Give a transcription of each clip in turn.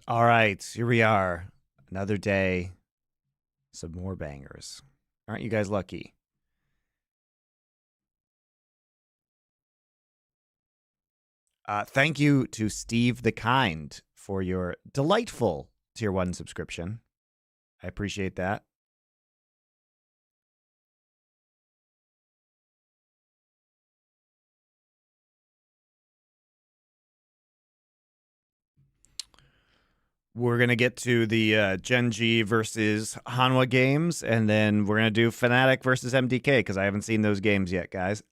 All right, here we are. Another day. Some more bangers. Aren't you guys lucky? Thank you to Steve the Kind for your delightful Tier 1 subscription. I appreciate that. We're going to get to the Genji versus Hanwha games, and then we're going to do Fnatic versus MDK, because I haven't seen those games yet, guys.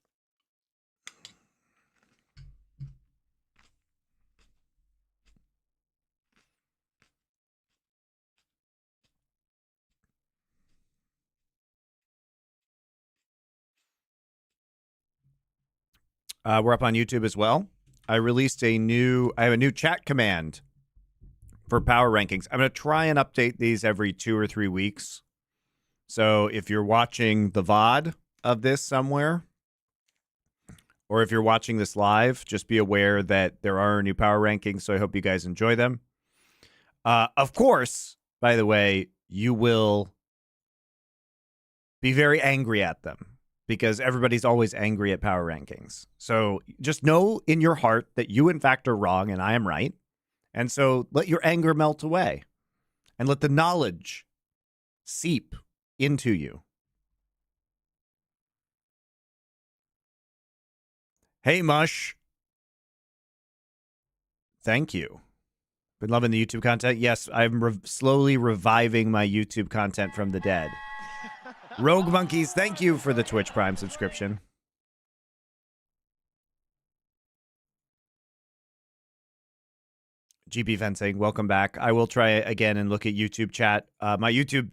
We're up on YouTube as well. I have a new chat command for power rankings. I'm going to try and update these every 2 or 3 weeks. So if you're watching the VOD of this somewhere, or if you're watching this live, just be aware that there are new power rankings. So I hope you guys enjoy them. Of course, by the way, you will be very angry at them because everybody's always angry at power rankings. So just know in your heart that you, in fact, are wrong and I am right. And so let your anger melt away and let the knowledge seep into you. Hey, Mush. Thank you. Been loving the YouTube content. Yes, I'm slowly reviving my YouTube content from the dead. Rogue Monkeys, thank you for the Twitch Prime subscription. GP Fencing, welcome back. I will try again and look at YouTube chat. My YouTube,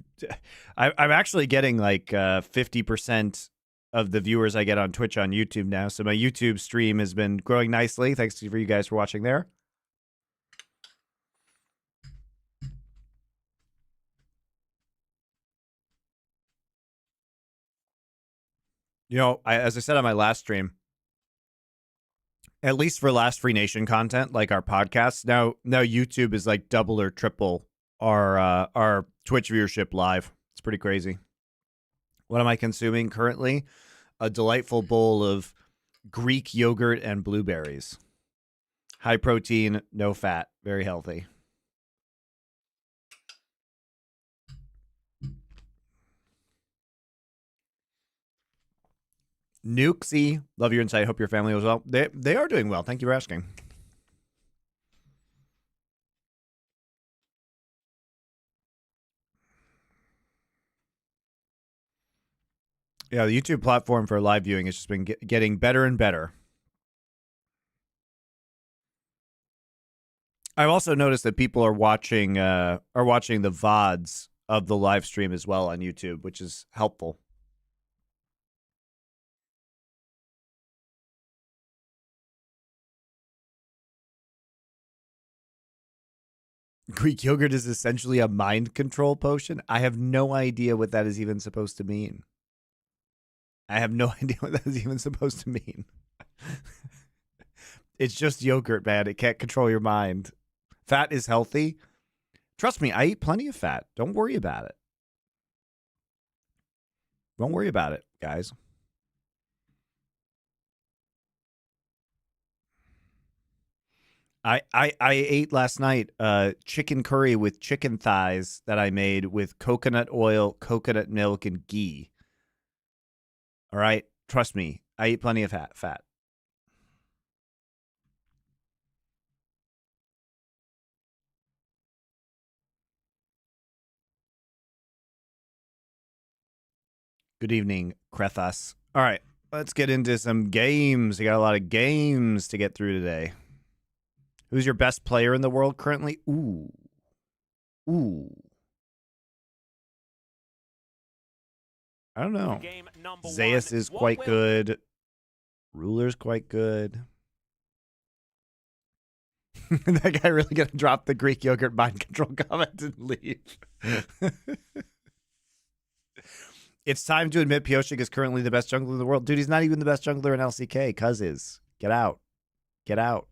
I'm actually getting like 50% of the viewers I get on Twitch on YouTube now. So my YouTube stream has been growing nicely. Thanks for you guys for watching there. You know, as I said on my last stream, at least for Last Free Nation content, like our podcasts, now YouTube is like double or triple our Twitch viewership live. It's pretty crazy. What am I consuming currently? A delightful bowl of Greek yogurt and blueberries. High protein, no fat, very healthy. Nukesy, love your insight. Hope your family was well. They are doing well. Thank you for asking. Yeah, the YouTube platform for live viewing has just been getting better and better. I've also noticed that people are watching the VODs of the live stream as well on YouTube, which is helpful. Greek yogurt is essentially a mind control potion. I have no idea what that is even supposed to mean. I have no idea what that is even supposed to mean. It's just yogurt, man. It can't control your mind. Fat is healthy. Trust me, I eat plenty of fat. Don't worry about it. Don't worry about it, guys. I ate last night chicken curry with chicken thighs that I made with coconut oil, coconut milk, and ghee. All right? Trust me, I eat plenty of fat. Good evening, Krethas. All right, let's get into some games. We got a lot of games to get through today. Who's your best player in the world currently? Ooh. I don't know. Zeus is quite good. Ruler's quite good. That guy really gonna drop the Greek yogurt mind control comment and leave. It's time to admit Pyosik is currently the best jungler in the world. Dude, he's not even the best jungler in LCK. Cuz is. Get out. Get out.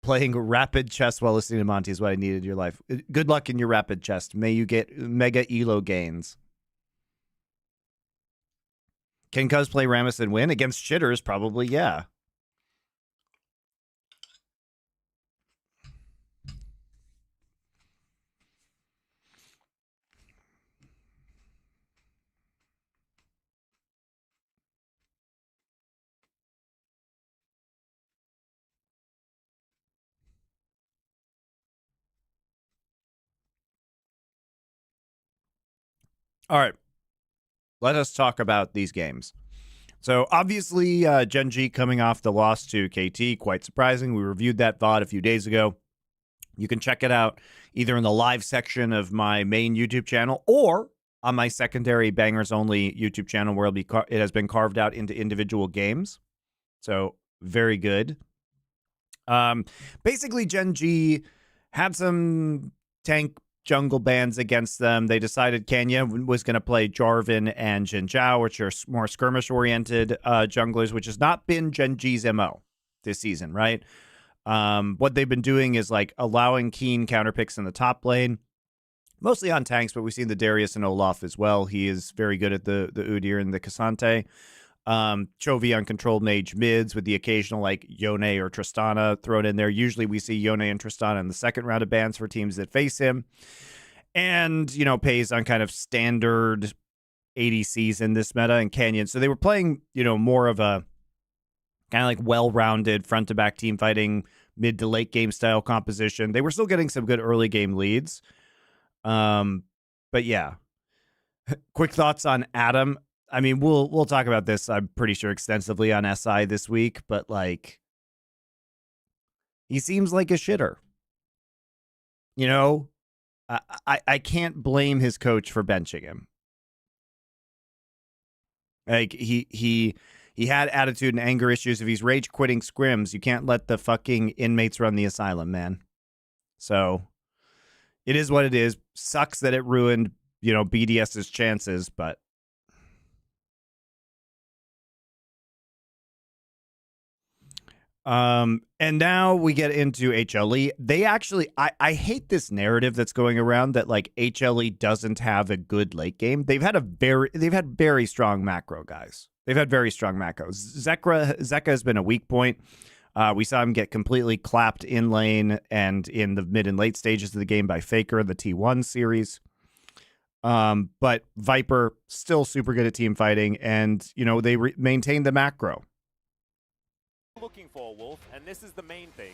Playing rapid chess while listening to Monty is what I needed in your life. Good luck in your rapid chess. May you get mega elo gains. Can Cuz play Rammus and win? Against shitters, probably, yeah. All right. Let us talk about these games. So obviously, Gen G coming off the loss to KT, quite surprising. We reviewed that VOD a few days ago. You can check it out either in the live section of my main YouTube channel or on my secondary Bangers Only YouTube channel, where it has been carved out into individual games. So very good. Basically, Gen G had some tank jungle bans against them. They decided Kenya was going to play Jarvan and Jin Zhao, which are more skirmish-oriented junglers, which has not been Gen G's MO this season, right? What they've been doing is like allowing keen counterpicks in the top lane, mostly on tanks, but we've seen the Darius and Olaf as well. He is very good at the Udyr and the Cassante. Chovy on controlled mage mids with the occasional like Yone or Tristana thrown in there. Usually we see Yone and Tristana in the second round of bans for teams that face him. And, you know, pays on kind of standard ADCs in this meta and Canyon. So they were playing, you know, more of a kind of like well-rounded front-to-back team fighting, mid to late game style composition. They were still getting some good early game leads. But yeah. Quick thoughts on Adam. I mean, we'll talk about this, I'm pretty sure, extensively on SI this week, but like he seems like a shitter. You know, I can't blame his coach for benching him. Like he had attitude and anger issues. If he's rage quitting scrims, you can't let the fucking inmates run the asylum, man. So it is what it is. Sucks that it ruined, you know, BDS's chances, but and now we get into HLE. They actually, I hate this narrative that's going around that like HLE doesn't have a good late game. They've had very strong macro guys. They've had very strong macros. Zeka has been a weak point. We saw him get completely clapped in lane and in the mid and late stages of the game by Faker in the T1 series. But Viper still super good at team fighting, and you know they maintain the macro. Looking for, Wolf, and this is the main thing.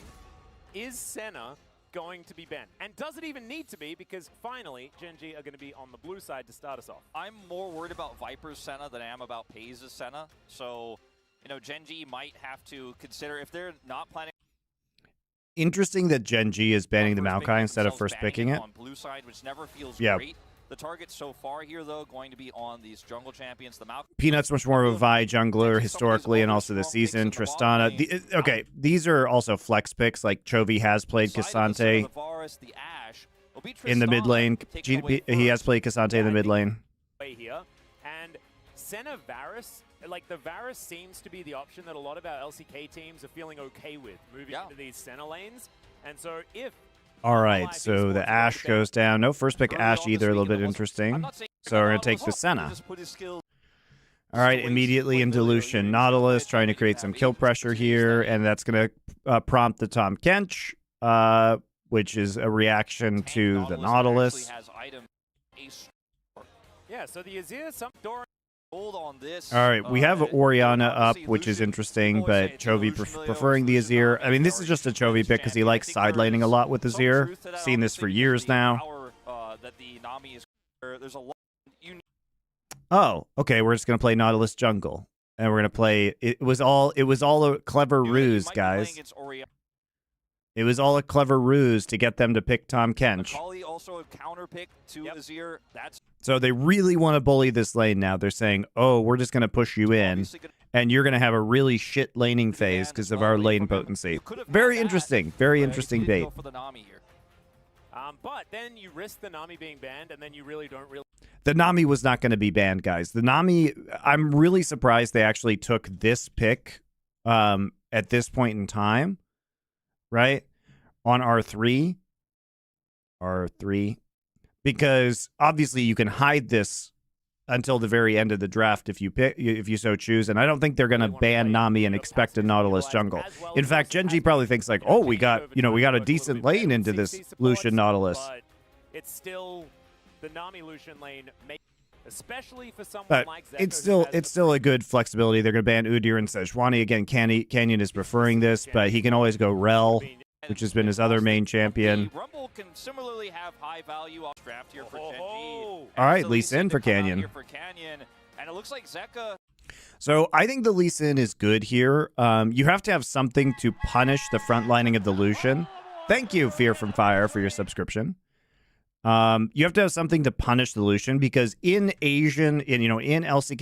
Is Senna going to be banned? And does it even need to be, because finally Gen G are going to be on the blue side to start us off? I'm more worried about Viper's Senna than I am about Paze's Senna. So, you know, Gen G might have to consider, if they're not planning. Interesting that Gen G is banning the Maokai instead of first picking it. On blue side, which never feels yeah. great. The target so far here, though, going to be on these jungle champions. The Peanut's much more of a Vi jungler historically and also this season. Tristana. Okay, these are also flex picks. Like Chovy has played Cassante in the mid lane. He has played Cassante in the mid lane. Here. And Senna Varus, like the Varus seems to be the option that a lot of our LCK teams are feeling okay with moving into these Senna lanes. And so if all right, so the Ashe goes down. No first pick Ashe either, a little bit interesting. So we're going to take the Senna. All right, immediately into Lucian Nautilus, trying to create some kill pressure here, and that's going to prompt the Tahm Kench, which is a reaction to the Nautilus. Yeah, so the Azir, some door. On this. All right, we have Orianna up, which is interesting, but Chovy preferring the Azir. I mean, this is just a Chovy pick because he likes side laning a lot with Azir. Seen this for years now. Oh, okay, we're just gonna play Nautilus jungle, and we're gonna play. It was all a clever ruse, guys. It was all a clever ruse to get them to pick Tahm Kench. Also a counter pick to Azir. So they really want to bully this lane now. They're saying, oh, we're just going to push you in, and you're going to have a really shit laning phase because of our lane potency. Very interesting. Very interesting bait. But then you risk the Nami being banned, and then you really don't really... The Nami was not going to be banned, guys. The Nami, I'm really surprised they actually took this pick at this point in time, right? on R3. R3. Because obviously you can hide this until the very end of the draft if you so choose, and I don't think they're going to ban Nami and expect a Nautilus jungle. In fact, Gen.G probably thinks like, oh, we got a decent lane into this Lucian Nautilus. But it's still the Nami Lucian lane, especially for someone But like Zeka, it's still a good flexibility. They're going to ban Udyr and Sejuani again. Canyon is preferring this, but he can always go Rel, which has been his other main champion. Rumble can similarly have high value off draft here for Gen.G. All right, Lee Sin for Canyon. And it looks like Zeka. So I think the Lee Sin is good here. You have to have something to punish the front lining of the Lucian. Thank you, Fear from Fire, for your subscription. You have to have something to punish the Lucian because in LCK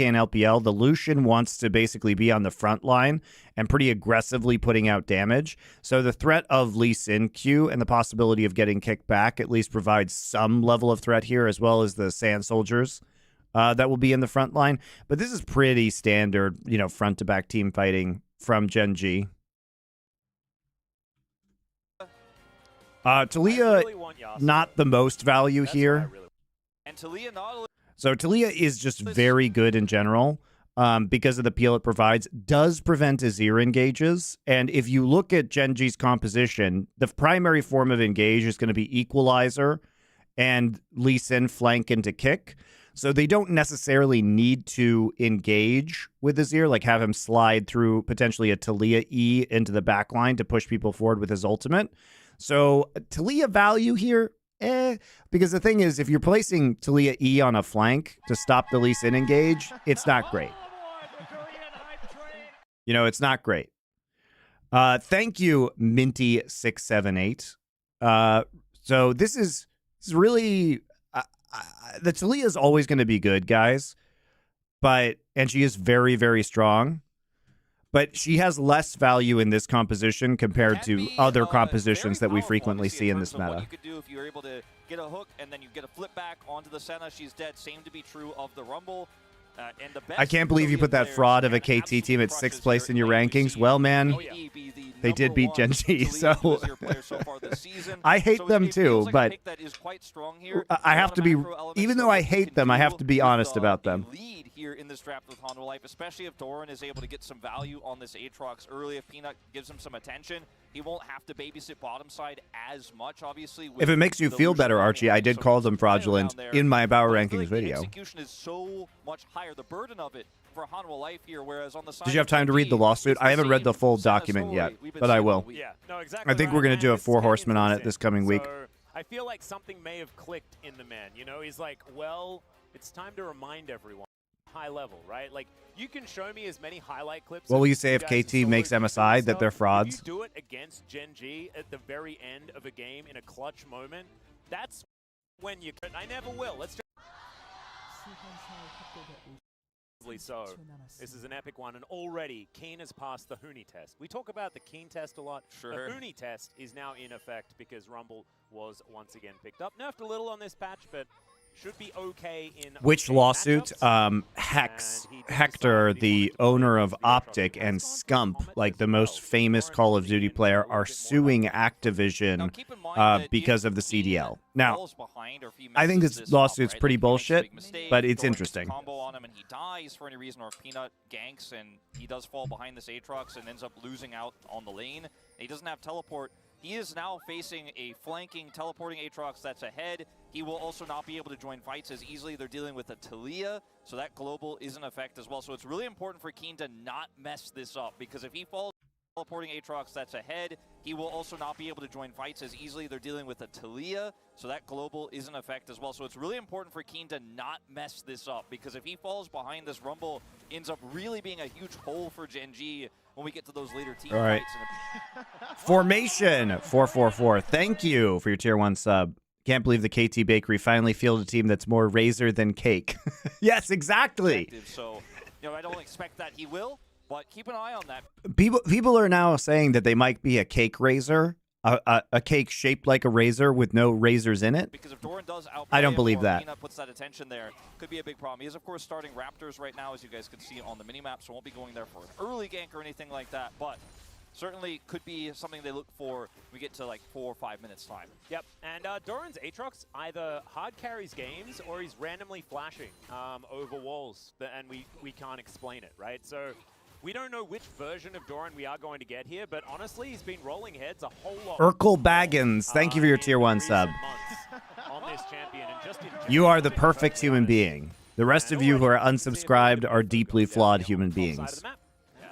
and LPL, the Lucian wants to basically be on the front line and pretty aggressively putting out damage. So the threat of Lee Sin Q and the possibility of getting kicked back at least provides some level of threat here, as well as the Sand Soldiers that will be in the front line. But this is pretty standard, front to back team fighting from Gen.G. Talia, not the most value here. And Talia not. So Talia is just very good in general because of the peel it provides. Does prevent Azir engages. And if you look at Gen.G's composition, the primary form of engage is going to be Equalizer and Lee Sin flank into kick. So they don't necessarily need to engage with Azir, like have him slide through potentially a Talia E into the backline to push people forward with his ultimate. So Talia value here, because the thing is, if you're placing Talia E on a flank to stop the Lee Sin engage, it's not great. It's not great. Thank you, Minty678. So this is really the Talia is always going to be good, guys, and she is very, very strong. But she has less value in this composition compared to other compositions that we frequently see in this meta. What you could do if you're able to get a hook and then you get a flip back onto the Senna, she's dead. Same to be true of the Rumble. And the best I can't believe you put that fraud of a KT team at 6th place in your rankings. Well, man, they did beat Gen.G, so I hate them too, but I have to be, even though I hate them, I have to be honest about them. Here in this draft with Hondo Life, especially if Doran is able to get some value on this Aatrox early. If Peanut gives him some attention, he won't have to babysit bottom side as much, obviously. If it makes you feel better, Archie, I did call them fraudulent in my Power Rankings video. Execution is so much higher, the burden of it for Hondo Life here, whereas on the side. Did you have time to read the lawsuit? I haven't read the full document yet, but I will. Yeah, no, exactly. I think we're going to do a 4 Horsemen on it this coming week. I feel like something may have clicked in the man. He's like, well, it's time to remind everyone. High level, right? Like, you can show me as many highlight clips. What will you say if KT makes MSI that they're frauds? If you do it against Gen.G at the very end of a game in a clutch moment, that's when you could. I never will. Let's just. So, this is an epic one, and already Keen has passed the Huni test. We talk about the Keen test a lot. Sure. The Huni test is now in effect because Rumble was once again picked up. Nerfed a little on this patch, but should be okay in which lawsuit? Hector, the owner of Optic, and Scump, like the most famous Call of Duty player, are suing Activision because of the CDL. Now, I think this lawsuit's pretty bullshit, but it's interesting. Combo on him and he dies for any reason, or Peanut ganks and he does fall behind this Aatrox and ends up losing out on the lane. He doesn't have teleport. He is now facing a flanking, teleporting Aatrox that's ahead. He will also not be able to join fights as easily. They're dealing with a Talia, so that global is in effect as well. So it's really important for Keen to not mess this up, because if he falls teleporting Aatrox that's ahead, he will also not be able to join fights as easily. They're dealing with a Talia, so that global is in effect as well. So it's really important for Keen to not mess this up, because if he falls behind, this Rumble ends up really being a huge hole for Gen.G when we get to those later team fights. Formation 444. Thank you for your tier 1 sub. Can't believe the KT Bakery finally fielded a team that's more razor than cake. Yes, exactly. So, I don't expect that he will, but keep an eye on that. People are now saying that they might be a cake razor, a cake shaped like a razor with no razors in it. Because if Doran does I don't believe that. Peanut puts that attention there, could be a big problem. He is, of course, starting Raptors right now, as you guys can see on the minimap, so won't be going there for an early gank or anything like that. But certainly could be something they look for when we get to like 4 or 5 minutes time. Yep, and Doran's Aatrox either hard carries games or he's randomly flashing over walls, and we can't explain it, right? So we don't know which version of Doran we are going to get here, but honestly, he's been rolling heads a whole lot. Urkel Baggins, thank you for your tier 1 sub. On this champion, and just in You are the perfect human being. The rest of you who are unsubscribed are deeply flawed human beings.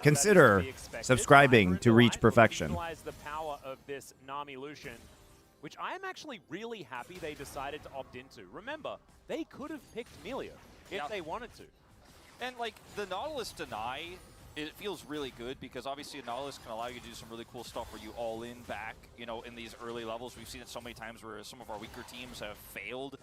Consider subscribing to reach perfection. The power of this Nami Lucian, which I am actually really happy they decided to opt into. Remember, they could have picked Melia if they wanted to. And like the Nautilus deny, it feels really good because obviously a Nautilus can allow you to do some really cool stuff where you all in back, you know, in these early levels. We've seen it so many times where some of our weaker teams have failed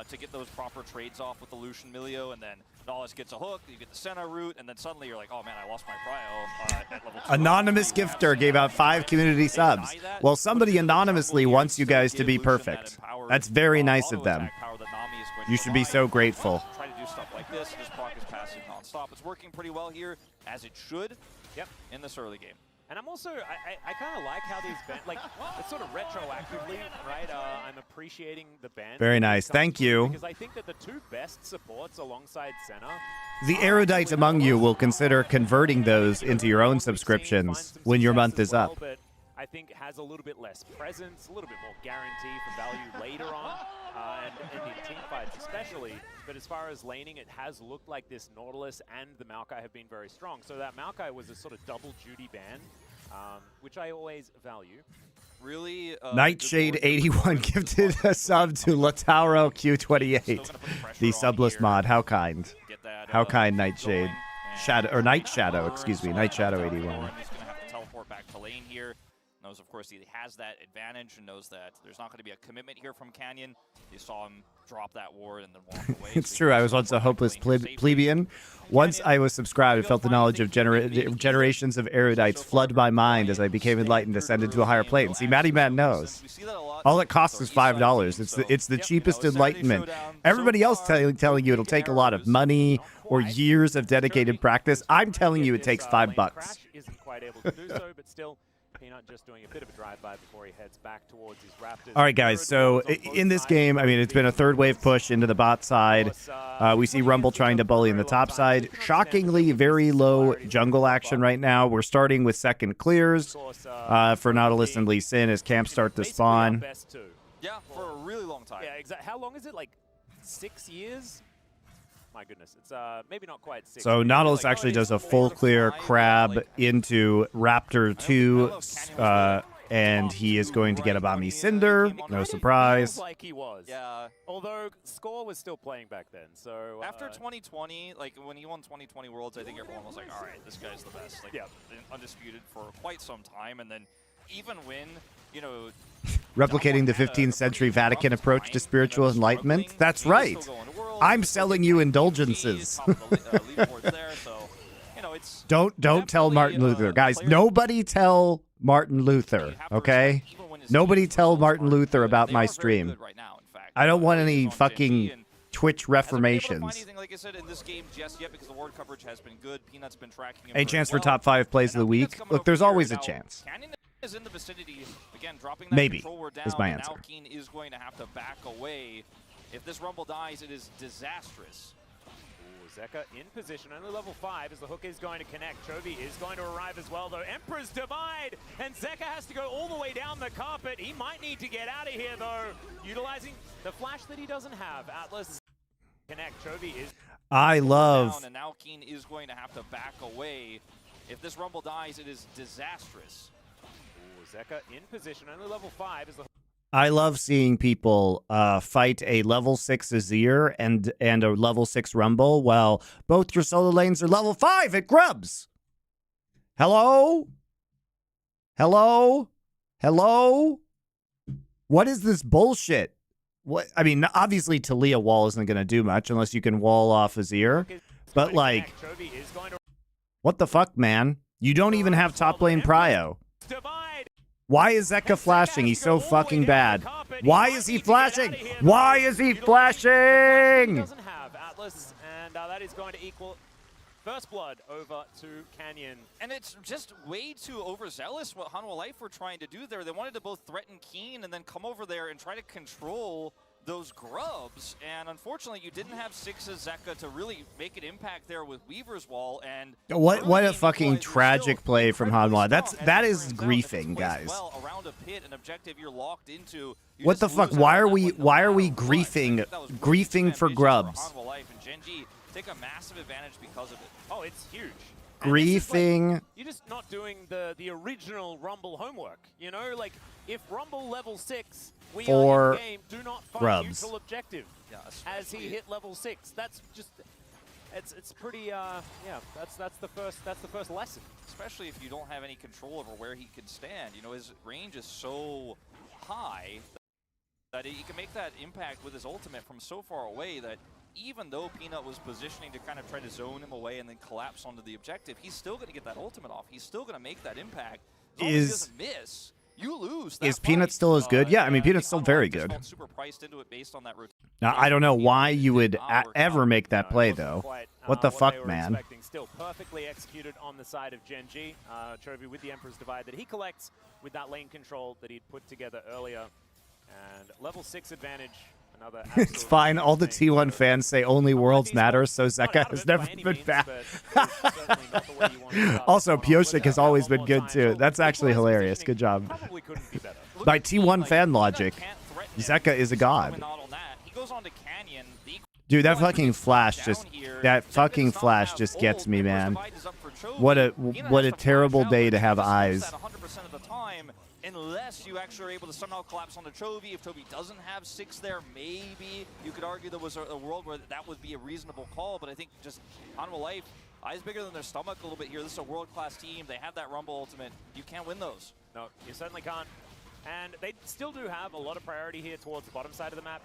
to get those proper trades off with the Lucian Milio, and then Nautilus gets a hook, you get the Senna route, and then suddenly you're like, oh man, I lost my Cryo at level 2. Anonymous Gifter gave out 5 community subs. Well, somebody anonymously wants you guys to be perfect. That's very nice of them. You should be so grateful. Try to do stuff like this. This proc is passing non-stop. It's working pretty well here, as it should. Yep. In this early game. And I'm also, I kind of like how these bans, like, it's sort of retroactively, right? I'm appreciating the bans. Very nice. Thank you. Because I think that the 2 best supports alongside Senna. The erudite among you will consider converting those into your own subscriptions when your month is up. But I think has a little bit less presence, a little bit more guarantee for value later on, and in team fights especially. But as far as laning, it has looked like this Nautilus and the Maokai have been very strong. So that Maokai was a sort of double duty ban, which I always value. Really? Nightshade 81 gifted a sub to Latauro Q28. The subless mod. How kind. How kind, Nightshade. Shadow, or Night Shadow, excuse me. Night Shadow 81. He's going to have to teleport back to lane here. Knows, of course, he has that advantage and knows that there's not going to be a commitment here from Canyon. You saw him drop that ward and then walk away. It's true. I was once a hopeless plebeian. Once I was subscribed, I felt the knowledge of generations of erudites flood my mind as I became enlightened, ascended to a higher plane. See, Matty Man knows. All it costs is $5. It's the cheapest enlightenment. Everybody else telling you it'll take a lot of money or years of dedicated practice. I'm telling you it takes $5. Isn't quite able to do so, but still. Peanut just doing a bit of a drive-by before he heads back towards his Raptors. All right, guys, so in this game, I mean, it's been a third wave push into the bot side. We see Rumble trying to bully in the top side. Shockingly, very low jungle action right now. We're starting with second clears for Nautilus and Lee Sin as camps start to spawn. Yeah, for a really long time. Yeah, exactly. How long is it? Like 6 years? My goodness, it's maybe not quite 6. So Nautilus actually does a full clear crab into Raptor 2, and he is going to get a Bomby Cinder. No surprise. Like he was. Yeah. Although Score was still playing back then, so after 2020, like when he won 2020 Worlds, I think everyone was like, "All right, this guy's the best." Like, undisputed for quite some time, and then even when replicating the 15th century Vatican approach to spiritual enlightenment. That's right. I'm selling you indulgences. Don't tell Martin Luther. Guys, nobody tell Martin Luther, okay? Nobody tell Martin Luther about my stream. I don't want any fucking Twitch reformations. Any chance for top 5 plays of the week? Look, there's always a chance. Is in the vicinity, again, dropping that Maybe control down, is my answer. Now Keen is going to have to back away. If this Rumble dies, it is disastrous. Ooh, Zeka in position, only level 5 as the hook is going to connect. Chovy is going to arrive as well, though. Emperor's Divide, and Zeka has to go all the way down the carpet. He might need to get out of here, though, utilizing the flash that he doesn't have. Atlas connect. Chovy is. I love. And now Keen is going to have to back away. If this Rumble dies, it is disastrous. Zeka in position, only level 5 is the. I love seeing people fight a level 6 Azir and a level 6 Rumble while both your solo lanes are level 5 at Grubs. Hello? Hello? Hello? What is this bullshit? What? I mean, obviously Talia wall isn't going to do much unless you can wall off Azir. But like, what the fuck, man? You don't even have top lane prio. Why is Zeka flashing? He's so fucking bad. Why is he flashing? Why is he flashing? Doesn't have Atlas, and that is going to equal. First blood over to Canyon. And it's just way too overzealous what Hanwha Life were trying to do there. They wanted to both threaten Keen and then come over there and try to control those grubs. And unfortunately, you didn't have Six's Zeka to really make an impact there with Weaver's Wall. And what a fucking tragic play from Hanwha. That is griefing, guys. Well, around a pit, an objective you're locked into. What the fuck? Why are we griefing for grubs? Hanwha Life and Gen G take a massive advantage because of it. Oh, it's huge. Griefing. Like, you're just not doing the original Rumble homework. You know, like if Rumble level 6, we are in game, do not find grubs. Neutral objective. Yeah, as he hit level 6. That's just it's pretty yeah, that's the first lesson. Especially if you don't have any control over where he can stand. You know, his range is so high that he can make that impact with his ultimate from so far away that even though Peanut was positioning to kind of try to zone him away and then collapse onto the objective, he's still going to get that ultimate off. He's still going to make that impact. As long as he doesn't miss, you lose. Is Peanut still as good? Yeah, I mean, Peanut's still very good. Super priced into it based on that rotation. Now, I don't know why you would ever make that play, though. What the fuck, man? Still perfectly executed on the side of Gen G. Chovy with the Emperor's Divide that he collects with that lane control that he'd put together earlier. And level 6 advantage. It's fine. All the T1 fans say only Worlds matter, so Zeka has never been bad. Also, Pioshik has always been good, too. That's actually hilarious. Good job. By T1 fan logic, Zeka is a god. Dude, that fucking flash just gets me, man. What a terrible day to have eyes. Unless you actually are able to somehow collapse onto Chovy. If Chovy doesn't have 6 there, maybe you could argue there was a world where that would be a reasonable call, but I think just Hanwha Life, eyes bigger than their stomach a little bit here. This is a world-class team. They have that Rumble ultimate. You can't win those. No, you certainly can't. And they still do have a lot of priority here towards the bottom side of the map.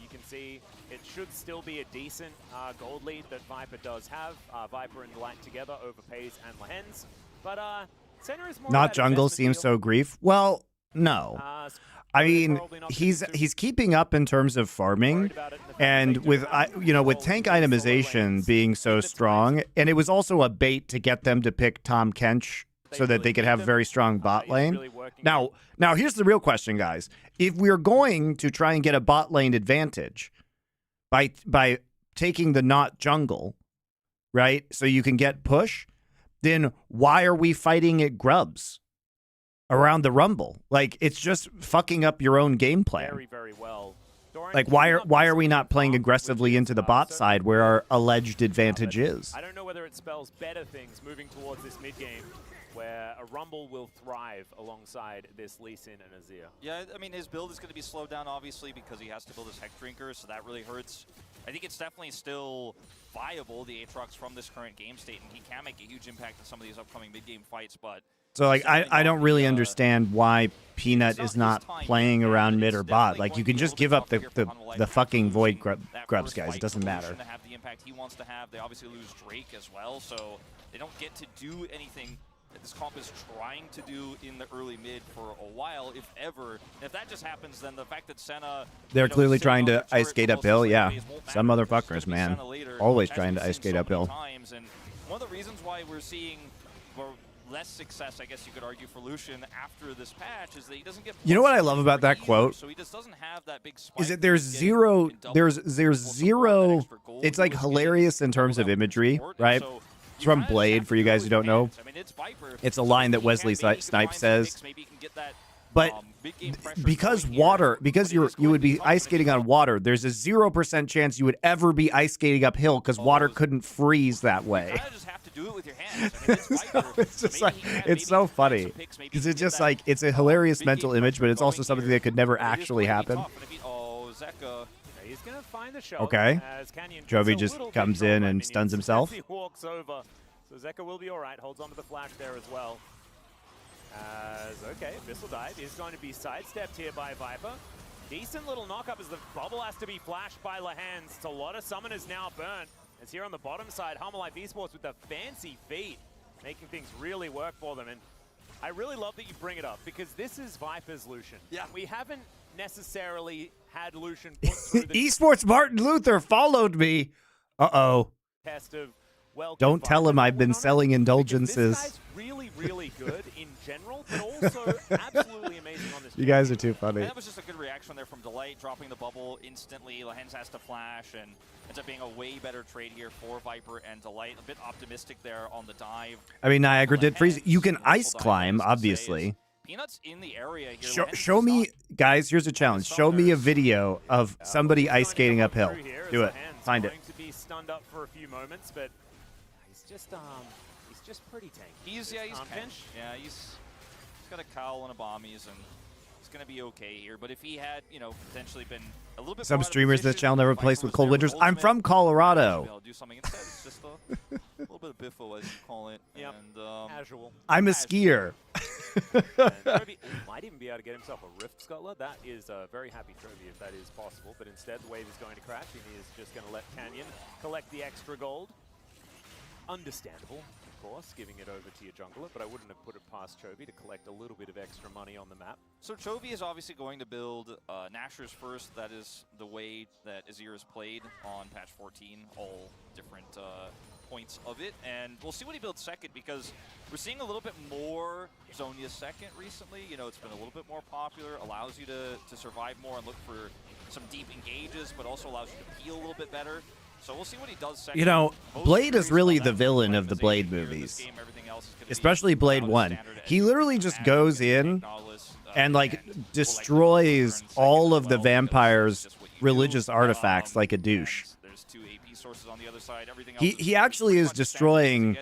You can see it should still be a decent gold lead that Viper does have. Viper and Light together over Pays and Lehens. But center is more not jungle seems so grief. Well, no. I mean, he's keeping up in terms of farming, and with with tank itemization being so strong, and it was also a bait to get them to pick Tom Kench so that they could have a very strong bot lane. Now here's the real question, guys. If we're going to try and get a bot lane advantage by taking the not jungle, right? So you can get push, then why are we fighting at grubs around the Rumble? Like, it's just fucking up your own game plan. Very, very well. Like, why are we not playing aggressively into the bot side where our alleged advantage is? I don't know whether it spells better things moving towards this mid game, where a Rumble will thrive alongside this Lee Sin and Azir. Yeah, I mean, his build is going to be slowed down, obviously, because he has to build his Hex Drinker, so that really hurts. I think it's definitely still viable, the Aatrox from this current game state, and he can make a huge impact in some of these upcoming mid-game fights, but... So, like, I don't really understand why Peanut is not playing around mid or bot. Like, you can just give up the fucking Void grubs, guys. It doesn't matter. To have the impact he wants to have. They obviously lose Drake as well, so they don't get to do anything that this comp is trying to do in the early mid for a while, if ever. And if that just happens, then the fact that Senna... They're clearly trying to ice skate uphill, yeah. Some motherfuckers, man. Always trying to ice skate uphill. And one of the reasons why we're seeing less success, I guess you could argue, for Lucian after this patch is that he doesn't get... You know what I love about that quote? So he just doesn't have that big spike. Is that there's zero... It's like hilarious in terms of imagery, right? It's from Blade, for you guys who don't know. It's a line that Wesley Snipes says. But because you would be ice skating on water, there's a 0% chance you would ever be ice skating uphill because water couldn't freeze that way. It's just like, it's so funny because it's just like, it's a hilarious mental image, but it's also something that could never actually happen. He's gonna find the shot. Okay. Chovy just comes in and stuns himself. He walks over. So Zeka will be alright. Holds onto the flash there as well. Okay, Abyssal Dive is going to be sidestepped here by Viper. Decent little knock-up as the bubble has to be flashed by Lehens. A lot of summoners now burnt. As here on the bottom side, Hanwha Life Esports with the fancy feet, making things really work for them. And I really love that you bring it up, because this is Viper's Lucian. Yeah. We haven't necessarily had Lucian put through the Esports Martin Luther followed me. Uh-oh. test of well. Don't tell him I've been selling indulgences. This guy's really, really good in general, but also absolutely amazing on this. You guys are too funny. And that was just a good reaction there from Delight, dropping the bubble instantly. Lehens has to flash, and ends up being a way better trade here for Viper and Delight. A bit optimistic there on the dive. I mean, Niagara did freeze. You can ice climb, obviously. Peanuts in the area here. Show me, guys, here's a challenge. Show me a video of somebody ice skating uphill. Do it. Find it. Going to be stunned up for a few moments, but he's just pretty tanky. He's pinch. Yeah, he's got a cowl and a bombies, and he's gonna be okay here. But if he had, potentially been a little bit. Some streamers this channel never plays with cold winters. I'm from Colorado. Do something instead. It's just a little bit of biffo, as you call it. Yep. And Casual. I'm a skier. Trovy might even be able to get himself a Rift Scuttler. That is a very happy Trovy if that is possible. But instead, the wave is going to crash, and he is just going to let Canyon collect the extra gold. Understandable, of course, giving it over to your jungler, but I wouldn't have put it past Chovy to collect a little bit of extra money on the map. So Chovy is obviously going to build Nashor's first. That is the way that Azir has played on patch 14, all different points of it. And we'll see what he builds second, because we're seeing a little bit more Zhonya second recently. It's been a little bit more popular, allows you to survive more and look for some deep engages, but also allows you to peel a little bit better. So we'll see what he does second. Blade is really the villain of the Blade movies, especially Blade 1. He literally just goes in and destroys all of the vampires' religious artifacts like a douche. There's 2 AP sources on the other side. He actually is destroying,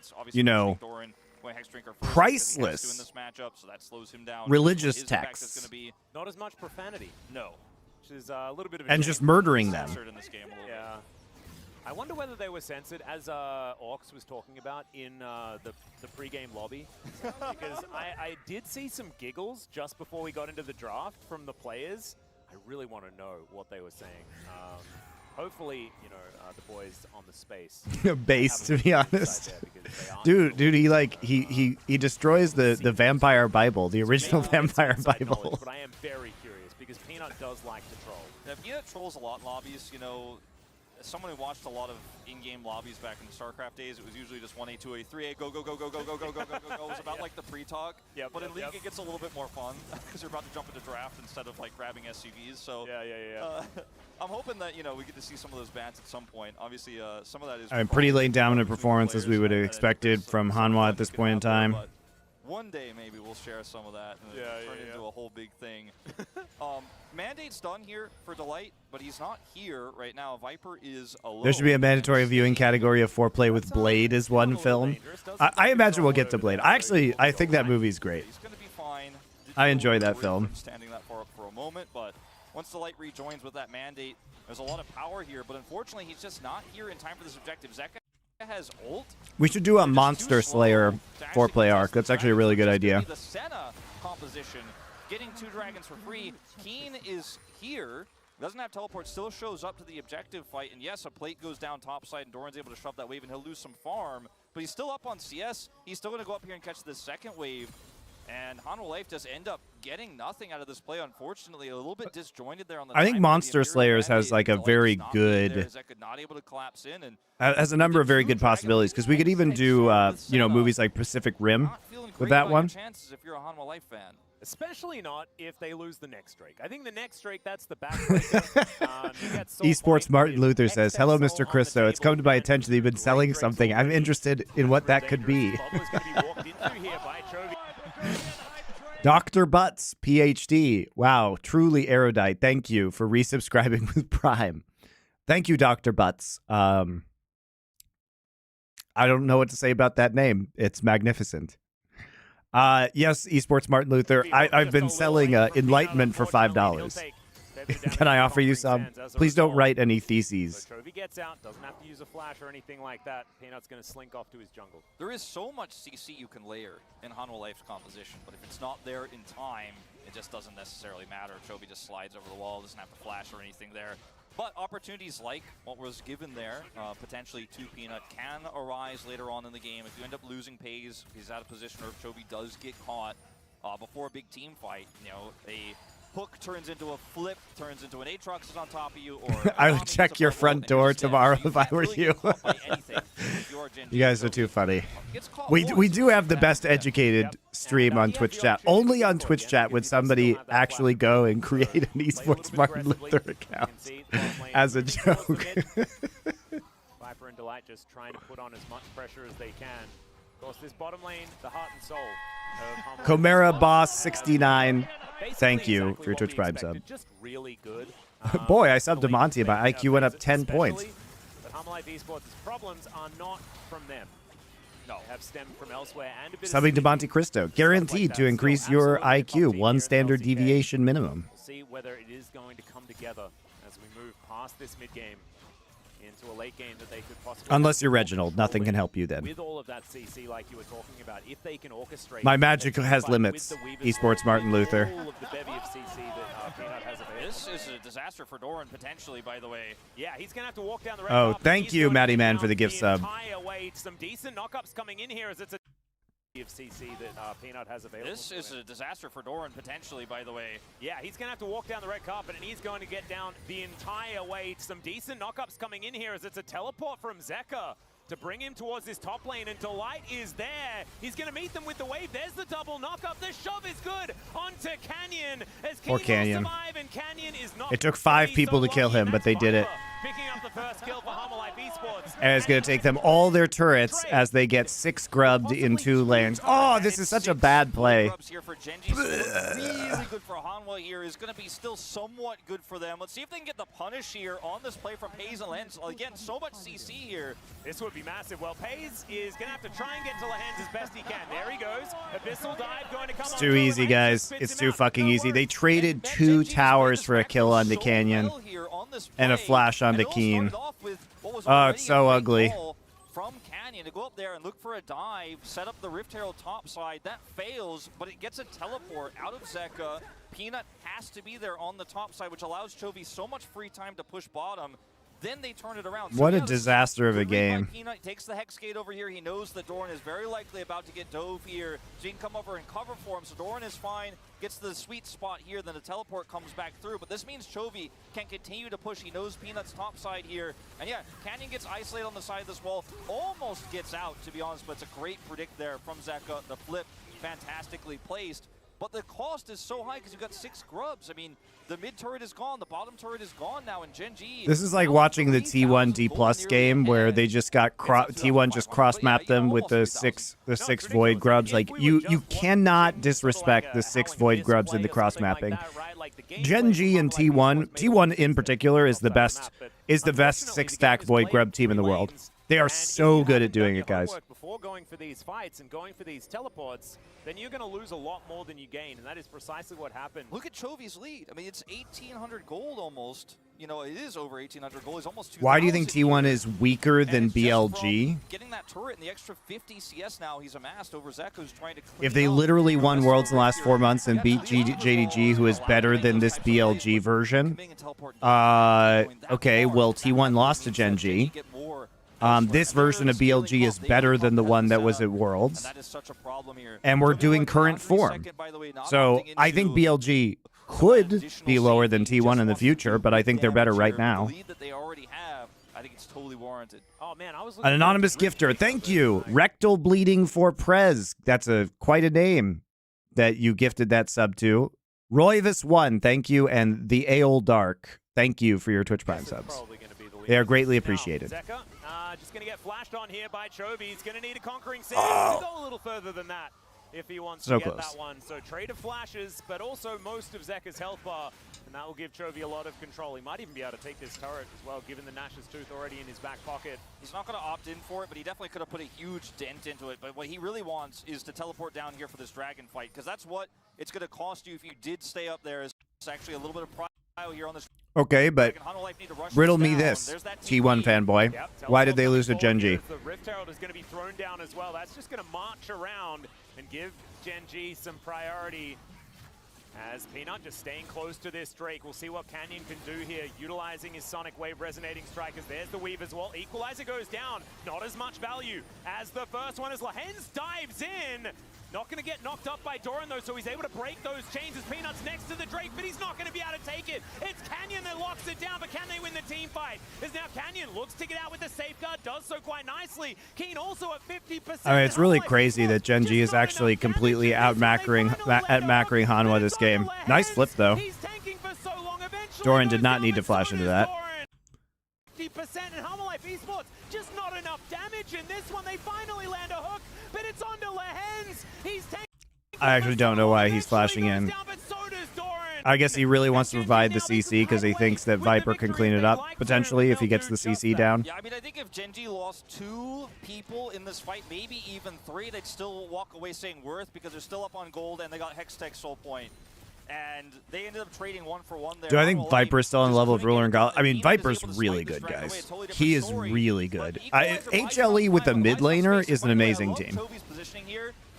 priceless religious texts. Not as much profanity. No. Which is a little bit of and just murdering them. Yeah. I wonder whether they were censored, as Orcs was talking about in the pre-game lobby, because I did see some giggles just before we got into the draft from the players. I really want to know what they were saying. Hopefully, the boys on the space. Base, to be honest. Dude, he destroys the Vampire Bible, the original Vampire Bible. But I am very curious, because Peanut does like to troll. Yeah, Peanut trolls a lot in lobbies, As someone who watched a lot of in-game lobbies back in the StarCraft days, it was usually just 1A, 2A, 3A, go, go, go, go, go, go, go, go, go, go, go. It was about like the pre-talk. But in League, it gets a little bit more fun because you're about to jump into draft instead of grabbing SCVs. So I'm hoping that we get to see some of those bans at some point. Obviously, some of that is. Pretty late dominant performance as we would have expected from Hanwha at this point in time. One day, maybe we'll share some of that and turn it into a whole big thing. Mandate's done here for Delight, but he's not here right now. Viper is alone. There should be a mandatory viewing category of foreplay with Blade as one film. I imagine we'll get to Blade. I think that movie's great. He's going to be fine. I enjoy that film. Standing that far up for a moment, but once Delight rejoins with that Mandate, there's a lot of power here, but unfortunately, he's just not here in time for this objective. Zeka has ult. We should do a Monster Slayer foreplay arc. That's actually a really good idea. The Senna composition, getting 2 dragons for free. Keen is here. Doesn't have teleport, still shows up to the objective fight. And yes, a plate goes down topside, and Doran's able to shove that wave, and he'll lose some farm. But he's still up on CS. He's still going to go up here and catch the second wave. And Hanwha Life does end up getting nothing out of this play, unfortunately. A little bit disjointed there on the I think Monster Slayers has a very good... Not able to collapse in and has a number of very good possibilities, because we could even do, movies like Pacific Rim with that one. Chances if you're a Hanwha Life fan. Especially not if they lose the next Drake. I think the next Drake, that's the backbreaker. Esports Martin Luther says, "Hello, Mr. Christo. It's come to my attention that you've been selling something. I'm interested in what that could be." Dr. Butts, PhD. Wow, truly erudite. Thank you for resubscribing with Prime. Thank you, Dr. Butts. I don't know what to say about that name. It's magnificent. Yes, Esports Martin Luther. I've been selling Enlightenment for $5. Can I offer you some? Please don't write any theses. So Chovy gets out, doesn't have to use a flash or anything like that. Peanut's going to slink off to his jungle. There is so much CC you can layer in Hanwha Life's composition, but if it's not there in time, it just doesn't necessarily matter. Chovy just slides over the wall, doesn't have to flash or anything there. But opportunities like what was given there, potentially to Peanut, can arise later on in the game. If you end up losing Pays, he's out of position, or if Chovy does get caught before a big team fight, a hook turns into a flip, turns into an Aatrox is on top of you, or I would check your front door tomorrow if I were you. You guys are too funny. We do have the best educated stream on Twitch chat. Only on Twitch chat would somebody actually go and create an esports Martin Luther account as a joke. Viper and Delight just trying to put on as much pressure as they can. Of course, this bottom lane, the heart and soul of Chimera Boss 69. Thank you for your Twitch Prime sub. Just really good. Boy, I subbed to Monty. My IQ went up 10 points. But Life Esports' problems are not from them. No, have stemmed from elsewhere. And a bit Subbing to MonteCristo. Guaranteed to increase your IQ. 1 standard deviation minimum. We'll see whether it is going to come together as we move past this mid game into a late game that they could possibly. Unless you're Reginald, nothing can help you then. With all of that CC, like you were talking about, if they can orchestrate. My magic has limits. Esports Martin Luther. All of the bevy of CC that Peanut has available. This is a disaster for Doran potentially, by the way. Yeah, he's gonna have to walk down the red Oh, carpet. thank you, Matty Man, for the gift sub. Some decent knockups coming in here as it's a of CC that Peanut has available. This is a disaster for Doran potentially, by the way. Yeah, he's going to have to walk down the red carpet, and he's going to get down the entire way. Some decent knockups coming in here as it's a teleport from Zeka to bring him towards this top lane, and Delight is there. He's going to meet them with the wave. There's the double knockup. The shove is good onto Canyon. As Poor Canyon. Survive, and Canyon is not. It took 5 people to kill him, but they did it. Picking up the first kill for Life Esports. And it's going to take them all their turrets as they get 6 grubbed in 2 lanes. Oh, this is such a bad play. Here for Genji. Really good for Hanwha here is going to be still somewhat good for them. Let's see if they can get the punish here on this play from Pays and Lens. Again, so much CC here. This would be massive. Well, Pays is going to have to try and get to Lahens as best he can. There he goes. Abyssal dive going to come. It's too easy, guys. It's too fucking easy. They traded 2 towers for a kill onto Canyon and a flash onto Keen. Oh, it's so ugly. From Canyon to go up there and look for a dive, set up the Rift Herald top side. That fails, but it gets a teleport out of Zeka. Peanut has to be there on the top side, which allows Chovy so much free time to push bottom. Then they turn it around. What a disaster of a game. Peanut takes the Hex Gate over here. He knows that Doran is very likely about to get dove here. So he can come over and cover for him. So Doran is fine. Gets the sweet spot here. Then the teleport comes back through. But this means Chovy can continue to push. He knows Peanut's top side here. And yeah, Canyon gets isolated on the side of this wall. Almost gets out, to be honest. But it's a great predict there from Zeka. The flip fantastically placed. But the cost is so high because you've got 6 grubs. I mean, the mid turret is gone, the bottom turret is gone now, and Genji. This is like watching the T1 D+ game where they just got T1 just cross-mapped them with the six void grubs. Like you cannot disrespect the 6 void grubs in the cross-mapping. Genji and T1 in particular is the best 6-stack void grub team in the world. They are so good at doing it, guys. Before going for these fights and going for these teleports, then you're going to lose a lot more than you gain, and that is precisely what happened. Look at Chovy's lead. I mean, it's 1,800 gold almost. You know, it is over 1,800 gold. It's almost 2,000. Why do you think T1 is weaker than BLG? Getting that turret and the extra 50 CS now he's amassed over Zek, who's trying to. If they literally won Worlds in the last 4 months and beat JDG, who is better than this BLG version, okay, well, T1 lost to Genji. This version of BLG is better than the one that was at Worlds. And we're doing current form. So I think BLG could be lower than T1 in the future, but I think they're better right now. An anonymous gifter, thank you. Rectal bleeding for Prez. That's quite a name that you gifted that sub to. Royvis1, thank you. And the Aol Dark, thank you for your Twitch Prime subs. They are greatly appreciated. Just going to get flashed on here by Chovy. He's going to need a conquering save. He'll go a little further than that if he wants to get that one. So trade of flashes, but also most of Zeka's health bar, and that will give Chovy a lot of control. He might even be able to take this turret as well, given the Nash's Tooth already in his back pocket. He's not going to opt in for it, but he definitely could have put a huge dent into it. But what he really wants is to teleport down here for this dragon fight, because that's what it's going to cost you if you did stay up there. It's actually a little bit of pride here on this. Okay, but riddle me this, T1 fanboy. Yep, why did they lose to Genji? The Rift Herald is going to be thrown down as well. That's just going to march around and give Genji some priority. As Peanut just staying close to this Drake. We'll see what Canyon can do here, utilizing his Sonic Wave resonating strikers. There's the weave as well. Equalizer goes down. Not as much value as the first one as Lahens dives in. Not going to get knocked up by Doran, though, so he's able to break those chains as Peanut's next to the Drake, but he's not going to be able to take it. It's Canyon that locks it down, but can they win the team fight? As now Canyon looks to get out with the safeguard, does so quite nicely. Keen also at 50%. I mean, it's really crazy that Gen G is actually completely out-macroing Hanwha this game. Nice flip, though. Doran did not need to flash into that. 50% and Hanwha Esports, just not enough damage in this one. They finally land a hook, but it's onto Lehens. He's taking. I actually don't know why he's flashing in. I guess he really wants to provide the CC because he thinks that Viper can clean it up, potentially, if he gets the CC down. Yeah, I mean, I think if Gen G lost 2 people in this fight, maybe even 3, they'd still walk away saying worth because they're still up on gold and they got Hextech Soul Point. And they ended up trading 1-for-1 there. Do I think Viper's still on the level of Ruler and Gauntlet? I mean, Viper's really good, guys. He is really good. HLE with a mid laner is an amazing team.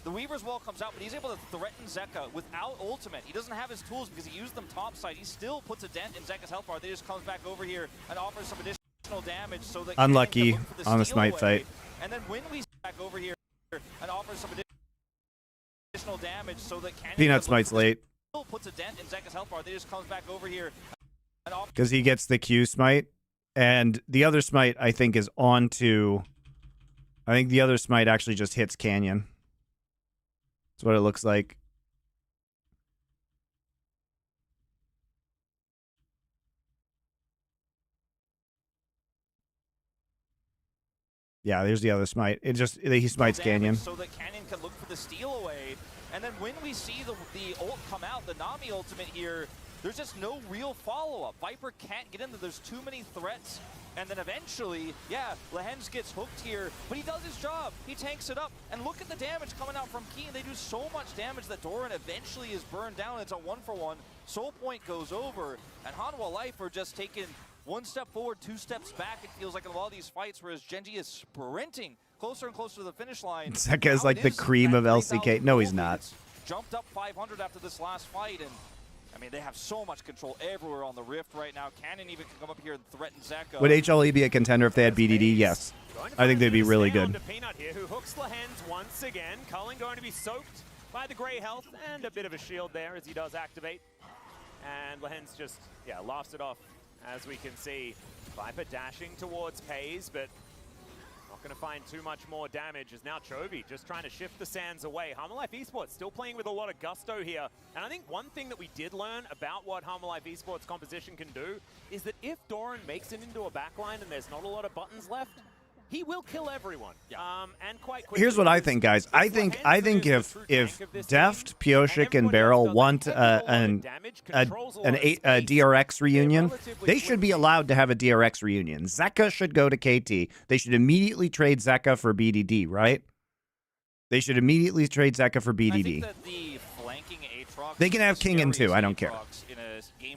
The Weaver's Wall comes out, but he's able to threaten Zeka without ultimate. He doesn't have his tools because he used them topside. He still puts a dent in Zeka's health bar. They just comes back over here and offers some additional damage so that unlucky on the smite fight. And then when we back over here and offers some additional damage so that Peanut smite's late. Puts a dent in Zeka's health bar. They just comes back over here because he gets the Q smite, and the other smite I think is onto. I think the other smite actually just hits Canyon. That's what it looks like. Yeah, there's the other smite. It just he smites Canyon. So that Canyon can look for the steal away. And then when we see the ult come out, the Nami ultimate here, there's just no real follow-up. Viper can't get in there. There's too many threats. And then eventually, yeah, Lehens gets hooked here, but he does his job. He tanks it up. And look at the damage coming out from Keen. They do so much damage that Doran eventually is burned down. It's a 1-for-1. Soul Point goes over, and Hanwha Life are just taking 1 step forward, 2 steps back, it feels like in a lot of these fights, whereas Gen G is sprinting closer and closer to the finish line. Zeka is like the cream of LCK. No, he's not. Jumped up 500 after this last fight, and I mean, they have so much control everywhere on the Rift right now. Cannon even can come up here and threaten Zeka. Would HLE be a contender if they had BDD? Yes. I think they'd be really good. Peanut here, who hooks Lehens once again. Cullen going to be soaked by the gray health and a bit of a shield there as he does activate. And Lehens just, yeah, laughs it off, as we can see. Viper dashing towards Pays, but not going to find too much more damage as now Chovy just trying to shift the sands away. Hanwha Esports still playing with a lot of gusto here. And I think one thing that we did learn about what Hanwha Esports composition can do is that if Doran makes it into a backline and there's not a lot of buttons left, he will kill everyone. Yeah. And quite quickly. Here's what I think, guys. I think if Deft, Pioshik, and Beryl want a DRX reunion, they should be allowed to have a DRX reunion. Zeka should go to KT. They should immediately trade Zeka for BDD, right? They should immediately trade Zeka for BDD. I think that the flanking Aatrox, they can have Kingen too. I don't care.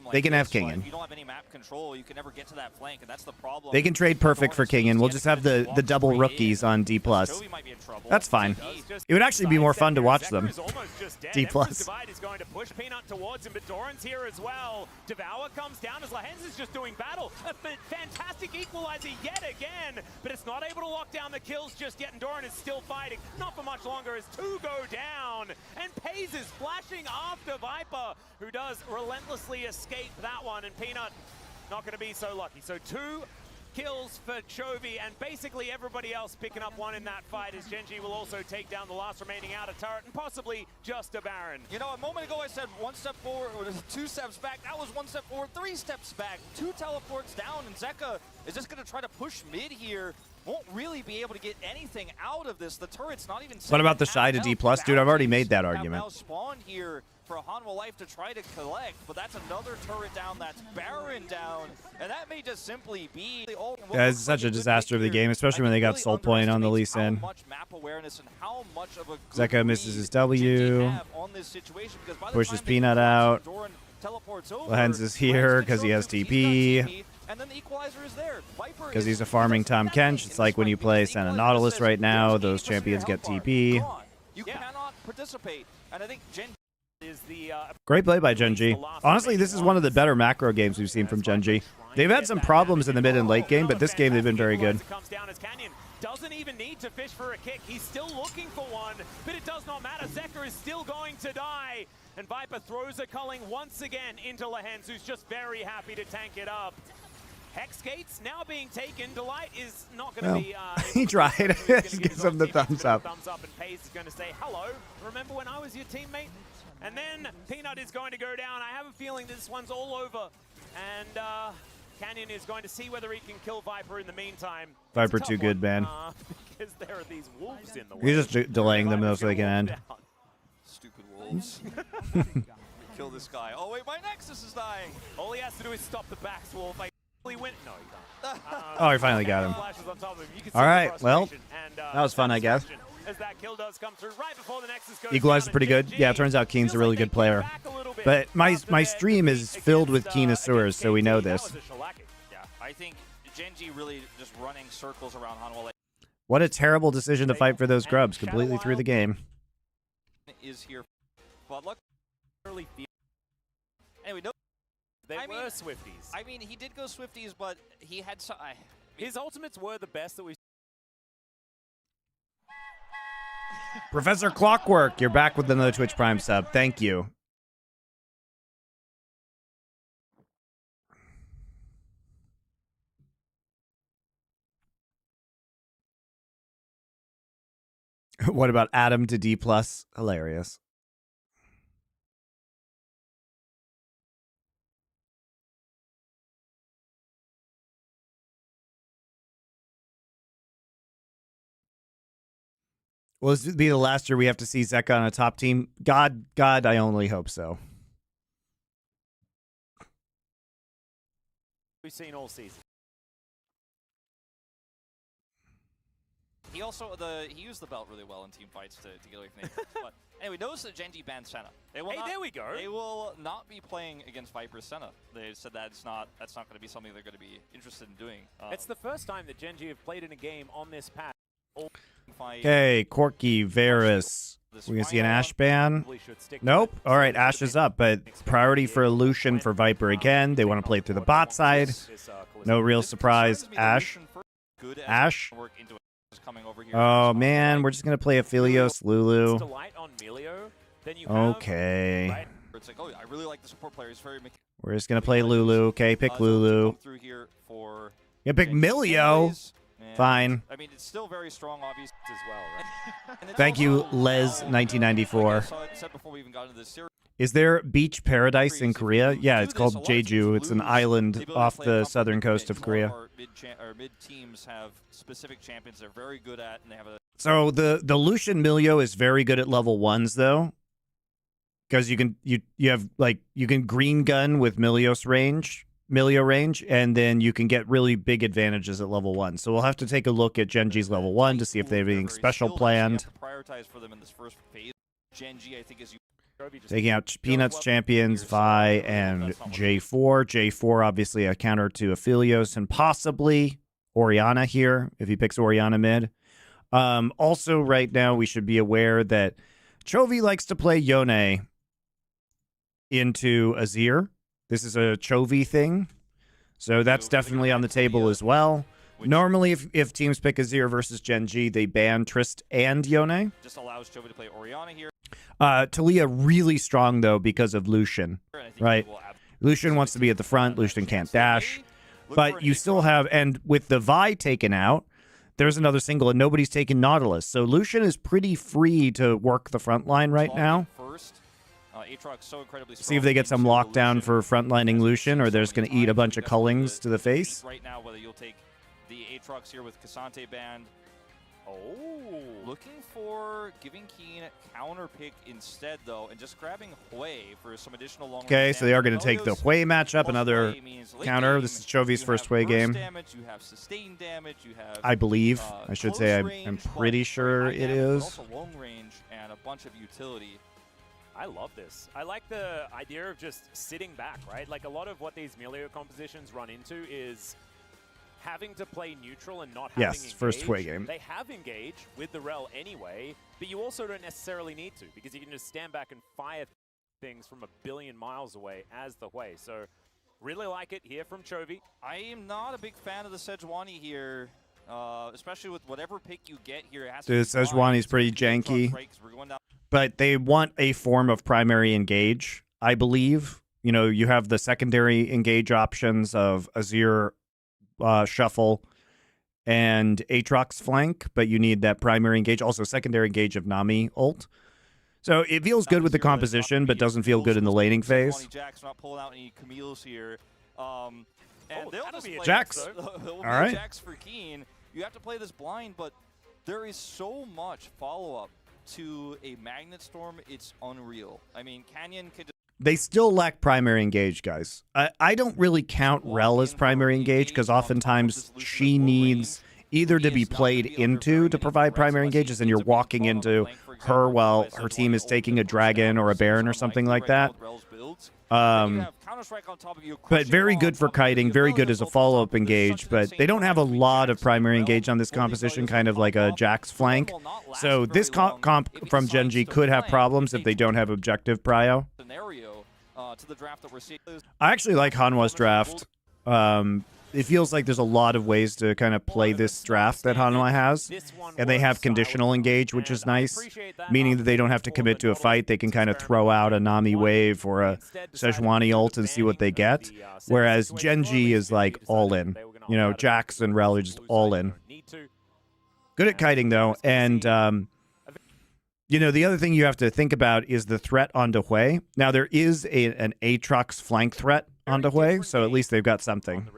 Like they can have Kingen. If you don't have any map control, you can never get to that flank, and that's the problem. They can trade perfect for Kingen. We'll just have the double rookies on D+. That's fine. It would actually be more fun to watch them. D+. Divide is going to push Peanut towards him, but Doran's here as well. Devour comes down as Lehens is just doing battle. A fantastic equalizer yet again, but it's not able to lock down the kills just yet, and Doran is still fighting. Not for much longer as 2 go down, and Pays is flashing after Viper, who does relentlessly escape that one, and Peanut not going to be so lucky. So 2 kills for Chovy, and basically everybody else picking up 1 in that fight as Gen G will also take down the last remaining outer turret and possibly just a Baron. You know, a moment ago I said 1 step forward, or 2 steps back. That was 1 step forward, 3 steps back. 2 teleports down, and Zeka is just going to try to push mid here. Won't really be able to get anything out of this. The turret's not even. What about the shy to D+? Dude, I've already made that argument. Now spawned here for Hanwha Life to try to collect, but that's another turret down, that's Baron down, and that may just simply be the old. Yeah, it's such a disaster of the game, especially when they got Soul Point on the Lee Sin. Zeka misses his W, pushes Peanut out. Lehens is here because he has TP. And then the equalizer is there. Because he's a farming Tom Kench. It's like when you play Santa Nautilus right now, those champions get TP. You cannot participate. And I think Gen is the great play by Gen G. Honestly, this is one of the better macro games we've seen from Gen G. They've had some problems in the mid and late game, but this game they've been very good. doesn't even need to fish for a kick. He's still looking for one, but it does not matter. Zeka is still going to die. And Viper throws a culling once again into Lehens, who's just very happy to tank it up. Hex Gates now being taken. Delight is not going to be... he tried. He gives him the thumbs up. Thumbs up, and Paze is going to say, hello, remember when I was your teammate? And then Peanut is going to go down. I have a feeling this one's all over. And Canyon is going to see whether he can kill Viper in the meantime. Viper too good, man. Because there are these wolves in the way. He's just delaying them so they can end. Stupid wolves. Kill this guy. Oh wait, my Nexus is dying. All he has to do is stop the back wolf. Win. No, he can't. Oh, he finally got him. All right, well, that was fun, I guess. As that kill does come through right before the Nexus goes Equalizer pretty good. Yeah, it turns out Keen's a really good player. But my stream is filled with Keenosaurs, so we know this. Yeah, I think Genji really just running circles around Hanwha. What a terrible decision to fight for those grubs. Completely through the game. Is here, but look. Anyway, no. They were Swifties. I mean, he did go Swifties, but he had some. His ultimates were the best that we've. Professor Clockwork, you're back with another Twitch Prime sub. Thank you. What about Adam to D+? Hilarious. Will this be the last year we have to see Zeka on a top team? God, I only hope so. We've seen all season. He also he used the belt really well in team fights to get away from the Apex. But anyway, notice that Genji banned Senna. Hey, there we go. They will not be playing against Viper's Senna. They said that's not going to be something they're going to be interested in doing. It's the first time that Genji have played in a game on this patch. Okay, Corky, Varus. We're going to see an Ashe ban. Nope. All right, Ashe is up, but priority for Lucian for Viper again. They want to play through the bot side. No real surprise. Ashe. Ashe. Oh, man. We're just going to play Aphelios, Lulu. Okay. We're just going to play Lulu. Okay, pick Lulu. Yeah, pick Milio. Fine. I mean, it's still very strong, obviously, as well. Right? Thank you, Les1994. Is there beach paradise in Korea? Yeah, it's called Jeju. It's an island off the southern coast of Korea. Mid teams have specific champions they're very good at, and they have a. So the Lucian Milio is very good at level 1s though, because you can green gun with Milio range, and then you can get really big advantages at level 1. So we'll have to take a look at Genji's level 1 to see if they have anything special planned. Prioritize for them in this first phase. Genji, I think, is taking out Peanuts champions, Vi and J4. J4 obviously a counter to Aphelios and possibly Orianna here if he picks Orianna mid. Also right now we should be aware that Chovy likes to play Yone into Azir. This is a Chovy thing, so that's definitely on the table as well. Normally, if teams pick Azir versus Genji, they ban Trist and Yone. Just allows Chovy to play Orianna here. Talia really strong, though, because of Lucian, right? Lucian wants to be at the front. Lucian can't dash. But you still have, and with the Vi taken out, there's another single, and nobody's taken Nautilus. So Lucian is pretty free to work the front line right now. See if they get some lockdown for frontlining Lucian, or they're just going to eat a bunch of cullings to the face. Right now, whether you'll take the Aatrox here with Cassante banned. Oh, looking for giving Keen counter pick instead, though, and just grabbing Hui for some additional long. Okay, so they are going to take the Hui matchup, another counter. This is Chovy's first Hui game. Damage, you have sustained damage, you have, I believe. I should say I'm pretty sure it is. Also long range and a bunch of utility. I love this. I like the idea of just sitting back, right? Like a lot of what these Milio compositions run into is having to play neutral and not having engage. First Hui game. They have engage with the Rel anyway, but you also don't necessarily need to because you can just stand back and fire things from a billion miles away as the Hui. So really like it here from Chovy. I am not a big fan of the Sejuani here. especially with whatever pick you get here. It has Dude, to be Sejuani's pretty janky. But they want a form of primary engage, I believe. You know, you have the secondary engage options of Azir, Shuffle, and Aatrox flank, but you need that primary engage. Also, secondary engage of Nami ult. So it feels good with the composition, but doesn't feel good in the laning phase. Jack's not pulling out any Camille's here. And they'll just play Jax. All right. Jax for Keen. You have to play this blind, but there is so much follow-up to a Magnet Storm. It's unreal. I mean, Canyon could... They still lack primary engage, guys. I don't really count Rel as primary engage because oftentimes she needs either to be played into to provide primary engages, and you're walking into her while her team is taking a dragon or a baron or something like that. But very good for kiting, very good as a follow-up engage, but they don't have a lot of primary engage on this composition, kind of like a Jax flank. So this comp from Gen G could have problems if they don't have objective prio. I actually like Hanwha's draft. It feels like there's a lot of ways to kind of play this draft that Hanwha has, and they have conditional engage, which is nice, meaning that they don't have to commit to a fight. They can kind of throw out a Nami wave or a Sejuani ult and see what they get, whereas Gen G is like all in. You know, Jax and Rel are just all in. Good at kiting, though, and you know, the other thing you have to think about is the threat onto Hui. Now, there is an Aatrox flank threat onto Hui, so at least they've got something.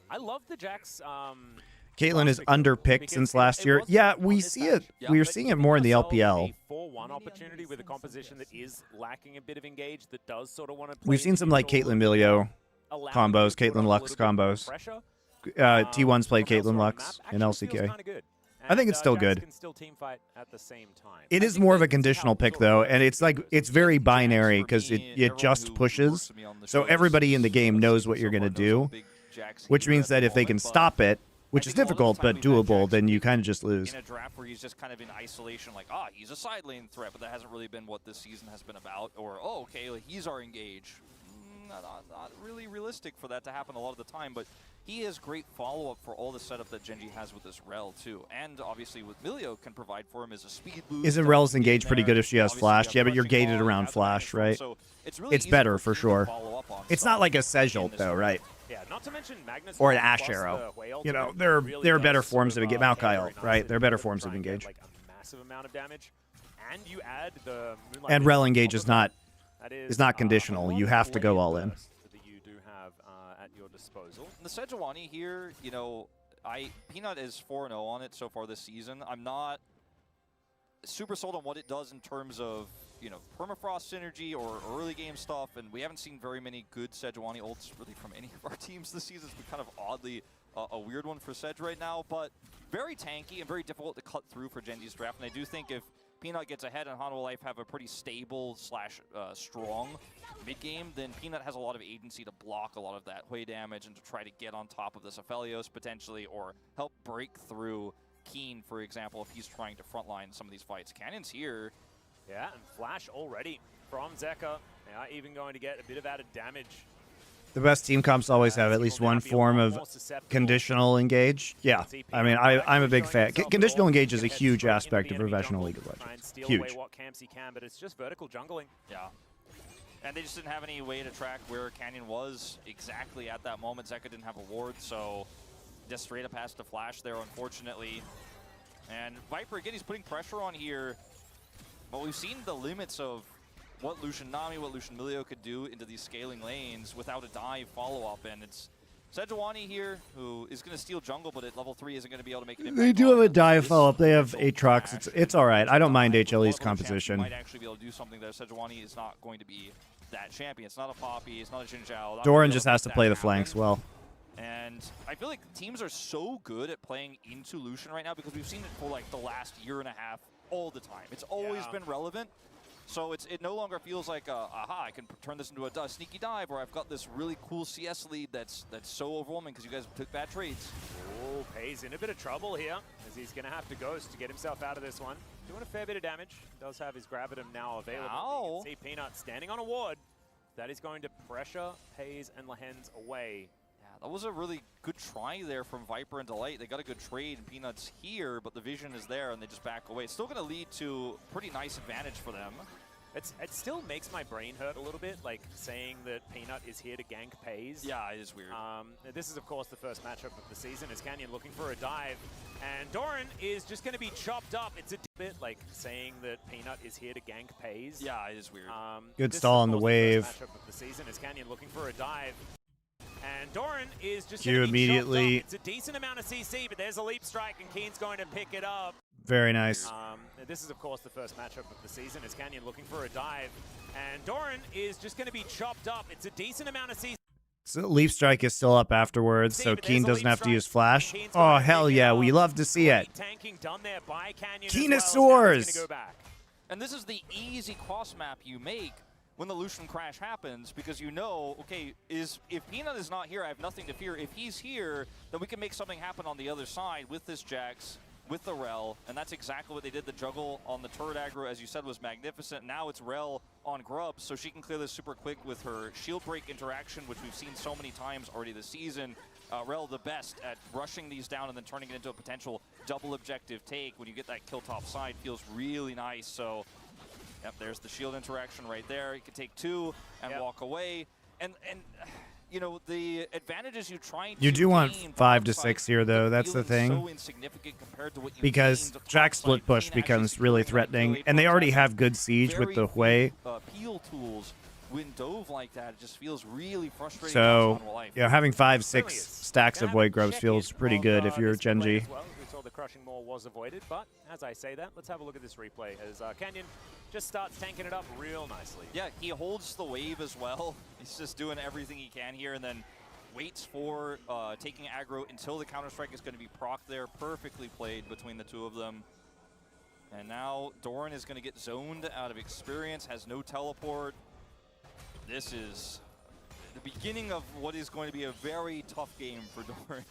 I love the Jax. Caitlyn is underpicked since last year. Yeah, we see it. We are seeing it more in the LPL. A 4-1 opportunity with a composition that is lacking a bit of engage that does sort of want to play. We've seen some like Caitlyn Milio combos, Caitlyn Lux combos. T1's played Caitlyn Lux in LCK. I think it's still good. It is more of a conditional pick, though, and it's like it's very binary because it just pushes. So everybody in the game knows what you're going to do, which means that if they can stop it, which is difficult but doable, then you kind of just lose. In a draft where he's just kind of in isolation, like, he's a side lane threat, but that hasn't really been what this season has been about. Or, okay, like, he's our engage. Not really realistic for that to happen a lot of the time, but he has great follow-up for all the setup that Gen G has with this Rel, too. And obviously what Milio can provide for him is a speed boost. Isn't Rel's engage pretty good if she has flash? Yeah, but you're gated around flash, right? So it's better for sure. It's not like a Sej ult, though, right? Yeah, not to mention Magnus or an Ash Arrow. You know, there are better forms of engage. Maokai ult, right? There are better forms of engage. Like a massive amount of damage, and you add the and Rel engage is not conditional. You have to go all in. That you do have at your disposal. The Sejuani here, you know, Peanut is 4-0 on it so far this season. I'm not super sold on what it does in terms of, you know, permafrost synergy or early game stuff, and we haven't seen very many good Sejuani ults really from any of our teams this season. It's been kind of oddly a weird one for Sej right now, but very tanky and very difficult to cut through for Gen G's draft. And I do think if Peanut gets ahead and Hanwha Life have a pretty stable / strong mid-game, then Peanut has a lot of agency to block a lot of that Hui damage and to try to get on top of this Aphelios potentially, or help break through Keen, for example, if he's trying to frontline some of these fights. Cannon's here. Yeah, and Flash already from Zeka. They are even going to get a bit of added damage. The best team comps always have at least one form of conditional engage. Yeah, I mean, I'm a big fan. Conditional engage is a huge aspect of Professional League of Legends. Huge. What camps he can, but it's just vertical jungling. Yeah. And they just didn't have any way to track where Canyon was exactly at that moment. Zeka didn't have a ward, so just straight up has to flash there, unfortunately. And Viper, again, he's putting pressure on here. But we've seen the limits of what Lucian Nami, what Lucian Milio could do into these scaling lanes without a dive follow-up. And it's Sejuani here, who is going to steal jungle, but at level 3 isn't going to be able to make an impact. They do have a dive follow-up. They have Aatrox. It's all right. I don't mind HLE's composition. Might actually be able to do something there. Sejuani is not going to be that champion. It's not a Poppy. It's not a Xin Zhao. Doran just has to play the flanks well. And I feel like teams are so good at playing into Lucian right now because we've seen it for like the last year and a half all the time. It's always been relevant. So it no longer feels like, aha, I can turn this into a sneaky dive, or I've got this really cool CS lead that's so overwhelming because you guys took bad trades. Oh, Pay's in a bit of trouble here as he's going to have to ghost to get himself out of this one. Doing a fair bit of damage. Does have his Gravitum now available. You can see Peanut standing on a ward. That is going to pressure Hayes and Lehens away. Yeah, That was a really good try there from Viper and Delight. They got a good trade, and Peanut's here, but the vision is there, and they just back away. It's still going to lead to pretty nice advantage for them. It still makes my brain hurt a little bit, like saying that Peanut is here to gank pays. Yeah, it is weird. This is, of course, the first matchup of the season as Canyon looking for a dive. And Doran is just going to be chopped up. It's a bit like saying that Peanut is here to gank pays. Yeah, it is weird. Good stall on the wave. First matchup of the season as Canyon looking for a dive. And Doran is just Q going to be immediately. chopped up. It's a decent amount of CC, but there's a leap strike, and Keen's going to pick it up. Very nice. This is, of course, the first matchup of the season as Canyon looking for a dive. And Doran is just going to be chopped up. It's a decent amount of CC. So Leaf Strike is still up afterwards, so Keen doesn't have to use Flash. Oh, hell yeah. We love to see it. Keenosaurs! And this is the easy cross map you make when the Lucian crash happens, because you know, okay, if Peanut is not here, I have nothing to fear. If he's here, then we can make something happen on the other side with this Jax, with the Rel, and that's exactly what they did. The juggle on the turret aggro, as you said, was magnificent. Now it's Rel on Grub, so she can clear this super quick with her shield break interaction, which we've seen so many times already this season. Rel the best at rushing these down and then turning it into a potential double objective take. When you get that kill top side, feels really nice. So, yep, there's the shield interaction right there. You can take two and walk away. And you know, the advantages you try to You do want gain 5 to 6 here, though. That's the thing. So insignificant compared to what you Because gained Jack's split topside. push Queen becomes actually really securing that threatening, kill. and they already Apex have good siege with the very Hui. few, peel tools when dove like that. It just feels really frustrating. So, in life. yeah, having 5, 6 stacks of Void Grubs feels pretty good if you're Genji. Well, we saw the crushing maul was avoided, but as I say that, let's have a look at this replay as Canyon just starts tanking it up real nicely. Yeah, he holds the wave as well. He's just doing everything he can here, and then waits for taking aggro until the counter-strike is going to be procced there. Perfectly played between the two of them. And now Doran is going to get zoned out of experience, has no teleport. This is the beginning of what is going to be a very tough game for Doran.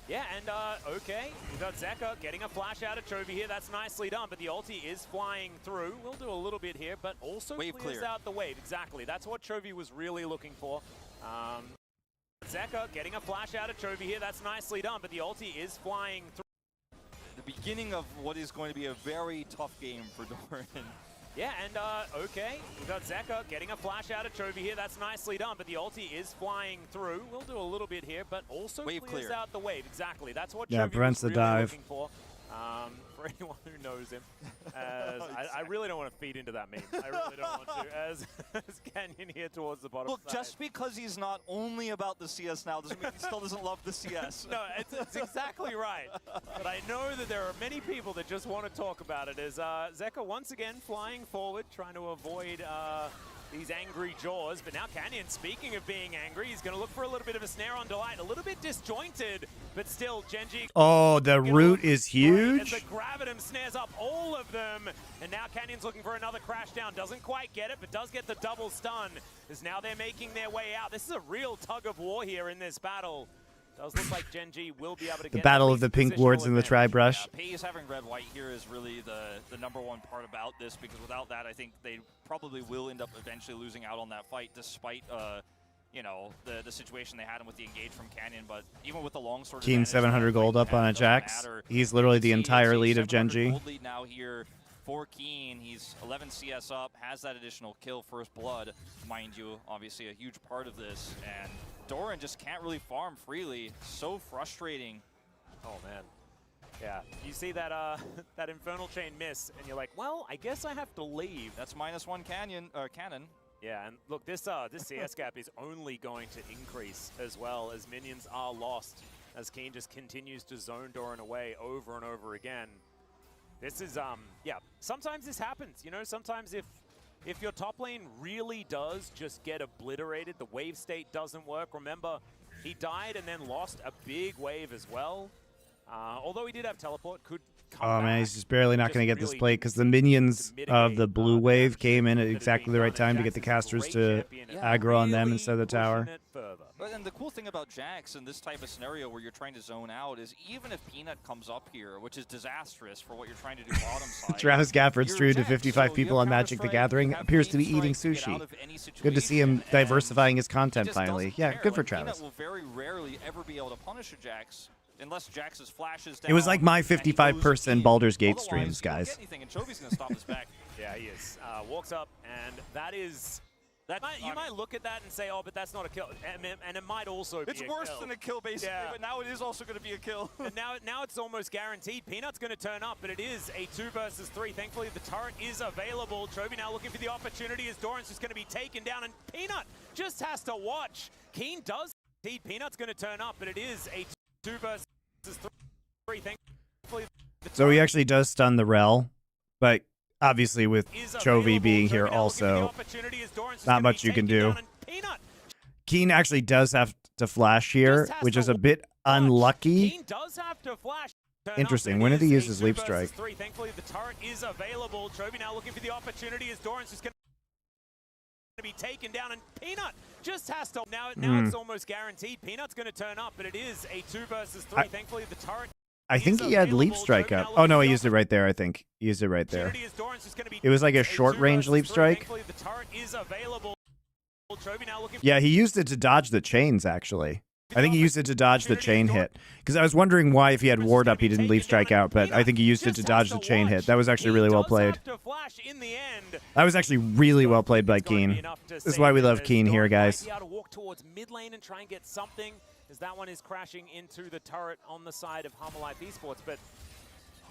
Yeah, and okay, we've got Zeka getting a flash out of Chovy here. That's nicely done, but the ulti is flying through. We'll do a little bit here, but also wave clears clear out the wave. Exactly, that's what Chovy was really looking for. Zeka getting a flash out of Chovy here. That's nicely done, but the ulti is flying through. The beginning of what is going to be a very tough game for Doran. Yeah, and okay, we've got Zeka getting a flash out of Chovy here. That's nicely done, but the ulti is flying through. We'll do a little bit here, but also wave clears clear out the wave. Exactly, that's what Yeah, Chovy prevents was the really dive. looking for. For anyone who knows him, as I really don't want to feed into that meme. I really don't want to. As Canyon here towards the bottom Look, side. just because he's not only about the CS now doesn't mean he still doesn't love the CS. No, it's exactly right. But I know that there are many people that just want to talk about it. As Zeka once again flying forward, trying to avoid these angry jaws. But now Canyon, speaking of being angry, he's going to look for a little bit of a snare on Delight. A little bit disjointed, but still Genji. Oh, the root is huge. As the Gravitum snares up all of them. And now Canyon's looking for another crash down. Doesn't quite get it, but does get the double stun. As now they're making their way out. This is a real tug of war here in this battle. Does look like Genji will be able to get The battle of the pink wards and the tri-brush. Yeah, Pays having red-white here is really the number one part about this, because without that, I think they probably will end up eventually losing out on that fight, despite you know, the situation they had him with the engage from Canyon. But even with the longsword, Keen 700 gold up on a Jax. He's literally the entire lead of Genji. Gold lead now here for Keen. He's 11 CS up, has that additional kill, first blood, mind you, obviously a huge part of this. And Doran just can't really farm freely. So frustrating. Oh man. Yeah, you see that that Infernal Chain miss, and you're like, well, I guess I have to leave. That's -1 cannon. Yeah, and look, this CS gap is only going to increase as well as minions are lost, as Keen just continues to zone Doran away over and over again. This is, yeah, sometimes this happens, you know, sometimes if your top lane really does just get obliterated, the wave state doesn't work. Remember, he died and then lost a big wave as well. Although he did have teleport, could come Oh back. man, he's just barely not going to get this really play because the minions of the blue the wave damage came in that at has exactly been the done, right and time to get Jax the is a casters great to champion, Yeah. aggro on them really instead of the tower. pushing it further. And the cool thing about Jax in this type of scenario where you're trying to zone out is even if Peanut comes up here, which is disastrous for what you're trying to do bottom side. Travis Gafford you're streamed to Jax, 55 so people you on have Magic the Counter-Strike, Gathering. you have Appears to be main eating strike to get sushi. out of any Good to see him situation, and diversifying his he content just finally. doesn't Yeah, care. good for Like, Travis. Peanut will very rarely ever be able to punish a Jax unless Jax's flashes down. It was like my and he 55-person goes in. Baldur's Gate Otherwise, streams, you don't guys. get anything, and Chovy's gonna stop his back. Yeah, he is. Walks up, and that is... You might look at that and say, oh, but that's not a kill. And it might also be It's a worse kill. than a kill, basically, but now it is also going to be a kill. And now it's almost guaranteed. Peanut's going to turn up, but it is a 2 versus 3. Thankfully, the turret is available. Chovy now looking for the opportunity as Doran's just going to be taken down, and Peanut just has to watch. Keen does indeed. Peanut's going to turn up, but it is a 2 versus 3. Thankfully, So he actually does stun the Rel, but obviously with Chovy being here also, not much you can do. Keen actually does have to flash here, which is a bit unlucky. Interesting. When did he use his leap strike? Thankfully, the turret is available. Chovy now looking for the opportunity as Doran's just going to be taken down, and Peanut just has to. Now it's almost guaranteed. Peanut's going to turn up, but it is a 2 versus 3. Thankfully, the turret. I think he had leap strike up. Oh no, he used it right there. I think he used it right there. It was like a short range leap strike. Yeah, he used it to dodge the chains actually. I think he used it to dodge the chain hit. Because I was wondering why if he had ward up he didn't leap strike out, but I think he used it to dodge the chain hit. That was actually really well played. That was actually really well played by Keen. This is why we love Keen here, guys. As that one is crashing into the turret on the side of Life Esports, but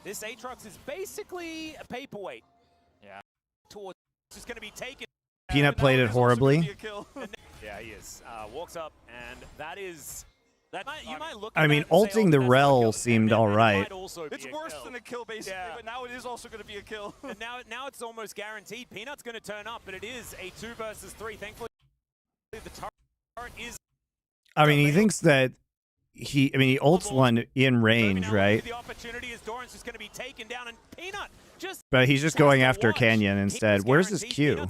this Aatrox is basically a paperweight. Yeah. Towards just going to be taken. Peanut played it horribly. Yeah, he is. Walks up, and that is. You might look I mean, ulting the Rel seemed all right. It's worse than a kill, basically, but now it is also going to be a kill. And now it's almost guaranteed. Peanut's going to turn up, but it is a 2 versus 3. Thankfully, the turret is. I mean, he thinks that he ults one in range, right? But he's just going after Canyon instead. Where's his Q?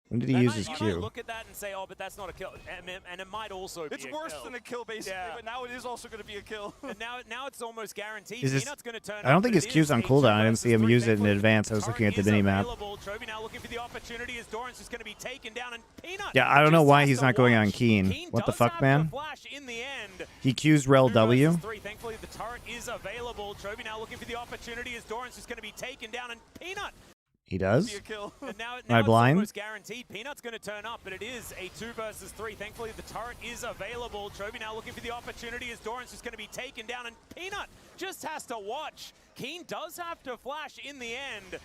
When did he use his Q? Look at that and say, oh, but that's not a kill. And it might also be It's worse than a kill, basically, but now it is also going to be a kill. And now it's almost guaranteed. Is this, Peanut's going to turn I don't up, think but his Q's on cooldown. I didn't see him use it in advance. I was looking at the minimap. Chovy now looking for the opportunity as Doran's just going to be taken down, and Peanut. Yeah, I don't know why he's not going on Keen. What the fuck, man? He Q's Rel W. Thankfully, the turret is available. Chovy now looking for the opportunity as Doran's just going to be taken down, and Peanut. He does? Now Am I blind? It's guaranteed. Peanut's going to turn up, but it is a 2 versus 3. Thankfully, the turret is available. Chovy now looking for the opportunity as Doran's just going to be taken down, and Peanut just has to watch. Keen does have to flash in the end.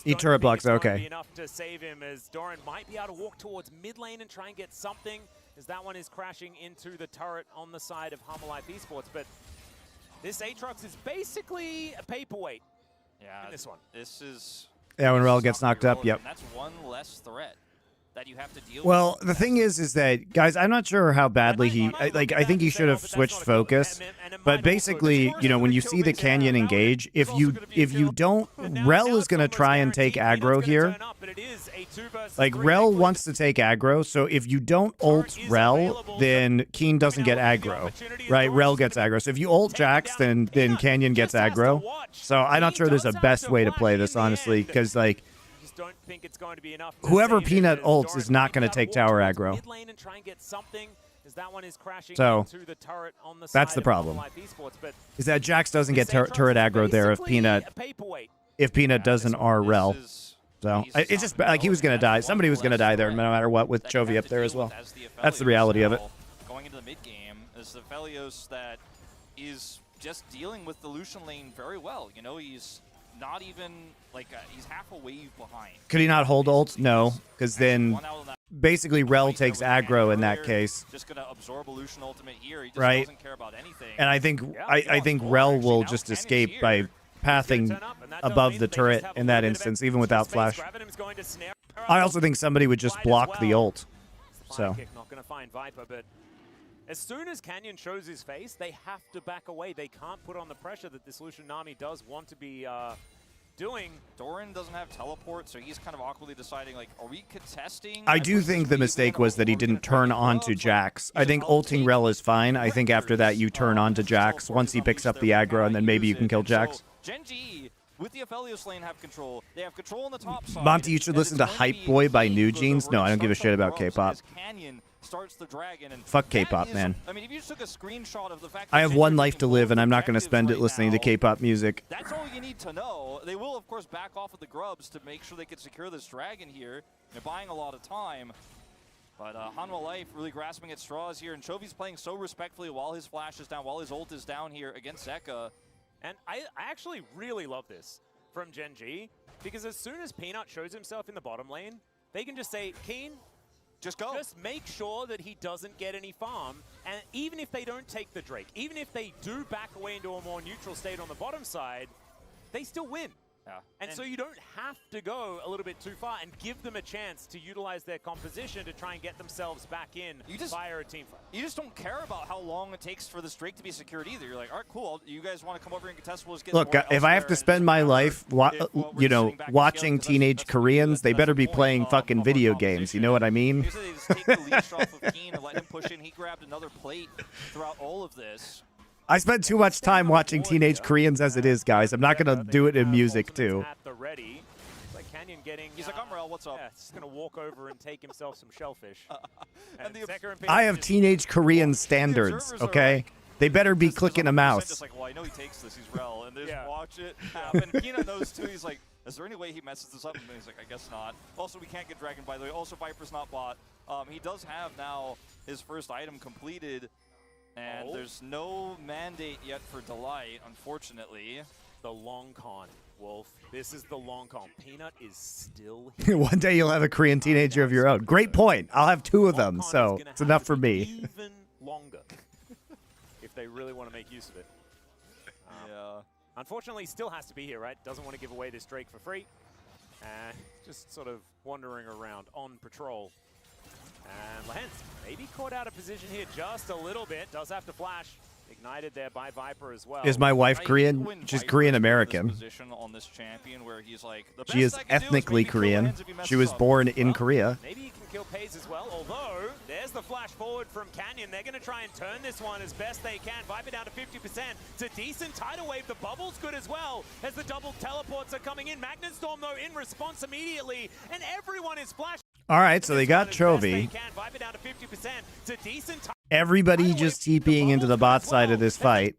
He turret blocks, okay. Be enough to save him as Doran might be able to walk towards mid lane and try and get something as that one is crashing into the turret on the side of Life Esports. But this Aatrox is basically a paperweight. Yeah, in this one. This is. Yeah, when Rel gets knocked up, yep. And that's one less threat that you have to deal well, with. the thing is that, guys, I'm not sure how badly he, I think he should have switched focus. But basically, you know, when you see the Canyon engage, if you don't, Rel is going to try and take aggro here. Like, Rel wants to take aggro, so if you don't ult Rel, then Keen doesn't get aggro, right? Rel gets aggro. So if you ult Jax, then Canyon gets aggro. So I'm not sure there's a best way to play this, honestly, because, like, whoever Peanut ults is not going to take tower aggro. So that's the problem. Is that Jax doesn't get turret aggro there if Peanut doesn't R Rel. So it's just like he was going to die. Somebody was going to die there no matter what with Chovy up there as well. That's the reality of it. Going into the mid game is the Felios that is just dealing with the Lucian lane very well. You know, he's not even like he's half a wave behind. Could he not hold ult? No, because then basically Rel takes aggro in that case. Just gonna absorb a Lucian ultimate here. He just right. doesn't care about anything. And I think Rel will just escape by pathing above the turret in that instance, even without flash. I also think somebody would just block the ult. So. Not gonna find Viper, but as soon as Canyon shows his face, they have to back away. They can't put on the pressure that this Lucian Nami does want to be doing. Doran doesn't have teleport, so he's kind of awkwardly deciding, like, are we contesting? I do think the mistake was that he didn't turn on to Jax. I think ulting Rel is fine. I think after that you turn on to Jax once he picks up the aggro, and then maybe you can kill Jax. Gen G with the Aphelios lane have control. They have control on the top side. Monty, you should listen to Hype Boy by New Jeans. No, I don't give a shit about K-pop. Starts the dragon, and fuck K-pop, man. I mean, if you just took a screenshot of the fact I have one life to live, and I'm not going to spend it listening to K-pop music. That's all you need to know. They will, of course, back off of the grubs to make sure they can secure this dragon here. They're buying a lot of time. But Hanwha Life really grasping at straws here, and Chovy's playing so respectfully while his flash is down, while his ult is down here against Zeka. And I actually really love this from Gen G, because as soon as Peanut shows himself in the bottom lane, they can just say, Keen, just go. Just make sure that he doesn't get any farm, and even if they don't take the Drake, even if they do back away into a more neutral state on the bottom side, they still win. Yeah. And so you don't have to go a little bit too far and give them a chance to utilize their composition to try and get themselves back in via a team fight. You just don't care about how long it takes for this Drake to be secured either. You're like, all right, cool. You guys want to come over and contest? We'll just get Look, if I have to spend my life, you know, watching teenage Koreans, they better be playing fucking video games. You know what I mean? Usually they just take the leash off of Keen and let him push in. He grabbed another plate throughout all of this. I spend too much time watching teenage Koreans as it is, guys. I'm not going to do it in music, too. At the ready. It's like Canyon getting... He's like, Umbrel, what's up? Yeah, he's going to walk over and take himself some shellfish. I have teenage Korean standards, okay? They better be clicking a mouse. Just like, well, I know he takes this. He's Rel. And they just watch it happen. Peanut knows, too. He's like, is there any way he messes this up? And he's like, I guess not. Also, we can't get Dragon, by the way. Also, Viper's not bot. He does have now his first item completed. And there's no mandate yet for Delight, unfortunately. The long con, Wolf. This is the long con. Peanut is still here. One day you'll have a Korean teenager of your own. Great point. I'll have two of them, so it's enough for me. Even longer, if they really want to make use of it. Yeah. Unfortunately, still has to be here, right? Doesn't want to give away this Drake for free. Just sort of wandering around on patrol. And Lance maybe caught out of position here just a little bit. Does have to flash. Ignited there by Viper as well. Is my wife Korean? She's Korean American. On this champion where he's like, she is ethnically Korean. She was born in Korea. Maybe he can kill Pays as well, although there's the flash forward from Canyon. They're going to try and turn this one as best they can. Viper down to 50%. It's a decent tidal wave. The bubble's good as well as the double teleports are coming in. Magnetstorm, though, in response immediately, and everyone is flashing. All right, so they got Chovy. Everybody just TPing into the bot side of this fight.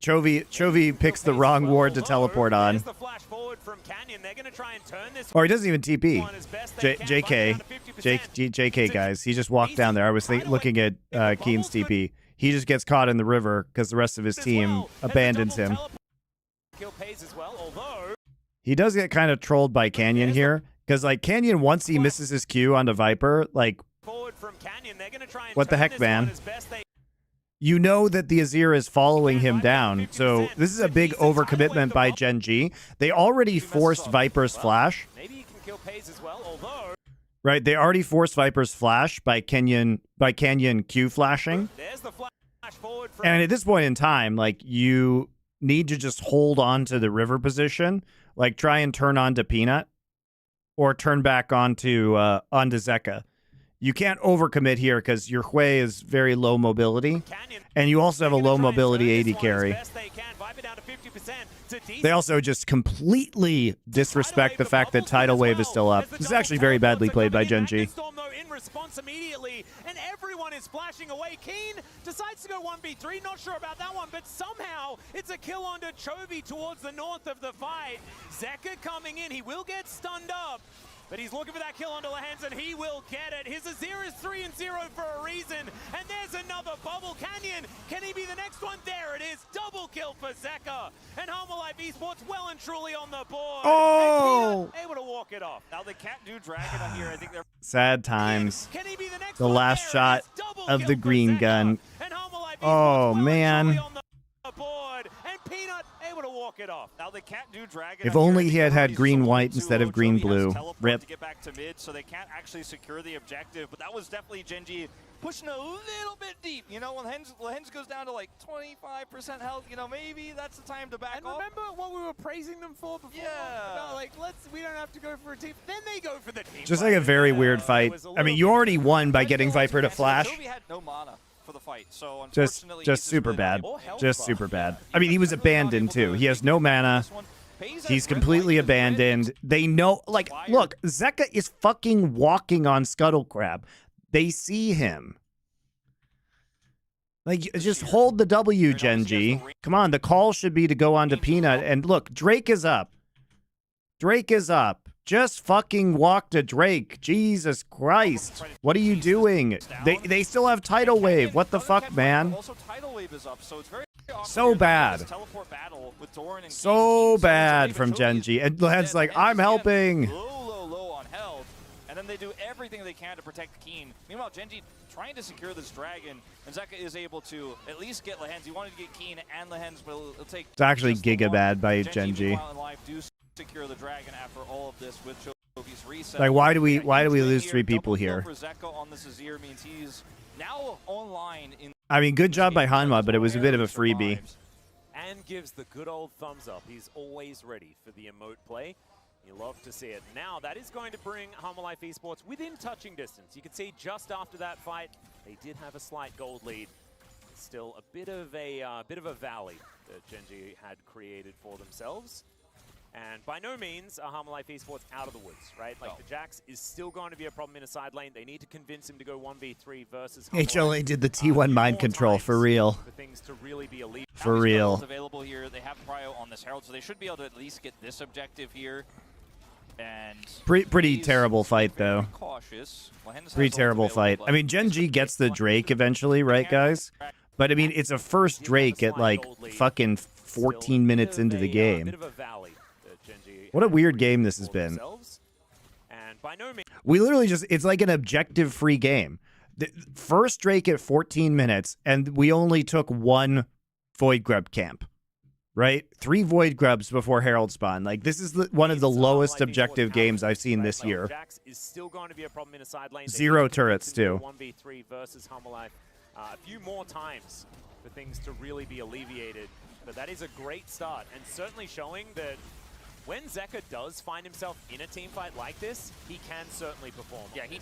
Chovy picks the wrong ward to teleport on. Or he doesn't even TP. JK, guys. He just walked down there. I was looking at Keen's TP. He just gets caught in the river because the rest of his team abandons him. He does get kind of trolled by Canyon here. Because, like, Canyon, once he misses his Q onto Viper, like, what the heck, man? You know that the Azir is following him down. So this is a big overcommitment by Gen G. They already forced Viper's flash. Right, they already forced Viper's flash by Canyon Q flashing. And at this point in time, like, you need to just hold on to the river position. Like, try and turn on to Peanut. Or turn back onto Zeka. You can't overcommit here because your Hui is very low mobility. And you also have a low mobility AD carry. They also just completely disrespect the fact that Tidal Wave is still up. This is actually very badly played by Gen G. Response immediately, and everyone is flashing away. Keen decides to go 1v3, not sure about that one, but somehow it's a kill onto Chovy towards the north of the fight. Zeka coming in, he will get stunned up, but he's looking for that kill onto Lahans, and he will get it. His Azir is 3-0 for a reason, and there's another bubble. Canyon, can he be the next one? There it is, double kill for Zeka, and Hanwha Life Esports well and truly on the board. Oh! Able to walk it off. Now they can't do Dragon on here. I think they're sad times. The last shot of the green gun. Oh man. it off. Now they can't do dragon. If only he had had green-white instead of green-blue. Rip. To get back to mid, so they can't actually secure the objective. But that was definitely Genji pushing a little bit deep. You know, when Lehens goes down to like 25% health, you know, maybe that's the time to back off. Remember what we were praising them for before? Yeah. No, like, we don't have to go for a team. Then they go for the team. Just like a very weird fight. I mean, you already won by getting Viper to flash. Toby had no mana for the fight, so Just super bad. Just super bad. I mean, he was abandoned too. He has no mana. He's completely abandoned. They know, like, look, Zeka is fucking walking on Scuttle Crab. They see him. Like, just hold the W, Genji. Come on, the call should be to go on to Peanut. And look, Drake is up. Drake is up. Just fucking walk to Drake. Jesus Christ. What are you doing? They still have Tidal Wave. What the fuck, man? So bad. So bad from Genji. And Len's like, I'm helping. Low on health. And then they do everything they can to protect Keen. Meanwhile, Genji trying to secure this dragon, and Zeka is able to at least get Lehens. He wanted to get Keen and Lehens, but it'll take. It's actually giga bad by Genji. Do secure the dragon after all of this with Chobi's reset. Like, why do we lose 3 people here? For Zeka on this Azir means he's now online in. I mean, good job by Hanwha, but it was a bit of a freebie. And gives the good old thumbs up. He's always ready for the emote play. You love to see it. Now, that is going to bring Humble Life Esports within touching distance. You can see just after that fight, they did have a slight gold lead. Still a bit of a valley that Genji had created for themselves. And by no means are Humble Life Esports out of the woods, right? Like, the Jax is still going to be a problem in a side lane. They need to convince him to go 1v3 versus HLE did the T1 mind control for real. For things to really be elite. For real. Available here. They have Cryo on this Herald, so they should be able to at least get this objective here. And pretty terrible fight, though. Pretty terrible fight. I mean, Genji gets the Drake eventually, right, guys? But, I mean, it's a first Drake at, like, fucking 14 minutes into the game. What a weird game this has been. We literally just, it's like an objective-free game. The first Drake at 14 minutes, and we only took 1 Void Grub camp. Right? 3 Void Grubs before Herald spawn. Like, this is one of the lowest objective games I've seen this year. 0 turrets, too. 1v3 versus Humble Life. A few more times for things to really be alleviated. But that is a great start, and certainly showing that when Zeka does find himself in a team fight like this, he can certainly perform. Yeah, he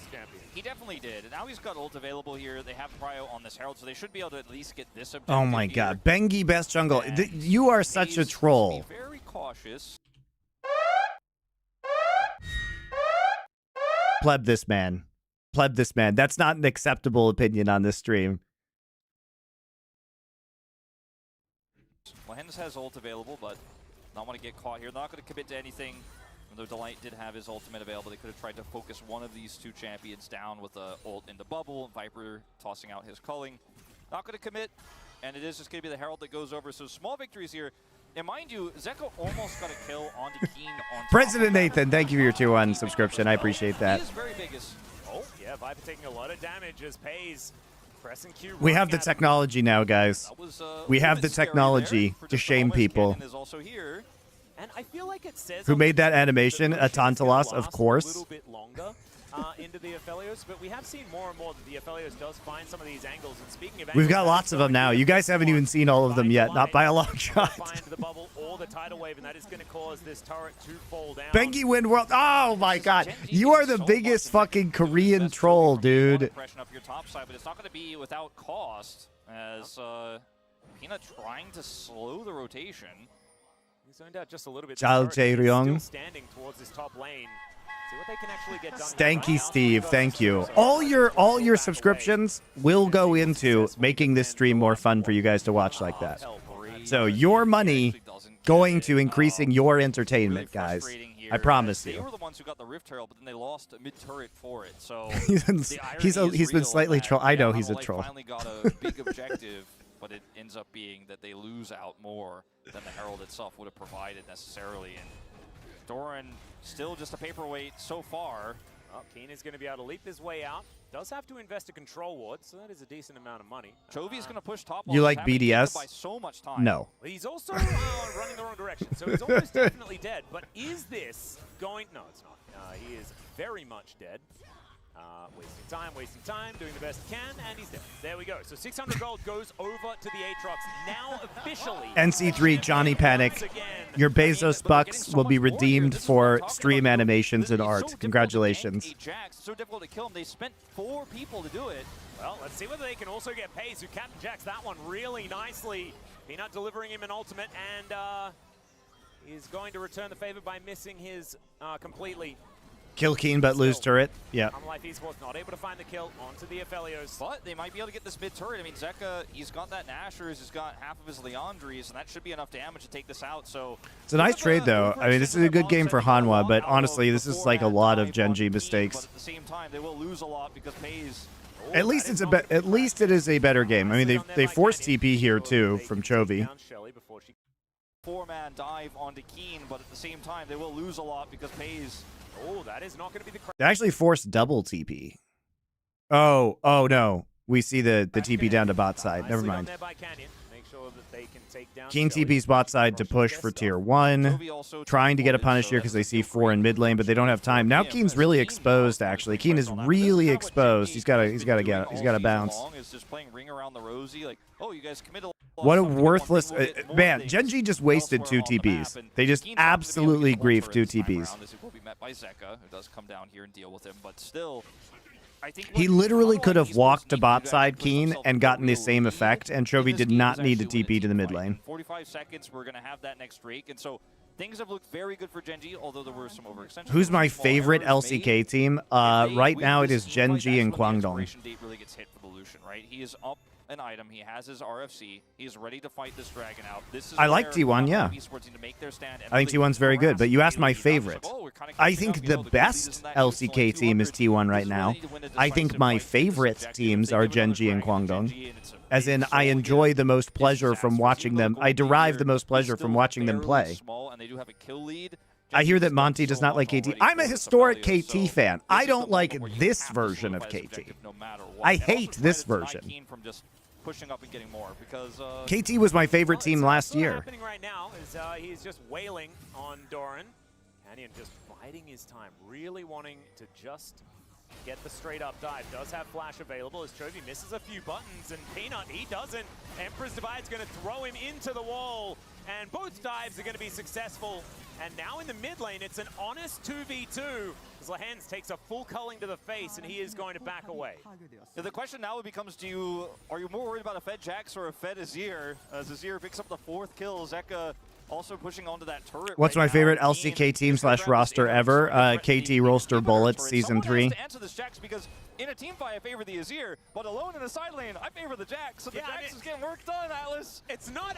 definitely did. And now he's got ult available here. They have Cryo on this Herald, so they should be able to at least get this objective. Oh my god. Bengi best jungle. You are such a troll. Be very cautious. Pleb this man. Pleb this man. That's not an acceptable opinion on this stream. Lehens has ult available, but not want to get caught here. Not going to commit to anything. Though Delight did have his ultimate available, they could have tried to focus one of these 2 champions down with the ult in the bubble. Viper tossing out his culling. Not going to commit, and it is just going to be the Herald that goes over. So small victories here. And mind you, Zeka almost got a kill onto Keen on President Nathan, thank you for your 2-1 subscription. I appreciate that. He is very big. Oh, yeah, Viper taking a lot of damage as Pays. Pressing Q. We have the technology now, guys. We have the technology to shame people. And I feel like it says who made that animation? A Tantalos, of course. A little bit longer into the Aphelios, but we have seen more and more that the Aphelios does find some of these angles. And speaking of, we've got lots of them now. You guys haven't even seen all of them yet, not by a long shot. Find the bubble or the tidal wave, and that is going to cause this turret to fall down. Bengi win world. Oh my god, you are the biggest fucking Korean troll, dude. Pressure up your top side, but it's not going to be without cost. As Peanut trying to slow the rotation. He's zoned out just a little bit. Still standing towards this top lane. See what they can actually get done. Stanky Steve, thank you. All your subscriptions will go into making this stream more fun for you guys to watch like that. So your money going to increasing your entertainment, guys. I promise you. They were the ones who got the Rift Herald, but then they lost mid-turret for it. So he's been slightly troll. I know he's a troll. Finally got a big objective, but it ends up being that they lose out more than the Herald itself would have provided necessarily. And Doran still just a paperweight so far. Well, Keen is going to be able to leap his way out. Does have to invest a control ward, so that is a decent amount of money. Chovy's going to push top. You like BDS? By so much time. No. He's also running the wrong direction, so he's almost definitely dead. But is this going... No, it's not. He is very much dead. Wasting time, doing the best he can, and he's dead. There we go. So 600 gold goes over to the Aatrox. Now officially... NC3 Johnny Panic. Your Bezos bucks will be redeemed for stream animations and art. Congratulations. So difficult to kill him. They spent 4 people to do it. Well, let's see whether they can also get Pays, who Captain Jacks that one really nicely. Peanut delivering him an ultimate, and he's going to return the favor by missing his completely. Kill Keen but lose turret. Yeah. Unlike esports, not able to find the kill onto the Aphelios. But they might be able to get this mid turret. I mean, Zeka, he's got that Nashers, he's got half of his Leandries, and that should be enough damage to take this out. So it's a nice trade, though. I mean, this is a good game for Hanwha, but honestly, this is like a lot of Genji mistakes. But at the same time, they will lose a lot because Pays. At least it's at least it is a better game. I mean, they forced TP here too from Chovy. 4-man dive onto Keen, but at the same time, they will lose a lot because Pays. Oh, that is not going to be the... They actually forced double TP. Oh no. We see the TP down to bot side. Never mind. Keen TP's bot side to push for tier 1. Trying to get a punish here because they see 4 in mid lane, but they don't have time. Now Keen's really exposed, actually. Keen is really exposed. He's got to bounce. What a worthless... man, Genji just wasted 2 TPs. They just absolutely griefed 2 TPs. He literally could have walked to bot side Keen and gotten the same effect, and Chovy did not need to TP to the mid lane. 45 seconds, we're going to have that next Drake, and so things have looked very good for Genji, although there were some overextensions. Who's my favorite LCK team? Right now it is Genji and Kwangdong. Really gets hit for the Lucian, right? He is up an item. He has his RFC. He is ready to fight this dragon out. This is I like T1, yeah. I think T1's very good, but you asked my favorite. I think the best LCK team is T1 right now. I think my favorite teams are Genji and Kwangdong. As in, I enjoy the most pleasure from watching them. I derive the most pleasure from watching them play. I hear that Monty does not like KT. I'm a historic KT fan. I don't like this version of KT. I hate this version. Pushing up and getting more because KT was my favorite team last year. What's happening right now is he's just wailing on Doran. Canyon just biding his time, really wanting to just get the straight up dive. Does have flash available as Chovy misses a few buttons, and Peanut, he doesn't. Emperor's Divide's going to throw him into the wall, and both dives are going to be successful. And now in the mid lane, it's an honest 2v2. As Lehens takes a full culling to the face, and he is going to back away. Yeah, the question now becomes, are you more worried about a Fed Jax or a Fed Azir? As Azir picks up the 4th kill, Zeka also pushing onto that turret. What's my favorite LCK team / roster ever? KT Rollster Bullets Season 3. To answer this Jax because in a team fight, I favor the Azir, but alone in the side lane, I favor the Jax. So the Jax is getting work done, Atlas. It's not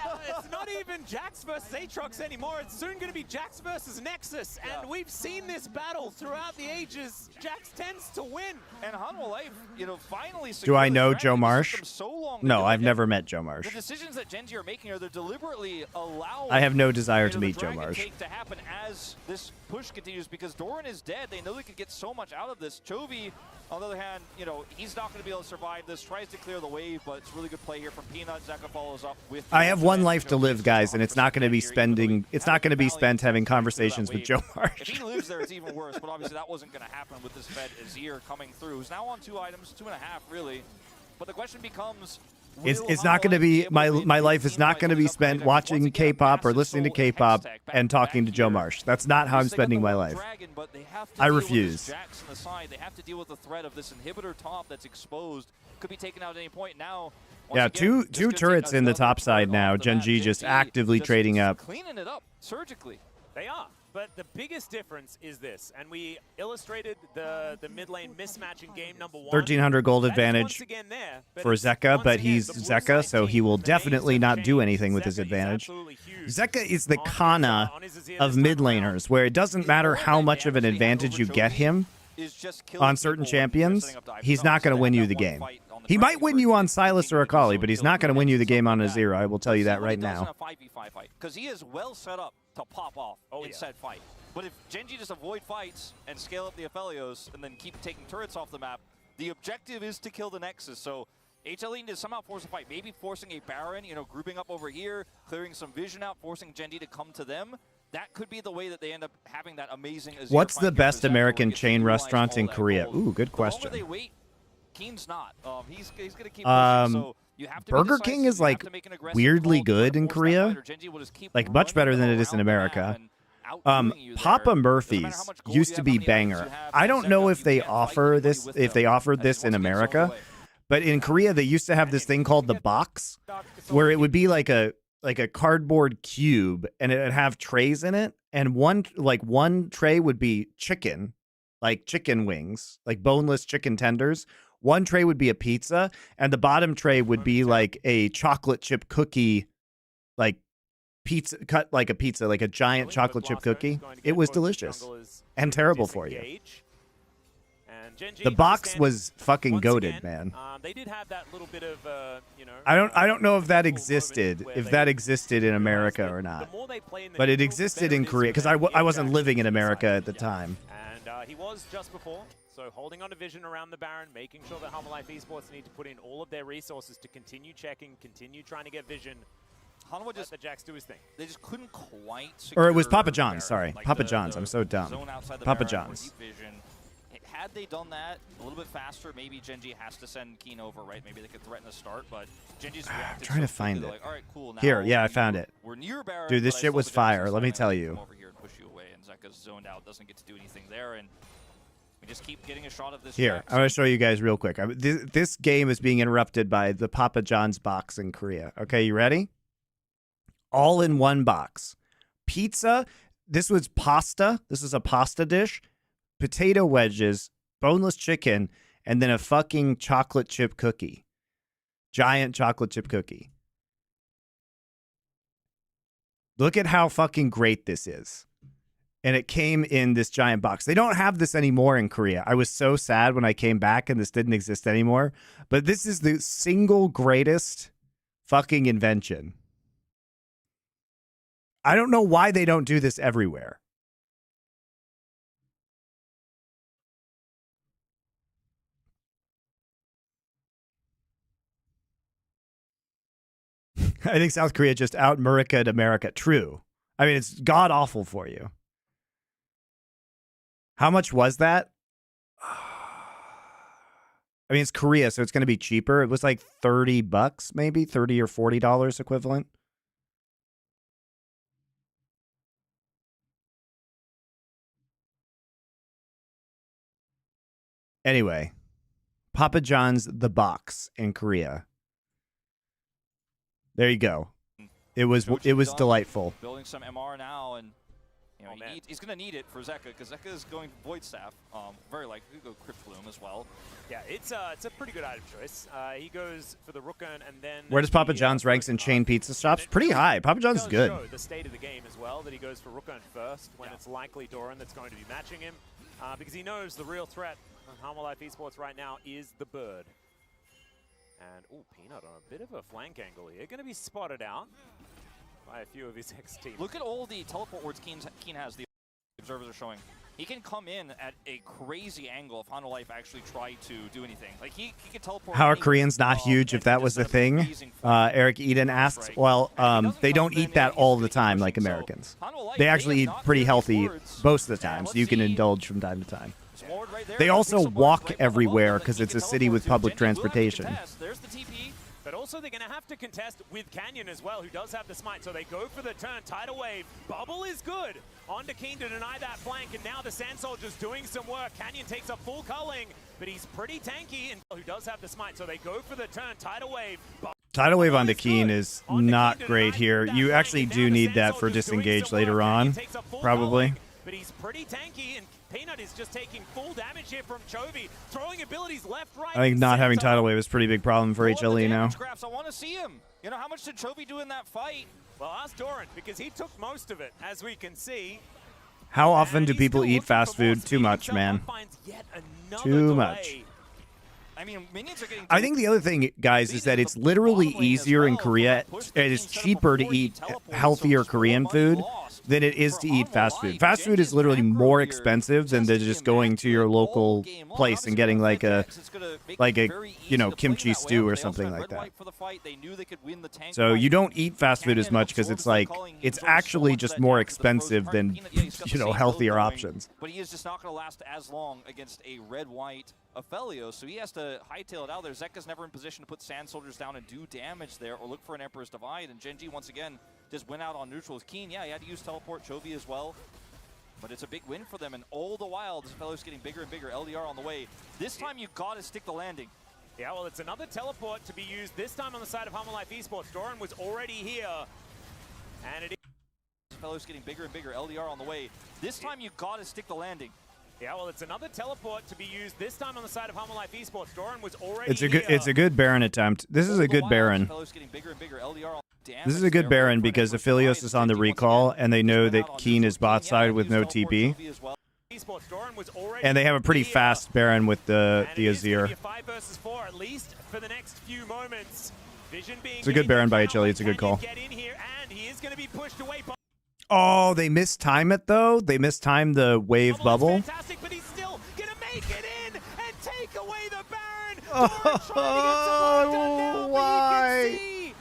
even Jax versus Aatrox anymore. It's soon going to be Jax versus Nexus, and we've seen this battle throughout the ages. Jax tends to win. And Hanwha Life, finally. Do I know Joe Marsh? No, I've never met Joe Marsh. The decisions that Genji are making are they're deliberately allowing. I have no desire to meet Joe Marsh. To happen as this push continues because Doran is dead. They know they could get so much out of this. Chovy, on the other hand, he's not going to be able to survive this. Tries to clear the wave, but it's really good play here from Peanut. Zeka follows up with. I have one life to live, guys, and it's not going to be spending. It's not going to be spent having conversations with Joe Marsh. If he lives there, it's even worse. But obviously, that wasn't going to happen with this Fed Azir coming through. Who's now on 2 items, 2.5 really. But the question becomes. It's not going to be my life is not going to be spent watching K-pop or listening to K-pop and talking to Joe Marsh. That's not how I'm spending my life. I refuse. They have to deal with the threat of this inhibitor top that's exposed. Could be taken out at any point now. Yeah, two turrets in the top side now. Genji just actively trading up. Cleaning it up surgically. They are. But the biggest difference is this, and we illustrated the mid lane mismatch in game number 1. 1,300 gold advantage for Zeka, but he's Zeka, so he will definitely not do anything with his advantage. Zeka is the Kana of mid laners, where it doesn't matter how much of an advantage you get him on certain champions, he's not going to win you the game. He might win you on Silas or Akali, but he's not going to win you the game on Azir. I will tell you that right now. Because he is well set up to pop off in said fight. But if Genji just avoid fights and scale up the Aphelios and then keep taking turrets off the map, the objective is to kill the Nexus. So HLE need to somehow force a fight, maybe forcing a Baron, you know, grouping up over here, clearing some vision out, forcing Genji to come to them. That could be the way that they end up having that amazing Azir. What's the best American chain restaurant in Korea? Ooh, good question. The longer they wait, Keen's not. He's going to keep pushing, so you have to Burger King is like weirdly good in Korea, like much better than it is in America. Papa Murphy's used to be banger. I don't know if they offer this, if they offered this in America, but in Korea they used to have this thing called the box, where it would be like a cardboard cube, and it would have trays in it, and one tray would be chicken, like chicken wings, like boneless chicken tenders. One tray would be a pizza, and the bottom tray would be like a chocolate chip cookie, like pizza cut like a pizza, like a giant chocolate chip cookie. It was delicious and terrible for you. The box was fucking goated, man. They did have that little bit of, you know. I don't know if that existed, in America or not, but it existed in Korea because I wasn't living in America at the time. And he was just before. So holding on to vision around the Baron, making sure that Life Esports need to put in all of their resources to continue checking, continue trying to get vision. Hanwha just let the Jax do his thing. They just couldn't quite. Or it was Papa John's. Sorry, like Papa John's. I'm so dumb. Papa John's. Had they done that a little bit faster, maybe Genji has to send Keen over, right? Maybe they could threaten a start, but Genji's I'm trying to find it. Like, all right, cool. Now here, yeah, I found it. We're near Baron, dude, this shit was fire. Let me tell you. Over here and push you away, and Zeka's zoned out, doesn't get to do anything there, and we just keep getting a shot of this. Here, I'm gonna show you guys real quick. This game is being interrupted by the Papa John's box in Korea. Okay, you ready? All in one box. Pizza. This was pasta. This is a pasta dish. Potato wedges, boneless chicken, and then a fucking chocolate chip cookie. Giant chocolate chip cookie. Look at how fucking great this is. And it came in this giant box. They don't have this anymore in Korea. I was so sad when I came back and this didn't exist anymore. But this is the single greatest fucking invention. I don't know why they don't do this everywhere. I think South Korea just out-America'd America. True. I mean, it's god-awful for you. How much was that? I mean, it's Korea, so it's going to be cheaper. It was like $30, maybe $30 or $40 equivalent. Anyway, Papa John's The Box in Korea. There you go. It was delightful. Building some MR now, and you know, he's going to need it for Zeka, because Zeka is going Void Staff. Very likely to go Crypt Bloom as well. Yeah, it's a pretty good item choice. He goes for the Rookern, and then where does Papa John's ranks in chain pizza shops? Pretty high. Papa John's is good. Show the state of the game as well, that he goes for Rookern first when it's likely Doran that's going to be matching him, because he knows the real threat on Life Esports right now is the bird. And, ooh, Peanut on a bit of a flank angle here. Going to be spotted out by a few of his ex-teammates. Look at all the teleport wards Keen has, the observers are showing. He can come in at a crazy angle if Hanwha Life actually try to do anything. Like, he can teleport. How are Koreans not huge if that was the thing? Eric Eden asks. Well, they don't eat that all the time like Americans. They actually eat pretty healthy most of the time, so you can indulge from time to time. They also walk everywhere because it's a city with public transportation. There's the TP, but also they're going to have to contest with Canyon as well, who does have the smite. So they go for the turn. Tidal Wave. Bubble is good. On to Keen to deny that flank, and now the Sand Soldier's doing some work. Canyon takes a full culling, but he's pretty tanky, and who does have the smite. So they go for the turn. Tidal Wave. Tidal Wave onto Keen is not great here. You actually do need that for disengage later on, probably. But he's pretty tanky, and Peanut is just taking full damage here from Chovy, throwing abilities left, right. I think not having Tidal Wave is a pretty big problem for HLE now. I want to see him. You know, how much did Chovy do in that fight? Well, ask Doran, because he took most of it, as we can see. How often do people eat fast food? Too much, man. Too much. I mean, minions are getting. I think the other thing, guys, is that it's literally easier in Korea. It is cheaper to eat healthier Korean food than it is to eat fast food. Fast food is literally more expensive than just going to your local place and getting like a kimchi stew or something like that. So you don't eat fast food as much because it's actually just more expensive than healthier options. But he is just not going to last as long against a red-white Aphelios, so he has to hightail it out there. Zeka's never in position to put Sand Soldiers down and do damage there or look for an Emperor's Divide, and Gen G once again just went out on neutral with Keen. Yeah, he had to use Teleport, Chovy as well, but it's a big win for them, and all the while this Aphelios getting bigger and bigger. LDR on the way. This time you got to stick the landing. Yeah, well, it's another teleport to be used, this time on the side of Humble Life Esports. Doran was already here, and it is... Aphelios getting bigger and bigger. LDR on the way. This time you got to stick the landing. Yeah, well, it's another teleport to be used, this time on the side of Humble Life Esports. Doran was already It's a good Baron attempt. This is a good Baron. This is a good Baron because Aphelios is on the recall, and they know that Keen is bot side with no TP. And they have a pretty fast Baron with the Azir. 5 versus 4 at least for the next few moments. It's a good Baron by HLE. It's a good call. Oh, they mistime it though. They mistime the wave bubble. Fantastic, but he's still gonna make it in and take away the Baron. Oh, why?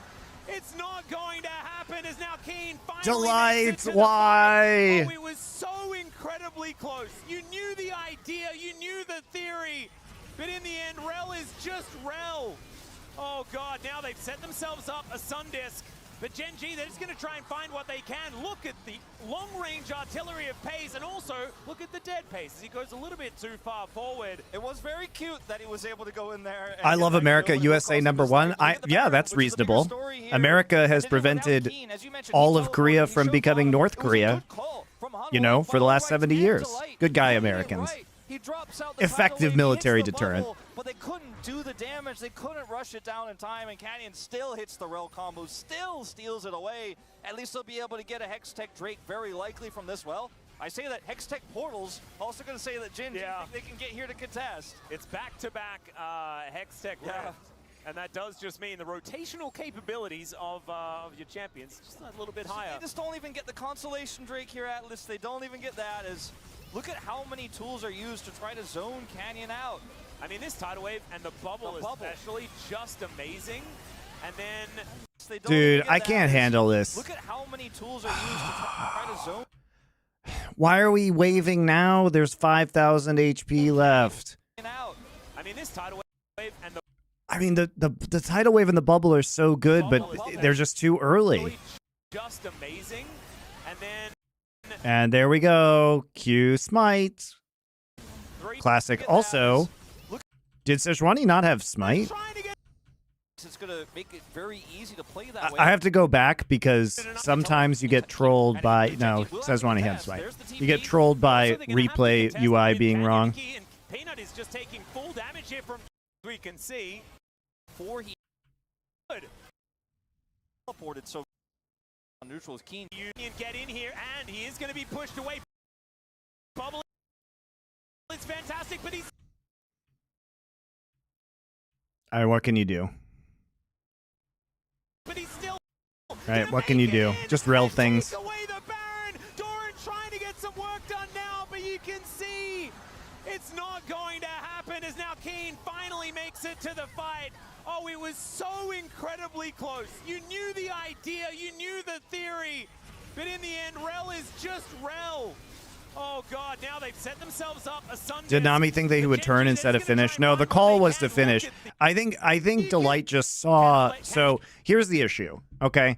It's not going to happen. As now Keen finally Delight, why? Oh, it was so incredibly close. You knew the idea, you knew the theory, but in the end, Rel is just Rel. Oh God, now they've set themselves up a Sun Disc. But Gen G, they're just going to try and find what they can. Look at the long-range artillery of Pace, and also look at the dead Pace as he goes a little bit too far forward. It was very cute that he was able to go in there. I love America, USA #1. Yeah, that's reasonable. America has prevented all of Korea from becoming North Korea, for the last 70 years. Good guy, Americans. He drops out Effective military deterrent. But they couldn't do the damage. They couldn't rush it down in time, and Canyon still hits the Rel combo, still steals it away. At least they'll be able to get a Hextech Drake very likely from this well. I say that Hextech Portals, also going to say that Jin, they can get here to contest. It's back-to-back Hextech Rift. And that does just mean the rotational capabilities of your champions just a little bit higher. They just don't even get the Constellation Drake here, Atlas. They don't even get that. Look at how many tools are used to try to zone Canyon out. I mean, this tidal wave and the bubble especially, just amazing. And then... Dude, I can't handle this. Look at how many tools are used to try to zone. Why are we waving now? There's 5,000 HP left. I mean, this tidal wave and the... I mean, the tidal wave and the bubble are so good, but they're just too early. Just amazing. And then... And there we go. Q Smite. Classic. Also, did Sejuani not have Smite? It's going to make it very easy to play that way. I have to go back because sometimes you get trolled by... No, Sejuani had Smite. You get trolled by replay UI being wrong. Peanut is just taking full damage here from... We can see. He teleported, so... Neutral is Keen. Union get in here, and he is going to be pushed away. Bubble. It's fantastic, but he's... All right, what can you do? But he's still... All right, what can you do? Just Rel things. Take away the Baron. Doran trying to get some work done now, but you can see it's not going to happen as now Keen finally makes it to the fight. Oh, it was so incredibly close. You knew the idea, you knew the theory, but in the end, Rel is just Rel. Oh God, now they've set themselves up a Sun. Did Nami think that he would turn instead of finish? No, the call was to finish. I think Delight just saw. So here's the issue. Okay,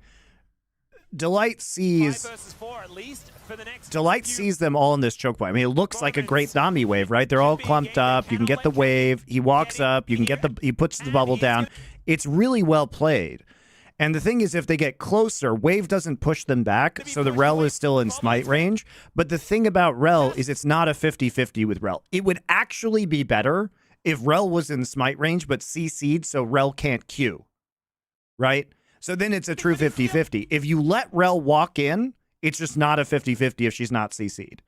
Delight sees. 5 versus 4 at least for the next Delight sees them all in this choke point. I mean, it looks like a great Nami wave, right? They're all clumped up. You can get the wave. He walks up. You can get the. He puts the bubble down. It's really well played. And the thing is, if they get closer, Wave doesn't push them back, so the Rel is still in Smite range. But the thing about Rel is it's not a 50-50 with Rel. It would actually be better if Rel was in Smite range, but CC'd so Rel can't Q, right? So then it's a true 50-50. If you let Rel walk in, it's just not a 50-50 if she's not CC'd,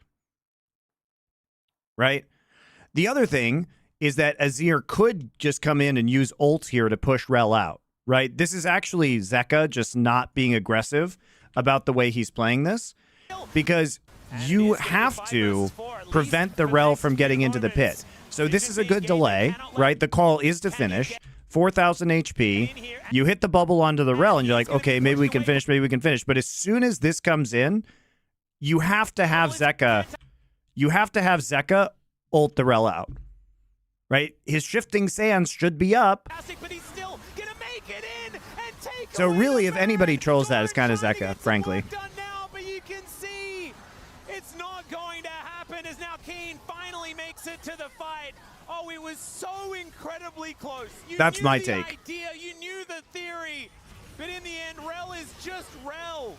right? The other thing is that Azir could just come in and use ult here to push Rel out. Right? This is actually Zeka just not being aggressive about the way he's playing this. because you have to prevent the rel from getting into the pit. So this is a good delay, right? The call is to finish. 4,000 HP. You hit the bubble onto the rel, and you're like, okay, maybe we can finish, maybe we can finish. But as soon as this comes in, you have to have Zeka. You have to have Zeka ult the rel out, right? His shifting sands should be up. So really, if anybody trolls that, it's kind of Zeka, frankly. It's not going to happen as now Keen finally makes it to the fight. Oh, it was so incredibly close. That's my take. Idea, you knew the theory, but in the end, Rel is just Rel.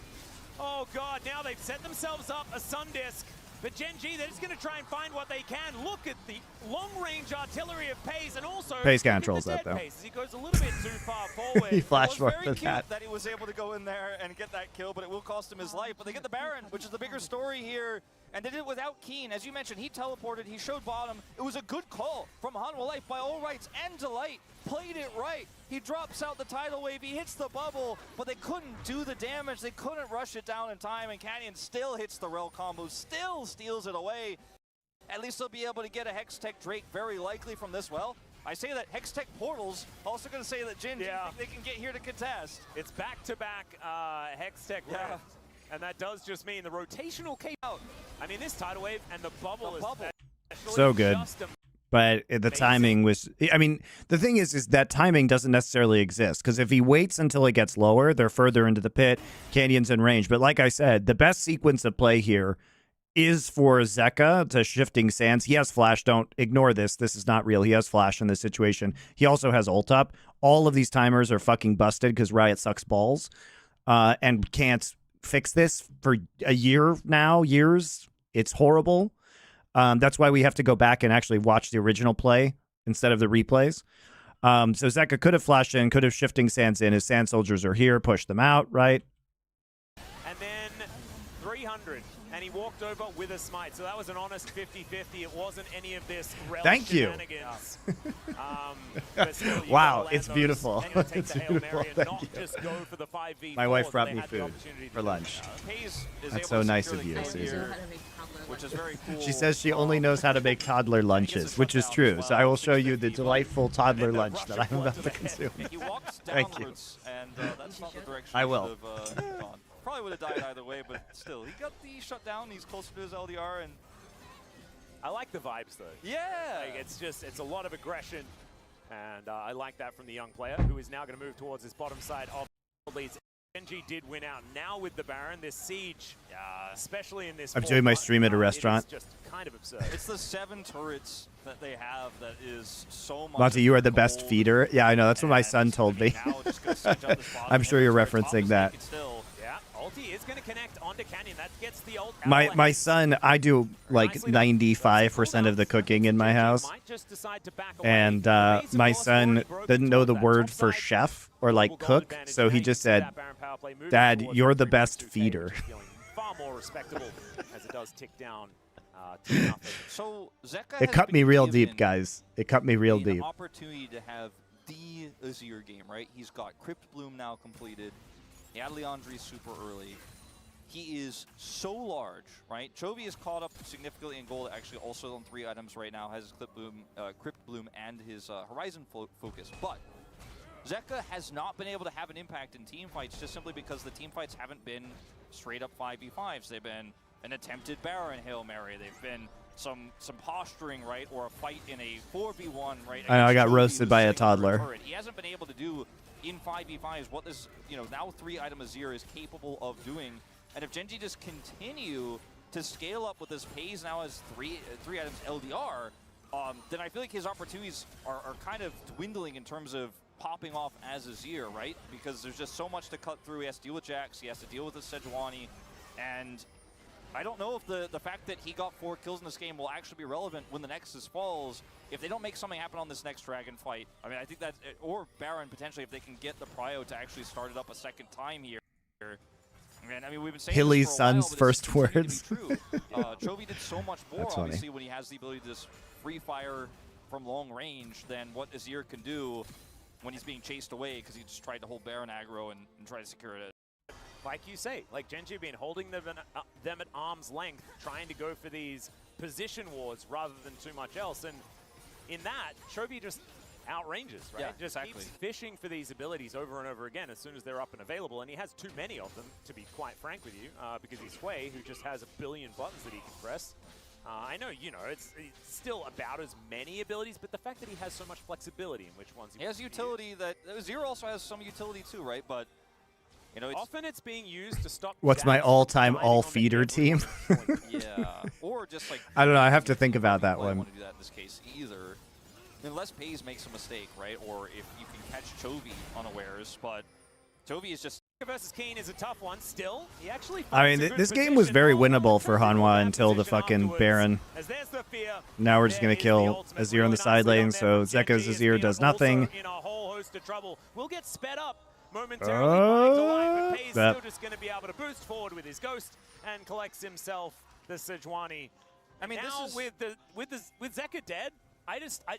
Oh God, now they've set themselves up a Sun Disc, but Gen G, they're just going to try and find what they can. Look at the long-range artillery of Pace, and also Pace controls that though. Pace. He goes a little bit too far forward. He flashed for very cute that. that he was able to go in there and get that kill, but it will cost him his life. But they get the Baron, which is the bigger story here. And they did it without Keen. As you mentioned, he teleported, he showed bottom. It was a good call from Hanwha Life by all rights, and Delight played it right. He drops out the tidal wave, he hits the bubble, but they couldn't do the damage. They couldn't rush it down in time, and Canyon still hits the rel combo, still steals it away. At least they'll be able to get a Hextech Drake very likely from this well. I say that Hextech Portals, also going to say that Jin, they can get here to contest. It's back-to-back Hextech rounds. And that does just mean the rotational came out. I mean, this tidal wave and the bubble is so good. But the timing was, I mean, the thing is that timing doesn't necessarily exist. Because if he waits until it gets lower, they're further into the pit, Canyon's in range. But like I said, the best sequence of play here is for Zeka to shifting sands. He has flash. Don't ignore this. This is not real. He has flash in this situation. He also has ult up. All of these timers are fucking busted because Riot sucks balls and can't fix this for a year now, years. It's horrible. That's why we have to go back and actually watch the original play instead of the replays. So Zeka could have flashed in, could have shifting sands in. His sand soldiers are here, push them out, right? And then 300, and he walked over with a smite. So that was an honest 50-50. It wasn't any of this Thank you. Wow, it's beautiful. It's beautiful. Thank you. Just go for the 5v4. My wife brought me food for lunch. That's so nice of you, Susan. Which is very cool. She says she only knows how to make toddler lunches, which is true. So I will show you the delightful toddler lunch that I'm about to consume. Thank you. And that's not the direction I will. Gone. Probably would have died either way, but still, he got the shutdown. He's closer to his LDR, and I like the vibes though. Yeah, like, it's a lot of aggression, and I like that from the young player who is now going to move towards his bottom side of the leads. NG did win out. Now with the Baron, this siege, especially in this. I'm doing my stream at a restaurant. It's just kind of absurd. It's the 7 turrets that they have that is so much. Monty, you are the best feeder. Yeah, I know. That's what my son told me. I'm sure you're referencing that. Yeah, ulti is going to connect onto Canyon. That gets the ult. My son, I do like 95% of the cooking in my house, and my son didn't know the word for chef or like cook, so he just said, "Dad, you're the best feeder." Far more respectable as it does tick down. So Zeka it cut me real deep, guys. It cut me real deep. Opportunity to have the Azir game, right? He's got Crypt Bloom now completed. He had Leandri super early. He is so large, right? Chovy is caught up significantly in gold, actually also on 3 items right now, has his Crypt Bloom and his Horizon focus. But Zeka has not been able to have an impact in team fights just simply because the team fights haven't been straight up 5v5s. They've been an attempted Baron Hail Mary. They've been some posturing, right? Or a fight in a 4v1, right? I know, I got roasted by a toddler. He hasn't been able to do in 5v5s what this, now 3-item Azir is capable of doing. And if Gen G just continue to scale up with this Paze now as 3 items LDR, then I feel like his opportunities are kind of dwindling in terms of popping off as Azir, right? Because there's just so much to cut through. He has to deal with Jax, he has to deal with the Sejuani, and I don't know if the fact that he got 4 kills in this game will actually be relevant when the Nexus falls. If they don't make something happen on this next Dragon fight, I mean, I think that, or Baron potentially, if they can get the prio to actually start it up a second time here. And I mean, we've been saying Hilly's this for a while, son's but first words. Chovy did so much more, That's obviously, funny. when he has the ability to just free fire from long range than what Azir can do when he's being chased away because he just tried to hold Baron aggro and try to secure it. like you say, like Genji have been holding them at arm's length, trying to go for these position wars rather than too much else. And in that, Chovy just outranges, right? Yeah, just exactly. keeps fishing for these abilities over and over again as soon as they're up and available. And he has too many of them, to be quite frank with you, because he's Hwei, who just has a billion buttons that he can press. I know, you know, it's still about as many abilities, but the fact that he has so much flexibility in which ones he has utility that Zero also has some utility too, right? But you know, often it's being used to stop. What's my all-time all-feeder team? yeah, or just like I don't know. I have to think about that I don't one. want to do that in this case either. Unless Pays makes a mistake, right? Or if you can catch Chovy unawares, but Chovy is just versus Keen is a tough one still. He actually I mean, this game was very winnable for Hanwha until the fucking Baron. Now we're just going to kill Azir on the side lane, so Zeka's Azir does nothing. In a whole host of trouble. We'll get sped up momentarily by Goliath, but Pays still just going to be able to boost forward with his Ghost and collects himself the Sejuani. I mean, now this is with Zeka dead,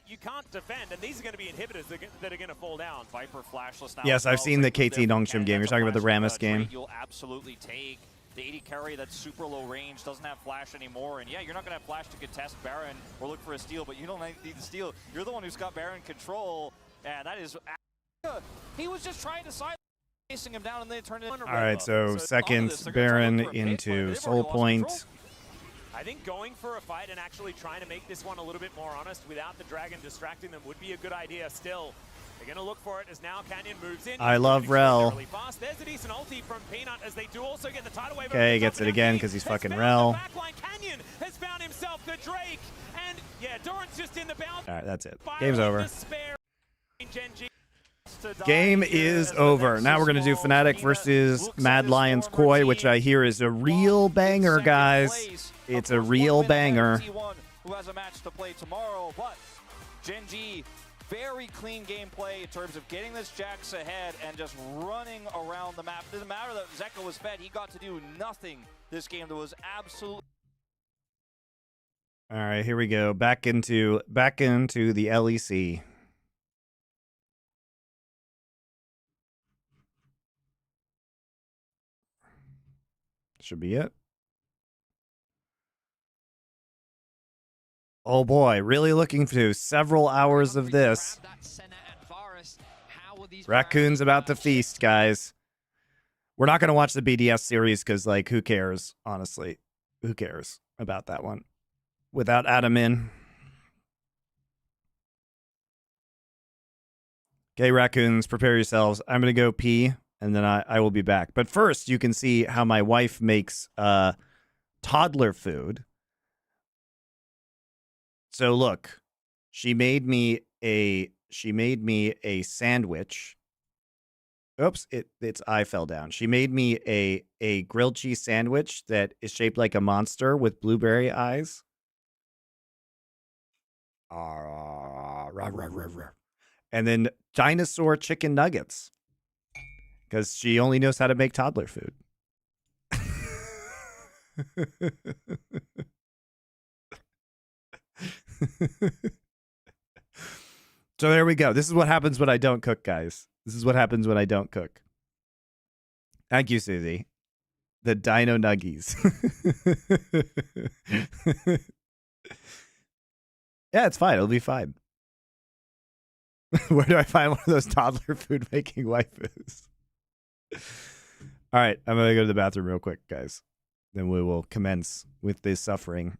you can't defend, and these are going to be inhibitors that are going to fall down. Viper flashless now. Yes, I've seen the KT Nongshim game. You're talking about the Rammus game. You'll absolutely take the 80 carry that's super low range, doesn't have flash anymore, and yeah, you're not going to have flash to contest Baron or look for a steal, but you don't need the steal. You're the one who's got Baron control, and that is... He was just trying to side chasing him down, and then it turned into... All right, so second Baron into Soul Point. I think going for a fight and actually trying to make this one a little bit more honest without the dragon distracting them would be a good idea still. They're going to look for it as now Canyon moves in. I love Rel. Really fast. There's a decent ulti from Peanut as they do also get the tidal wave. Okay, he gets it again because he's fucking Rel. Canyon has found himself the Drake. And yeah, Doran's just in the bounce. All right, that's it. Game's over. Genji. Game is over. Now we're going to do Fnatic versus Mad Lions Koi, which I hear is a real banger, guys. It's a real banger. Who has a match to play tomorrow, but Genji, very clean gameplay in terms of getting this Jax ahead and just running around the map. It doesn't matter that Zeka was fed. He got to do nothing this game. That was absolutely... All right, here we go. Back into the LEC. Should be it. Oh boy, really looking to several hours of this. Raccoon's about to feast, guys. We're not going to watch the BDS series because, like, who cares? Honestly, who cares about that one? Without Adam in. Okay, Raccoons, prepare yourselves. I'm going to go pee, and then I will be back. But first, you can see how my wife makes toddler food. So look, she made me a sandwich. Oops, its eye fell down. She made me a grilled cheese sandwich that is shaped like a monster with blueberry eyes. And then dinosaur chicken nuggets. Because she only knows how to make toddler food. So there we go. This is what happens when I don't cook, guys. This is what happens when I don't cook. Thank you, Susie. The Dino Nuggies. Yeah, it's fine. It'll be fine. Where do I find one of those toddler food making waifus? All right, I'm going to go to the bathroom real quick, guys. Then we will commence with this suffering.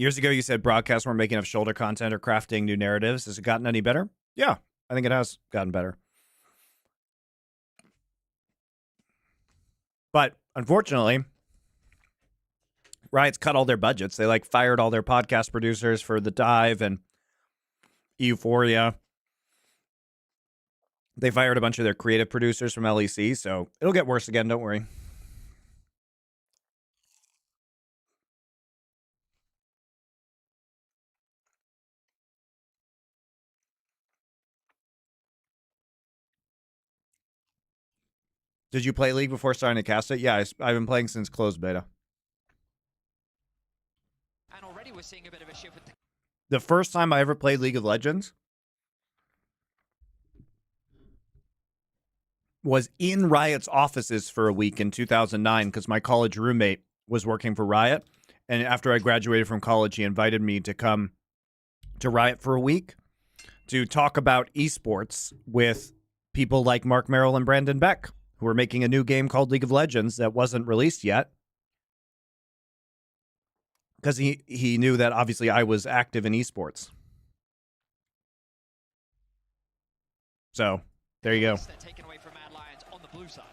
Years ago, you said broadcasts weren't making enough shoulder content or crafting new narratives. Has it gotten any better? Yeah, I think it has gotten better. But unfortunately, Riot's cut all their budgets. They like fired all their podcast producers for The Dive and Euphoria. They fired a bunch of their creative producers from LEC, so it'll get worse again, don't worry. Did you play League before starting to cast it? Yeah, I've been playing since closed beta. And already we're seeing a bit of a shift with The first time I ever played League of Legends was in Riot's offices for a week in 2009 because my college roommate was working for Riot. And after I graduated from college, he invited me to come to Riot for a week to talk about esports with people like Mark Merrill and Brandon Beck, who were making a new game called League of Legends that wasn't released yet. Because he knew that obviously I was active in esports. So, there you go. taken away from Mad Lions on the blue side.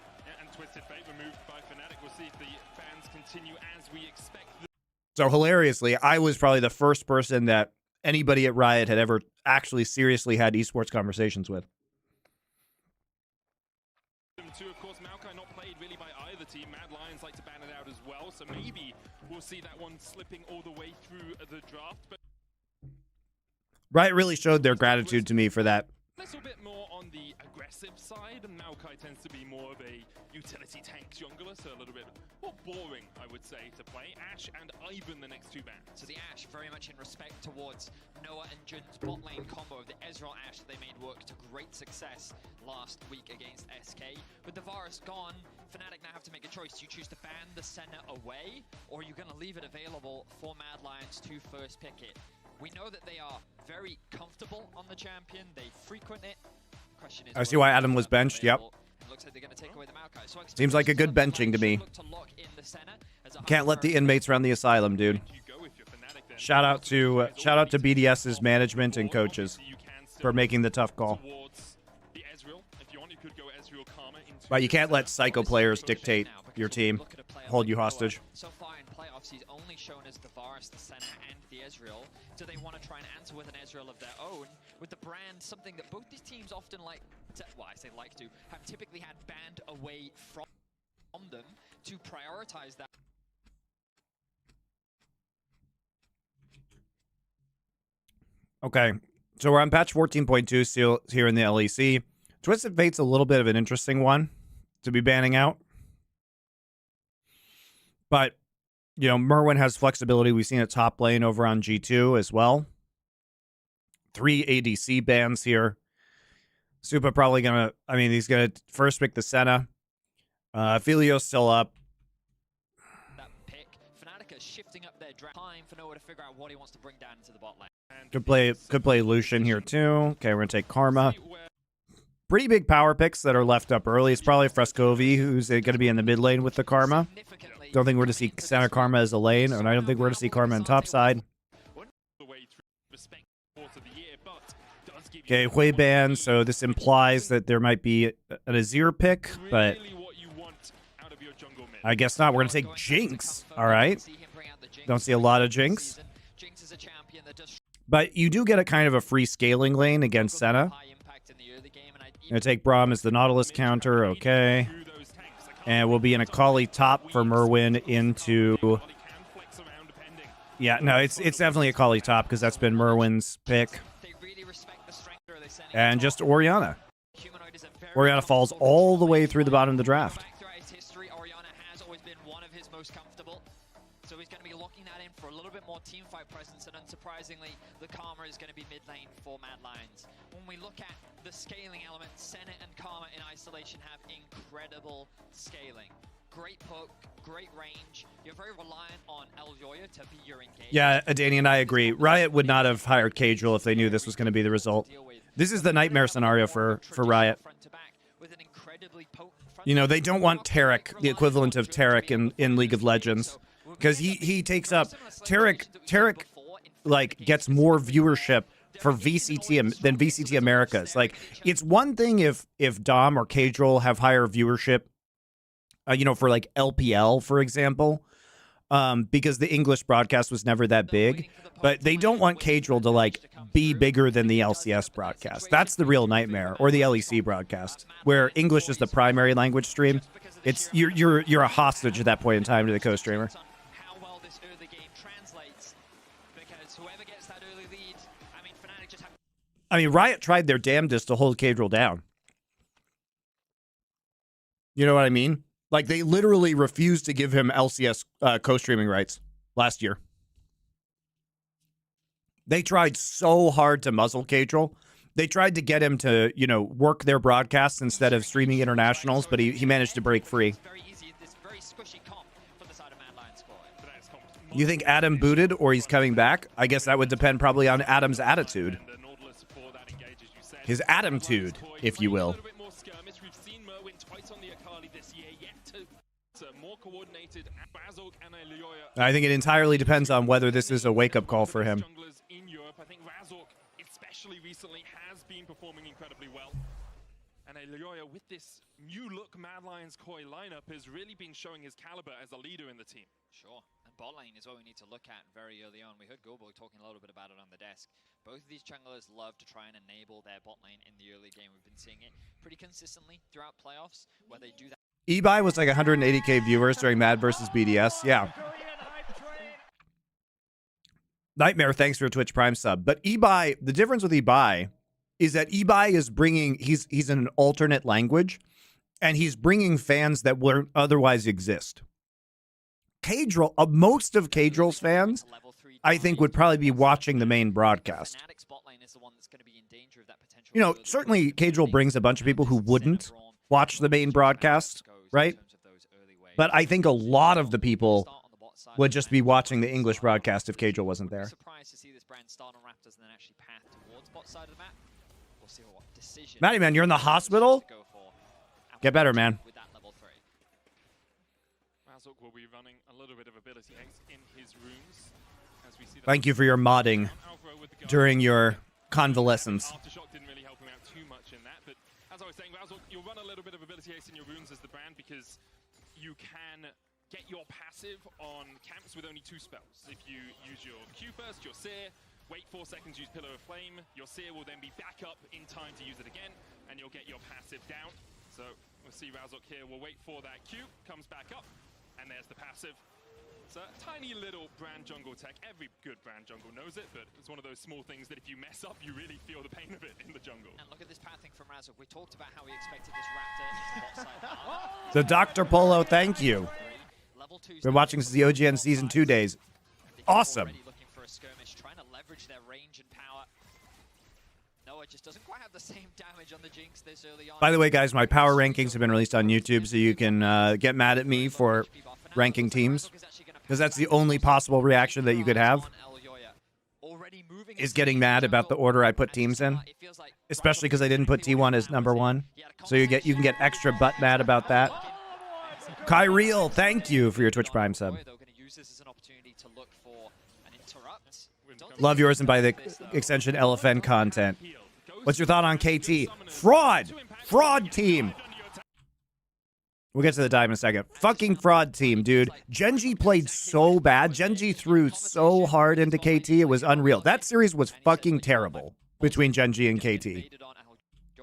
And Twisted Fate removed by Fnatic. We'll see if the fans continue as we expect. So hilariously, I was probably the first person that anybody at Riot had ever actually seriously had esports conversations with. Of course, Maokai not played really by either team. Mad Lions like to ban it out as well, so maybe we'll see that one slipping all the way through the draft. But Riot really showed their gratitude to me for that. a little bit more on the aggressive side, and Maokai tends to be more of a utility tank jungler, so a little bit more boring, I would say, to play. Ashe and Ivan, the next two bans. So the Ashe very much in respect towards Noah and Jun's bot lane combo of the Ezreal Ashe that they made work to great success last week against SK. With the Varus gone, Fnatic now have to make a choice. Do you choose to ban the Senna away, or are you going to leave it available for Mad Lions to first pick it? We know that they are very comfortable on the champion. They frequent it. Question is, I see why Adam was benched. Yep. Looks like they're going to take away the Maokai. So Seems like a good benching to me. Can't let the inmates run the asylum, dude. Shout out to BDS's management and coaches for making the tough call. But you can't let psycho players dictate your team, hold you hostage. So far in playoffs, he's only shown as the Varus, the Senna, and the Ezreal. Do they want to try and answer with an Ezreal of their own? With the brand, something that both these teams often like to, well, I say like to, have typically had banned away from them to prioritize that. Okay, so we're on patch 14.2 still here in the LEC. Twisted Fate's a little bit of an interesting one to be banning out. But, you know, Merwin has flexibility. We've seen a top lane over on G2 as well. 3 ADC bans here. Supa probably going to, I mean, he's going to first pick the Senna. Filio's still up. That pick. Fnatic is shifting up their time for Noah to figure out what he wants to bring down into the bot lane. Could play Lucian here too. Okay, we're going to take Karma. Pretty big power picks that are left up early. It's probably Frescovi who's going to be in the mid lane with the Karma. Don't think we're going to see center Karma as a lane, and I don't think we're going to see Karma on top side. Okay, Hui ban, so this implies that there might be an Azir pick, but I guess not. We're going to take Jinx, all right? Don't see a lot of Jinx. But you do get a kind of a free scaling lane against Senna. Going to take Braum as the Nautilus counter, okay. And we'll be in a Kali top for Merwin into... Yeah, no, it's definitely a Kali top because that's been Merwin's pick. And just Orianna. Orianna falls all the way through the bottom of the draft. So he's going to be locking that in for a little bit more teamfight presence, and unsurprisingly, the Karma is going to be mid lane for Mad Lions. When we look at the scaling element, Senna and Karma in isolation have incredible scaling. Great poke, great range. You're very reliant on Elyoya to be your engage. Yeah, Danny and I agree. Riot would not have hired Cajal if they knew this was going to be the result. This is the nightmare scenario for Riot. You know, they don't want Taric, the equivalent of Taric in League of Legends. Because he takes up... Taric like gets more viewership for VCT than VCT Americas. Like, it's one thing if Dom or Cadril have higher viewership, you know, for like LPL, for example, because the English broadcast was never that big. But they don't want Cadril to like be bigger than the LCS broadcast. That's the real nightmare, or the LEC broadcast, where English is the primary language stream. It's you're a hostage at that point in time to the co-streamer. How well this early game translates, because whoever gets that early lead, I mean, Fnatic just have. I mean, Riot tried their damnedest to hold Cadril down. You know what I mean? Like, they literally refused to give him LCS co-streaming rights last year. They tried so hard to muzzle Cadril. They tried to get him to, you know, work their broadcasts instead of streaming internationals, but he managed to break free. You think Adam booted or he's coming back? I guess that would depend probably on Adam's attitude. His Adamtude, if you will. I think it entirely depends on whether this is a wake-up call for him. I think Razork, especially recently, has been performing incredibly well. And Elioya, with this new look Mad Lions Koi lineup, has really been showing his caliber as a leader in the team. Sure, and bot lane is what we need to look at very early on. We heard Gobo talking a little bit about it on the desk. Both of these junglers love to try and enable their bot lane in the early game. We've been seeing it pretty consistently throughout playoffs, where they do that. Ebuy was like 180k viewers during Mad versus BDS. Yeah. Nightmare, thanks for a Twitch Prime sub. But Ebuy, the difference with Ebuy is that Ebuy is bringing, he's in an alternate language, and he's bringing fans that wouldn't otherwise exist. Cadril, most of Cadril's fans, I think, would probably be watching the main broadcast. You know, certainly Cadril brings a bunch of people who wouldn't watch the main broadcast, right? But I think a lot of the people would just be watching the English broadcast if Cadril wasn't there. Surprised to see this brand start on Raptors and then actually path towards bot side of the map. We'll see what decision. Matty, man, you're in the hospital? Get better, man. With that level 3. Razork will be running a little bit of ability X in his runes. As we see Thank you for your modding during your convalescence. Aftershock didn't really help him out too much in that, but as I was saying, Razork, you'll run a little bit of ability X in your runes as the brand, because you can get your passive on camps with only 2 spells. If you use your Q first, your Seer, wait 4 seconds, use Pillar of Flame, your Seer will then be back up in time to use it again, and you'll get your passive down. So we'll see Razork here, we'll wait for that Q, comes back up, and there's the passive. It's a tiny little brand jungle tech. Every good brand jungle knows it, but it's one of those small things that if you mess up, you really feel the pain of it in the jungle. And look at this pathing from Razork. We talked about how we expected this Raptor into bot side path. So Dr. Polo, thank you. Been watching since the OGN Season 2 days. Awesome. Looking for a skirmish, trying to leverage their range and power. Noah just doesn't quite have the same damage on the Jinx this early on. By the way, guys, my power rankings have been released on YouTube, so you can get mad at me for ranking teams, because that's the only possible reaction that you could have, is getting mad about the order I put teams in, especially because I didn't put T1 as #1. So you can get extra butt mad about that. Kyriel, thank you for your Twitch Prime sub. Love yours and by the extension LFN content. What's your thought on KT? Fraud! Fraud team! We'll get to the dive in a second. Fucking fraud team, dude. Genji played so bad. Genji threw so hard into KT, it was unreal. That series was fucking terrible between Genji and KT.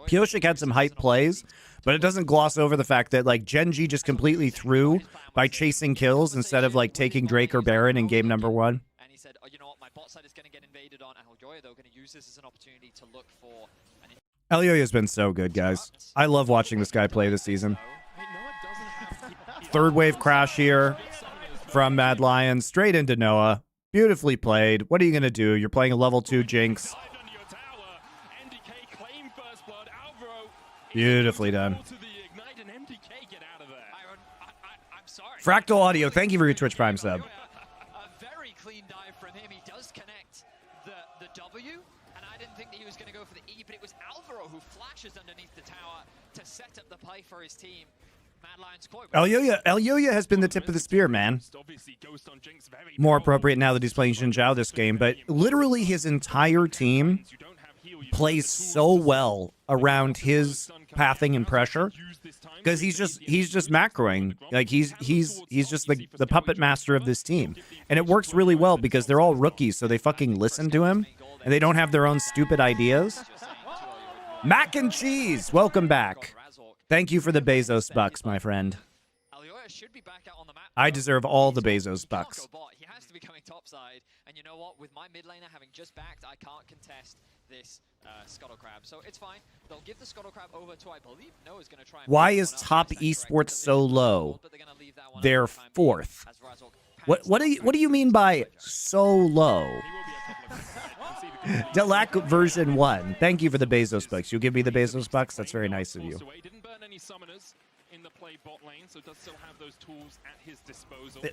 Pioshik had some hype plays, but it doesn't gloss over the fact that, like, Genji just completely threw by chasing kills instead of, like, taking Drake or Baron in game #1. And he said, oh, you know what, my bot side is going to get invaded on Elioya. They're going to use this as an opportunity to look for an... Elioya's been so good, guys. I love watching this guy play this season. 3rd wave crash here from Mad Lions, straight into Noah. Beautifully played. What are you going to do? You're playing a level 2 Jinx. Beautifully done. Fractal Audio, thank you for your Twitch Prime sub. A very clean dive from him. He does connect the W, and I didn't think that he was going to go for the E, but it was Alvaro who flashes underneath the tower to set up the play for his team. Elyoya has been the tip of the spear, man. More appropriate now that he's playing Xin Zhao this game, but literally his entire team plays so well around his pathing and pressure because he's just macroing. Like he's just the puppet master of this team, and it works really well because they're all rookies, so they fucking listen to him and they don't have their own stupid ideas. Mac and cheese, welcome back. Thank you for the Bezos bucks, my friend. I deserve all the Bezos bucks. He has to be coming topside, and you know what? With my mid laner having just backed, I can't contest this Scuttle Crab, so it's fine. They'll give the Scuttle Crab over to, I believe, Noah's going to try. Why is top esports so low? They're fourth. What do you mean by so low? Delac version 1. Thank you for the Bezos bucks. You'll give me the Bezos bucks? That's very nice of you.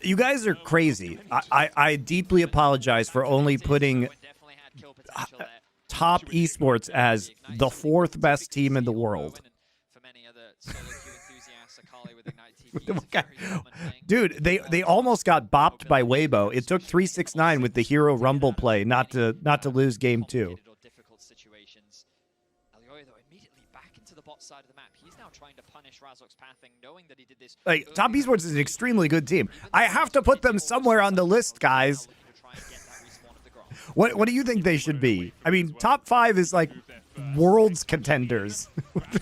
You guys are crazy. I deeply apologize for only putting top esports as the 4th best team in the world. Dude, they almost got bopped by Weibo. It took 369 with the hero rumble play not to lose game 2. Like, top esports is an extremely good team. I have to put them somewhere on the list, guys. What do you think they should be? I mean, top 5 is like world's contenders.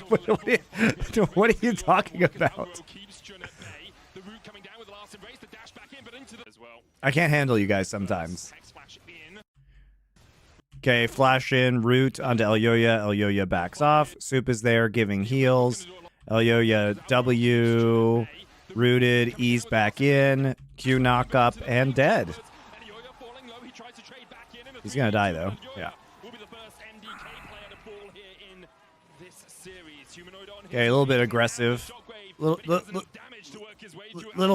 What are you talking about? I can't handle you guys sometimes. Okay, flash in, root onto Elyoya. Elyoya backs off. Soup is there giving heals. Elyoya W, rooted, ease back in. Q knock up and dead. He's gonna die though. Yeah. Okay, a little bit aggressive. Little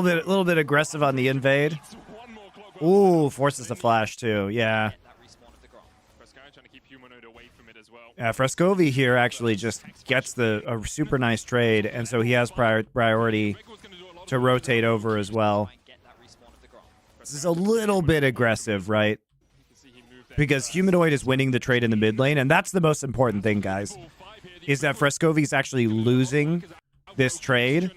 bit aggressive on the invade. Ooh, forces the flash too. Yeah. Yeah, Frescovi here actually just gets a super nice trade, and so he has priority to rotate over as well. This is a little bit aggressive, right? Because Humanoid is winning the trade in the mid lane, and that's the most important thing, guys, is that Frescovi's actually losing this trade,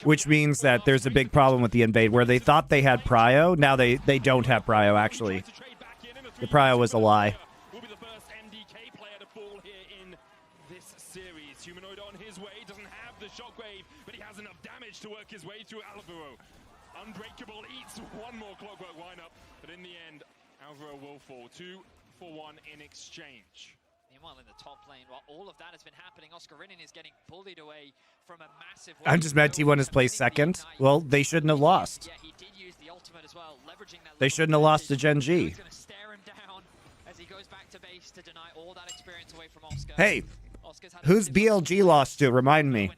which means that there's a big problem with the invade, where they thought they had prio. Now they don't have prio, actually. The prio was a lie. Humanoid on his way, doesn't have the shockwave, but he has enough damage to work his way through Alvaro. Unbreakable eats one more clockwork lineup, but in the end, Alvaro will fall 2 for 1 in exchange. Meanwhile, in the top lane, while all of that has been happening, Oscar Rinin is getting bullied away from a massive... I'm just mad T1 has placed second. Well, they shouldn't have lost. Yeah, he did use the ultimate as well, leveraging that. They shouldn't have lost to Gen G. He's going to stare him down as he goes back to base to deny all that experience away from Oscar. Hey, who's BLG lost to? Remind me.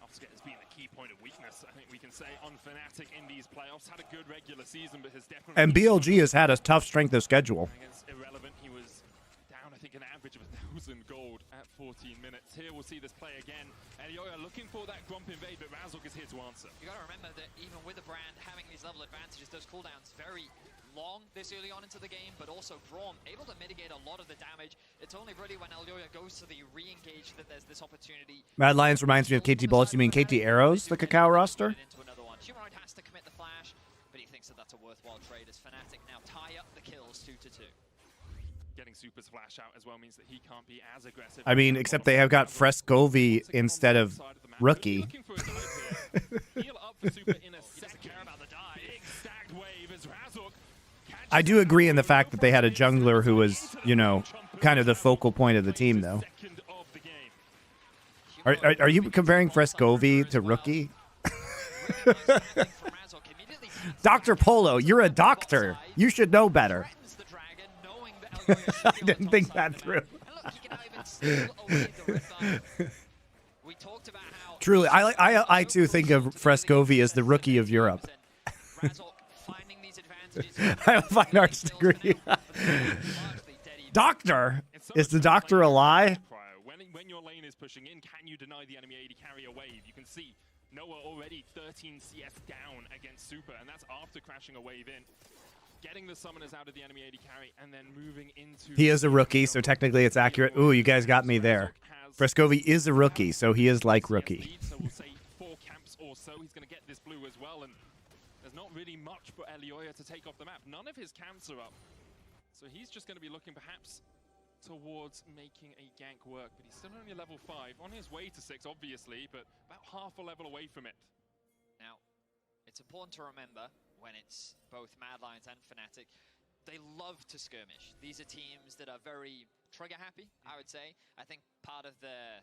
Oscar has been a key point of weakness, I think we can say, on Fnatic in these playoffs. Had a good regular season, but has definitely... And BLG has had a tough strength of schedule. Irrelevant. He was down, I think, an average of 1,000 gold at 14 minutes. Here we'll see this play again. Elyoya looking for that Gromp invade, but Razork is here to answer. You got to remember that even with the brand having these level advantages, those cooldowns very long this early on into the game, but also Braum able to mitigate a lot of the damage. It's only really when Elyoya goes to the re-engage that there's this opportunity. Mad Lions reminds me of KT Bullets. You mean KT Arrows, the Cacao roster? Humanoid has to commit the flash, but he thinks that that's a worthwhile trade as Fnatic now tie up the kills 2-2. Getting Super's flash out as well means that he can't be as aggressive. I mean, except they have got Frescovi instead of Rookie. I do agree in the fact that they had a jungler who was, you know, kind of the focal point of the team, though. Are you comparing Frescovi to Rookie? Dr. Polo, you're a doctor. You should know better. I didn't think that through. Truly, I too think of Frescovi as the Rookie of Europe. I have a fine arts degree. Doctor? Is the doctor a lie? When your lane is pushing in. Can you deny the enemy AD carry a wave? You can see Noah already 13 CS down against Super, and that's after crashing a wave in. Getting the summoners out of the enemy AD carry, and then moving into... He is a rookie, so technically it's accurate. Ooh, you guys got me there. Frescovi is a rookie, so he is like rookie. So we'll say 4 camps or so. He's going to get this blue as well, and there's not really much for Elioya to take off the map. None of his camps are up. So he's just going to be looking perhaps towards making a gank work, but he's still only level 5. On his way to 6, obviously, but about half a level away from it. Now, it's important to remember when it's both Mad Lions and Fnatic, they love to skirmish. These are teams that are very trigger happy, I would say. I think part of the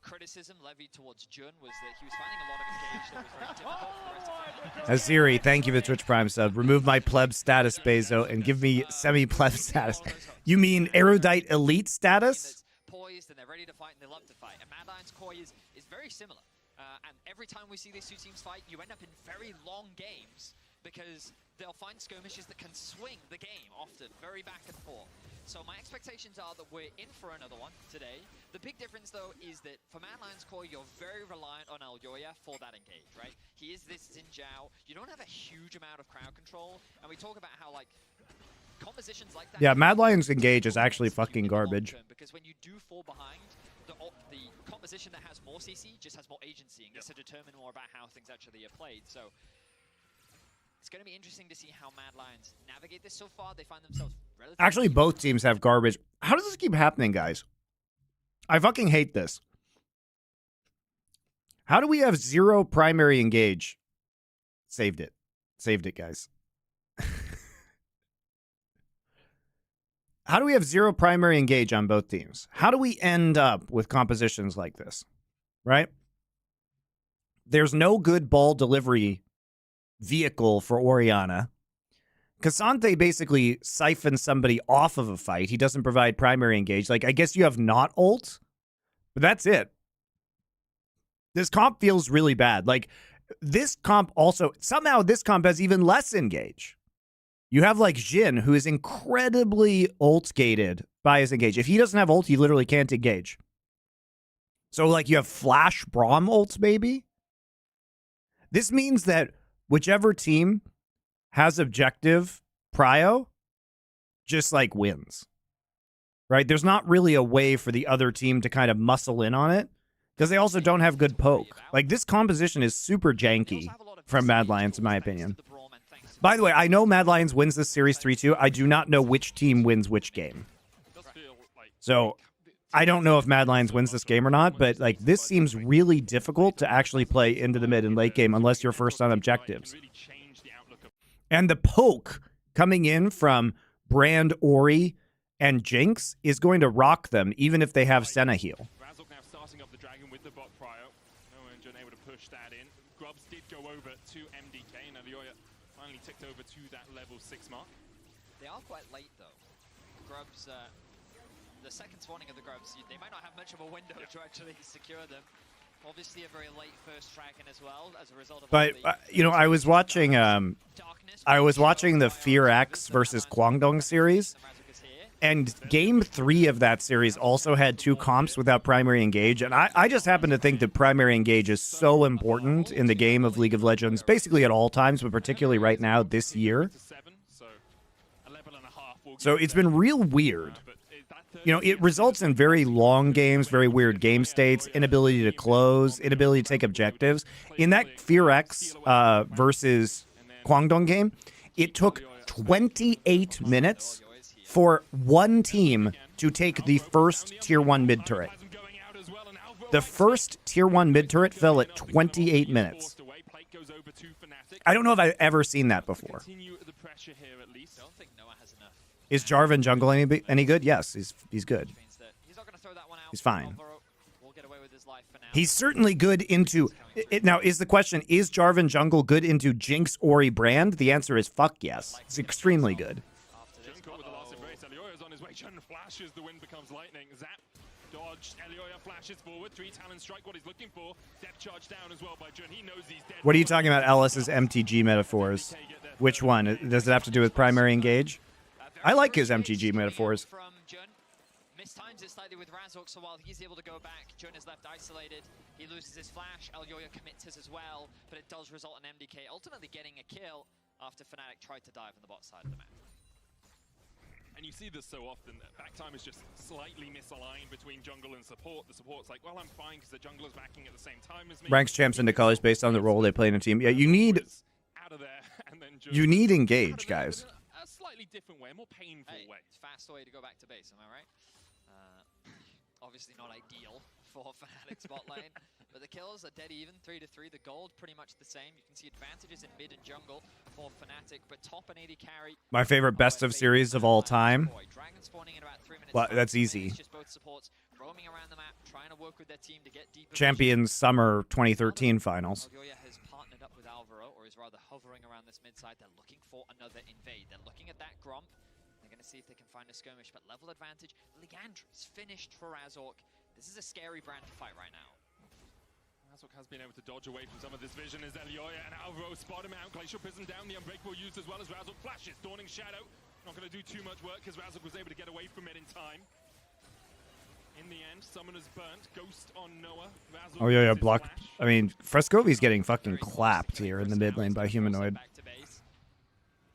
criticism levied towards Jun was that he was finding a lot of engage that was very difficult for the rest of Fnatic. Aziri, thank you for the Twitch Prime sub. Remove my pleb status, Bezo, and give me semi-pleb status. You mean erudite elite status? That's poised and they're ready to fight and they love to fight. And Mad Lions' core is very similar. And every time we see these two teams fight, you end up in very long games because they'll find skirmishes that can swing the game often, very back and forth. So my expectations are that we're in for another one today. The big difference, though, is that for Mad Lions core, you're very reliant on Elioya for that engage, right? He is this Xin Zhao. You don't have a huge amount of crowd control, and we talk about how, like, compositions like that... Yeah, Mad Lions engage is actually fucking garbage. Because when you do fall behind, the composition that has more CC just has more agency and gets to determine more about how things actually are played. So it's going to be interesting to see how Mad Lions navigate this. So far, they find themselves relatively... Actually, both teams have garbage. How does this keep happening, guys? I fucking hate this. How do we have 0 primary engage? Saved it. Saved it, guys. How do we have 0 primary engage on both teams? How do we end up with compositions like this? Right? There's no good ball delivery vehicle for Orianna. Cassante basically siphons somebody off of a fight. He doesn't provide primary engage. Like, I guess you have not ult, but that's it. This comp feels really bad. Like, this comp also, somehow this comp has even less engage. You have, like, Jin, who is incredibly ult-gated by his engage. If he doesn't have ult, he literally can't engage. So, like, you have Flash Braum ults, maybe? This means that whichever team has objective prio just, like, wins. Right? There's not really a way for the other team to kind of muscle in on it, because they also don't have good poke. Like, this composition is super janky from Mad Lions, in my opinion. By the way, I know Mad Lions wins this series 3-2. I do not know which team wins which game. So, I don't know if Mad Lions wins this game or not, but, like, this seems really difficult to actually play into the mid and late game unless you're first on objectives. And the poke coming in from Brand, Ori, and Jinx is going to rock them, even if they have Senna heal. Razok now starting up the dragon with the bot prio. No one able to push that in. Grubs did go over to MDK, and Elioya finally ticked over to that level 6 mark. They are quite late, though. Grubs, the second spawning of the Grubs, they might not have much of a window to actually secure them. Obviously, a very late first dragon as well, as a result of... But, you know, I was watching the Fear X versus Guangdong series, and Game 3 of that series also had 2 comps without primary engage, and I just happen to think that primary engage is so important in the game of League of Legends, basically at all times, but particularly right now, this year. So it's been real weird. You know, it results in very long games, very weird game states, inability to close, inability to take objectives. In that Fear X versus Guangdong game, it took 28 minutes for one team to take the first Tier 1 mid-turret. The first Tier 1 mid-turret fell at 28 minutes. I don't know if I've ever seen that before. Is Jarvan jungle any good? Yes, he's good. He's fine. He's certainly good into... Now, is the question, is Jarvan jungle good into Jinx, Ori, Brand? The answer is fuck yes. It's extremely good. Flashes, the wind becomes lightning. Zap, dodged. Elioya flashes forward. 3 talent strike. What he's looking for. Depth charge down as well by Jun. He knows he's dead. What are you talking about, Ellis's MTG metaphors? Which one? Does it have to do with primary engage? I like his MTG metaphors. times it slightly with Razork, so while he's able to go back, Jun is left isolated. He loses his flash, Elyoya commits his as well, but it does result in MDK ultimately getting a kill after Fnatic tried to dive on the bot side of the map. And you see this so often, that backtime is just slightly misaligned between jungle and support. The support's like, well, I'm fine because the jungler's backing at the same time as me. Ranks champs into colors based on the role they play in a team. Yeah, you need out of there, and then engage, guys. A slightly different way, a more painful way. It's a fast way to go back to base, am I right? Obviously not ideal for Fnatic's bot lane, but the kills are dead even, 3-3. The gold pretty much the same. You can see advantages in mid and jungle for Fnatic, but top and AD carry. My favorite best of series of all time. Dragon spawning in about 3 minutes. Well, that's easy. Just both supports roaming around the map, trying to work with their team to get deeper. Champions Summer 2013 finals. Elyoya has partnered up with Alvaro, or is rather hovering around this mid side. They're looking for another invade. They're looking at that Gromp. They're going to see if they can find a skirmish, but level advantage. Ligandra's finished for Razork. This is a scary brand to fight right now. Razork has been able to dodge away from some of this vision as Elyoya and Alvaro spot him out. Glacial Prism down, the Unbreakable used as well as Razork flashes. Dawning Shadow, not going to do too much work because Razork was able to get away from it in time. In the end, Summoner's burnt. Ghost on Noah. Razork Oh yeah, uses block. flash. I mean, Frescovi's getting fucking clapped here in the mid lane by Humanoid.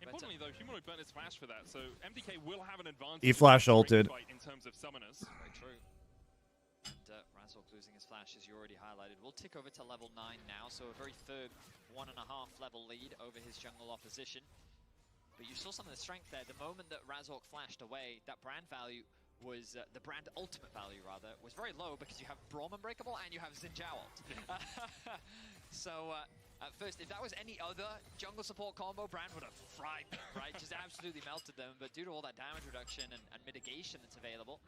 Importantly, though, Humanoid burnt his flash for that, so MDK will have an advantage. He flash ulted. In terms of summoners. Very true. And Razork losing his flash, as you already highlighted. We'll tick over to level 9 now, so a very third 1.5 level lead over his jungle opposition. But you saw some of the strength there. The moment that Razork flashed away, that brand value was, the brand ultimate value rather, was very low because you have Braum Unbreakable and you have Xinjiao ult. So, at first, if that was any other jungle support combo, Brand would have fried them, right? Just absolutely melted them. But due to all that damage reduction and mitigation that's available,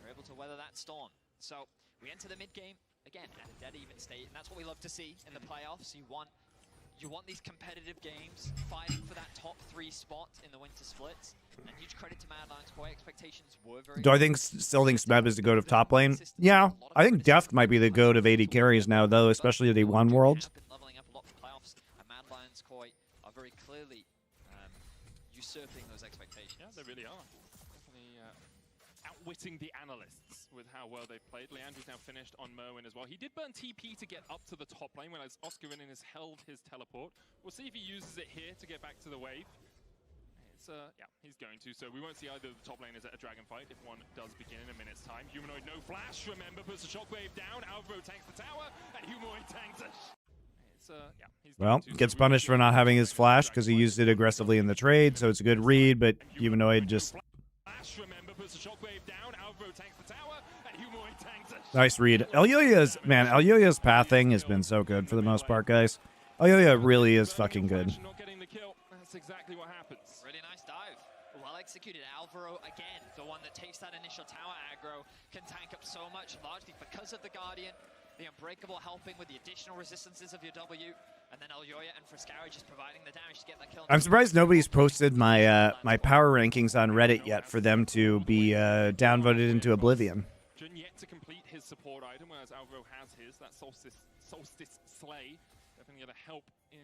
they're able to weather that storm. So, we enter the mid-game, again, at a dead even state, and that's what we love to see in the playoffs. You want these competitive games, fighting for that top 3 spot in the winter splits. And huge credit to Mad Lions. Core expectations were very Do I still think Smeb is the GOAT of top lane? Yeah, I think Deft might be the GOAT of AD carries now, though, especially the one worlds. Leveling up a lot for playoffs, and Mad Lions Koi are very clearly usurping those expectations. Yeah, they really are. Definitely outwitting the analysts with how well they've played. Leandro's now finished on Merwin as well. He did burn TP to get up to the top lane, whereas Oscarinin has held his teleport. We'll see if he uses it here to get back to the wave. Yeah, he's going to. So we won't see either of the top laners at a dragon fight if one does begin in a minute's time. Humanoid no flash, remember, puts the shockwave down. Alvaro tanks the tower, and Humanoid tanks it. Yeah, he's Well, gets punished for not having his flash because he used it aggressively in the trade, so it's a good read, but Humanoid just... Remember, puts the shockwave down. Alvaro tanks the tower, and Humanoid tanks it. Nice read. Elyoya's pathing has been so good for the most part, guys. Elyoya really is fucking good. Not getting the kill. That's exactly what happens. Really nice dive. Well executed. Alvaro, again, the one that takes that initial tower aggro, can tank up so much, largely because of the Guardian. The Unbreakable helping with the additional resistances of your W, and then Elyoya and Frescari just providing the damage to get that kill. I'm surprised nobody's posted my my power rankings on Reddit yet for them to be downvoted into oblivion. Jun yet to complete his support item, whereas Alvaro has his. That Solstice Slay definitely going to help in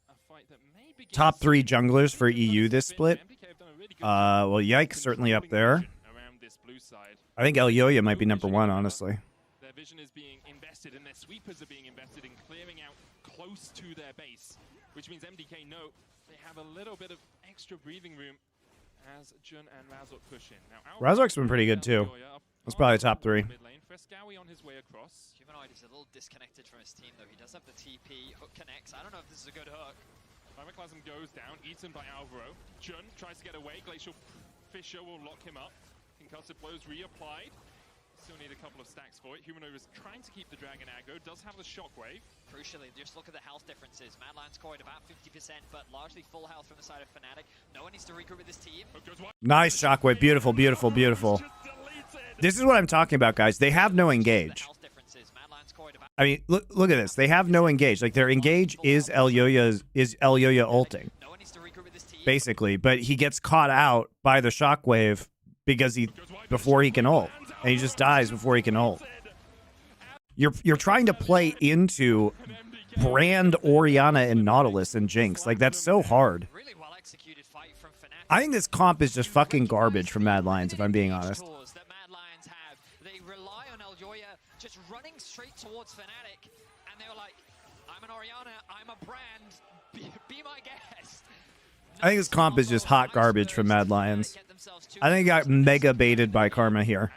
a fight that may begin. Top 3 junglers for EU this split. Well, Yike certainly up there. Around this blue side. I think Elyoya might be number 1, honestly. Their vision is being invested, and their sweepers are being invested in clearing out close to their base, which means MDK know they have a little bit of extra breathing room as Jun and Razork push in. Now, Razork's been pretty good too. That's probably top 3. Frescawi on his way across. Humanoid is a little disconnected from his team, though. He does have the TP. Hook connects. I don't know if this is a good hook. Thymoclasm goes down, eaten by Alvaro. Jun tries to get away. Glacial Fissure will lock him up. Concussive blows reapplied. Still need a couple of stacks for it. Humanoid is trying to keep the dragon aggro. Does have the shockwave. Crucially, just look at the health differences. Mad Lions Core at about 50%, but largely full health from the side of Fnatic. No one needs to regroup with this team. Nice shockwave. Beautiful, beautiful, beautiful. This is what I'm talking about, guys. They have no engage. I mean, look at this. They have no engage. Like, their engage is Elyoya ulting, basically. But he gets caught out by the shockwave because before he can ult. And he just dies before he can ult. You're trying to play into Brand, Orianna, and Nautilus and Jinx. Like, that's so hard. I think this comp is just fucking garbage from Mad Lions, if I'm being honest. towards Fnatic, and they were like, I'm an Orianna, I'm a brand, be my guest. I think this comp is just hot garbage from Mad Lions. I think he got mega baited by Karma here.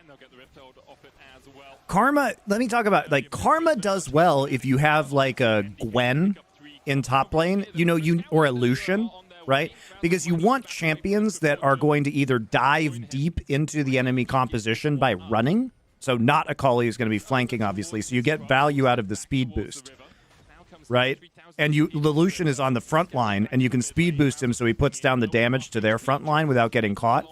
Karma, let me talk about, like, Karma does well if you have, like, a Gwen in top lane, you know, or a Lucian, right? Because you want champions that are going to either dive deep into the enemy composition by running. So not Akali is going to be flanking, obviously. So you get value out of the speed boost, right? And the Lucian is on the front line, and you can speed boost him so he puts down the damage to their front line without getting caught.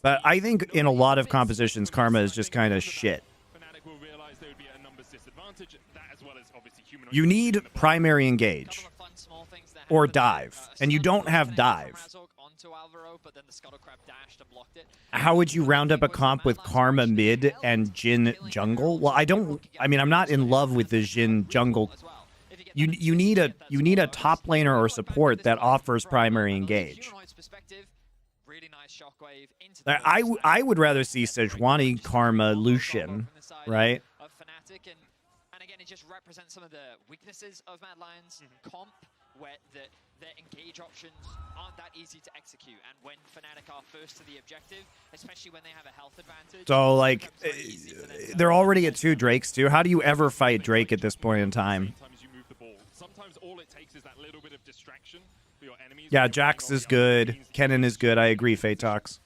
But I think in a lot of compositions, Karma is just kind of shit. You need primary engage or dive, and you don't have dive. How would you round up a comp with Karma mid and Jhin jungle? Well, I mean, I'm not in love with the Jhin jungle. You need a top laner or support that offers primary engage. I would rather see Sejuani, Karma, Lucian, right? And again, it just represents some of the weaknesses of Mad Lions comp, where their engage options aren't that easy to execute. And when Fnatic are first to the objective, especially when they have a health advantage. So, like, they're already at 2 Drakes, too. How do you ever fight Drake at this point in time? Sometimes all it takes is that little bit of distraction for your enemies. Yeah, Jax is good. Kennen is good. I agree, Fatox.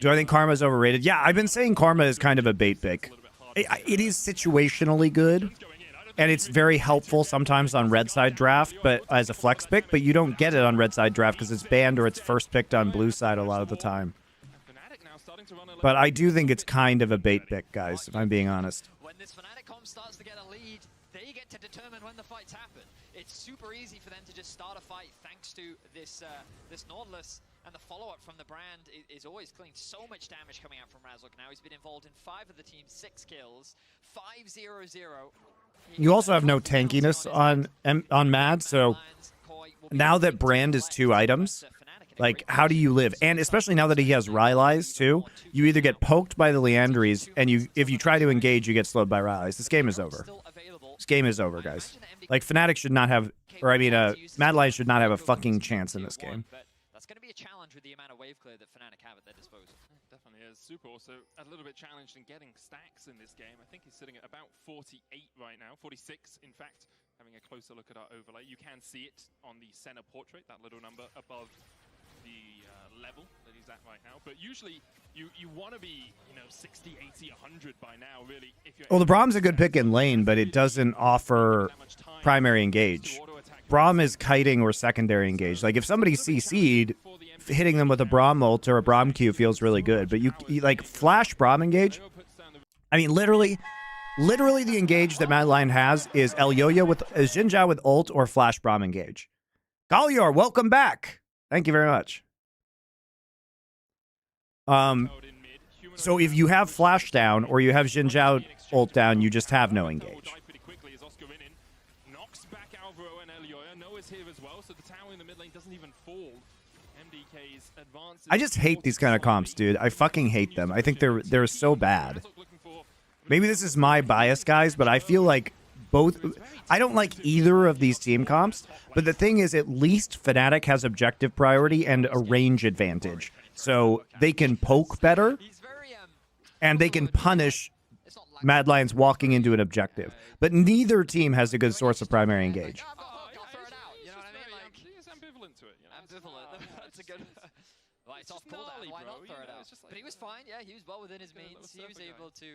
Do I think Karma's overrated? Yeah, I've been saying Karma is kind of a bait pick. It is situationally good, and it's very helpful sometimes on red side draft, but as a flex pick, but you don't get it on red side draft because it's banned or it's first picked on blue side a lot of the time. But I do think it's kind of a bait pick, guys, if I'm being honest. When this Fnatic comp starts to get a lead, they get to determine when the fights happen. It's super easy for them to just start a fight thanks to this Nautilus. And the follow-up from the brand is always clean. So much damage coming out from Razork now. He's been involved in 5 of the team's 6 kills. 5-0-0. You also have no tankiness on Mad, so now that Brand is 2 items, like, how do you live? And especially now that he has Rylai's, too, you either get poked by the Liandry's, and if you try to engage, you get slowed by Rylai's. This game is over. This game is over, guys. Like, Fnatic should not have, or I mean, Mad Lions should not have a fucking chance in this game. That's going to be a challenge with the amount of wave clear that Fnatic have at their disposal. Definitely is. Super also a little bit challenged in getting stacks in this game. I think he's sitting at about 48 right now, 46 in fact. Having a closer look at our overlay, you can see it on the center portrait, that little number above the level that he's at right now. But usually you want to be, 60, 80, 100 by now, really. If you're Well, the Brahm's a good pick in lane, but it doesn't offer primary engage. Braum is kiting or secondary engage. Like, if somebody's CC'd, hitting them with a Braum ult or a Braum Q feels really good. But you like, flash Braum engage? I mean, literally the engage that Mad Lion has is Xin Zhao with ult or flash Braum engage. Gallior, welcome back. Thank you very much. So if you have flash down or you have Xin Zhao ult down, you just have no engage. I just hate these kind of comps, dude. I fucking hate them. I think they're so bad. Maybe this is my bias, guys, but I feel like I don't like either of these team comps, but the thing is, at least Fnatic has objective priority and a range advantage. So they can poke better, and they can punish Mad Lions walking into an objective. But neither team has a good source of primary engage. It's off cooldown. Why not throw it out? But he was fine. Yeah, he was well within his means. He was able to.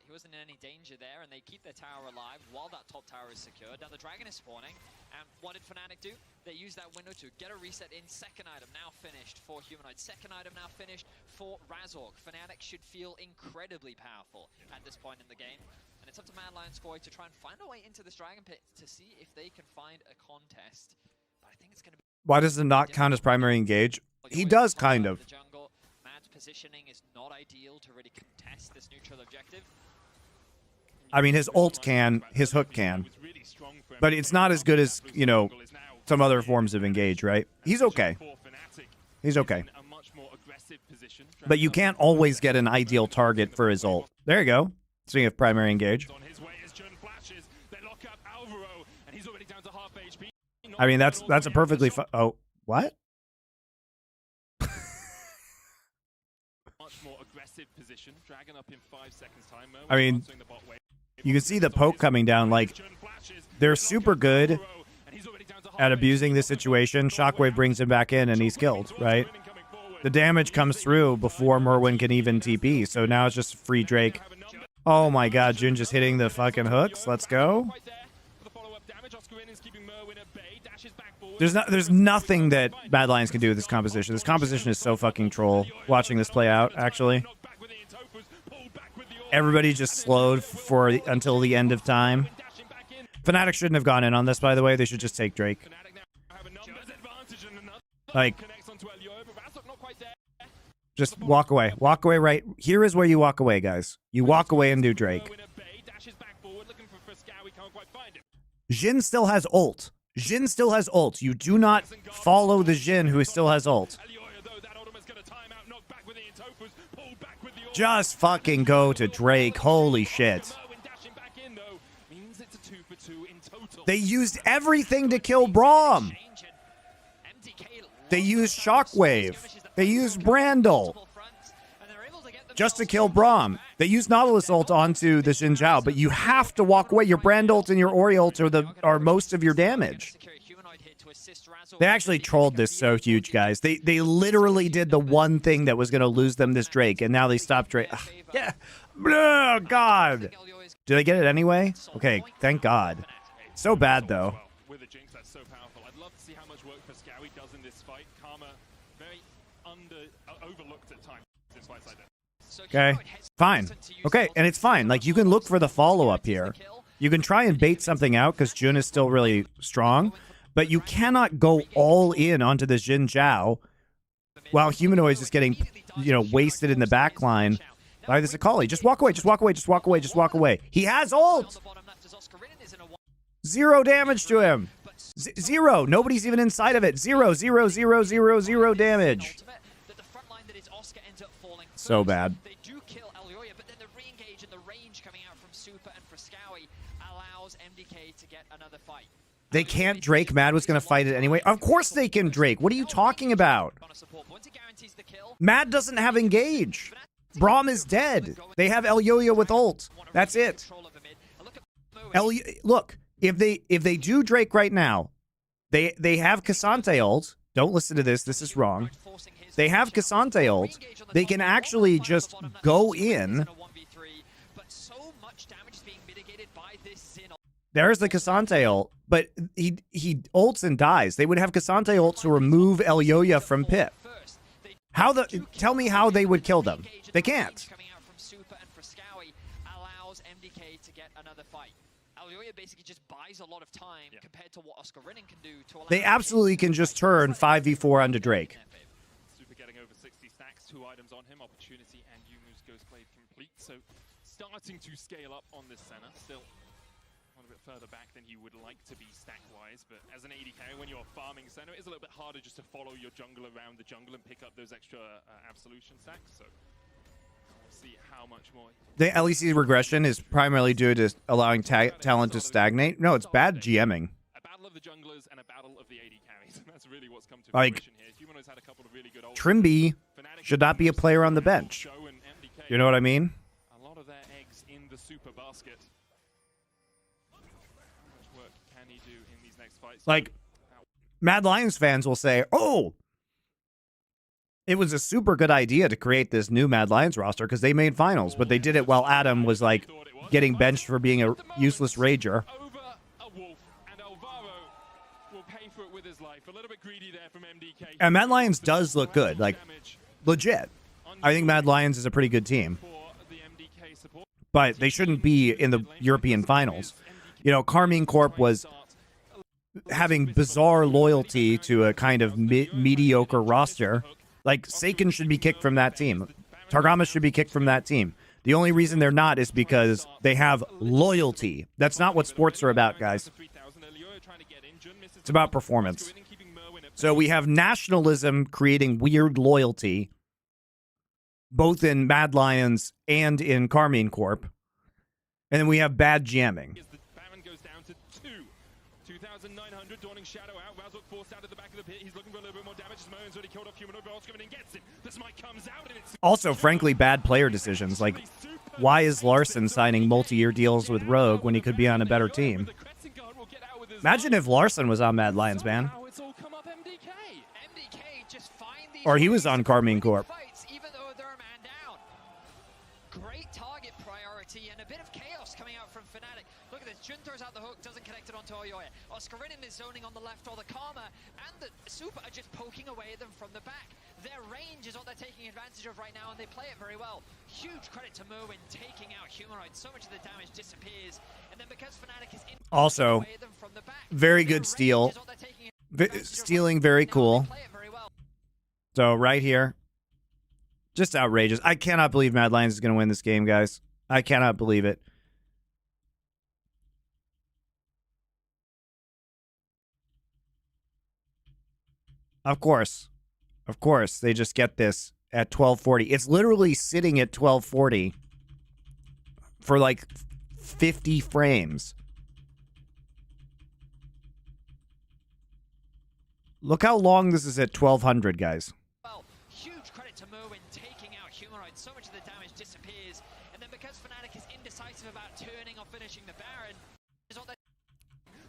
He wasn't in any danger there, and they keep their tower alive while that top tower is secured. Now the dragon is spawning, and what did Fnatic do? They used that window to get a reset in. Second item now finished for Humanoid. Second item now finished for Razork. Fnatic should feel incredibly powerful at this point in the game, and it's up to Mad Lions Squad to try and find a way into this dragon pit to see if they can find a contest. But I think it's going to be. Why does it not count as primary engage? He does, kind of. Mad's positioning is not ideal to really contest this neutral objective. I mean, his ult can, his hook can. But it's not as good as, some other forms of engage, right? He's okay. He's okay. But you can't always get an ideal target for his ult. There you go. Speaking of primary engage. I mean, that's a perfectly oh, what? I mean, you can see the poke coming down. Like, they're super good at abusing the situation. Shockwave brings him back in, and he's killed, right? The damage comes through before Merwin can even TP, so now it's just free Drake. Oh my god, Jun just hitting the fucking hooks. Let's go. There's nothing that Mad Lions can do with this composition. This composition is so fucking troll. Watching this play out, actually. Everybody just slowed until the end of time. Fnatic shouldn't have gone in on this, by the way. They should just take Drake. Like, just walk away. Walk away right. Here is where you walk away, guys. You walk away and do Drake. Jhin still has ult. Jhin still has ult. You do not follow the Jhin who still has ult. Just fucking go to Drake. Holy shit. They used everything to kill Braum. They used Shockwave. They used Brandle just to kill Braum. They used Nautilus ult onto the Xin Zhao, but you have to walk away. Your Brand ult and your Ori ult are most of your damage. They actually trolled this so huge, guys. They literally did the one thing that was going to lose them this Drake, and now they stopped Drake. Ugh, yeah. Oh, God. Did they get it anyway? Okay, thank God. So bad, though. With a Jinx that's so powerful. I'd love to see how much work Pascawi does in this fight. Karma very overlooked at times in fights like this. Okay, fine. Okay, and it's fine. Like, you can look for the follow-up here. You can try and bait something out because Jun is still really strong, but you cannot go all in onto the Xin Zhao while Humanoids is getting, wasted in the back line by this Akali. Just walk away, just walk away, just walk away, just walk away. He has ult! 0 damage to him. 0. Nobody's even inside of it. 0, 0, 0, 0, 0 damage. So bad. They do kill Elioya, but then the re-engage and the range coming out from Super and Frescawi allows MDK to get another fight. They can't Drake. Mad was going to fight it anyway. Of course they can Drake. What are you talking about? Mad doesn't have engage. Braum is dead. They have Elioya with ult. That's it. Look, if they do Drake right now, they have Cassante ult. Don't listen to this. This is wrong. They have Cassante ult. They can actually just go in. There's the Cassante ult, but he ults and dies. They would have Cassante ult to remove Elioya from pit. Tell me how they would kill them. They can't. Basically just buys a lot of time compared to what Oscarinin can do to allow. They absolutely can just turn 5v4 onto Drake. Super getting over 60 stacks, 2 items on him, opportunity and Yumu's Ghost Blade complete. So starting to scale up on this center, still a little bit further back than he would like to be stack-wise, but as an AD carry, when you're farming center, it's a little bit harder just to follow your jungle around the jungle and pick up those extra absolution stacks. So see how much more. The LEC regression is primarily due to allowing talent to stagnate. No, it's bad GMing. A battle of the junglers and a battle of the AD carries. That's really what's come to fruition here. Humanoids had a couple of really good Trimby should not be a player on the bench. You know what I mean? A lot of their eggs in the super basket. How much work can he do in these next fights? Like, Mad Lions fans will say, "Oh, it was a super good idea to create this new Mad Lions roster because they made finals, but they did it while Adam was like getting benched for being a useless rager." And Mad Lions does look good, like legit. I think Mad Lions is a pretty good team, but they shouldn't be in the European finals. Carmine Corp was having bizarre loyalty to a kind of mediocre roster. Like, Seiken should be kicked from that team. Targamas should be kicked from that team. The only reason they're not is because they have loyalty. That's not what sports are about, guys. It's about performance. So we have nationalism creating weird loyalty, both in Mad Lions and in Carmine Corp. And then we have bad jamming. As the Baron goes down to 2,900. Dawning Shadow out. Razork forced out of the back of the pit. He's looking for a little bit more damage. His Moen's already killed off Humanoid, but Oscar and gets him. The smite comes out and it's... Also, frankly, bad player decisions. Like, why is Larson signing multi-year deals with Rogue when he could be on a better team? Imagine if Larson was on Mad Lions, man. Or he was on Carmine Corp. Even though they're a man down. Great target priority and a bit of chaos coming out from Fnatic. Look at this, Jun throws out the hook, doesn't connect it onto Oyoya. Oscarinin is zoning on the left, or the Karma and the Super are just poking away at them from the back. Their range is what they're taking advantage of right now, and they play it very well. Huge credit to Merwin taking out Humanoid. So much of the damage disappears, and then because Fnatic is in Also, away at them from the back, very good steal. Stealing very cool. So right here, just outrageous. I cannot believe Mad Lions is going to win this game, guys. I cannot believe it. Of course. Of course. They just get this at 1240. It's literally sitting at 1240 for like 50 frames. Look how long this is at 1200, guys. Well, huge credit to Merwin taking out Humanoid. So much of the damage disappears, and then because Fnatic is indecisive about turning or finishing the Baron, is what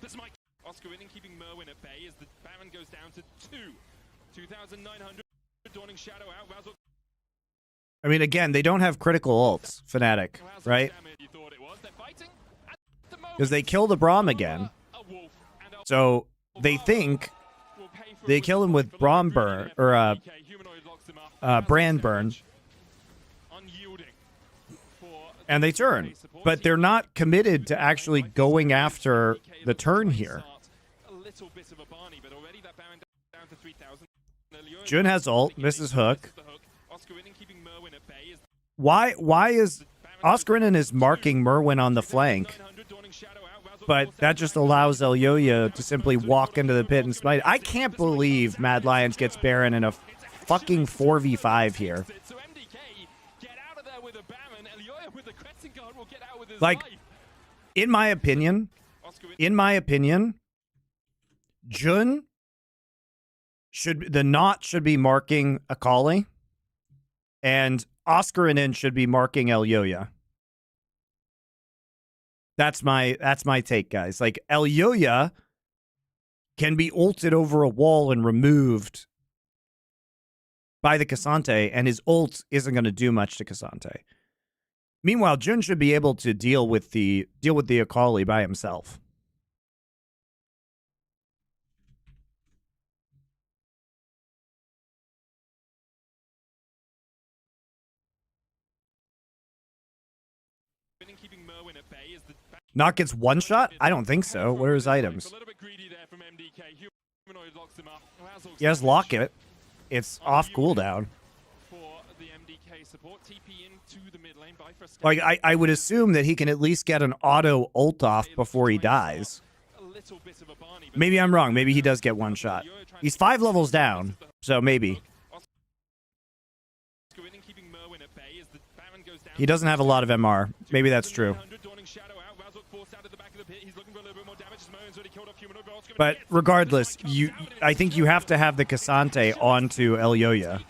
This might Oscar winning, keeping Merwin at bay as the Baron goes down to 2,900. Dawning Shadow out. Razork. I mean, again, they don't have critical ults, Fnatic, right? Because they kill the Braum again. So they think they kill him with Braum burn or brand burn, and they turn. But they're not committed to actually going after the turn here. Jun has ult, misses hook. Why is Oscarinin is marking Merwin on the flank? But that just allows Elyoya to simply walk into the pit and smite. I can't believe Mad Lions gets Baron in a fucking 4v5 here. Like, in my opinion, Jun should be marking Akali, and Oscarinin should be marking Elyoya. That's my take, guys. Like, Elyoya can be ulted over a wall and removed by the Cassante, and his ult isn't going to do much to Cassante. Meanwhile, Jun should be able to deal with the Akali by himself. Not gets one shot? I don't think so. What are his items? He has Locket. It's off cooldown. Like, I would assume that he can at least get an auto ult off before he dies. Maybe I'm wrong. Maybe he does get one shot. He's 5 levels down, so maybe. He doesn't have a lot of MR. Maybe that's true. But regardless, I think you have to have the Cassante onto Elyoya.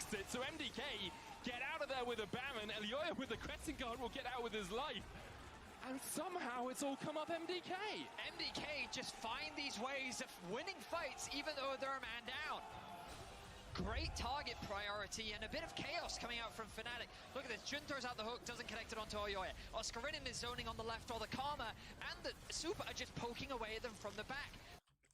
And somehow it's all come up MDK. MDK just find these ways of winning fights even though they're a man down. Great target priority and a bit of chaos coming out from Fnatic. Look at this, Jun throws out the hook, doesn't connect it onto Oyoya. Oscarinin is zoning on the left, or the Karma and the Super are just poking away at them from the back.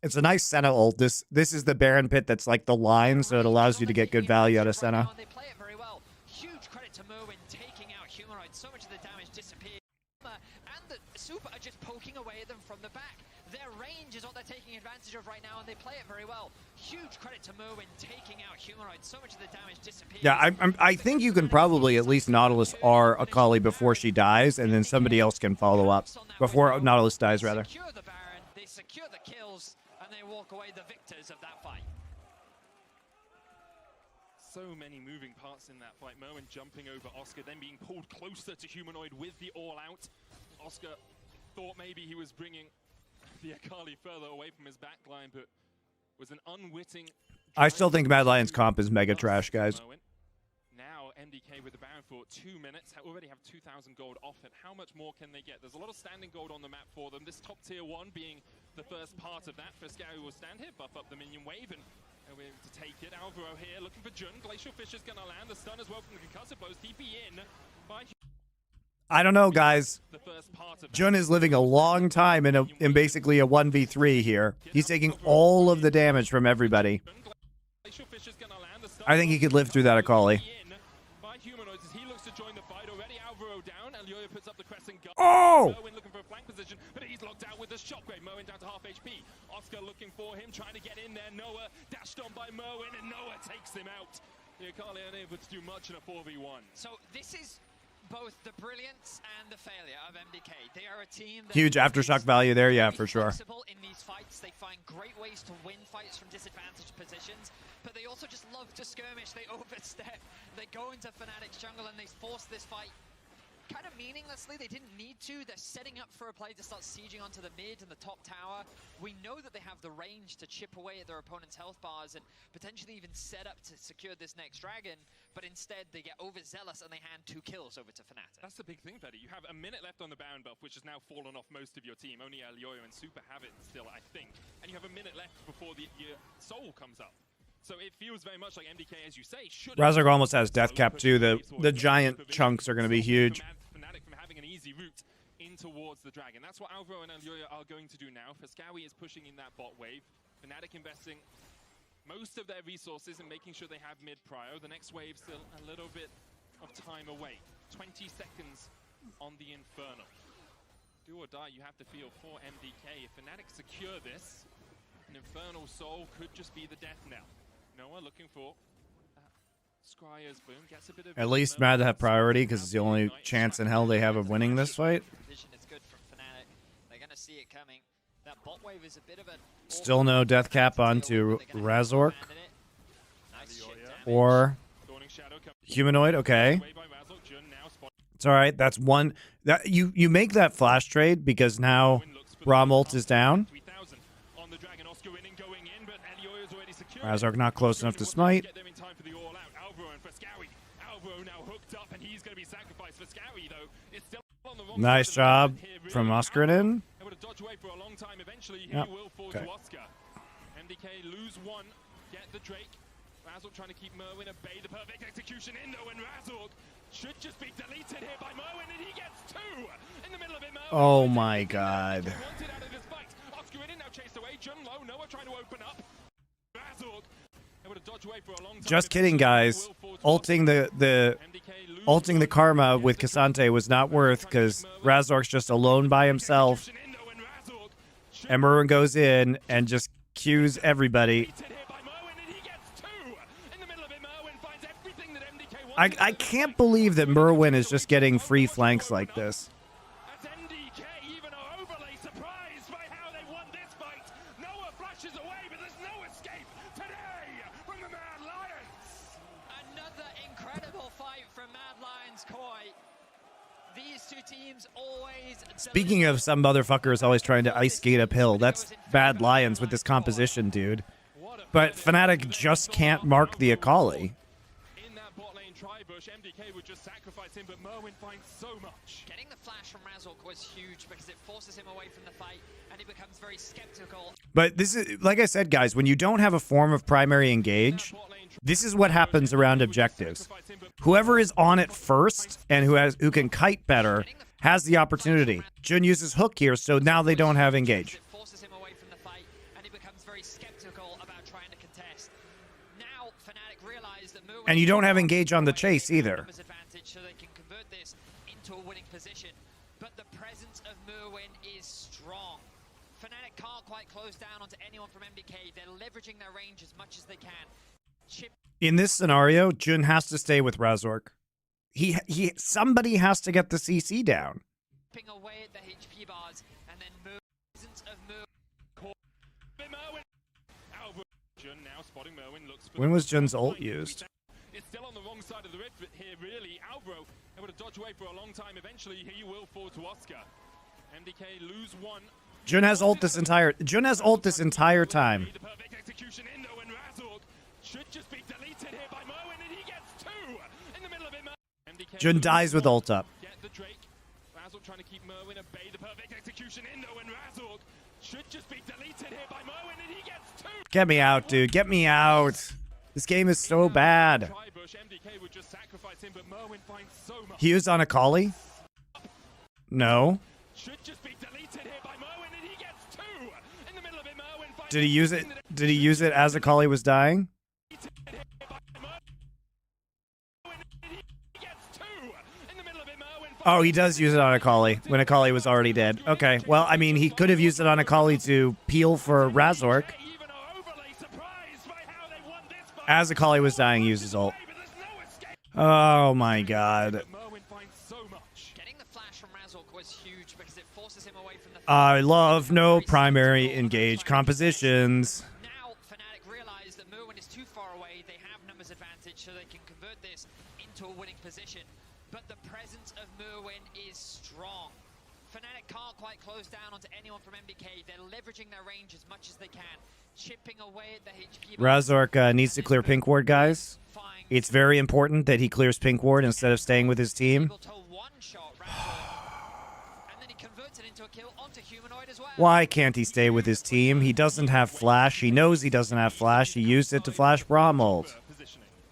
It's a nice Senna ult. This is the Baron pit that's like the line, so it allows you to get good value out of Senna. They play it very well. Huge credit to Merwin taking out Humanoid. So much of the damage disappears. And the Super are just poking away at them from the back. Their range is what they're taking advantage of right now, and they play it very well. Huge credit to Merwin taking out Humanoid. So much of the damage disappears. Yeah, I think you can probably at least Nautilus R Akali before she dies, and then somebody else can follow up before Nautilus dies, rather. They secure the Baron, they secure the kills, and they walk away the victors of that fight. so many moving parts in that fight. Merwin jumping over Oscar, then being pulled closer to Humanoid with the all-out. Oscar thought maybe he was bringing the Akali further away from his backline, but was an unwitting... I still think Mad Lions comp is mega trash, guys. Now MDK with the Baron for 2 minutes, already have 2,000 gold off it. How much more can they get? There's a lot of standing gold on the map for them. This top tier 1 being the first part of that. Frescari will stand here, buff up the minion wave, and we're able to take it. Alvaro here looking for Jun. Glacial Fisher's gonna land. The stun as well from the concussive blows. TP in by... I don't know, guys. Jun is living a long time in basically a 1v3 here. He's taking all of the damage from everybody. I think he could live through that Akali. Oh! Looking for a flank position, but he's locked out with the shockwave. Merwin down to half HP. Oscar looking for him, trying to get in there. Noah dashed on by Merwin, and Noah takes him out. The Akali unable to do much in a 4v1. So this is both the brilliance and the failure of MDK. They are a team that huge aftershock value there, yeah, for sure. In these fights, they find great ways to win fights from disadvantaged positions, but they also just love to skirmish. They overstep. They go into Fnatic's jungle and they force this fight kind of meaninglessly. They didn't need to. They're setting up for a play to start sieging onto the mid and the top tower. We know that they have the range to chip away at their opponent's health bars and potentially even set up to secure this next dragon, but instead they get overzealous and they hand 2 kills over to Fnatic. That's the big thing, Betty. You have a minute left on the Baron buff, which has now fallen off most of your team. Only Elioyo and Super have it still, I think. And you have a minute left before your soul comes up. So it feels very much like MDK, as you say, should... Razork almost has death cap too. The giant chunks are going to be huge. Fnatic from having an easy route in towards the dragon. That's what Alvaro and Elioyo are going to do now. Frescari is pushing in that bot wave. Fnatic investing most of their resources and making sure they have mid prio. The next wave still a little bit of time away. 20 seconds on the Infernal. Do or die, you have to feel for MDK. If Fnatic secure this, an Infernal Soul could just be the death knell. Noah looking for Scryer's boom. Gets a bit of... At least Mad to have priority because it's the only chance in hell they have of winning this fight. Vision is good from Fnatic. They're going to see it coming. That bot wave is a bit of a... Still no death cap onto Razork or Humanoid. Okay, it's all right. That's one that you make that flash trade because now Romult is down. Razork not close enough to smite. Nice job from Oscarinin. Yep. Okay. MDK lose 1, get the Drake. Razork trying to keep Merwin at bay. The perfect execution in though, and Razork should just be deleted here by Merwin, and he gets 2 in the middle of it. Merwin, oh my god. Oscarinin now chased away. Jun low. Noah trying to open up. Razork able to dodge away for a long time. Just kidding, guys. Ulting the Karma with Cassante was not worth because Razork's just alone by himself. And Merwin goes in and just cues everybody. I can't believe that Merwin is just getting free flanks like this. Speaking of some motherfuckers always trying to ice skate uphill, that's Bad Lions with this composition, dude. But Fnatic just can't mark the Akali. In that bot lane tri-bush, MDK would just sacrifice him, but Merwin finds so much. Getting the flash from Razork was huge because it forces him away from the fight and he becomes very skeptical. But this is, like I said, guys, when you don't have a form of primary engage, this is what happens around objectives. Whoever is on it first and who can kite better has the opportunity. Jun uses hook here, so now they don't have engage. It forces him away from the fight, and he becomes very skeptical about trying to contest. Now, Fnatic realize that Merwin, And you don't have engage on the chase either. So they can convert this into a winning position. But the presence of Merwin is strong. Fnatic can't quite close down onto anyone from MDK. They're leveraging their range as much as they can. In this scenario, Jun has to stay with Razork. Somebody has to get the CC down. Away at the HP bars, and then presence of Merwin. Jun now spotting Merwin looks for When was Jun's ult used? wrong side of the rift here, really. Alvaro able to dodge away for a long time. Eventually, he will fall to Oscar. MDK lose one. Jun has ult this entire time. The perfect execution in though, and Razork should just be deleted here by Merwin, and he gets two in the middle of it. MDK Jun dies with ult up. Get the Drake. Razork trying to keep Merwin at bay. The perfect execution in though, and Razork should just be deleted here by Merwin, and he gets two. Get me out, dude. Get me out. This game is so bad. MDK would just sacrifice him, but Merwin finds so much. He used on Akali? No. Should just be deleted here by Merwin, and he gets two in the middle of it. Merwin finds Did he use it? Did he use it as Akali was dying? Oh, he does use it on Akali when Akali was already dead. Okay, well, I mean, he could have used it on Akali to peel for Razork. As Akali was dying, he used his ult. Oh my god. Getting the flash from Razork was huge because it forces him away from the I love no primary engage compositions. Now Fnatic realize that Merwin is too far away. They have numbers advantage, so they can convert this into a winning position. But the presence of Merwin is strong. Fnatic can't quite close down onto anyone from MDK. They're leveraging their range as much as they can, chipping away at the HP. Razork needs to clear pink ward, guys. It's very important that he clears pink ward instead of staying with his team. Why can't he stay with his team? He doesn't have flash. He knows he doesn't have flash. He used it to flash Braum ult.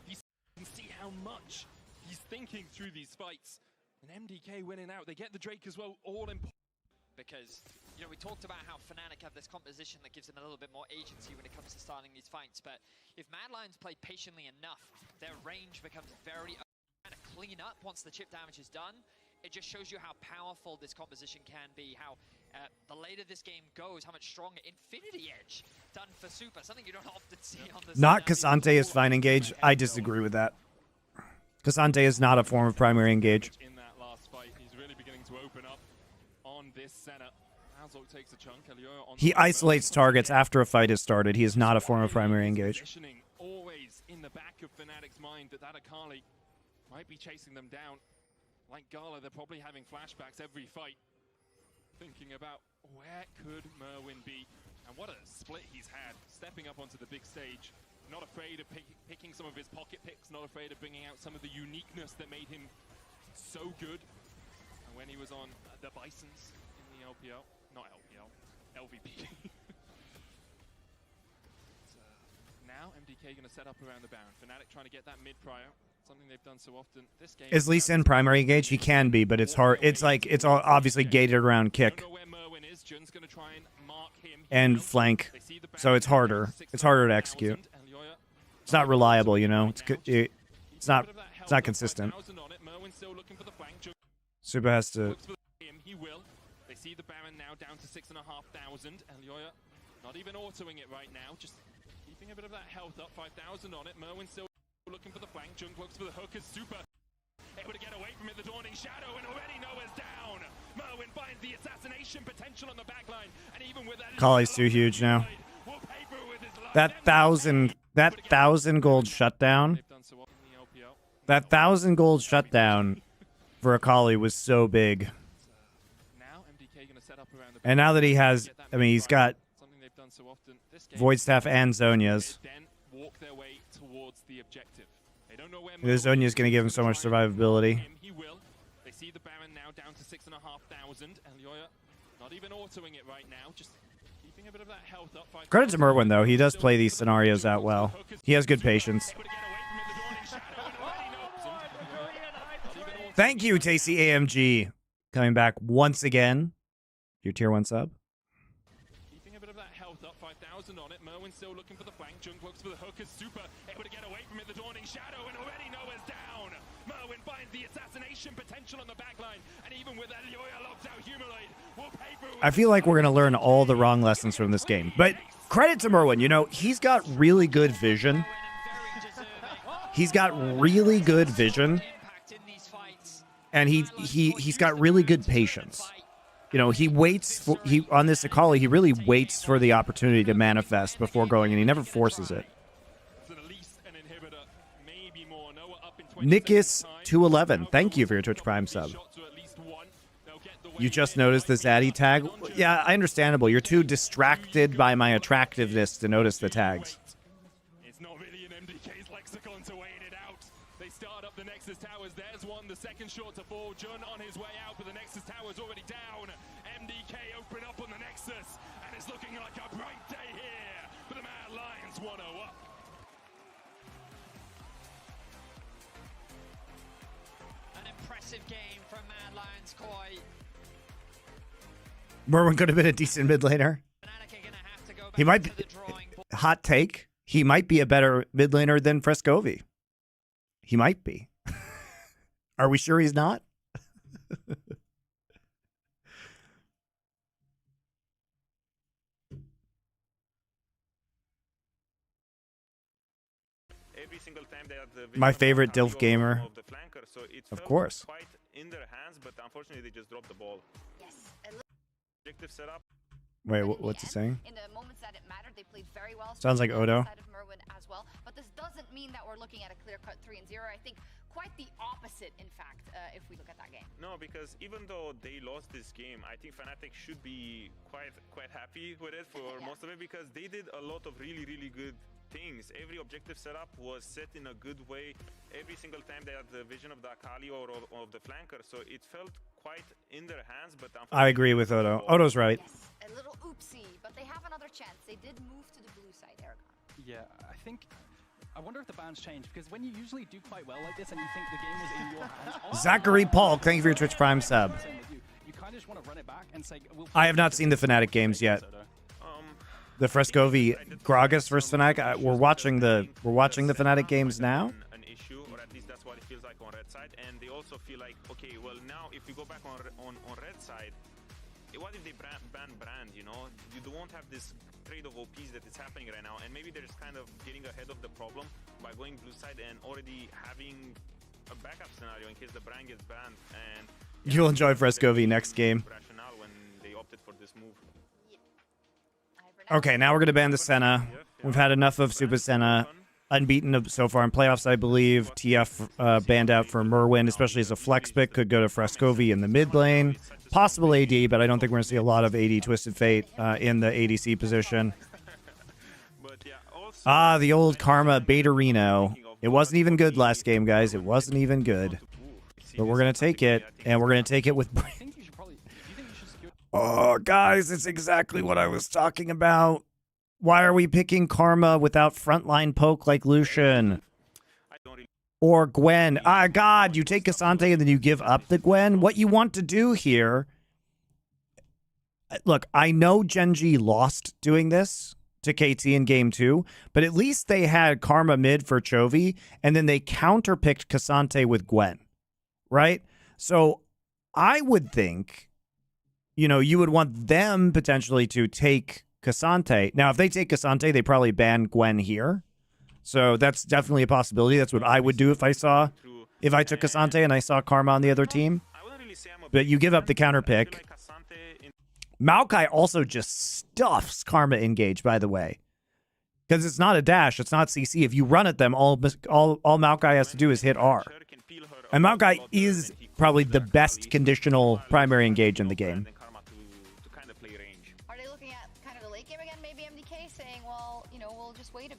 You can see how much he's thinking through these fights. And MDK winning out. They get the Drake as well, all important. Because, you know, we talked about how Fnatic have this composition that gives them a little bit more agency when it comes to starting these fights. But if Mad Lions play patiently enough, their range becomes very kind of clean up once the chip damage is done. It just shows you how powerful this composition can be, how the later this game goes, how much stronger Infinity Edge done for Super, something you don't often see on the Not Cassante is fine engage. I disagree with that. Cassante is not a form of primary engage. In that last fight, he's really beginning to open up on this center. Razork takes a chunk. He isolates targets after a fight has started. He is not a form of primary engage. Always in the back of Fnatic's mind that Akali might be chasing them down. Like Gala, they're probably having flashbacks every fight, thinking about where could Merwin be, and what a split he's had, stepping up onto the big stage, not afraid of picking some of his pocket picks, not afraid of bringing out some of the uniqueness that made him so good. And when he was on the Bisons in the LPL, not LPL, LVP. Now MDK going to set up around the Baron. Fnatic trying to get that mid-prior. Something they've done so often. This game is Lee Sin primary engage? He can be, but it's hard. It's like it's all obviously gated around kick and flank, so it's harder. It's harder to execute. It's not reliable, you know. It's not consistent. Super has to. He will. They see the Baron now down to 6,500. Elioya not even autoing it right now, just keeping a bit of that health up. 5,000 on it. Merwin still looking for the flank. Junk looks for the hook as Super able to get away from it. The Dawning Shadow, and already Noah's down. Merwin finds the assassination potential on the backline, and even with that, Kali's too huge now. That 1,000 gold shutdown. That 1,000 gold shutdown for Akali was so big. And now that he has, I mean, he's got Void Staff and Zhonya's. The Zhonya's going to give him so much survivability. They see the Baron now down to 6,500. Elioya not even autoing it right now, just keeping a bit of that health up. Credit to Merwin, though. He does play these scenarios out well. He has good patience. Thank you, Tasty AMG. Coming back once again. Your tier 1 sub. Keeping a bit of that health up, 5,000 on it. Merwin still looking for the flank. Junk looks for the hook as Super able to get away from it. The Dawning Shadow, and already Noah's down. Merwin finds the assassination potential on the backline, and even with Elioya locked out, Humanoid will pay for it. I feel like we're going to learn all the wrong lessons from this game. But credit to Merwin. You know, he's got really good vision. He's got really good vision. And he's got really good patience. You know, he waits for, on this Akali, he really waits for the opportunity to manifest before going, and he never forces it. It's at least an inhibitor, maybe more. Noah up in Nickus211, thank you for your Twitch Prime sub. You just noticed the Zaddy tag? Yeah, understandable. You're too distracted by my attractiveness to notice the tags. It's not really in MDK's lexicon to wait it out. They start up the Nexus Towers. There's one, the second shot to fall. Jun on his way out, but the Nexus Tower's already down. MDK open up on the Nexus, and it's looking like a bright day here for the Mad Lions 1-0 up. An impressive game from Mad Lions Koi. Merwin could have been a decent mid laner. He might be, hot take, he might be a better mid laner than Frescovi. He might be. Are we sure he's not? Every single time they had the My favorite DILF gamer. of the flanker, so it Of felt course. quite in their hands, but unfortunately they just dropped the ball. Yes. Objective setup. Wait, what's it saying? In the moments that it mattered, they played very well. Sounds like Odo. Side of Merwin as well, but this doesn't mean that we're looking at a clear-cut 3-0. I think quite the opposite, in fact, if we look at that game. No, because even though they lost this game, I think Fnatic should be quite happy with it for most of it, because they did a lot of really good things. Every objective setup was set in a good way. Every single time they had the vision of the Akali or of the flanker, so it felt quite in their hands. But I agree with Odo. Odo's right. Yes, a little oopsie, but they have another chance. They did move to the blue side, Aragon. Yeah, I wonder if the ban's changed, because when you usually do quite well like this and you think the game was in your hands... Zachary Paul, thank you for your Twitch Prime sub. You kind of just want to run it back and say... I have not seen the Fnatic games yet. The Frescovi Gragas versus Fnatic. We're watching the Fnatic games now. An issue, or at least that's what it feels like on red side. And they also feel like, okay, well now if we go back on red side, what if they ban Brand? You know, you don't have this trade of OPs that is happening right now, and maybe they're just kind of getting ahead of the problem by going blue side and already having a backup scenario in case the Brand gets banned. And You'll enjoy Frescovi next game. Rationale when they opted for this move. Okay, now we're going to ban the Senna. We've had enough of Super Senna. Unbeaten so far in playoffs, I believe. TF banned out for Merwin, especially as a flex pick. Could go to Frescovi in the mid lane. Possible AD, but I don't think we're going to see a lot of AD Twisted Fate in the ADC position. Ah, the old Karma Beta Reno. It wasn't even good last game, guys. It wasn't even good. But we're going to take it, and we're going to take it with... Oh, guys, it's exactly what I was talking about. Why are we picking Karma without frontline poke like Lucian? Or Gwen? Ah, God, you take Cassante and then you give up the Gwen? What you want to do here... Look, I know Genji lost doing this to KT in Game 2, but at least they had Karma mid for Chovy, and then they counterpicked Cassante with Gwen, right? So I would think... You know, you would want them potentially to take Cassante. Now, if they take Cassante, they probably ban Gwen here. So that's definitely a possibility. That's what I would do if I took Cassante and I saw Karma on the other team. But you give up the counter pick. Maokai also just stuffs Karma engage, by the way. Because it's not a dash, it's not CC. If you run at them, all Maokai has to do is hit R. And Maokai is probably the best conditional primary engage in the game.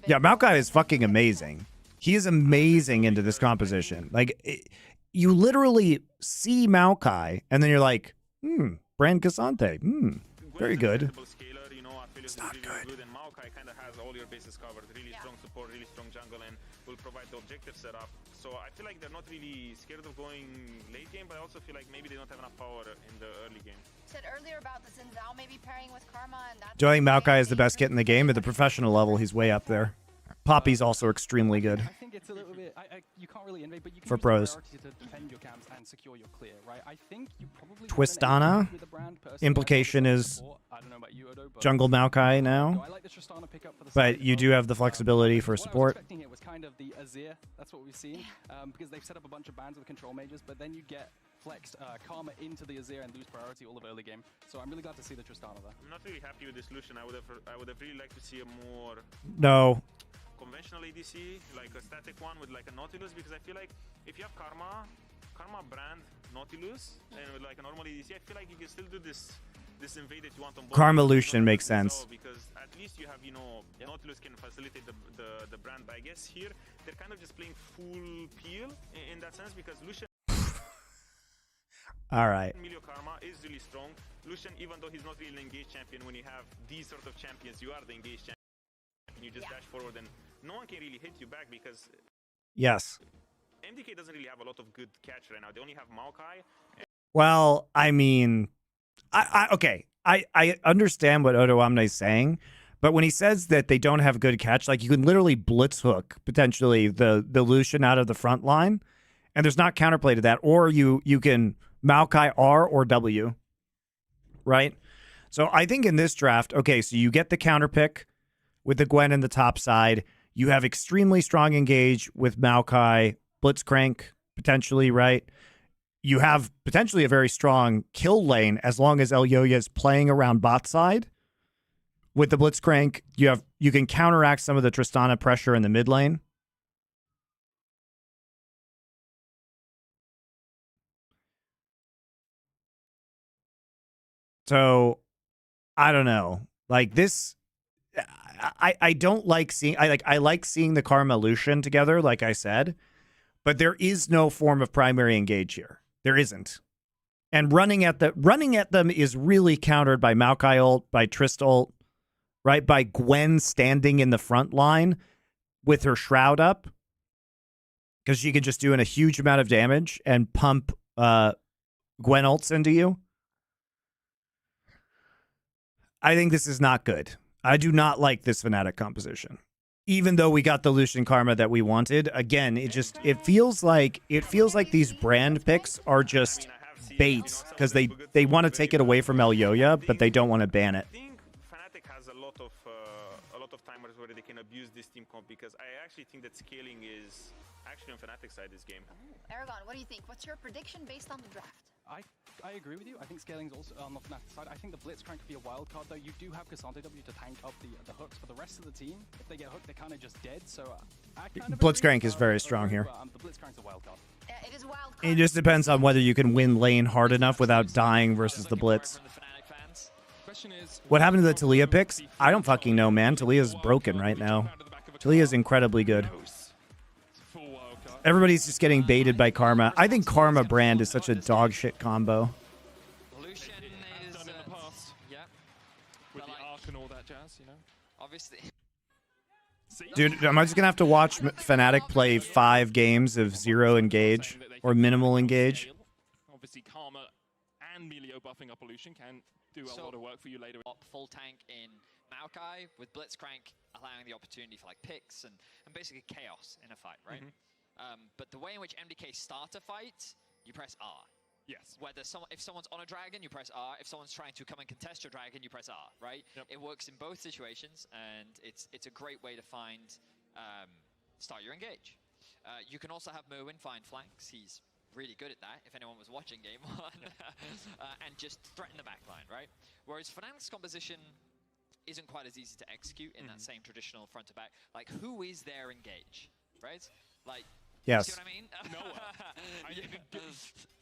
Yeah, Maokai is fucking amazing. He is amazing into this composition. Like, you literally see Maokai, and then you're like, Brand Cassante, very good. It's not good. And Maokai kind of has all your bases covered. Really strong support, really strong jungle, and will provide the objective setup. So I feel like they're not really scared of going late game, but I also feel like maybe they don't have enough power in the early game. Said earlier about the Zinzao maybe pairing with Karma, and that's... Do I think Maokai is the best kit in the game? At the professional level, he's way up there. Poppy's also extremely good. I think it's a little bit... you can't really invade, but you can for use pros. the to defend your camps and secure your clear, right? I think you probably... Twistana? Implication is jungle Maokai now. But you do have the flexibility for support. What I was expecting here was kind of the Azir. That's what we've seen. Because they've set up a bunch of bans with control mages, but then you get flexed Karma into the Azir and lose priority all of early game. So I'm really glad to see the Tristana there. I'm not really happy with this Lucian. I would have really liked to see a more... No. Conventional AD ADC, like a static one with like a Nautilus, because I feel like if you have Karma brand Nautilus, and with like a normal ADC, I feel like you can still do this invade that you want on both. Karma Lucian makes sense. Because at least you have, you know, Nautilus can facilitate the brand, but I guess here they're kind of just playing full peel in that sense, because Lucian All right. Emilio Karma is really strong. Lucian, even though he's not really an engaged champion, when you have these sort of champions, you are the engaged champion. You just dash forward and no one can really hit you back, because Yes. MDK doesn't really have a lot of good catch right now. They only have Maokai. Well, I mean, okay. I understand what Odoamne is saying, but when he says that they don't have good catch, like you can literally blitz hook potentially the Lucian out of the front line, and there's not counterplay to that, or you can Maokai R or W, right? So I think in this draft, okay, so you get the counter pick with the Gwen in the top side. You have extremely strong engage with Maokai, Blitzcrank, potentially, right? You have potentially a very strong kill lane as long as Elyoya is playing around bot side. With the Blitzcrank, you can counteract some of the Tristana pressure in the mid lane. So I don't know. Like this, I don't like seeing. I like seeing the Karma Lucian together, like I said, but there is no form of primary engage here. There isn't, and running at them is really countered by Maokai ult, by Trist ult, right? By Gwen standing in the front line with her shroud up, because she can just do a huge amount of damage and pump Gwen ults into you. I think this is not good. I do not like this Fnatic composition. Even though we got the Lucian Karma that we wanted, again, it feels like these brand picks are just baits, because they want to take it away from Elyoya, but they don't want to ban it. I think Fnatic has a lot of timers where they can abuse this team comp, because I actually think that scaling is actually on Fnatic side this game. Aragon, what do you think? What's your prediction based on the draft? I agree with you. I think scaling's also on the Fnatic side. I think the Blitzcrank could be a wild card, though. You do have Cassandra W to tank up the hooks, but the rest of the team, if they get hooked, they're kind of just dead. So I kind of Blitzcrank agree. is very strong here. The Blitzcrank's a wild card. It is a wild card. It just depends on whether you can win lane hard enough without dying versus the Blitz. What happened to the Talia picks? I don't fucking know, man. Talia's broken right now. Talia's incredibly good. Everybody's just getting baited by Karma. I think Karma Brand is such a dog shit combo. Lucian is done in the past. Yeah. With the arc and all that jazz, you know. Obviously. Dude, am I just gonna have to watch Fnatic play 5 games of 0 engage or minimal engage? Obviously, Karma and Melio buffing up Lucian can do a lot of work for you later. Full tank in Maokai with Blitzcrank allowing the opportunity for like picks and basically chaos in a fight, right? But the way in which MDK start a fight, you press R. Yes. Whether if someone's on a dragon, you press R. If someone's trying to come and contest your dragon, you press R, right? Yep. It works in both situations, and it's a great way to start your engage. You can also have Merwin find flanks. He's really good at that, if anyone was watching Game 1. And just threaten the backline, right? Whereas Fnatic's composition isn't quite as easy to execute in that same traditional front to back. Like, who is their engage, right? Like, yes. See what I mean? No.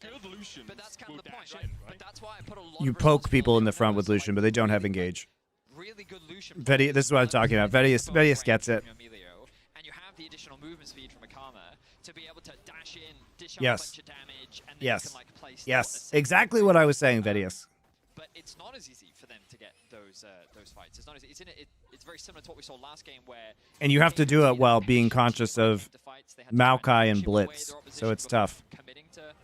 Good Lucian. But that's kind of the point, right? right? But that's why I put a lot You of poke people in the responsibility front on with those, Lucian, but they don't have engage. Really good Lucian. Vedi, this is what I'm talking about. Vedius gets it. And you have the additional movement speed from a Karma to be able to dash in, dish out Yes. a bunch of damage, and then Yes. you can like place Yes. Exactly what I was saying, Vedius. But it's not as easy for them to get those fights. It's not as it's very similar to what we saw last game, where And you have to do it while being conscious of Maokai and Blitz, so it's tough. Committing to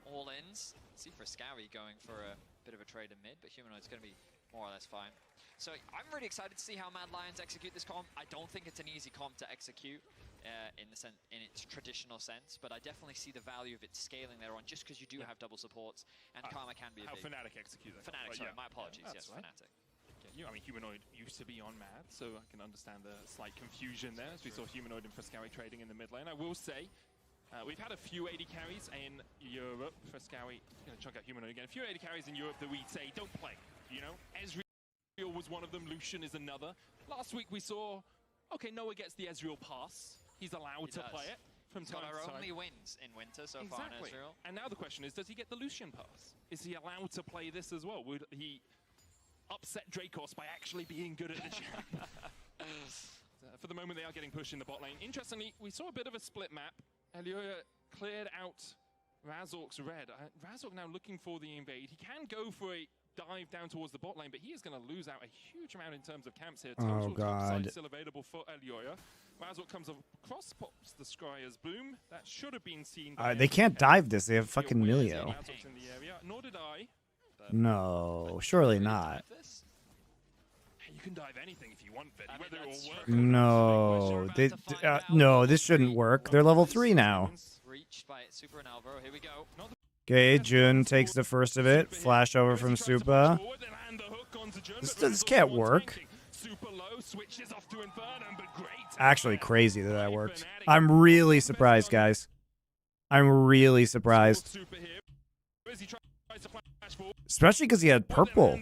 all ins. See Frescowi going for a bit of a trade in mid, but Humanoid's going to be more or less fine. So I'm really excited to see how Mad Lions execute this comp. I don't think it's an easy comp to execute in its traditional sense, but I definitely see the value of its scaling there on, just because you do have double supports, and Karma can be a big... How Fnatic execute that. Fnatic, sorry, my apologies, yes, right. Fnatic. I mean, Humanoid used to be on Mad, so I can understand the slight confusion there, as we saw Humanoid and Frescowi trading in the mid lane. I will say, we've had a few AD carries in Europe. Frescowi, going to chunk out Humanoid again. A few AD carries in Europe that we'd say, don't play, you know? Ezreal was one of them, Lucian is another. Last week we saw okay, Noah gets the Ezreal pass. He's allowed to play it from He's time got our to time. only wins in winter so far in Ezreal. And now the question is, does he get the Lucian pass? Is he allowed to play this as well? Would he upset Dracos by actually being good at the champ? For the moment, they are getting pushed in the bot lane. Interestingly, we saw a bit of a split map. Elioya cleared out Razork's red. Razork now looking for the invade. He can go for a dive down towards the bot lane, but he is going to lose out a huge amount in terms of camps here. Oh, God. Still available for Elioya. Razork comes across, pops the Scryer's boom. That should have been seen. They can't dive this. They have fucking Milio. Razork's in the area. Nor did I. No, surely not. You can dive anything if you want, Fetty. Whether it will work. No, no, this shouldn't work. They're level 3 now. Okay, Jun takes the first of it. Flash over from Supa. This can't work. Actually, crazy that worked. I'm really surprised, guys. I'm really surprised. Especially because he had purple.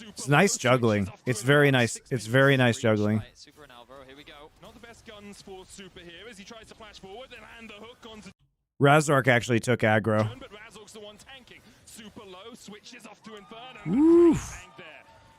It's nice juggling. It's very nice. It's very nice juggling. Not the best guns for Super here as he tries to flash forward and hand the hook onto Razork actually took aggro. but Razork's the one tanking. Super low, switches off to Inferno. Oof. There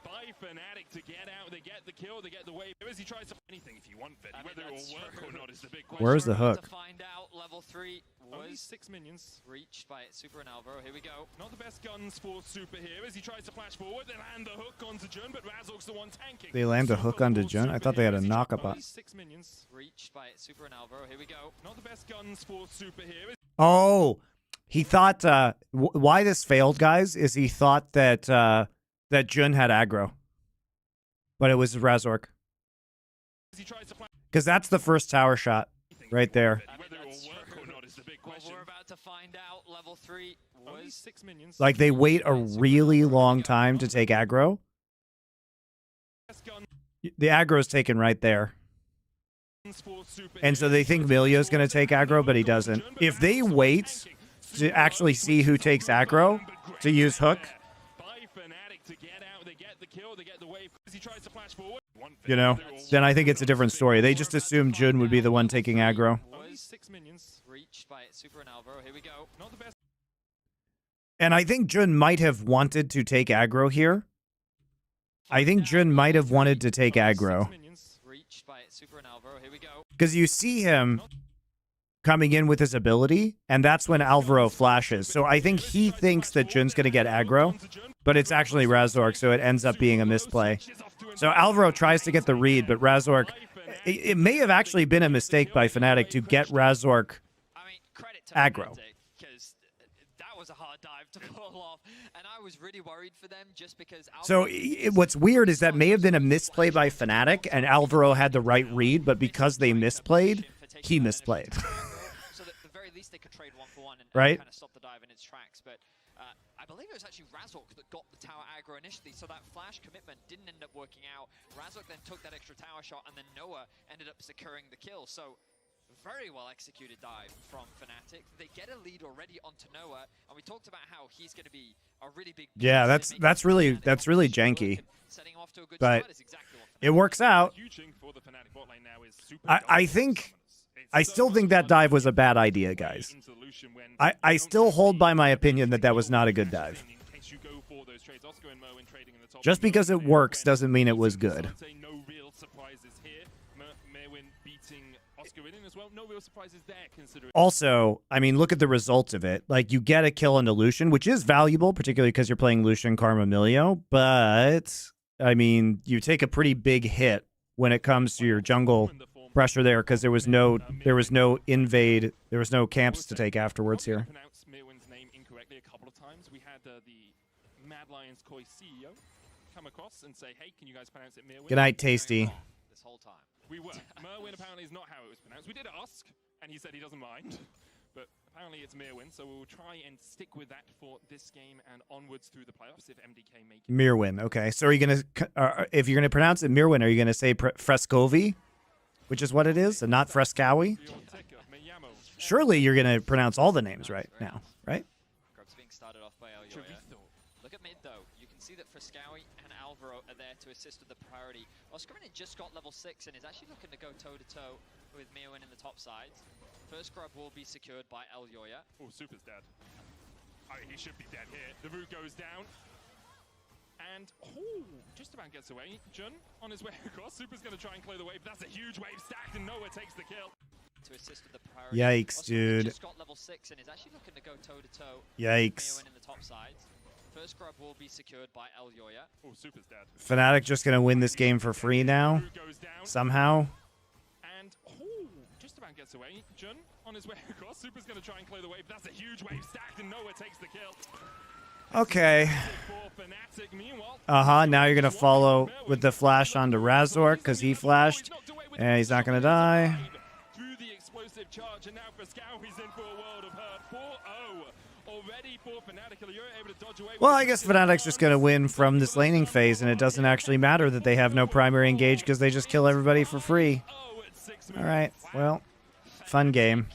by Fnatic to get out. They get the kill, they get the wave. As he tries to anything if you want, Fetty. Whether it will work or not is the big question. Where's the hook? To find out, level 3 Only was 6 minions. reached by Super and Alvaro. Here we go. Not the best guns for Super here as he tries to flash forward and land the hook onto Jun, but Razork's the one tanking. They land a hook onto Jun? I thought they had a knock-up on. 6 minions. Reached by Super and Alvaro. Here we go. Not the best guns for Super here. Oh, he thought, why this failed, guys, is he thought that, that Jun had aggro. But it was Razork. Because that's the first tower shot right there. Whether it will work or not is the big question. We're about to find out. Level 3 Only was 6 minions. Like, they wait a really long time to take aggro. The aggro's taken right there. And so they think Milio's going to take aggro, but he doesn't. If they wait to actually see who takes aggro to use hook, you know, then I think it's a different story. They just assumed Jun would be the one taking aggro. reached by Super and Alvaro. Here we go. Not the best. And I think Jun might have wanted to take aggro here. I think Jun might have wanted to take aggro. Reached by Super and Alvaro. Here we go. Because you see him coming in with his ability, and that's when Alvaro flashes. So I think he thinks that Jun's going to get aggro, but it's actually Razork, so it ends up being a misplay. So Alvaro tries to get the read, but Razork... It may have actually been a mistake by Fnatic to get Razork aggro. Because that was a hard dive to pull off, and I was really worried for them just because. So what's weird is that may have been a misplay by Fnatic, and Alvaro had the right read, but because they misplayed, he misplayed. So at the very least they could trade 1-for-1 and right? kind of stop the dive in its tracks. But I believe it was actually Razork that got the tower aggro initially, so that flash commitment didn't end up working out. Razork then took that extra tower shot, and then Noah ended up securing the kill. So very well executed dive from Fnatic. They get a lead already onto Noah, and we talked about how he's going to be a really big. Yeah, that's really janky. Setting off to a good but start is exactly what it works out. I think. I still think that dive was a bad idea, guys. I still hold by my opinion that that was not a good dive. Just because it works doesn't mean it was good. Also, I mean, look at the results of it. Like, you get a kill into Lucian, which is valuable, particularly because you're playing Lucian Karma Milio, but, I mean, you take a pretty big hit when it comes to your jungle pressure there, because there was no invade, there was no camps to take afterwards here. Pronounced Mirwin's name incorrectly a couple of times. We had the Mad Lions Koi CEO come across and say, "Hey, can you guys pronounce it Mirwin?" Good night, Tasty. this whole time. We were. Merwin apparently is not how it was pronounced. We did ask, and he said he doesn't mind. But apparently it's Mirwin, so we'll try and stick with that for this game and onwards through the playoffs if MDK make it. Mirwin, okay. So are you gonna, if you're gonna pronounce it Mirwin, are you gonna say Frescovi, which is what it is, and not Frescowi? Surely you're gonna pronounce all the names right now, right? Grub's being started off by Elioya. Look at mid though. You can see that Frescowi and Alvaro are there to assist with the priority. Oscarinin just got level 6 and is actually looking to go toe-to-toe with Meowin in the top side. First grab will be secured by Elyoya. Oh, Super's dead. Oh, he should be dead here. The root goes down. And, just about gets away. Jun on his way across. Super's going to try and clear the wave. That's a huge wave stacked, and Noah takes the kill. To assist with the priority. Yikes, dude. Just got level 6 and is actually looking to go toe-to-toe. Yikes. Meowin in the top side. First grab will be secured by Elyoya. Oh, Super's dead. Fnatic just going to win this game for free now? Somehow? And, just about gets away. Jun on his way across. Super's going to try and clear the wave. That's a huge wave stacked, and Noah takes the kill. Okay. Now you're going to follow with the flash onto Razork because he flashed. And he's not going to die. Through the explosive charge, and now Frescow is in for a world of hurt. 4-0 already for Fnatic. You're able to dodge away. Well, I guess Fnatic's just going to win from this laning phase, and it doesn't actually matter that they have no primary engage because they just kill everybody for free. All right, well, fun game.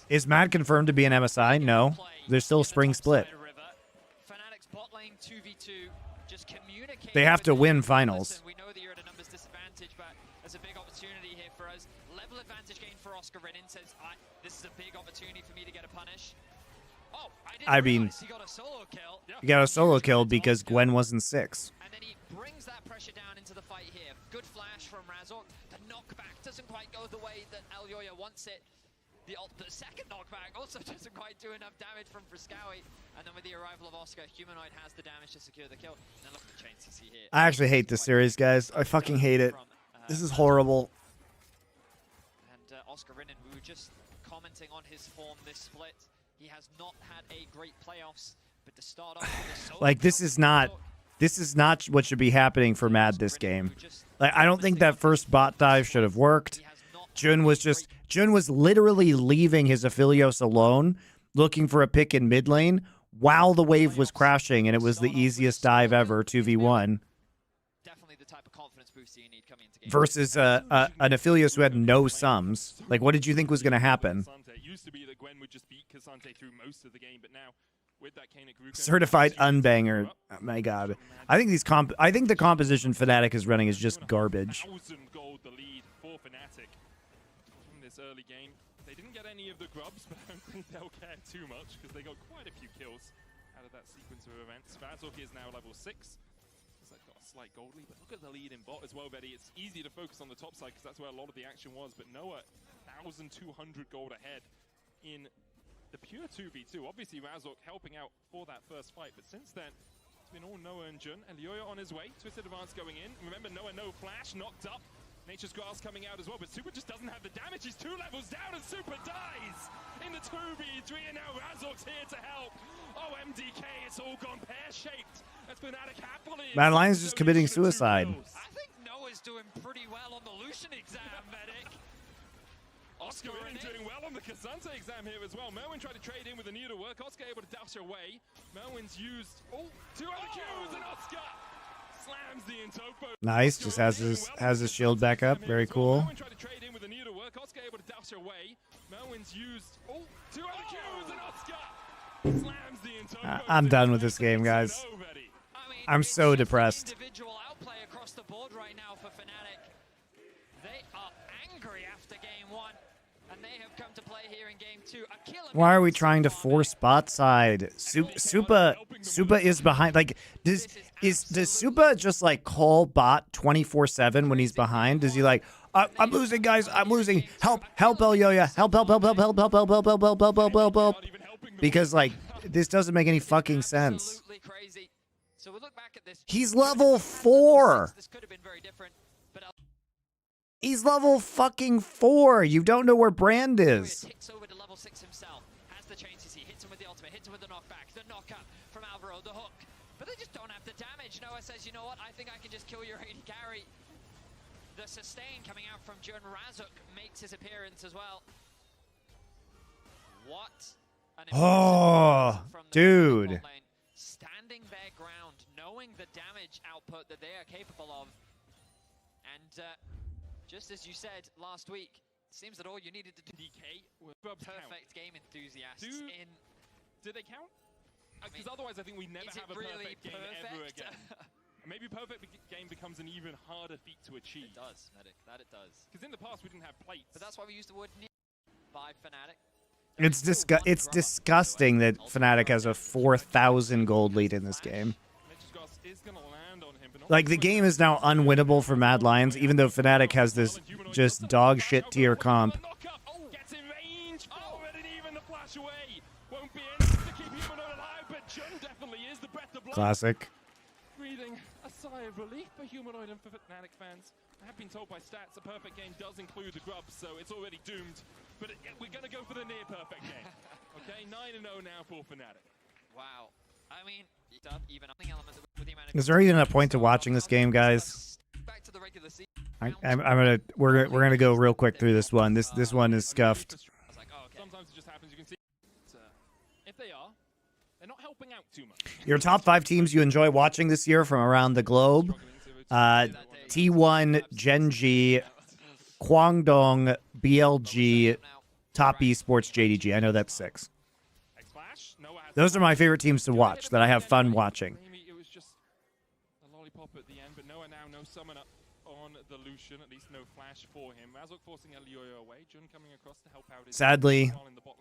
Is Mad confirmed to be an MSI? No. There's still a spring split. They have to win finals. We know that you're at a numbers disadvantage, but there's a big opportunity here for us. Level advantage gain for Oscarinin says, this is a big opportunity for me to get a punish. Oh, I mean, he got a solo kill. You got a solo kill because Gwen wasn't 6. And then he brings that pressure down into the fight here. Good flash from Razork. The knockback doesn't quite go the way that Elyoya wants it. The second knockback also doesn't quite do enough damage from Frescowy. And then with the arrival of Oscar, Humanoid has the damage to secure the kill. And then look at the chain CC here. I actually hate this series, guys. I fucking hate it. This is horrible. And Oscarinin, we were just commenting on his form this split. He has not had a great playoffs, but to start off like this is not what should be happening for Mad this game. Like I don't think that first bot dive should have worked. Jun was literally leaving his Aphelios alone, looking for a pick in mid lane while the wave was crashing, and it was the easiest dive ever, 2v1. Definitely the type of confidence boost you need coming into game. Versus an Aphelios who had no sums. Like, what did you think was going to happen? It used to be that Gwen would just beat Cassante through most of the game, but now with that certified unbanger. Oh my god. I think the composition Fnatic is running is just garbage. 1,000 gold the lead for Fnatic from this early game. They didn't get any of the grubs, but I don't think they'll care too much because they got quite a few kills out of that sequence of events. Razork is now level 6. They've got a slight gold lead, but look at the lead in bot as well, Betty. It's easy to focus on the top side because that's where a lot of the action was, but Noah 1,200 gold ahead in the pure 2v2. Obviously Razork helping out for that first fight, but since then it's been all Noah and Jun. And Elyoya on his way, twisted advance going in. Remember, Noah no flash, knocked up. Nature's Grass coming out as well, but Super just doesn't have the damage. He's 2 levels down and Super dies in the 2v3, and now Razork's here to help. Oh, MDK, it's all gone pear-shaped. That's Fnatic happily. Mad Lion's just committing suicide. I think Noah's doing pretty well on the Lucian exam, Medic. Oscar doing well on the Cassante exam here as well. Merwin tried to trade in with the Neo to work. Oscar able to dash away. Merwin's used 2 other Qs, and Oscar slams the Intopo. Nice, just has his shield back up. Very cool. Merwin tried to trade in with the Neo to work. Oscar able to dash away. Merwin's used 2 other Qs, and Oscar slams the Intopo. I'm done with this game, guys. I'm so depressed. Individual outplay across the board right now for Fnatic. They are angry after game 1, and they have come to play here in game 2. Why are we trying to force bot side? Supa is behind. Like, does Supa just like call bot 24/7 when he's behind? Does he like, I'm losing, guys, I'm losing. Help, Elyoya, help. Because like, this doesn't make any fucking sense. So we look back at this. He's level 4. This could have been very different, but he's level fucking 4. You don't know where Brand is. Ticks over to level 6 himself. Has the chain CC, hits him with the ultimate, hits him with the knockback, the knockup from Alvaro, the hook. But they just don't have the damage. Noah says, you know what? I think I can just kill your AD carry. The sustain coming out from Jun. Razork makes his appearance as well. What? Oh, dude. Standing their ground, knowing the damage output that they are capable of. And just as you said last week, it seems that all you needed to do DK perfect game enthusiasts do they count? Because otherwise I think we never have a really perfect game ever again. Maybe perfect game becomes an even harder feat to achieve. It does, Medic. That it does. Because in the past we didn't have plates. But that's why we use the word near by Fnatic. It's disgusting that Fnatic has a 4,000 gold lead in this game. Like, the game is now unwinnable for Mad Lions, even though Fnatic has this just dog shit tier comp. Gets in range. Oh, and even the flash away. Won't be enough to keep Humanoid alive, but Jun definitely is the breath of life. Classic. Breathing a sigh of relief for Humanoid and for Fnatic fans. I have been told by stats a perfect game does include the grubs, so it's already doomed. But we're going to go for the near perfect game. Okay, 9-0 now for Fnatic. Wow. I mean, even elements with the amount of Is there even a point to watching this game, guys? back to the regular season. We're gonna go real quick through this one. This one is scuffed. I was like, oh, okay. Sometimes it just happens. You can see if they are, they're not helping out too much. Your top 5 teams you enjoy watching this year from around the globe: T1, Genji, Kwangdong, BLG, Top Esports, JDG. I know that's 6. Those are my favorite teams to watch that I have fun watching. Maybe it was just a lollipop at the end, but Noah now no summoner on the Lucian, at least no flash for him. Razok forcing Elioya away. Jun coming across to help out. Sadly,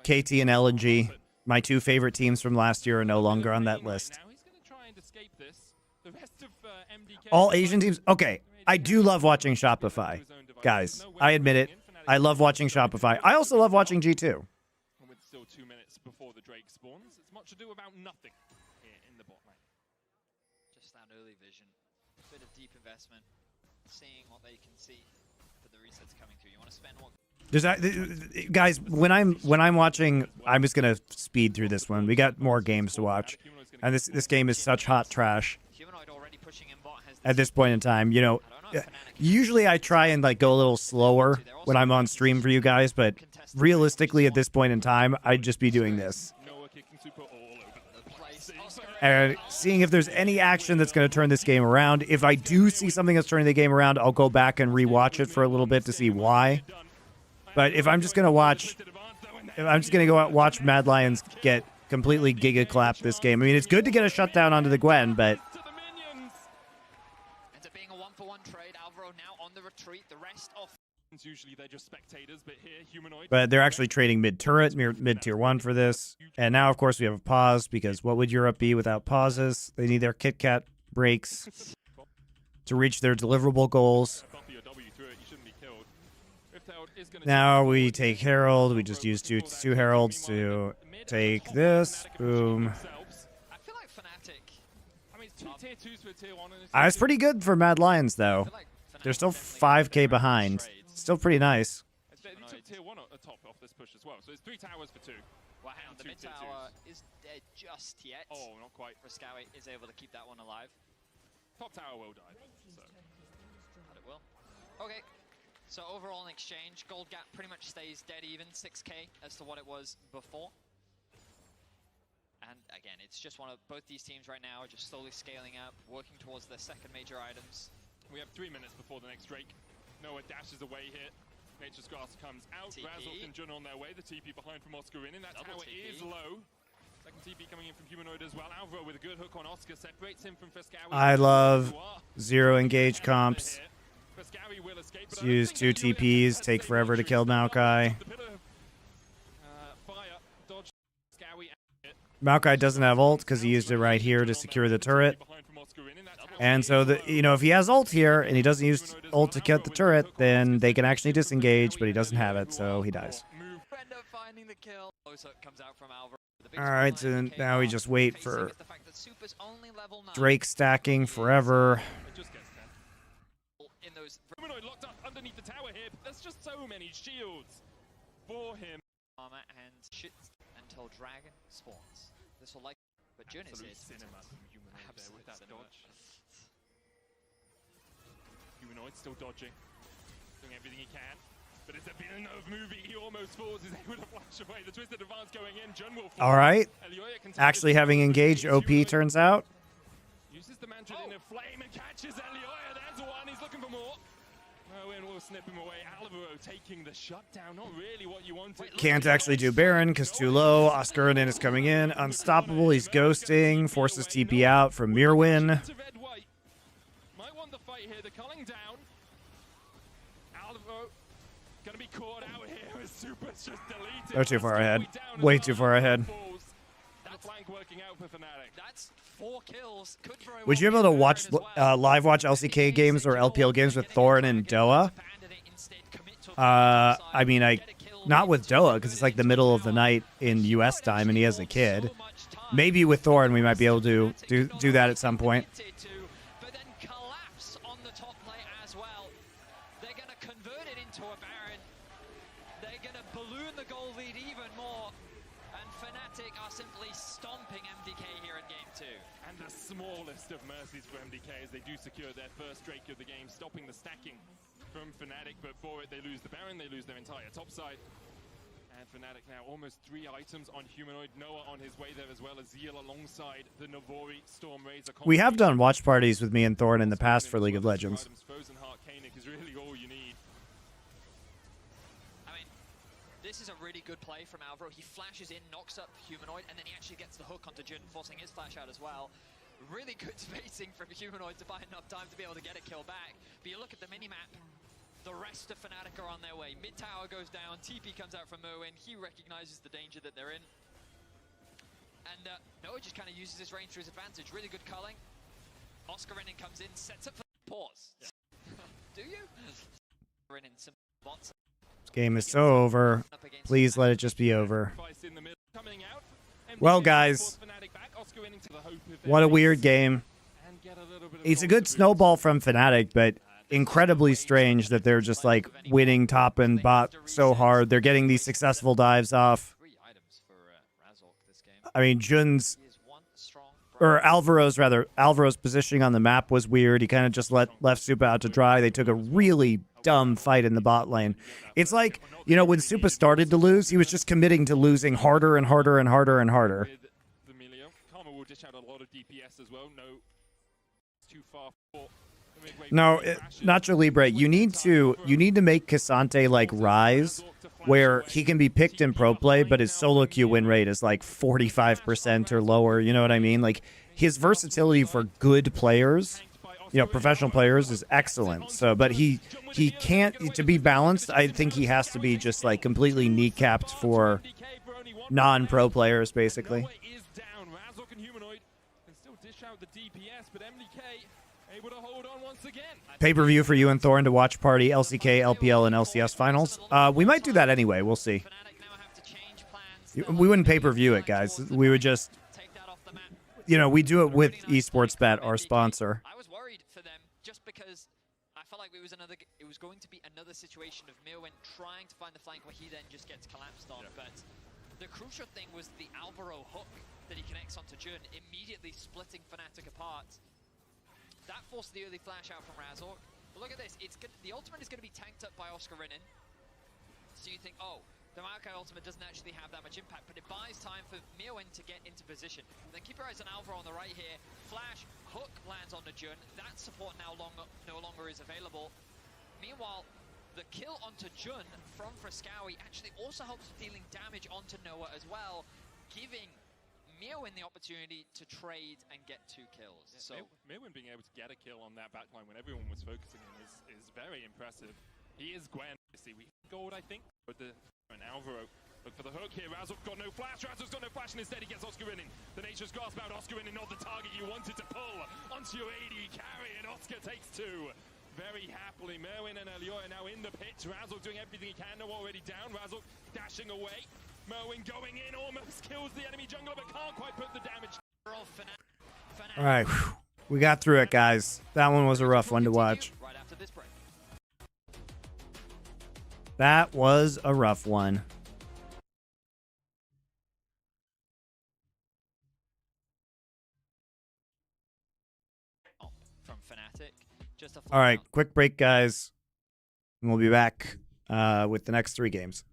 KT and LNG, my 2 favorite teams from last year, are no longer on that list. Now he's going to try and escape this. The rest of MDK, All Asian teams. Okay, I do love watching Shopify, guys. I admit it. I love watching Shopify. I also love watching G2. With still 2 minutes before the Drake spawns, it's much ado about nothing here in the bot lane. Just that early vision, a bit of deep investment, seeing what they can see for the resets coming through. You want to spend what? Guys, when I'm watching, I'm just gonna speed through this one. We got more games to watch, and this game is such hot trash. Humanoid already pushing in bot has At this point in time, you know, usually I try and like go a little slower when I'm on stream for you guys, but realistically at this point in time, I'd just be doing this. Noah kicking super all over the place. And seeing if there's any action that's going to turn this game around. If I do see something that's turning the game around, I'll go back and rewatch it for a little bit to see why. But if I'm just going to go out watch Mad Lions get completely giga clapped this game. I mean, it's good to get a shutdown onto the Gwen, but ends up being a 1-for-1 trade. Alvaro now on the retreat. The rest off. Usually they're just spectators, but here Humanoid. But they're actually trading mid-turret, mid-tier 1 for this. And now, of course, we have a pause, because what would Europe be without pauses? They need their Kit Kat breaks to reach their deliverable goals. Now we take Herald. We just use two Heralds to take this. Boom. I feel like Fnatic. I mean, it's 2 tier 2s for a tier 1. It's pretty good for Mad Lions, though. They're still 5k behind. Still pretty nice. They took tier 1 atop off this push as well, so it's 3 towers for 2. Wow, the mid tower is dead just yet. Oh, not quite. Frescawi is able to keep that one alive. Top tower will die. So. But it will. Okay. So overall in exchange, gold gap pretty much stays dead even, 6k as to what it was before. And again, it's just both these teams right now are just slowly scaling up, working towards their second major items. We have 3 minutes before the next Drake. Noah dashes away here. Nature's Grasp comes out. Razok and Jun on their way. The TP behind from Oscar in. That tower is low. Second TP coming in from Humanoid as well. Alvaro with a good hook on Oscar separates him from Frescawi. I love zero engage comps. Let's use 2 TPs. Take forever to kill Maokai. Maokai doesn't have ult because he used it right here to secure the turret. And so, if he has ult here and he doesn't use ult to get the turret, then they can actually disengage, but he doesn't have it, so he dies. Alright, so now we just wait for Drake stacking forever. Humanoid locked up underneath the tower here, but there's just so many shields for him. Armor and shit until Dragon spawns. This will like, but Jun is it. Absolute with that dodge. Humanoid still dodging, doing everything he can. But it's a Villeneuve movie. He almost falls. He's able to flash away. The twisted advance going in. Jun will fall. All right. Actually having engaged OP turns out. Uses the mantra in a flame and catches Elioya. There's one. He's looking for more. Merwin will snip him away. Alvaro taking the shutdown. Not really what you wanted. Can't actually do Baron because too low. Oscar is coming in. Unstoppable. He's ghosting. Forces TP out from Mirwin. Might want the fight here. They're culling down. Alvaro gonna be caught out here as Super's just deleted. They're too far ahead. Way too far ahead. That flank working out for Fnatic. That's 4 kills. Could very Would you be well able to be watch Baron as well. live watch LCK games or LPL games with Thorin and Doa? I mean, not with Doa because it's like the middle of the night in US time and he has a kid. Maybe with Thorin we might be able to do that at some point. But then collapse on the top plate as well. They're going to convert it into a Baron. They're going to balloon the goal lead even more. And Fnatic are simply stomping MDK here in game 2. And the smallest of mercies for MDK as they do secure their first Drake of the game, stopping the stacking from Fnatic, but for it they lose the Baron, they lose their entire top side. And Fnatic now almost 3 items on Humanoid. Noah on his way there as well as Zeal alongside the Navori Storm Razor. We have done watch parties with me and Thorin in the past for League of Legends. Frozen Heart Kanik is really all you need. I mean, this is a really good play from Alvaro. He flashes in, knocks up Humanoid, and then he actually gets the hook onto Jun, forcing his flash out as well. Really good spacing from Humanoid to buy enough time to be able to get a kill back. But you look at the minimap, the rest of Fnatic are on their way. Mid tower goes down, TP comes out from Merwin. He recognizes the danger that they're in. And Noah just kind of uses his range to his advantage. Really good culling. Oscar Renin comes in, sets up for the pause. Yeah. Do you? Renin simple bots. This game is so over. Please let it just be over. Well, guys, what a weird game. It's a good snowball from Fnatic, but incredibly strange that they're just like winning top and bot so hard. They're getting these successful dives off. I mean, Alvaro's positioning on the map was weird. He kind of just left Supa out to dry. They took a really dumb fight in the bot lane. It's like, you know, when Supa started to lose, he was just committing to losing harder and harder and harder and harder. No, Nacho Libre, you need to make Cassante like Rise, where he can be picked in pro play, but his solo queue win rate is like 45% or lower. You know what I mean? Like his versatility for good players, you know, professional players is excellent. So, but he can't, to be balanced, I think he has to be just like completely kneecapped for non-pro players, basically. Pay-per-view for you and Thorin to watch party LCK, LPL, and LCS finals. We might do that anyway. We'll see. We wouldn't pay-per-view it, guys. We would just, you know, we do it with Esports Bet, our sponsor. I was worried for them just because I felt like it was going to be another situation of Mirwin trying to find the flank where he then just gets collapsed on. But the crucial thing was the Alvaro hook that he connects onto Jun, immediately splitting Fnatic apart. That forced the early flash out from Razor. But look at this, the ultimate is going to be tanked up by Oscar Renin. So you think, oh, the Maokai ultimate doesn't actually have that much impact, but it buys time for Mirwin to get into position. And then keep your eyes on Alvaro on the right here. Flash, hook lands on the Jun. That support no longer is available. Meanwhile, the kill onto Jun from Frescowi actually also helps with dealing damage onto Noah as well, giving Mirwin the opportunity to trade and get 2 kills. Yeah, so Mirwin being able to get a kill on that backline when everyone was focusing on is very impressive. He is Gwen. See, we gold, I think, with the and Alvaro. Look for the hook here. Razor's got no flash. Razor's got no flash, and instead he gets Oscar Renin. The Nature's Grasp out. Oscar Renin, not the target you wanted to pull onto your AD carry, and Oscar takes 2. Very happily, Merwin and Elliot are now in the pit. Razor doing everything he can. No already down. Razor dashing away. Merwin going in, almost kills the enemy jungler, but can't quite put the damage. All right, we got through it, guys. That one was a rough one to watch. That was a rough one. from Fnatic, just All right, quick break, guys. And we'll be back with the next 3 games.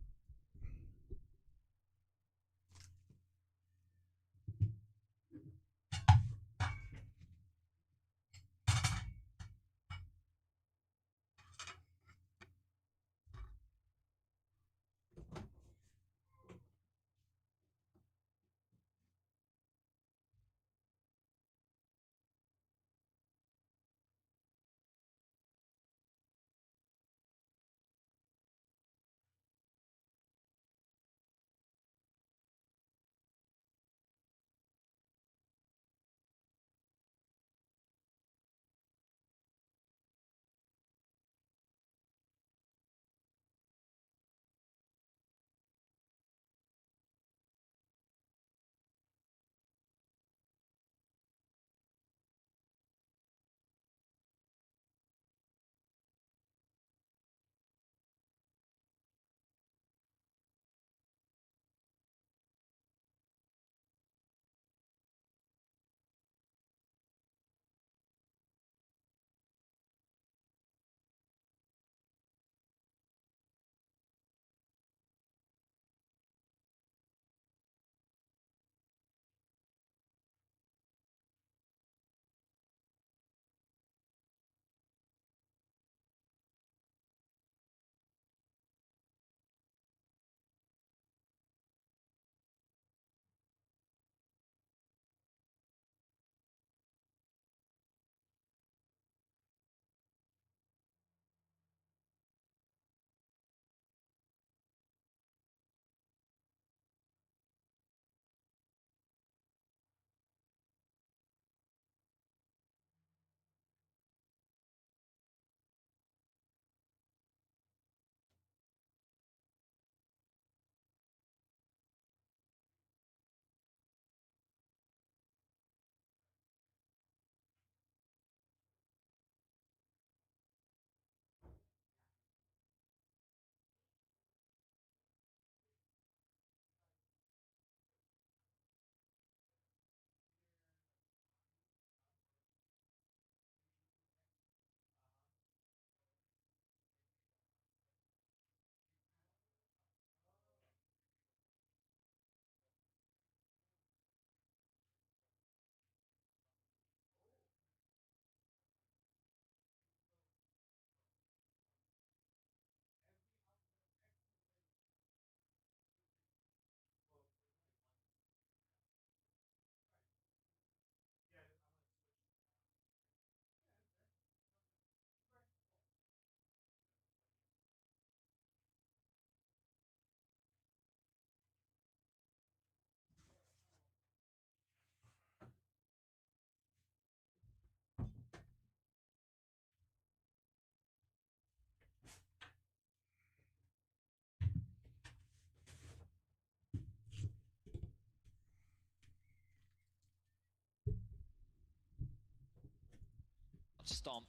stomp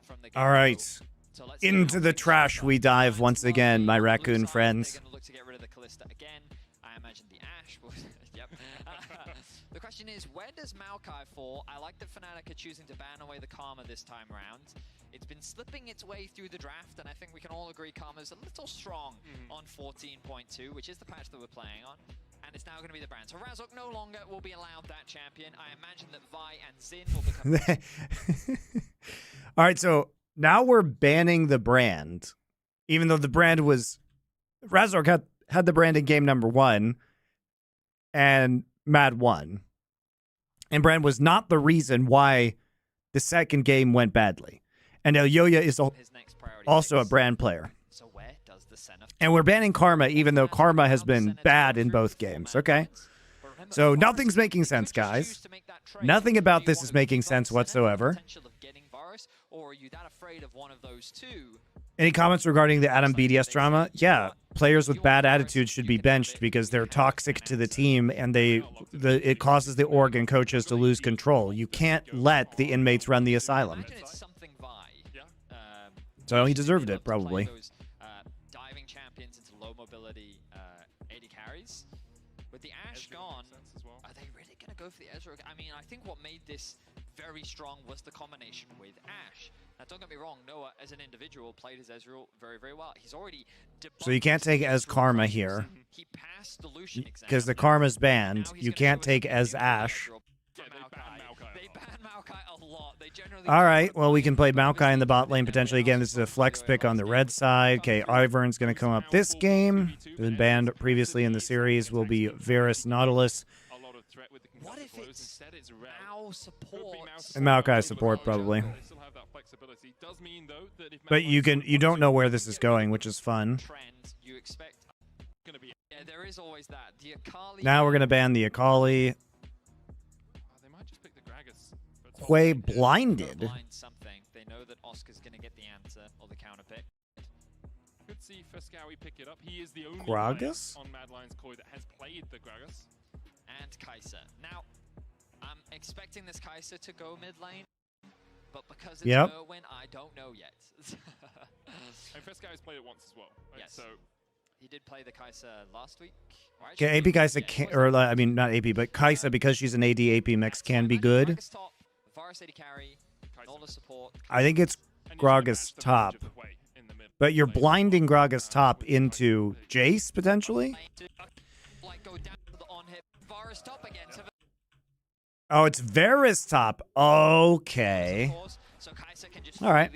from the All right. So let's see Into how the things trash shape up. we dive Giants once on again, the my blue raccoon side, friends. They're going to look to get rid of the Callista again. I imagine the Ashe will... Yep. The question is, where does Maokai fall? I like that Fnatic are choosing to ban away the Karma this time around. It's been slipping its way through the draft, and I think we can all agree Karma's a little strong on 14.2, which is the patch that we're playing on. And it's now going to be the brand. So Razork no longer will be allowed that champion. I imagine that Vi and Xin will become... All right, so now we're banning the brand, even though the brand was... Razork had the brand in game number 1, and Mad won. And brand was not the reason why the second game went badly. And now Yoya is also a brand player. So where does the Senna... And we're banning Karma, even though Karma has been bad in both games. Okay? So nothing's making sense, guys. Nothing about this is making sense whatsoever. Or are you that afraid of one of those two? Any comments regarding the Adam BDS drama? Yeah, players with bad attitudes should be benched because they're toxic to the team and it causes the org and coaches to lose control. You can't let the inmates run the asylum. So he deserved it, probably. Diving champions into low mobility AD carries. With the Ashe gone, are they really going to go for the Ezreal? I mean, I think what made this very strong was the combination with Ashe. Now, don't get me wrong, Noah, as an individual, played as Ezreal very, very well. He's already... So you can't take as Karma here. He passed the Lucian exam. Because the Karma's banned. You can't take as Ashe. They ban Maokai a lot. They generally... All right, well, we can play Maokai in the bot lane potentially. Again, this is a flex pick on the red side. Okay, Ivern's going to come up this game. Been banned previously in the series. Will be Varus Nautilus. What if it's Mao support? And Maokai support, probably. But you don't know where this is going, which is fun. Yeah, there is always that. The Akali... Now we're going to ban the Akali. Hwei blinded. Blind something. They know that Oscar's going to get the answer or the counter pick. Could see Fescawi pick it up. He is the only Gragas? on Mad Lions Koi that has played the Gragas. And Kai'Sa. Now, I'm expecting this Kai'Sa to go mid lane, but because it's Irwin, I don't know yet. And Fescawi's played it once as well. Right? Yes. So he did play the Kai'Sa last week. Okay, AP Kai'Sa can, or I mean not AP, but Kai'Sa, because she's an AD AP mix, can be good. I think it's Gragas top. But you're blinding Gragas top into Jace, potentially? Oh, it's Varus top. Okay. All right. I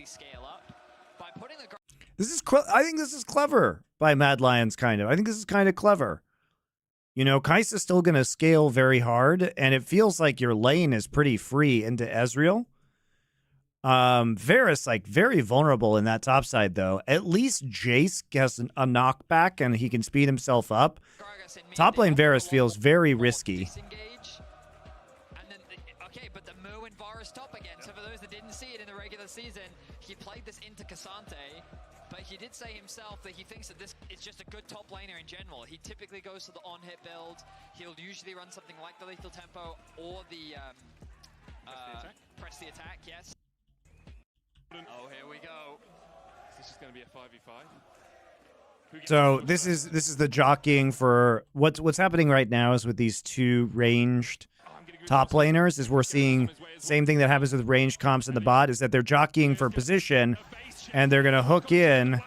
think this is clever by Mad Lions, kind of. I think this is kind of clever. You know, Kai'Sa's still going to scale very hard, and it feels like your lane is pretty free into Ezreal. Varus, like, very vulnerable in that top side, though. At least Jace has a knockback, and he can speed himself up. Top lane Varus feels very risky. Okay, but the Mu and Varus top again. So for those that didn't see it in the regular season, he played this into Cassante. But he did say himself that he thinks that this is just a good top laner in general. He typically goes to the on-hit build. He'll usually run something like the lethal tempo or the press the attack, yes. Oh, here we go. This is going to be a 5v5. So this is the jockeying for what's happening right now is with these two ranged top laners is we're seeing same thing that happens with ranged comps in the bot is that they're jockeying for position and they're going to hook in.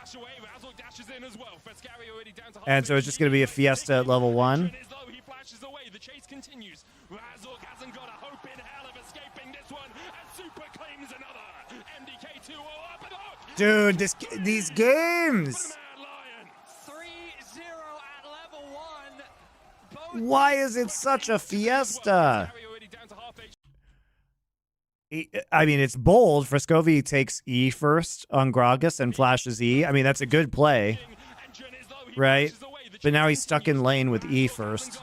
And so it's just going to be a fiesta at level 1. Dude, these games. 3-0 at level 1. Why is it such a fiesta? I mean, it's bold. Frescovi takes E first on Gragas and flashes E. I mean, that's a good play, right? But now he's stuck in lane with E first.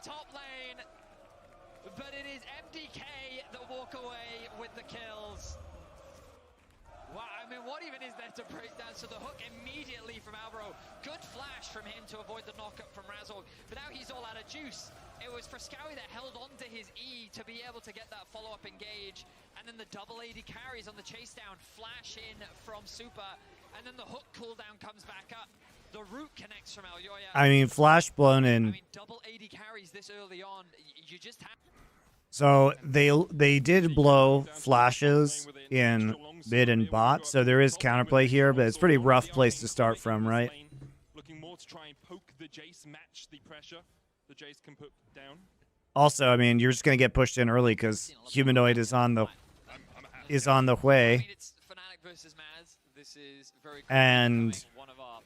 Top lane, but it is MDK that walk away with the kills. Wow, I mean, what even is there to break down? So the hook immediately from Alvaro. Good flash from him to avoid the knockup from Razork, but now he's all out of juice. It was Frescowi that held on to his E to be able to get that follow-up engage, and then the double AD carries on the chase down, flash in from Super, and then the hook cooldown comes back up. The root connects from Alyoya. I mean, flash blown in. I mean, double AD carries this early on. You just have. So they did blow flashes in mid and bot, so there is counterplay here, but it's a pretty rough place to start from, right? Looking more to try and poke the Jace, match the pressure the Jace can put down. Also, I mean, you're just gonna get pushed in early because Humanoid is on the way, I mean, it's Fnatic versus Maz. This is very and one of our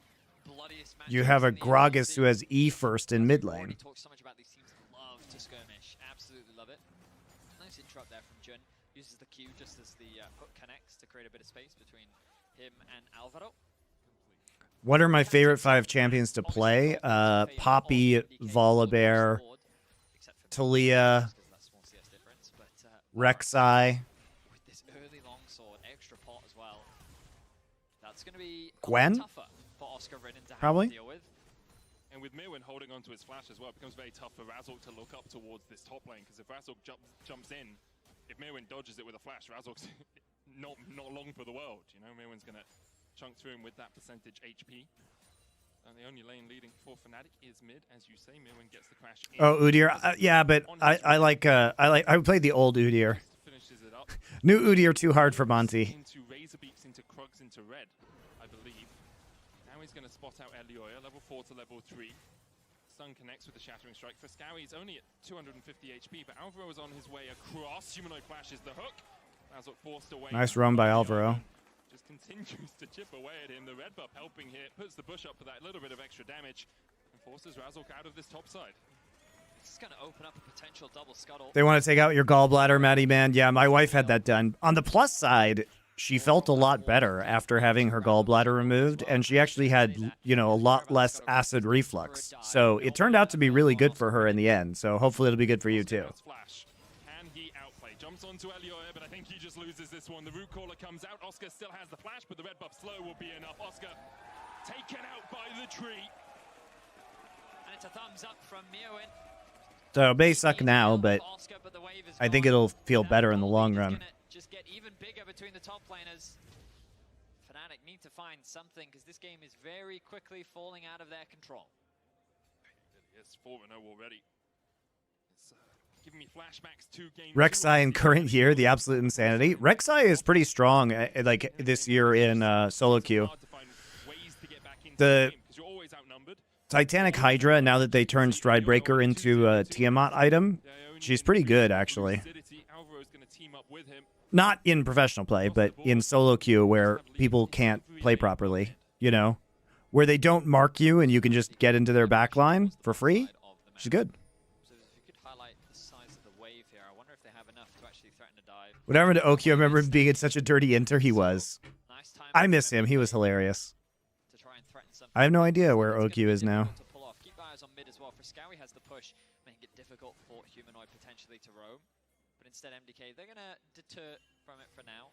bloodiest you have a matchups in the Gragas LCS. who has E first in mid Already lane. talked so much about these teams love to skirmish. Absolutely love it. Nice interrupt there from Jun. Uses the Q just as the hook connects to create a bit of space between him and Alvaro. What are my favorite 5 champions to play? Poppy, Volibear, Talia, Rek'Sai, With this early longsword, extra pot as well. That's going to be Gwen? tougher for Oscar Ridden to have Probably. to deal with. And with Mirwin holding onto his flash as well, it becomes very tough for Razork to look up towards this top lane, because if Razork jumps in, if Mirwin dodges it with a flash, Razork's not long for the world. You know, Mirwin's going to chunk through him with that percentage HP. And the only lane leading for Fnatic is mid, as you say. Mirwin gets the crash in. Oh, Udyr. Yeah, but I played the old Udyr. Finishes it up. New Udyr too hard for Monty. Into Razor Beaks, into Krugs, into red, I believe. Now he's going to spot out Elioya, level 4 to level 3. Sun connects with the Shattering Strike. Frescowi is only at 250 HP, but Alvaro is on his way across. Humanoid flashes the hook. Razork forced away. Nice run by Alvaro. Just continues to chip away at him. The red buff helping here. Puts the bush up for that little bit of extra damage. And forces Razork out of this top side. This is going to open up a potential double scuttle. They want to take out your gallbladder, Matty Man. Yeah, my wife had that done. On the plus side, she felt a lot better after having her gallbladder removed, and she actually had, you know, a lot less acid reflux. So it turned out to be really good for her in the end. So hopefully it'll be good for you too. Flash. Can he outplay? Jumps onto Elioya, but I think he just loses this one. The root caller comes out. Oscar still has the flash, but the red buff slow will be enough. Oscar taken out by the tree. And it's a thumbs up from Mirwin. So it may suck now, but I think it'll feel better in the long run. Just get even bigger between the top laners. Fnatic need to find something because this game is very quickly falling out of their control. Yes, 4-0 already. It's giving me flashbacks to game Rek'Sai in current year, the absolute insanity. Rek'Sai is pretty strong, like this year in solo queue. The Titanic Hydra, now that they turned Stridebreaker into a Tiamat item, she's pretty good actually. Not in professional play, but in solo queue where people can't play properly, you know, where they don't mark you and you can just get into their backline for free. She's good. So if you could highlight the size of the wave here, I wonder if they have enough to actually threaten a dive. What happened to Oki? I remember him being such a dirty inter. He was. Nice time I miss him. He was hilarious. to try and threaten something. I have no idea where It's Oki gonna be is now. difficult to pull off. Keep eyes on mid as well. Frescowi has the push, making it difficult for Humanoid potentially to roam. But instead, MDK, they're going to deter from it for now.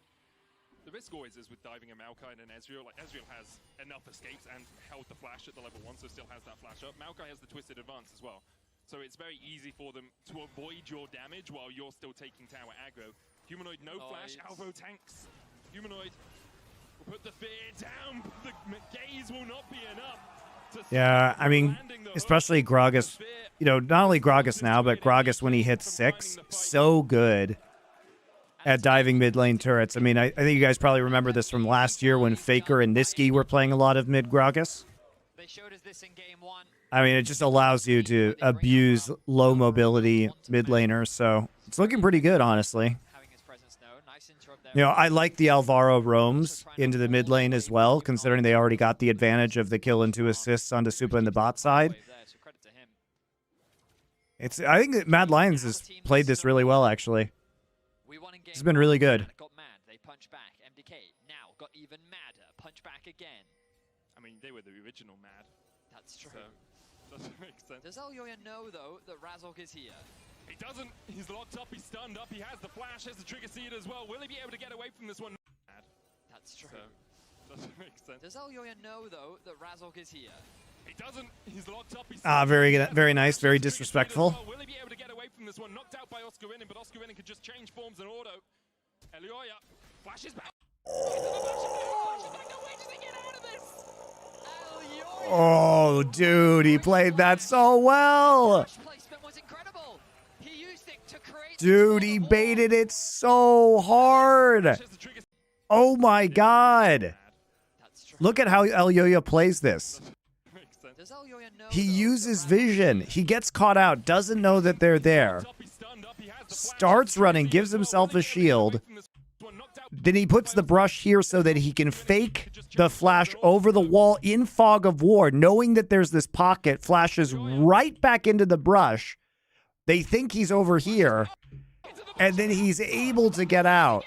The risk always is with diving a Maokai and an Ezreal. Like, Ezreal has enough escapes and held the flash at the level 1, so still has that flash up. Maokai has the Twisted Advance as well. So it's very easy for them to avoid your damage while you're still taking tower aggro. Humanoid, no flash. Alvo tanks. Humanoid will put the fear down. The gaze will not be enough. Yeah, I mean, especially Gragas. You know, not only Gragas now, but Gragas when he hits 6, so good at diving mid lane turrets. I mean, I think you guys probably remember this from last year when Faker and Niski were playing a lot of mid Gragas. They showed us this in game 1. I mean, it just allows you to abuse low mobility mid laners, so it's looking pretty good, honestly. Having his presence known. Nice interrupt there. You know, I like the Alvaro roams into the mid lane as well, considering they already got the advantage of the kill and 2 assists onto Supa in the bot side. So credit to him. I think that Mad Lions has played this really well, actually. We won in game It's been really good. Got mad. They punch back. MDK now got even madder. Punch back again. I mean, they were the original mad. That's true. So, doesn't make sense. Does Elyoya know, though, that Razork is here? He doesn't. He's locked up. He's stunned up. He has the flash. Has the trigger seed as well. Will he be able to get away from this one? That's That's true. So, doesn't make sense. Does Elyoya know, though, that Razork is here? He doesn't. He's locked up. He's Very good, very nice, very disrespectful. Will he be able to get away from this one? Knocked out by Oscar Winning, but Oscar Winning could just change forms and auto. Elyoya flashes back. Oh, dude, he played that so well. Dude, he baited it so hard. Oh my god. Look at how Elyoya plays this. He uses vision. He gets caught out, doesn't know that they're there. Starts running, gives himself a shield. Then he puts the brush here so that he can fake the flash over the wall in Fog of War, knowing that there's this pocket, flashes right back into the brush. They think he's over here, and then he's able to get out.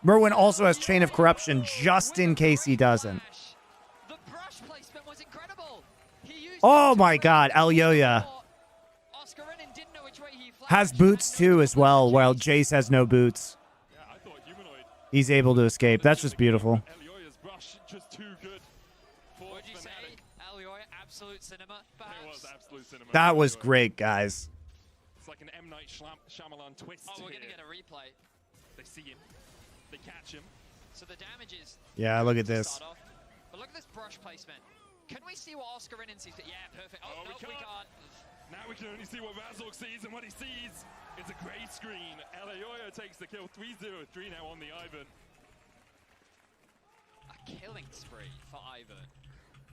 Merwin also has Chain of Corruption just in case he doesn't. Oh my god, Elyoya has boots too as well, while Jace has no boots. He's able to escape. That's just beautiful. Elyoya's brush just too good. Would you say Elyoya absolute cinema? It was absolute cinema. That was great, guys. It's like an M. Night Shyamalan twist. Oh, we're here. gonna get a replay. They see him. They catch him. So the damage is. Yeah, look at this. But look at this brush placement. Can we see what Oscar Rinnan sees? Yeah, perfect. Oh, no, we can't. Now we can only see what Razork sees, and what he sees is a grey screen. Elyoya takes the kill, 3-0-3 now on the Ivan. A killing spree for Ivan.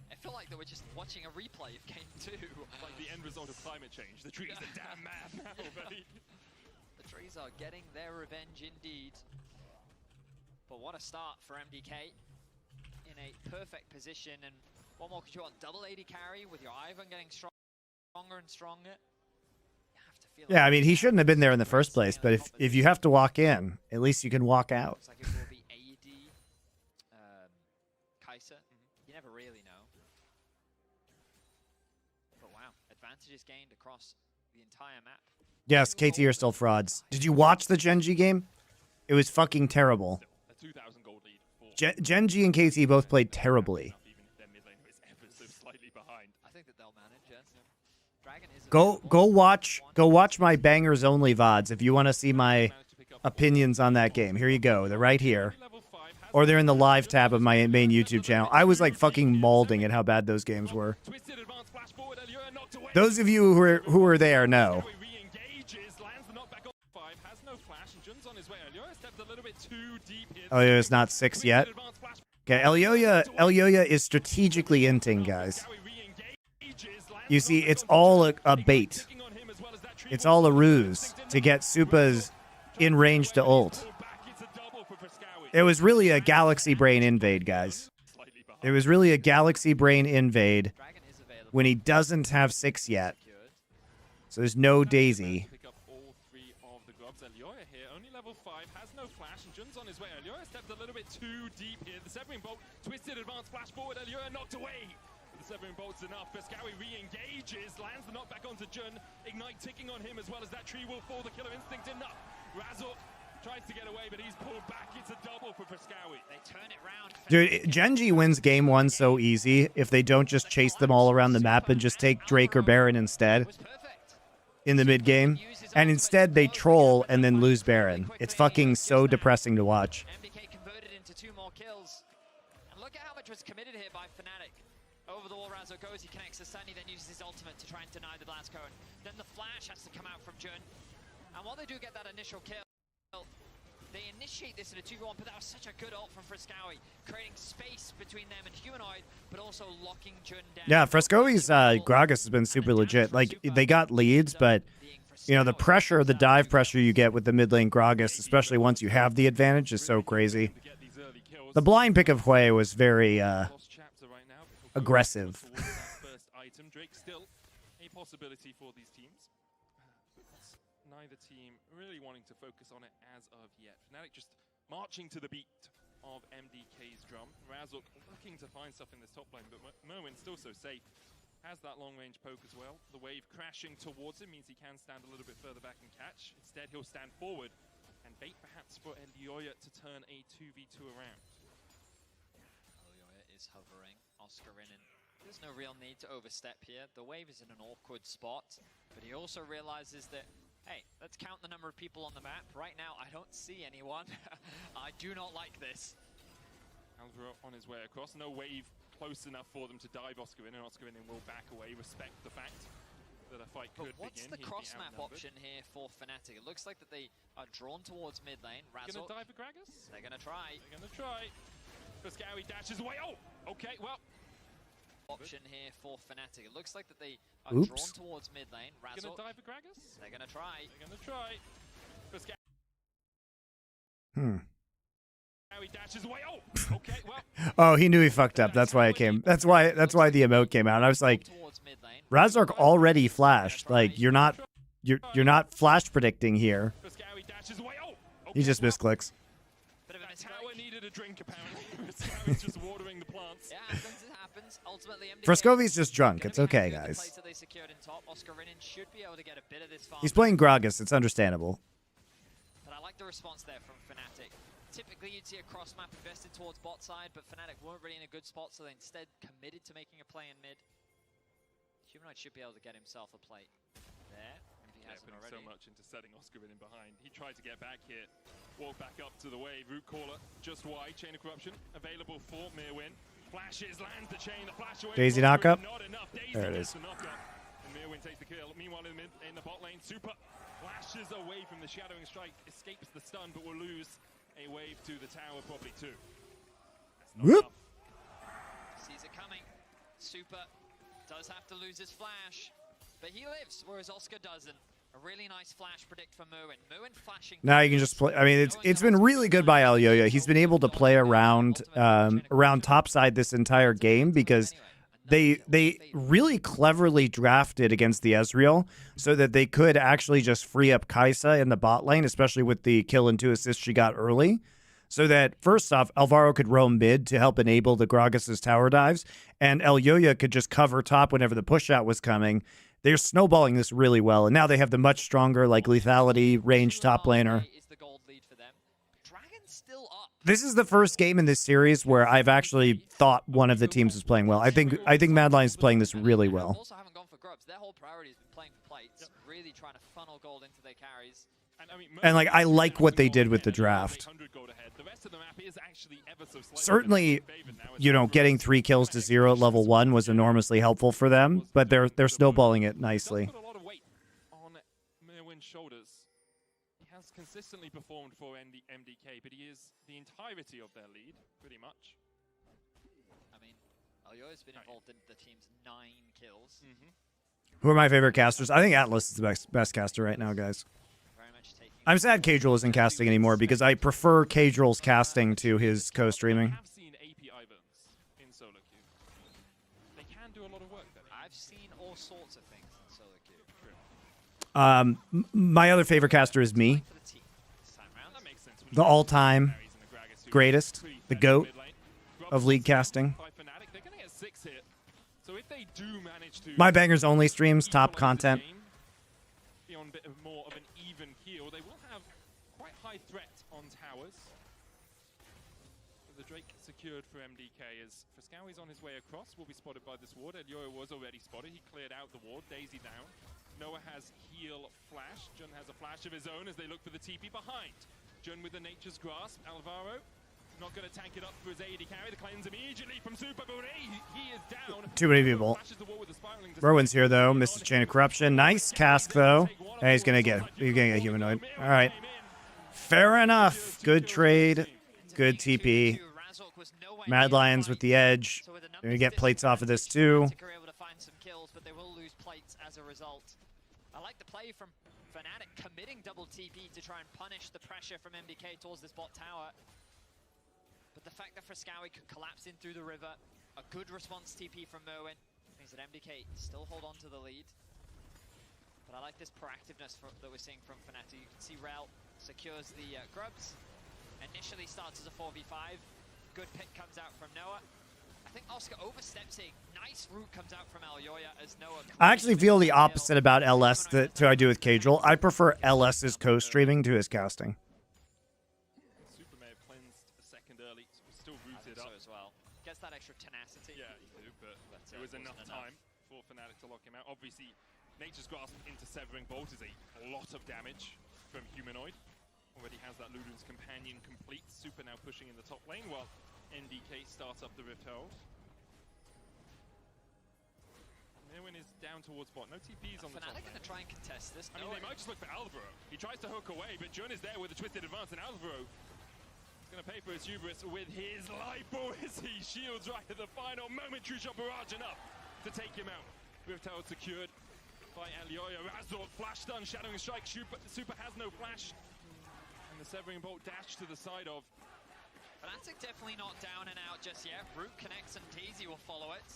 I feel like that we're just watching a replay of game 2. Like the end result of climate change. The trees are damn mad now, buddy. The trees are getting their revenge indeed. But what a start for MDK. In a perfect position, and what more could you want? Double AD carry with your Ivan getting stronger and stronger. Yeah, I mean, he shouldn't have been there in the first place, but if you have to walk in, at least you can walk out. Looks like it will be AD, Kai'Sa. You never really know. But wow, advantages gained across the entire map. Yes, KT are still frauds. Did you watch the Genji game? It was fucking terrible. A 2,000 gold lead. Genji and KT both played terribly. Even if their mid lane is ever so slightly behind. I think that they'll manage, yes. Dragon is Go watch my bangers only VODs if you want to see my opinions on that game. Here you go. They're right here. Or they're in the live tab of my main YouTube channel. I was like fucking mauling at how bad those games were. Those of you who are there know. Oh, it's not 6 yet. Okay, Elyoya is strategically inting, guys. You see, it's all a bait. It's all a ruse to get Supa's in range to ult. It was really a Galaxy Brain invade, guys. It was really a Galaxy Brain invade when he doesn't have 6 yet. So there's no Daisy. Elyoya here, only level 5, has no flash, and Jun's on his way. Elyoya stepped a little bit too deep here. The Severing Bolt, twisted advance flash forward. Elyoya knocked away. The Severing Bolt's enough. Beskawi re-engages, lands the knockback onto Jun. Ignite ticking on him as well as that tree will fall. The Killer Instinct enough. Razork tries to get away, but he's pulled back. It's a double for Beskawi. They turn it round. Dude, Genji wins game 1 so easy if they don't just chase them all around the map and just take Drake or Baron instead in the mid game. And instead they troll and then lose Baron. It's fucking so depressing to watch. MDK converted into 2 more kills. And look at how much was committed here by Fnatic. Over the wall, Razork goes, he connects to Sunny, then uses his ultimate to try and deny the blast cone. Then the flash has to come out from Jun. And while they do get that initial kill, they initiate this in a 2v1, but that was such a good ult from Frescowi, creating space between them and Humanoid, but also locking Jun down. Yeah, Frescowi's Gragas has been super legit. Like, they got leads, but, you know, the pressure, the dive pressure you get with the mid lane Gragas, especially once you have the advantage, is so crazy. The blind pick of Hui was very aggressive. First item, Drake still a possibility for these teams. Neither team really wanting to focus on it as of yet. Fnatic just marching to the beat of MDK's drum. Razork looking to find stuff in this top lane, but Merwin's still so safe. Has that long-range poke as well. The wave crashing towards him means he can stand a little bit further back and catch. Instead, he'll stand forward and bait perhaps for Elyoya to turn a 2v2 around. covering Oscarinin. There's no real need to overstep here. The wave is in an awkward spot, but he also realizes that, hey, let's count the number of people on the map. Right now, I don't see anyone. I do not like this. Alvaro on his way across. No wave close enough for them to dive Oscarinin, and Oscarinin will back away, respect the fact that a fight could begin. What's the cross-map option here for Fnatic? It looks like that they are drawn towards mid lane. Gonna dive Agragas? They're gonna try. They're gonna try. Frescowy dashes away. Oh, okay, well. Option here for Fnatic. It looks like that they are Oops. drawn towards mid lane. Gonna dive Agragas? They're gonna try. They're gonna try. Frescowy dashes away. Oh, okay, well. Oh, he knew he fucked up. That's why I came. That's why the emote came out. I was like, Razork already flashed. Like you're not flash predicting here. Frescowy dashes away. Oh, He just misclicks. Tower needed a drink apparently. Frescowy's just watering the plants. Yeah, it happens. Ultimately, MDK Frescovy's just drunk. It's okay, guys. They secured in top. Oscarinin should be able to get a bit of this farm. He's playing Gragas. It's understandable. But I like the response there from Fnatic. Typically, you'd see a cross map invested towards bot side, but Fnatic weren't really in a good spot, so they instead committed to making a play in mid. Humanoid should be able to get himself a plate there, if he hasn't Putting already. so much into setting Oscarinin behind. He tried to get back here, walk back up to the wave. Root caller just wide. Chain of corruption available for Mirwin. Flashes, lands the chain. The flash away. Daisy knockup. Not enough. Daisy There it gets is. the knockup, and Mirwin takes the kill. Meanwhile, in the bot lane, Super flashes away from the shadowing strike, escapes the stun, but will lose a wave to the tower, probably two. That's not Whoop. enough. Sees it coming. Super does have to lose his flash, but he lives, whereas Oscar doesn't. A really nice flash predict for Merwin. Merwin flashing. Now you can just play. I mean, it's been really good by Alyoya. He's been able to play around topside this entire game because they really cleverly drafted against the Ezreal so that they could actually just free up Kai'Sa in the bot lane, especially with the kill and 2 assists she got early. So that, first off, Alvaro could roam mid to help enable the Gragas' tower dives, and Alyoya could just cover top whenever the push out was coming. They're snowballing this really well, and now they have the much stronger, like, lethality range top laner. This is the first game in this series where I've actually thought one of the teams was playing well. I think Mad Lions is playing this really well. Also haven't gone for grubs. Their whole priority has been playing for plates, really trying to funnel gold into their carries. And like I like what they did with the draft. Certainly, you know, getting 3 kills to 0 at level 1 was enormously helpful for them, but they're snowballing it nicely. Put a lot of weight on Mirwin's shoulders. He has consistently performed for MDK, but he is the entirety of their lead, pretty much. I mean, Alyoya's been involved in the team's 9 kills. Who are my favorite casters? I think Atlas is the best caster right now, guys. I'm sad Cadril isn't casting anymore because I prefer Cadril's casting to his co-streaming. I've seen AP Ivans in solo queue. They can do a lot of work there. I've seen all sorts of things in solo queue. My other favorite caster is me. That makes sense. The all-time greatest, the GOAT of league casting. They're gonna get 6 hit. So if they do manage to My bangers only streams, top content. be on a bit more of an even keel, they will have quite high threat on towers. The Drake secured for MDK as Frescowy's on his way across, will be spotted by this ward. Elioya was already spotted, he cleared out the ward, Daisy down. Noah has heal flash, Jun has a flash of his own as they look for the TP behind. Jun with the Nature's Grasp, Alvaro not going to tank it up for his AD carry, the cleanse immediately from Super Bure, he is down. Too many people. Rowan's here though, misses Chain of Corruption. Nice cask though. Hey, he's gonna get humanoid. Alright. Fair enough. Good trade. Good TP. Mad Lions with the edge. They're gonna get plates off of this too. I like the play from Fnatic committing double TP to try and punish the pressure from MDK towards this bot tower. But the fact that Frescowy could collapse in through the river, a good response TP from Merwin, means that MDK still hold on to the lead. But I like this proactiveness that we're seeing from Fnatic. You can see Rel secures the grubs. Initially starts as a 4v5. Good pick comes out from Noah. I think Oscar overstepping. Nice route comes out from Alyoya as Noah. I actually feel the opposite about LS that I do with Cadril. I prefer LS's co-streaming to his casting. Gets that extra tenacity. Yeah, you do, but it was wasn't enough time for Fnatic to lock him out. Obviously, Nature's Grasp into Severing Bolt is a lot of damage from Humanoid. Already has that Lulu's Companion complete. Super now pushing in the top lane while MDK starts up the Rift Herald. Mirwin is down towards bot. No TPs on the top lane. Fnatic gonna try and contest this. I mean, they might just look for Alvaro. He tries to hook away, but Jun is there with a twisted advance, and Alvaro gonna pay for his hubris with his life, boys. He shields right at the final moment. True shot barrage enough to take him out. Rift Herald secured by Alioya. Razor flash stun, shadowing strike. Super has no flash. And the Severing Bolt dash to the side of. Fnatic definitely not down and out just yet. Root connects and Teasy will follow it.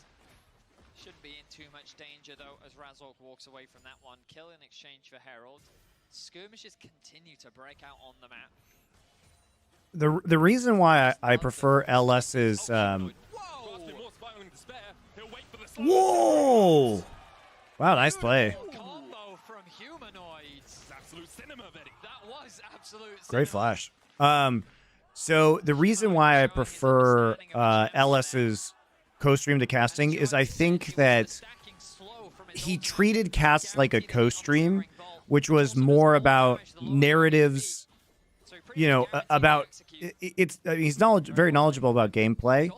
Shouldn't be in too much danger though as Razork walks away from that one. Kill in exchange for Herald. Skirmishes continue to break out on the map. The reason why I prefer LS's whoa! Wow, nice play. Combo from Humanoids. Absolute cinema, Betty. That was absolute Great flash. So the reason why I prefer LS's co-stream to casting is I think that he treated casts like a co-stream, which was more about narratives. You know, about it's he's very knowledgeable about gameplay,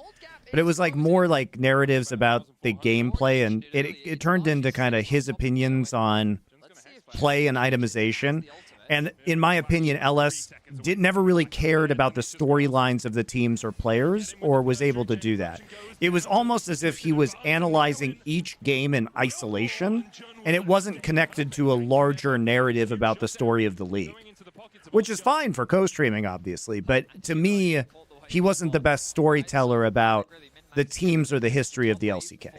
but it was like more like narratives about the gameplay, and it turned into kind of his opinions on play and itemization. And in my opinion, LS never really cared about the storylines of the teams or players, or was able to do that. It was almost as if he was analyzing each game in isolation, and it wasn't connected to a larger narrative about the story of the league. Which is fine for co-streaming, obviously, but to me, he wasn't the best storyteller about the teams or the history of the LCK.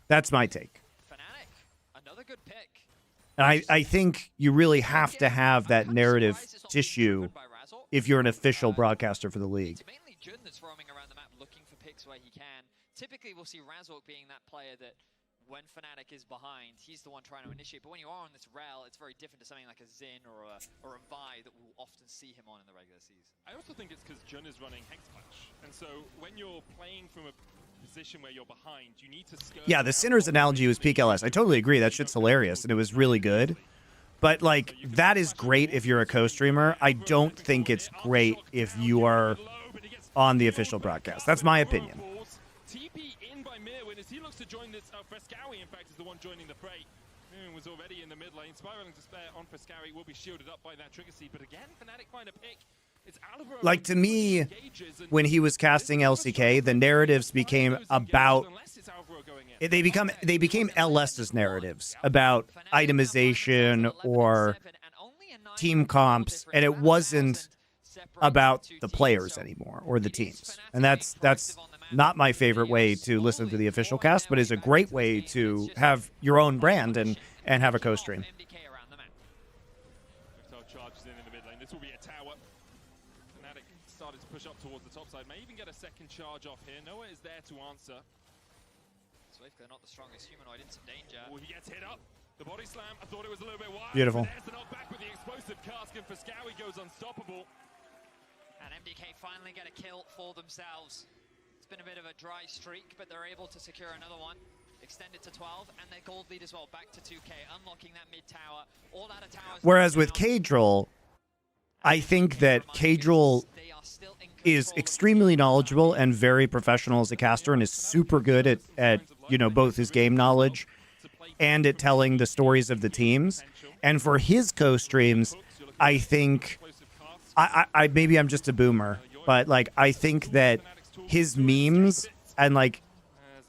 That's my take. And I think you really have to have that narrative tissue if you're an official broadcaster for the league. It's mainly Jun that's roaming around the map looking for picks where he can. Typically, we'll see Razork being that player that when Fnatic is behind, he's the one trying to initiate. But when you are on this rail, it's very different to something like a Xin or a Vi that we'll often see him on in the regular season. I also think it's because Jun is running Hex Punch. And so when you're playing from a position where you're behind, you need to skirt. Yeah, the Sinner's analogy was peak LS. I totally agree. That shit's hilarious, and it was really good. But, like, that is great if you're a co-streamer. I don't think it's great if you are on the official broadcast. That's my opinion. TP in by Mirwin as he looks to join this. Frescowi, in fact, is the one joining the fray. Mirwin was already in the mid lane. Spiraling Despair on Frescowi will be shielded up by that Trigger Seed. But again, Fnatic find a pick. It's Alvaro. Like, to me, when he was casting LCK, the narratives became about... They became LS's narratives about itemization or team comps, and it wasn't about the players anymore or the teams. And that's not my favorite way to listen to the official cast, but is a great way to have your own brand and have a co-stream. Charges in the mid lane. This will be a tower. Fnatic started to push up towards the top side. May even get a second charge off here. Noah is there to answer. Swift, they're not the strongest. Humanoid in some danger. Oh, he gets hit up. The body slam. I thought it was a little bit wild. Beautiful. There's the knockback with the explosive cask, and Frescowi goes unstoppable. And MDK finally get a kill for themselves. It's been a bit of a dry streak, but they're able to secure another one. Extend it to 12, and their gold lead as well, back to 2K, unlocking that mid tower. All out of towers. Whereas with Kadril, I think that Kadril is extremely knowledgeable and very professional as a caster, and is super good at you know, both his game knowledge and at telling the stories of the teams. And for his co-streams, I think I maybe I'm just a boomer, but like I think that his memes and like,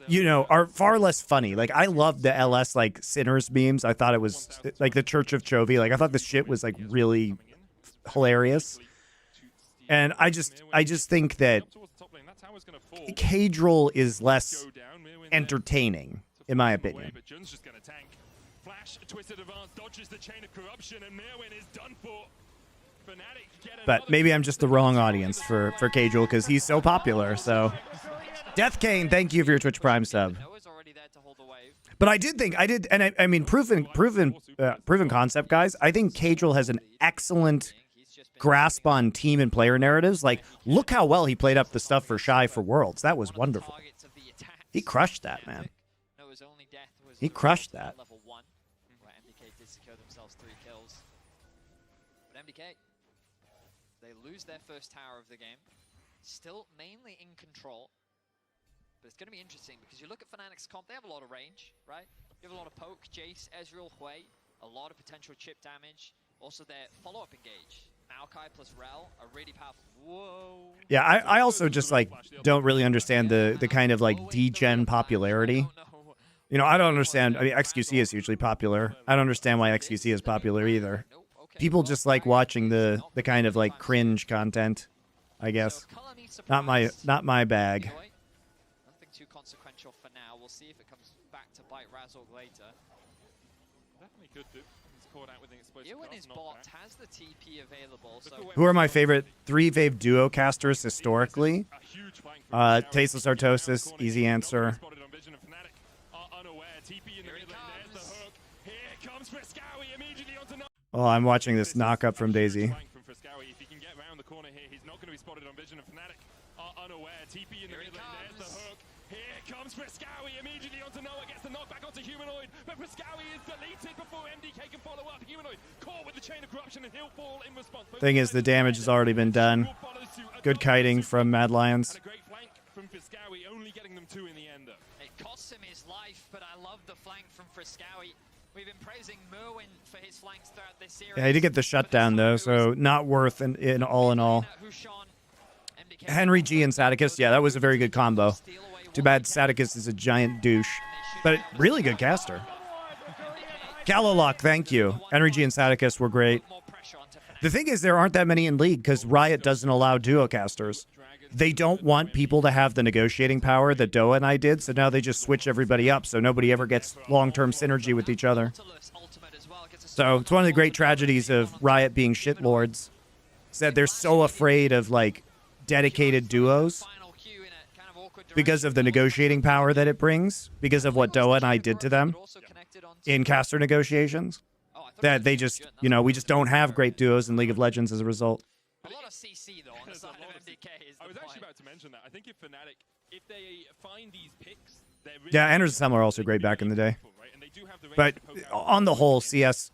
you know, are far less funny. Like I love the LS like Sinners memes. I thought it was like the Church of Chovy. Like I thought this shit was like really hilarious. And I just think that Kadril is less entertaining, in my opinion. But Jun's just gonna tank. Flash, twisted advance, dodges the chain of corruption, and Mirwin is done for. But maybe I'm just the wrong audience for Kadril because he's so popular. So, Death Kane, thank you for your Twitch Prime sub. But I did, and I mean, proven concept, guys. I think Kadril has an excellent grasp on team and player narratives. Like, look how well he played up the stuff for Shy for Worlds. That was wonderful. He crushed that, man. He crushed that. Level 1, where MDK did secure themselves 3 kills. But MDK, they lose their first tower of the game. Still mainly in control. But it's going to be interesting because you look at Fnatic's comp, they have a lot of range, right? You have a lot of poke, Jace, Ezreal, Hui, a lot of potential chip damage. Also their follow-up engage. Maokai plus Rel are really powerful. Whoa. Yeah, I also just like don't really understand the kind of like degen popularity. You know, I don't understand. I mean, XQC is hugely popular. I don't understand why XQC is popular either. People just like watching the kind of like cringe content, I guess. Not my bag. Nothing too consequential for now. We'll see if it comes back to bite Razork later. Definitely could do. He's caught out with an explosive You and cast, his not bot bad. has the TP available. So Who are my favorite 3-Vave duo casters historically? Tasteless Artosis, easy answer. Oh, I'm watching this knock up from Daisy. If he can get round the corner here, he's not going to be spotted on vision of Fnatic. Unaware, TP in the mid lane, there's the hook. Here comes Frescowie immediately onto Noah, gets the knockback onto Humanoid, but Frescowie is deleted before MDK can follow up. Humanoid caught with the chain of corruption and he'll fall in response. Thing is, the damage has already been done. Good kiting from Mad Lions. And a great flank from Frescowie, only getting them 2 in the end though. it costs him his life, but I love the flank from Frescowie. We've been praising Merwin for his flanks throughout this series. Yeah, he did get the shutdown though, so not worth in all in all. Henry G and Saticus, yeah, that was a very good combo. Too bad Saticus is a giant douche, but really good caster. Galalock, thank you. Henry G and Saticus were great. The thing is, there aren't that many in League because Riot doesn't allow duo casters. They don't want people to have the negotiating power that Doa and I did, so now they just switch everybody up so nobody ever gets long-term synergy with each other. So it's one of the great tragedies of Riot being shitlords, is that they're so afraid of, like, dedicated duos because of the negotiating power that it brings, because of what Doa and I did to them in caster negotiations, that they just, you know, we just don't have great duos in League of Legends as a result. A lot of CC though on the side of MDK is the I was actually point. about to mention that. I think if Fnatic, if they find these picks, they're really Yeah, Anders and Summer are also great back in the day. right? And they do have the range But to poke out. on the whole, CS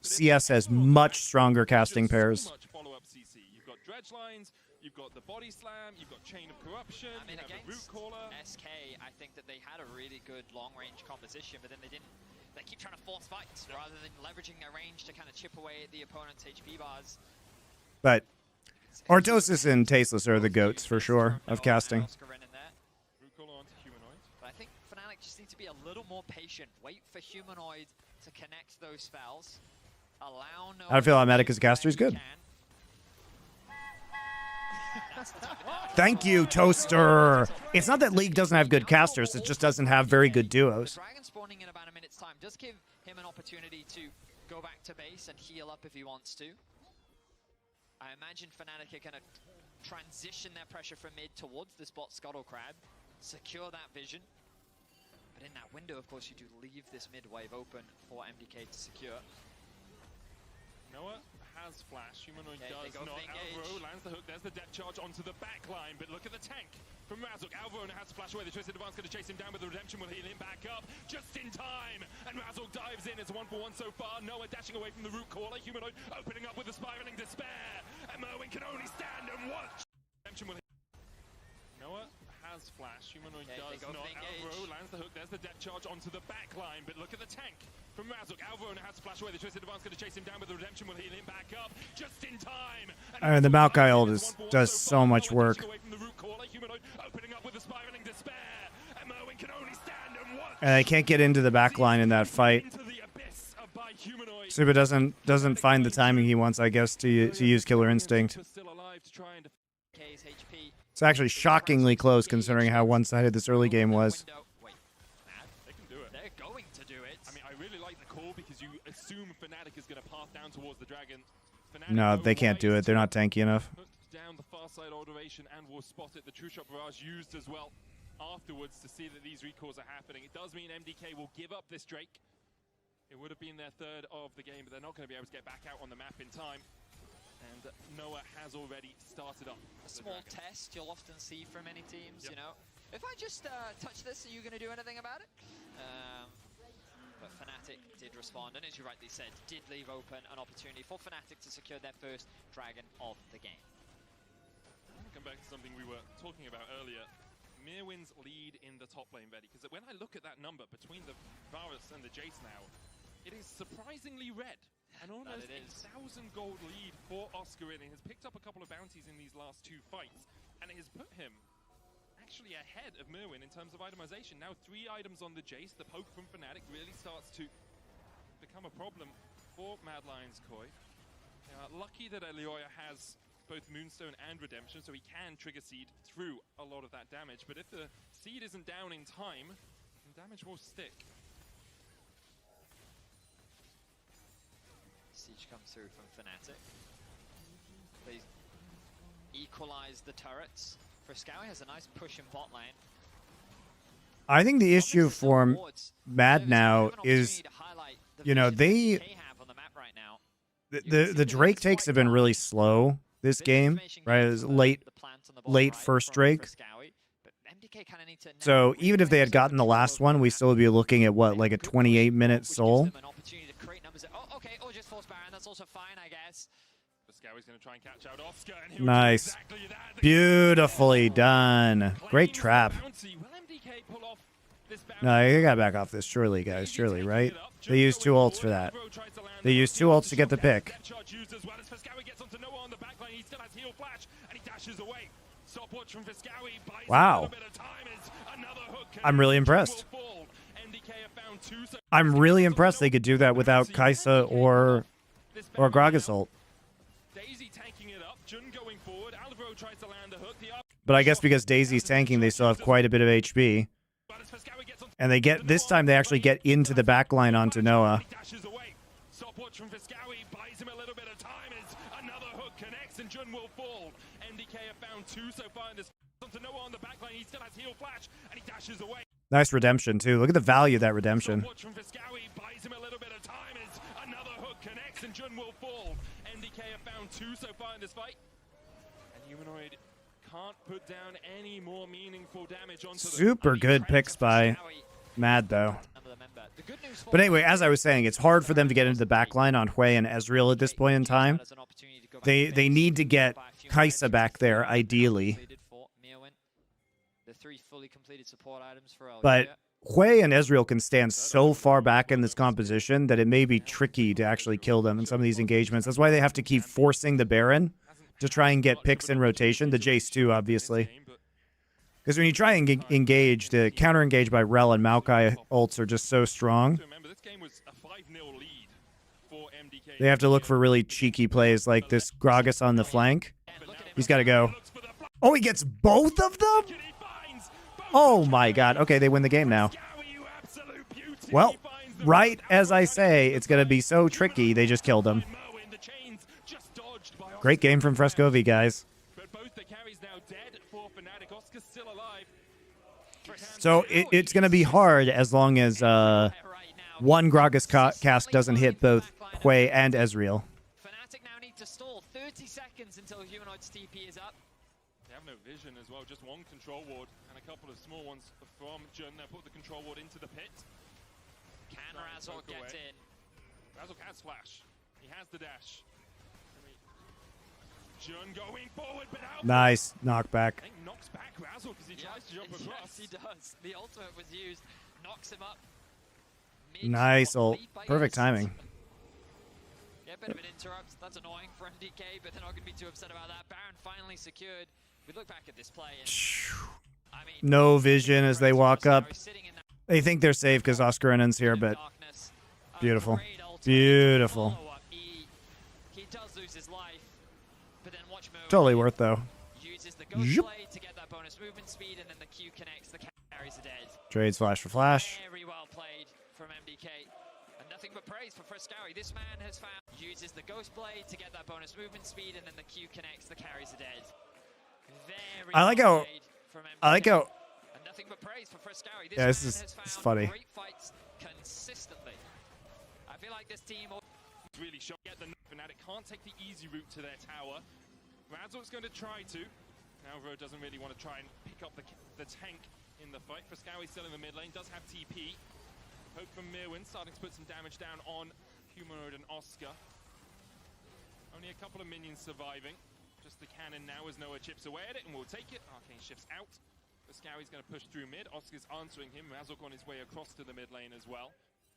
has much stronger casting Just pairs. So much follow-up CC. You've got dredge lines, you've got the body slam, you've got chain of corruption, I mean, you have a root against caller. SK, I think that they had a really good long-range composition, but then they didn't. They keep trying to force fights rather than leveraging their range to kind of chip away at the opponent's HP bars. But Artosis and Tasteless are the goats for sure of casting. Root caller onto humanoid. But I think Fnatic just need to be a little more patient. Wait for Humanoid to connect those spells. Allow no. I feel Automatic as a caster is good. Thank you, Toaster. It's not that League doesn't have good casters, it just doesn't have very good duos. Dragon spawning in about a minute's time does give him an opportunity to go back to base and heal up if he wants to. I imagine Fnatic are going to transition their pressure from mid towards this bot Scuttle Crab, secure that vision. But in that window, of course, you do leave this mid wave open for MDK to secure. Noah has flash. Humanoid Okay, they does go not. for engage. Alvaro lands the hook. There's the depth charge onto the back line. But look at the tank from Razork. Alvaro has to flash away. The Twisted Advance going to chase him down, but the Redemption will heal him back up just in time. And Razork dives in. It's 1-for-1 so far. Noah dashing away from the root caller. Humanoid opening up with the spiraling despair. And Merwin can only stand and watch. Redemption will heal. Noah has flash. Humanoid Okay, they does go for not. engage. Alvaro lands the hook. There's the depth charge onto the back line. But look at the tank from Razork. Alvaro has to flash away. The Twisted Advance going to chase him down, but the Redemption will heal him back up just in time. And the Maokai ult does so much work. And I can't get into the back line in that fight. Suba doesn't find the timing he wants, I guess, to use Killer Instinct. K's HP. It's actually shockingly close considering how one-sided this early game was. Wait, They can do it. they're going to do it. I mean, I really like the call because you assume Fnatic is going to path down towards the dragon. Fnatic No, go they can't do right it. They're not tanky enough. hooked down the far side alteration and will spot it. The True Shot Barrage used as well afterwards to see that these recalls are happening. It does mean MDK will give up this Drake. It would have been their third of the game, but they're not going to be able to get back out on the map in time. And Noah has already started up. A small test you'll often see from many teams, you know. If I just touch this, are you going to do anything about it? But Fnatic did respond, and as you rightly said, did leave open an opportunity for Fnatic to secure their first Dragon of the game. I want to come back to something we were talking about earlier. Mirwin's lead in the top lane, Betty, because when I look at that number between the Varus and the Jace now, it is surprisingly red. And almost a 1,000 gold lead for Oscarin. He has picked up a couple of bounties in these last 2 fights, and it has put him actually ahead of Mirwin in terms of itemization. Now 3 items on the Jace. The poke from Fnatic really starts to become a problem for Mad Lions Koi. Lucky that Elioya has both Moonstone and Redemption, so he can trigger Seed through a lot of that damage. But if the Seed isn't down in time, then damage will stick. Siege comes through from Fnatic. They equalize the turrets. Frescowi has a nice push in bot lane. I think the issue for Mad now is, you know, the Drake takes have been really slow this game, right? It was late first Drake. So even if they had gotten the last one, we still would be looking at what, like a 28-minute soul. Okay, or just force Baron, that's also fine, I guess. Frescowi's going to try and catch out Oscar, and Nice. exactly that. Beautifully done. Great trap. Will MDK pull off this bounty? No, you gotta back off this, surely, guys. Surely, right? They used 2 ults for that. They used 2 ults to get the pick. Wow. I'm really impressed. I'm really impressed they could do that without Kai'Sa or Gragas ult. But I guess because Daisy's tanking, they still have quite a bit of HP. And they get, this time they actually get into the backline onto Noah. Nice redemption too. Look at the value of that redemption. Humanoid can't put down any more meaningful damage onto Super good picks by Mad though. But anyway, as I was saying, it's hard for them to get into the backline on Hui and Ezreal at this point in time. They need to get Kai'Sa back there, ideally. But Hui and Ezreal can stand so far back in this composition that it may be tricky to actually kill them in some of these engagements. That's why they have to keep forcing the Baron to try and get picks in rotation. The Jace too, obviously. Because when you try and engage, the counter-engage by Rel and Maokai ults are just so strong. They have to look for really cheeky plays like this Gragas on the flank. He's got to go. Oh, he gets both of them? Oh my god. Okay, they win the game now. Well, right as I say, it's going to be so tricky, they just killed him. Great game from Frescovi, guys. So it's going to be hard as long as one Gragas cast doesn't hit both Hui and Ezreal. Fnatic now need to stall 30 seconds until Humanoid's TP is up. They have no vision as well, just one control ward and a couple of small ones from Jun. Now put the control ward into the pit. Can Razor get in? Razor can splash. He has the dash. Jun going forward, but out. Nice knockback. I think knocks back Razor because he tries to jump across. Yes, he does. The ultimate was used. Knocks him up. Nice ult. Perfect timing. Yeah, a bit of an interrupt. That's annoying for MDK, but they're not going to be too upset about that. Baron finally secured. We look back at this play. And, I mean, no vision as they walk up. They think they're safe because Oscarinen's here, but beautiful. Beautiful. He does lose his life, but then watch Mo. Totally worth though. Uses the ghost play to get that bonus movement speed, and then the Q connects. The carries are dead. Trades flash for flash. Very well played from MDK. And nothing but praise for Frescowi. This man has found, uses the ghost blade to get that bonus movement speed, and then the Q connects. The carries are dead. Very I like how. I like how. And nothing but praise for Frescowi. Yeah, this is funny. Great fights consistently. I feel like this team. really shot. Get the Fnatic can't take the easy route to their tower. Razork's going to try to. Alvaro doesn't really want to try and pick up the tank in the fight. Frescowi's still in the mid lane, does have TP. Hope from Mirwin starting to put some damage down on Humanoid and Oscar. Only a couple of minions surviving. Just the cannon now as Noah chips away at it and will take it. Arcane shifts out. Frescowi's going to push through mid. Oscar's answering him. Razork on his way across to the mid lane as well.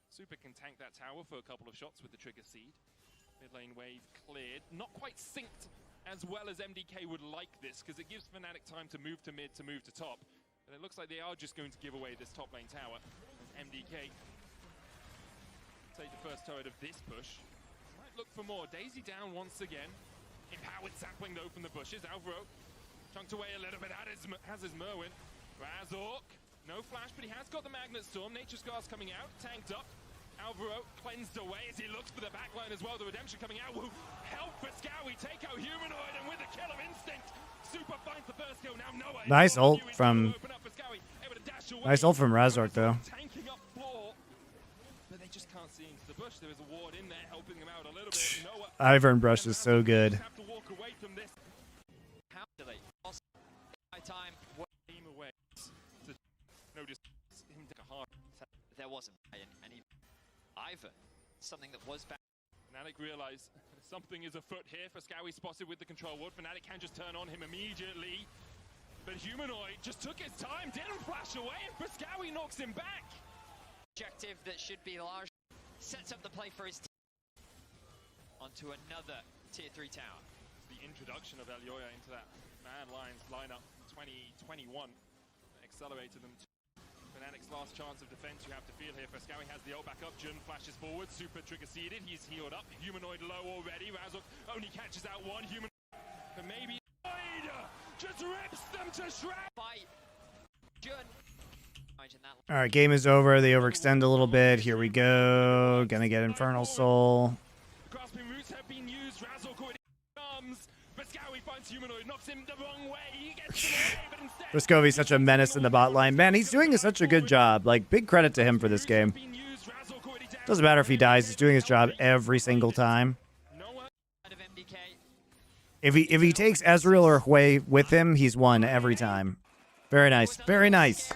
Super can tank that tower for a couple of shots with the trigger seed. Mid lane wave cleared. Not quite synced as well as MDK would like this, because it gives Fnatic time to move to mid, to move to top. And it looks like they are just going to give away this top lane tower. MDK take the first turret of this push. Might look for more. Daisy down once again. Empowered sapling though from the bushes. Alvaro chunked away a little bit, has his Merwin. Razork, no flash, but he has got the Magnet Storm. Nature Scar's coming out, tanked up. Alvaro cleansed away as he looks for the backline as well. The Redemption coming out. Woo. Help for Scowie, take out Humanoid, and with the kill of Instinct, Super finds the first kill. Now Noah. Nice ult from Razork though. Tanking up floor, but they just can't see into the bush. There is a ward in there helping them out a little bit. Noah, Ivern Brush is so good. have to walk away from this. How do they? My time. Team away to notice him take a hard. There wasn't any either. Something that was bad. Fnatic realize something is afoot here. Frescowi spotted with the control ward. Fnatic can just turn on him immediately. But Humanoid just took his time, didn't flash away, and Frescowi knocks him back. Objective that should be large. Sets up the play for his team. Onto another tier 3 tower. The introduction of Elioya into that Mad Lions lineup in 2021 accelerated them to Fnatic's last chance of defense. You have to feel here. Frescowi has the ult back up. Jun flashes forward. Super trigger seeded. He's healed up. Humanoid low already. Razork only catches out one. Humanoid, but maybe just rips them to shreds. Fight. Jun. All right, game is over. They overextend a little bit. Here we go. Gonna get Infernal Soul. Grasping roots have been used. Razork already comes. Frescowi finds Humanoid, knocks him the wrong way. He gets away, but instead Frescovi's such a menace in the bot line. Man, he's doing such a good job. Like, big credit to him for this game. Doesn't matter if he dies. He's doing his job every single time. If he takes Ezreal or Hui with him, he's won every time. Very nice. Very nice.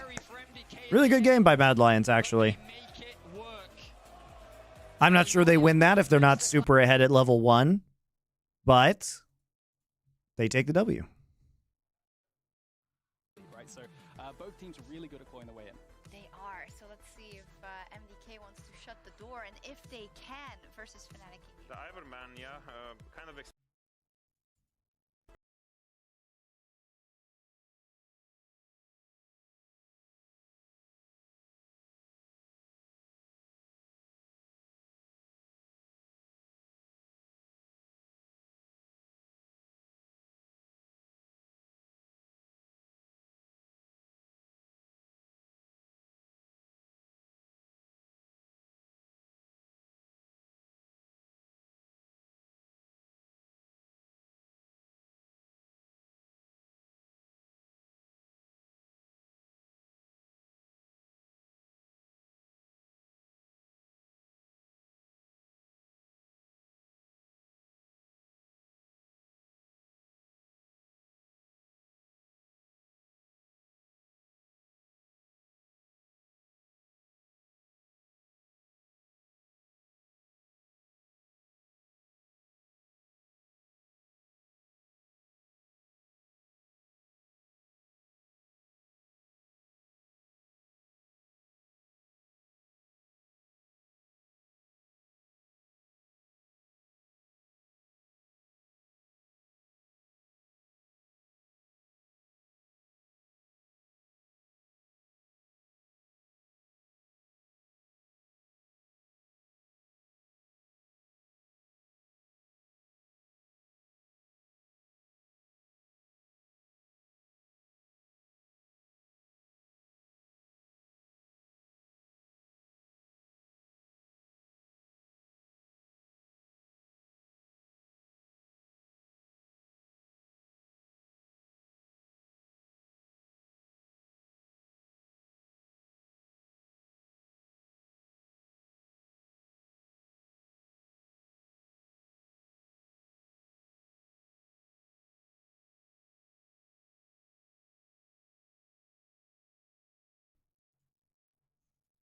Really good game by Mad Lions, actually. I'm not sure they win that if they're not super ahead at level 1. But they take the W. Right, so both teams are really good at clawing their way in. They are. So let's see if MDK wants to shut the door, and if they can versus Fnatic. The Iverman, yeah, kind of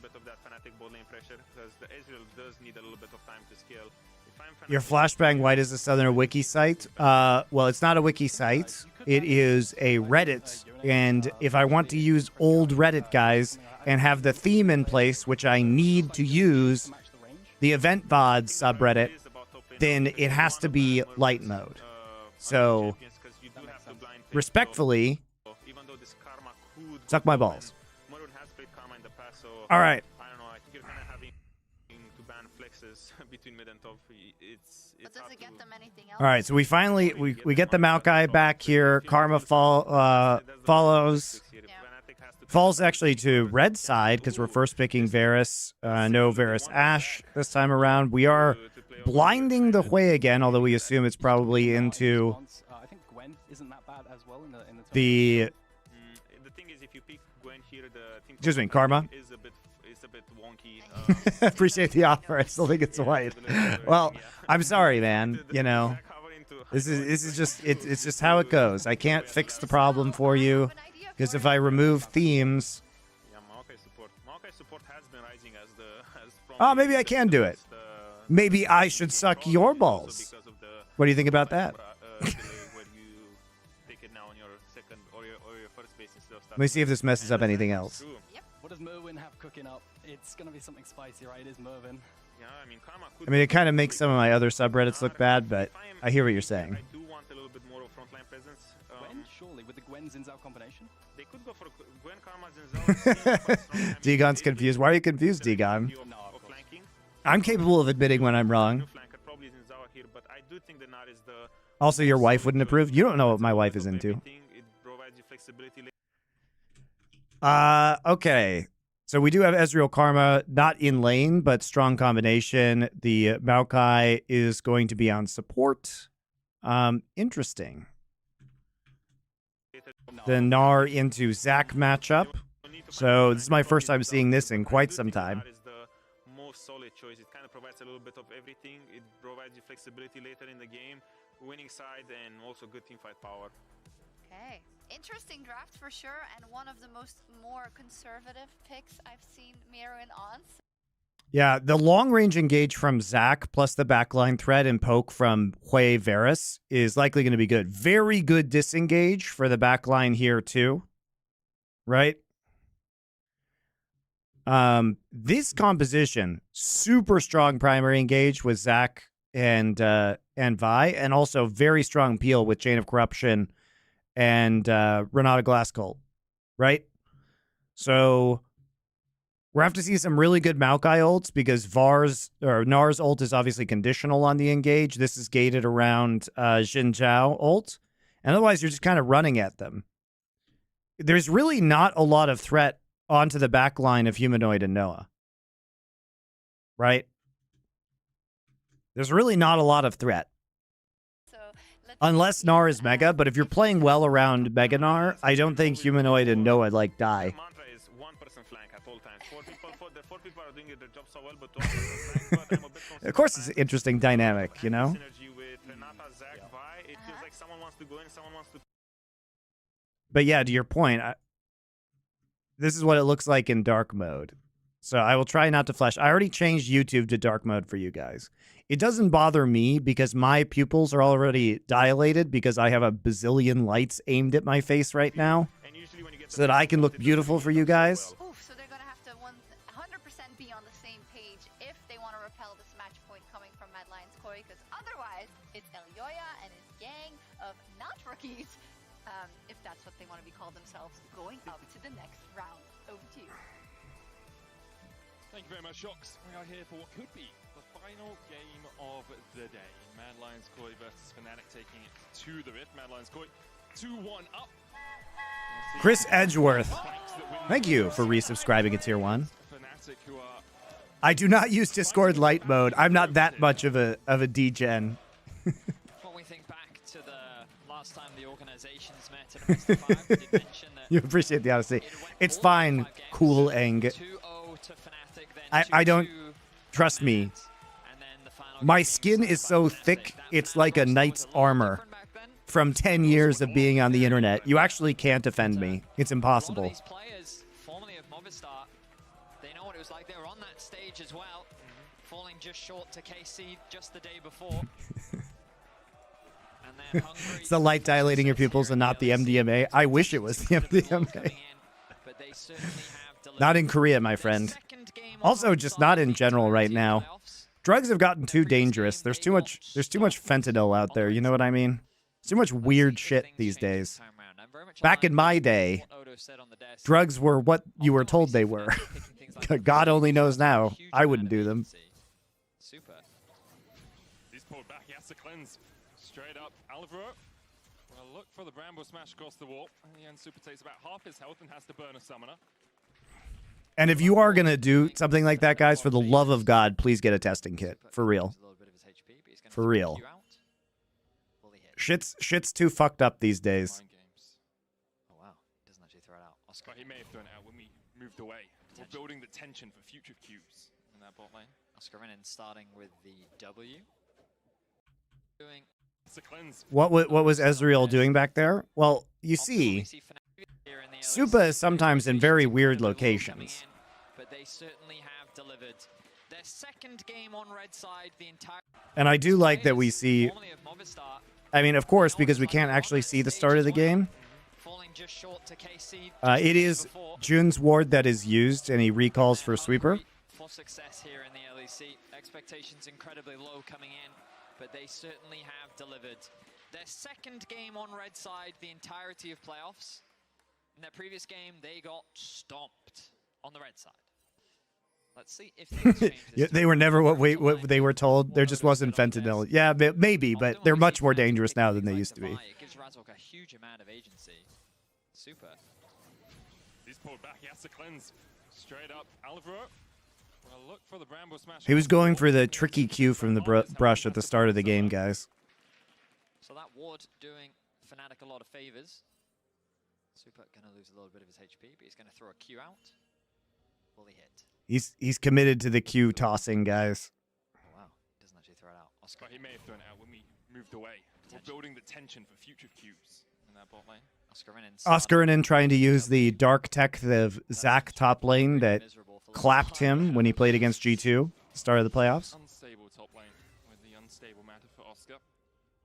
bit of that Fnatic bot lane pressure because the Ezreal does need a little bit of time to scale. If I'm Your Fnatic, flashbang white is a Southern wiki site. Well, it's not a wiki site. It is a Reddit. And if I want to use old Reddit guys and have the theme in place, which I need to use the event VOD subreddit, then it has to be light mode. So, respectfully, even though this Karma could suck my balls. Morun has played Karma in the past, so All right. I don't know. I think you're kind of having to ban flexes between mid and top. But does it get them anything else? All right, so we finally we get the Maokai back here. Karma follows. Falls actually to red side because we're first picking Varus. No Varus Ashe this time around. We are blinding the Hui again, although we assume it's probably into I think Gwen isn't that bad as well in the The thing is, if you pick Gwen here, the team Excuse me, Karma. is a bit wonky. Appreciate the offer. I still think it's white. Well, I'm sorry, man. You know, this is just it's just how it goes. I can't fix the problem for you because if I remove themes, Yeah, Maokai support has been rising as oh, maybe I can do it. Maybe I should suck your balls. What do you think about that? Let me see if this messes up anything else. What does Merwin have cooking up? It's going to be something spicy, right? It is Merwin. Yeah, I mean, it kind of makes some of my other subreddits look bad, but I hear what you're saying. I do want a little bit more of frontline presence. Gwen, surely, with the Gwen Zinzao combination? They could go for Gwen Karma Zinzao. Degon's confused. Why are you confused, Degon? I'm capable of admitting when I'm wrong. Probably Zinzao here, but I do think the Nar is the Also, your wife wouldn't approve. You don't know what my wife is into. It provides you flexibility. Okay. So we do have Ezreal Karma, not in lane, but strong combination. The Maokai is going to be on support. Interesting. The Gnar into Zac matchup. So this is my first time seeing this in quite some time. Is the most solid choice. It kind of provides a little bit of everything. It provides you flexibility later in the game, winning side, and also good teamfight power. Okay. Interesting draft for sure, and one of the more conservative picks I've seen Merwin on. Yeah, the long-range engage from Zac plus the backline threat and poke from Hui Varus is likely going to be good. Very good disengage for the backline here too, right? This composition, super strong primary engage with Zac and Vi, and also very strong peel with Chain of Corruption and Renata Glasscult, right? So we're have to see some really good Maokai ults because Nar's ult is obviously conditional on the engage. This is gated around Xin Zhao ult. And otherwise, you're just kind of running at them. There's really not a lot of threat onto the back line of Humanoid and Noah. Right? There's really not a lot of threat. Unless Gnar is Mega, but if you're playing well around Mega Gnar, I don't think Humanoid and Noah, like, die. The mantra is 1% flank at all times. Four people are doing their job so well, but 1% flank, but I'm a bit Of course, it's an interesting dynamic, you know? Synergy with Renata, Zac, Vi. It feels like someone wants to go in, someone wants to... But yeah, to your point, this is what it looks like in dark mode. So I will try not to flash. I already changed YouTube to dark mode for you guys. It doesn't bother me because my pupils are already dilated because I have a bazillion lights aimed at my face right now so that I can look beautiful for you guys. Oof, so they're going to have to 100% be on the same page if they want to repel this match point coming from Mad Lions Koi, because otherwise it's Elyoya and his gang of not rookies, if that's what they want to be called themselves, going up to the next round. Over to you. Thank you very much, Shox. We are here for what could be the final game of the day. Mad Lions Koi versus Fnatic taking it to the Rift. Mad Lions Koi 2-1 up. Chris Edgeworth, thank you for resubscribing to Tier 1. I do not use Discord light mode. I'm not that much of a degen. When we think back to the last time the organizations met at Best of 5, we did mention that You appreciate the honesty. It's fine, cool Eng. I don't, trust me, my skin is so thick, it's like a knight's armor. From 10 years of being on the internet, you actually can't offend me. It's impossible. They know what it was like. They were on that stage as well, falling just short to KC just the day before. And they're hungry. It's the light dilating your pupils and not the MDMA. I wish it was the MDMA. But they certainly have delivered. Not in Korea, my friend. Also, just not in general right now. Drugs have gotten too dangerous. There's too much fentanyl out there. You know what I mean? There's too much weird shit these days. Back in my day, drugs were what you were told they were. God only knows now. I wouldn't do them. Super. He's pulled back. He has to cleanse. Straight up, Alvaro. Well, look for the Bramble smash across the wall. In the end, Super takes about half his health and has to burn a summoner. And if you are going to do something like that, guys, for the love of God, please get a testing kit. For real. For real. Shit's too fucked up these days. Oh, wow. Doesn't actually throw it out. Oscar. But he may have thrown it out when we moved away. We're building the tension for future Qs in that bot lane. Oscar Renan starting with the W. Doing It's a cleanse. What was Ezreal doing back there? Well, you see, Supa is sometimes in very weird locations. But they certainly have delivered their second game on red side the entire. And I do like that we see, I mean, of course, because we can't actually see the start of the game. It is Jun's ward that is used, and he recalls for sweeper. For success here in the LEC, expectations incredibly low coming in, but they certainly have delivered their second game on red side the entirety of playoffs. In their previous game, they got stomped on the red side. Let's see if things change this They were never what they were told. There just wasn't fentanyl. Yeah, maybe, but they're much more dangerous now than they used to be. It gives Razork a huge amount of agency. Super. He's pulled back. He has to cleanse. Straight up, Alvaro. Well, look for the Bramble smash. He was going for the tricky Q from the brush at the start of the game, guys. So that ward doing Fnatic a lot of favors. Super gonna lose a little bit of his HP, but he's gonna throw a Q out. Will he hit? He's committed to the Q tossing, guys. Oh, wow. Doesn't actually throw it out. Oscar. But he may have thrown it out when we moved away. We're building the tension for future Qs in that bot lane. Oscar Renan trying to use the dark tech of Zac top lane that clapped him when he played against G2 start of the playoffs. Unstable top lane with the unstable matter for Oscar.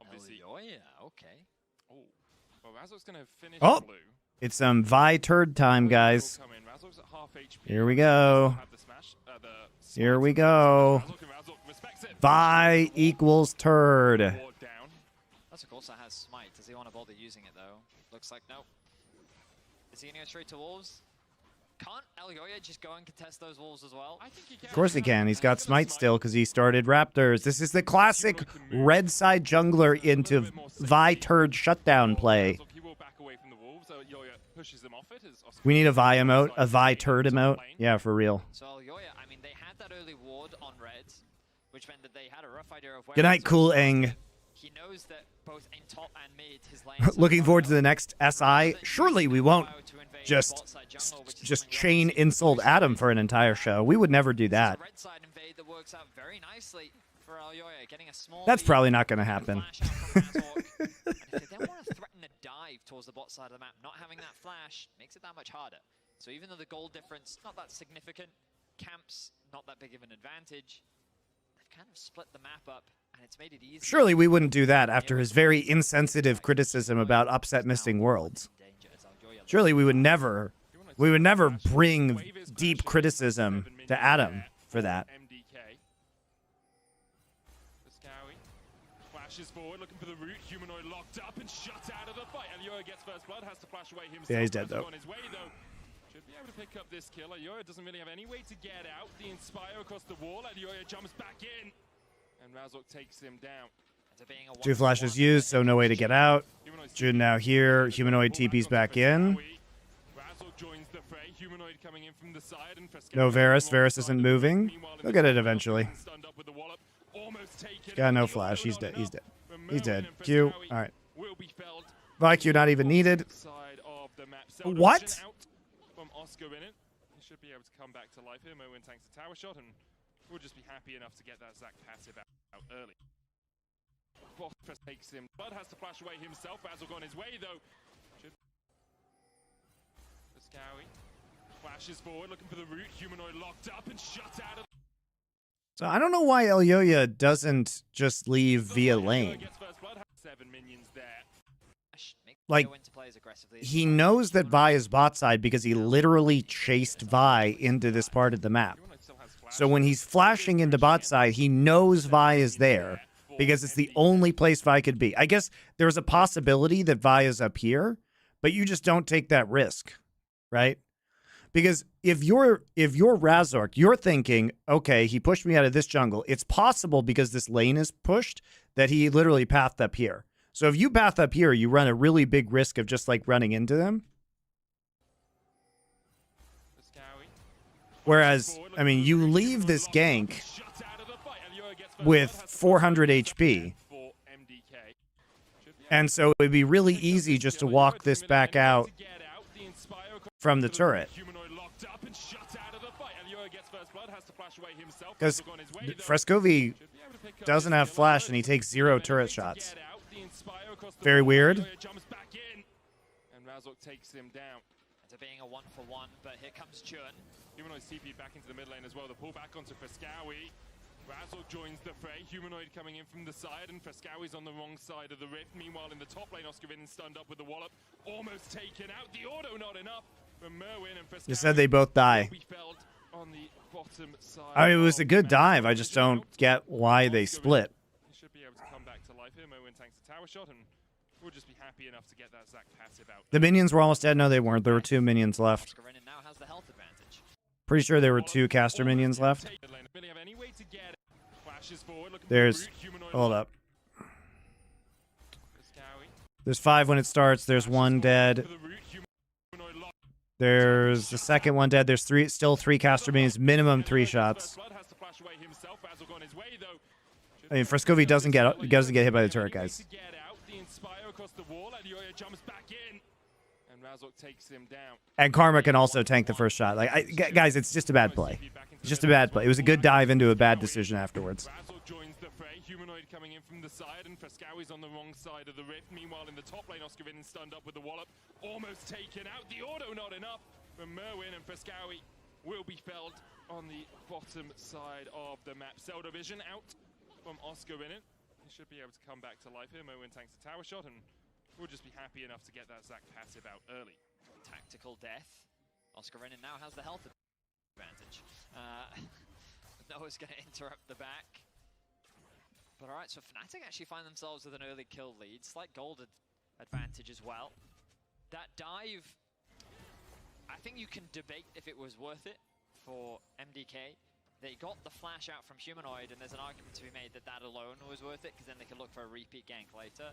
Obviously. Oh yeah, okay. Oh, well, Razor's gonna finish blue. It's some Vi turd time, guys. Here we go. Here we go. Vi equals turd. Razork also has smite. Does he want to bother using it though? Looks like no. Is he gonna go straight to wolves? Can't Elyoya just go and contest those wolves as well? I think he can. Of course he can. He's got smite still because he started Raptors. This is the classic red side jungler into Vi turd shutdown play. We need a Vi emote, a Vi turd emote. Yeah, for real. So Elyoya, I mean, they had that early ward on red, which meant that they had a rough idea of where. Good night, Cool Eng. He knows that both in top and mid, his lane. Looking forward to the next SI. Surely we won't just chain insult Adam for an entire show. We would never do that. Red side invade that works out very nicely for Elyoya, getting a small. That's probably not going to happen. And if they then want to threaten a dive towards the bot side of the map, not having that flash makes it that much harder. So even though the goal difference not that significant, camps not that big of an advantage. They've kind of split the map up. And it's made it easy. Surely we wouldn't do that after his very insensitive criticism about upset missing worlds. Surely we would never bring deep criticism to Adam for that. MDK. Flashes forward, looking for the root. Humanoid locked up and shut out of the fight. Elyoya gets first blood, has to flash away himself. Yeah, he's dead though. On his way, though. Should be able to pick up this kill. Elyoya doesn't really have any way to get out. The Inspire across the wall. Elyoya jumps back in. And Razork takes him down. 2 flashes used, so no way to get out. Jun now here. Humanoid TP's back in. No Varus. Varus isn't moving. He'll get it eventually. Got no flash. He's dead. He's dead. He's dead. Q. All right. ViQ not even needed. What? From Oscar in it. He should be able to come back to life here. Moen tanks a tower shot and we'll just be happy enough to get that Zac passive out early. Boss takes him. Bud has to flash away himself. Razork on his way though. Scowie flashes forward, looking for the root. Humanoid So I don't know why Elyoya doesn't just leave via lane. Like, he knows that Vi is bot side because he literally chased Vi into this part of the map. So when he's flashing into bot side, he knows Vi is there because it's the only place Vi could be. I guess there's a possibility that Vi is up here, but you just don't take that risk, right? Because if you're Razork, you're thinking, okay, he pushed me out of this jungle. It's possible because this lane is pushed that he literally pathed up here. So if you path up here, you run a really big risk of just like running into them. Whereas, I mean, you leave this gank with 400 HP. And so it would be really easy just to walk this back out from the turret. Because Frescovi doesn't have flash and he takes 0 turret shots. Very weird. And Razork takes him down. It's being a 1-for-1, but here comes Churn. Humanoid CP back into the mid lane as well. The pull back onto Frescowi. Razork joins the fray. Humanoid coming in from the side, and Frescowi's on the wrong side of the rift. Meanwhile, in the top lane, Oscarvin stunned up with the wallop. Almost taken out. The auto not enough from Merwin and Frescowi. You said they both die. On the bottom side. I mean, it was a good dive. I just don't get why they split. He should be able to come back to life here. Merwin tanks a tower shot, and we'll just be happy enough to get that Zac passive out. The minions were almost dead. No, they weren't. There were 2 minions left. Now has the health advantage. Pretty sure there were 2 caster minions left. There's... Hold up. There's 5 when it starts. There's 1 dead. There's the second one dead. There's still 3 caster minions. Minimum 3 shots. I mean, Frescovi doesn't get hit by the turret, guys. And Karma can also tank the first shot. Like, guys, it's just a bad play. It's just a bad play. It was a good dive into a bad decision afterwards. Humanoid coming in from the side, and Frescowi's on the wrong side of the rift. Meanwhile, in the top lane, Oscarvin stunned up with the wallop. Almost taken out. The auto not enough from Merwin, and Frescowi will be felled on the bottom side of the map. Zelda Vision out from Oscarvin. He should be able to come back to life here. Merwin tanks a tower shot, and we'll just be happy enough to get that Zac passive out early. Tactical death. Oscarvin now has the health advantage. Noah's going to interrupt the back. But alright, so Fnatic actually find themselves with an early kill lead. Slight gold advantage as well. That dive, I think you can debate if it was worth it for MDK. They got the flash out from Humanoid, and there's an argument to be made that that alone was worth it, because then they could look for a repeat gank later.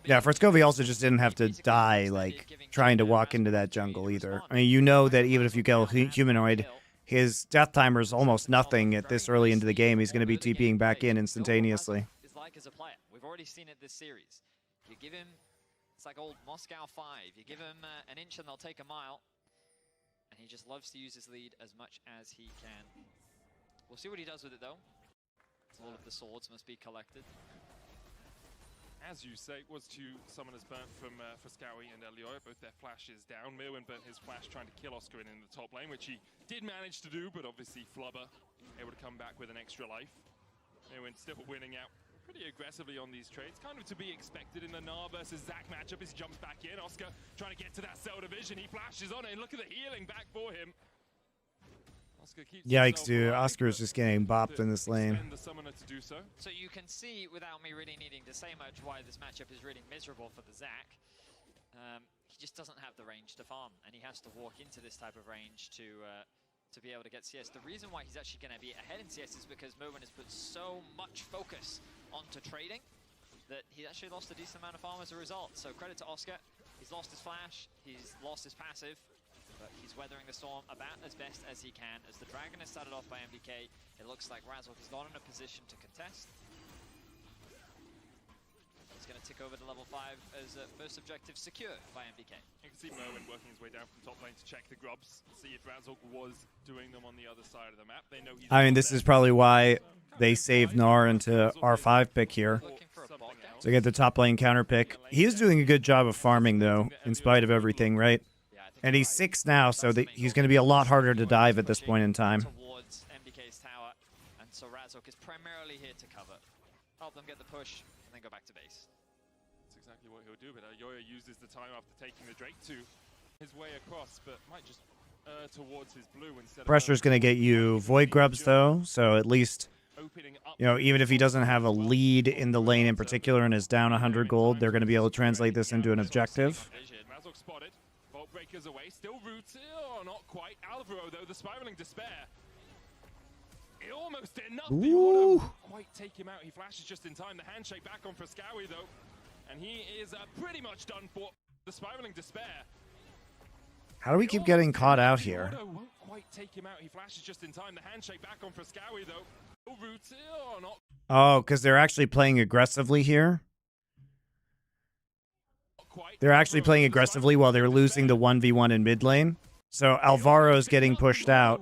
Yeah, Frescovi also just didn't have to die, like, trying to walk into that jungle either. I mean, you know that even if you kill Humanoid, his death timer is almost nothing at this early into the game. He's going to be TPing back in instantaneously. Is like as a player. We've already seen it this series. You give him, it's like old Moscow 5. You give him an inch and they'll take a mile. And he just loves to use his lead as much as he can. We'll see what he does with it though. All of the swords must be collected. As you say, was 2 summoners burnt from Frescowi and Elyoya. Both their flashes down. Merwin burnt his flash trying to kill Oscarvin in the top lane, which he did manage to do, but obviously Flubber able to come back with an extra life. Merwin still winning out pretty aggressively on these trades. Kind of to be expected in the Gnar versus Zac matchup as he jumps back in. Oscar trying to get to that cell division. He flashes on it, and look at the healing back for him. Yikes, dude. Oscar's just getting bopped in this lane. So you can see, without me really needing to say much, why this matchup is really miserable for the Zac. He just doesn't have the range to farm, and he has to walk into this type of range to be able to get CS. The reason why he's actually going to be ahead in CS is because Merwin has put so much focus onto trading that he actually lost a decent amount of farm as a result. So credit to Oscar. He's lost his flash, he's lost his passive, but he's weathering the storm about as best as he can. As the Dragon is started off by MDK, it looks like Razork is not in a position to contest. He's going to tick over to level 5 as first objective secure by MDK. You can see Merwin working his way down from top lane to check the grubs, see if Razork was doing them on the other side of the map. They know he's I mean, this is probably why they saved Gnar into R5 pick here. To get the top lane counter pick. He is doing a good job of farming, though, in spite of everything, right? And he's 6 now, so he's going to be a lot harder to dive at this point in time. Towards MDK's tower, and so Razok is primarily here to cover. Help them get the push, and then go back to base. That's exactly what he'll do, but Yoya uses the time after taking the Drake to his way across, but might just towards his blue instead. Pressure's going to get you Void Grubs, though, so at least, you know, even if he doesn't have a lead in the lane in particular and is down 100 gold, they're going to be able to translate this into an objective. Razok spotted. Vault Breakers away. Still roots. Oh, not quite. Alvaro, though, the spiraling despair. It almost did not. The auto quite take him out. He flashes just in time. The handshake back on Frescowi, though. And he is pretty much done for. The spiraling despair. How do we keep getting caught out here? Won't quite take him out. He flashes just in time. The handshake back on Frescowi, though. Roots. Oh, not. Oh, because they're actually playing aggressively here? They're actually playing aggressively while they're losing the 1v1 in mid lane. So Alvaro's getting pushed out.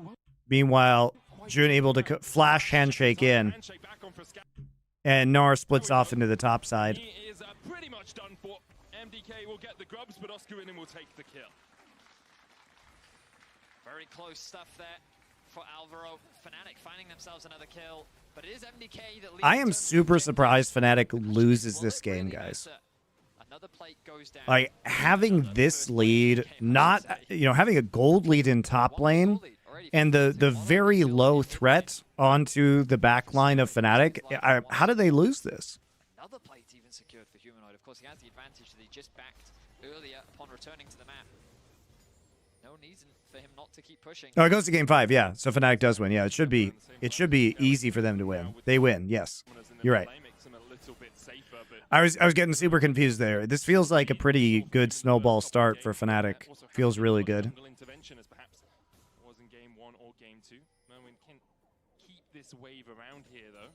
Meanwhile, Jun able to flash handshake in. And Nar splits off into the top side. He is pretty much done for. MDK will get the grubs, but Oscarinin will take the kill. Very close stuff there for Alvaro. Fnatic finding themselves another kill, but it is MDK that leads. I am super surprised Fnatic loses this game, guys. Another plate goes down. Like, having this lead, not, you know, having a gold lead in top lane, and the very low threat onto the back line of Fnatic, how did they lose this? Another plate even secured for Humanoid. Of course, he has the advantage that he just backed earlier upon returning to the map. No reason for him not to keep pushing. Oh, it goes to game 5, yeah. So Fnatic does win. Yeah, it should be easy for them to win. They win, yes. You're right. I was getting super confused there. This feels like a pretty good snowball start for Fnatic. Feels really good. Was in game 1 or game 2. Merwin can keep this wave around here, though.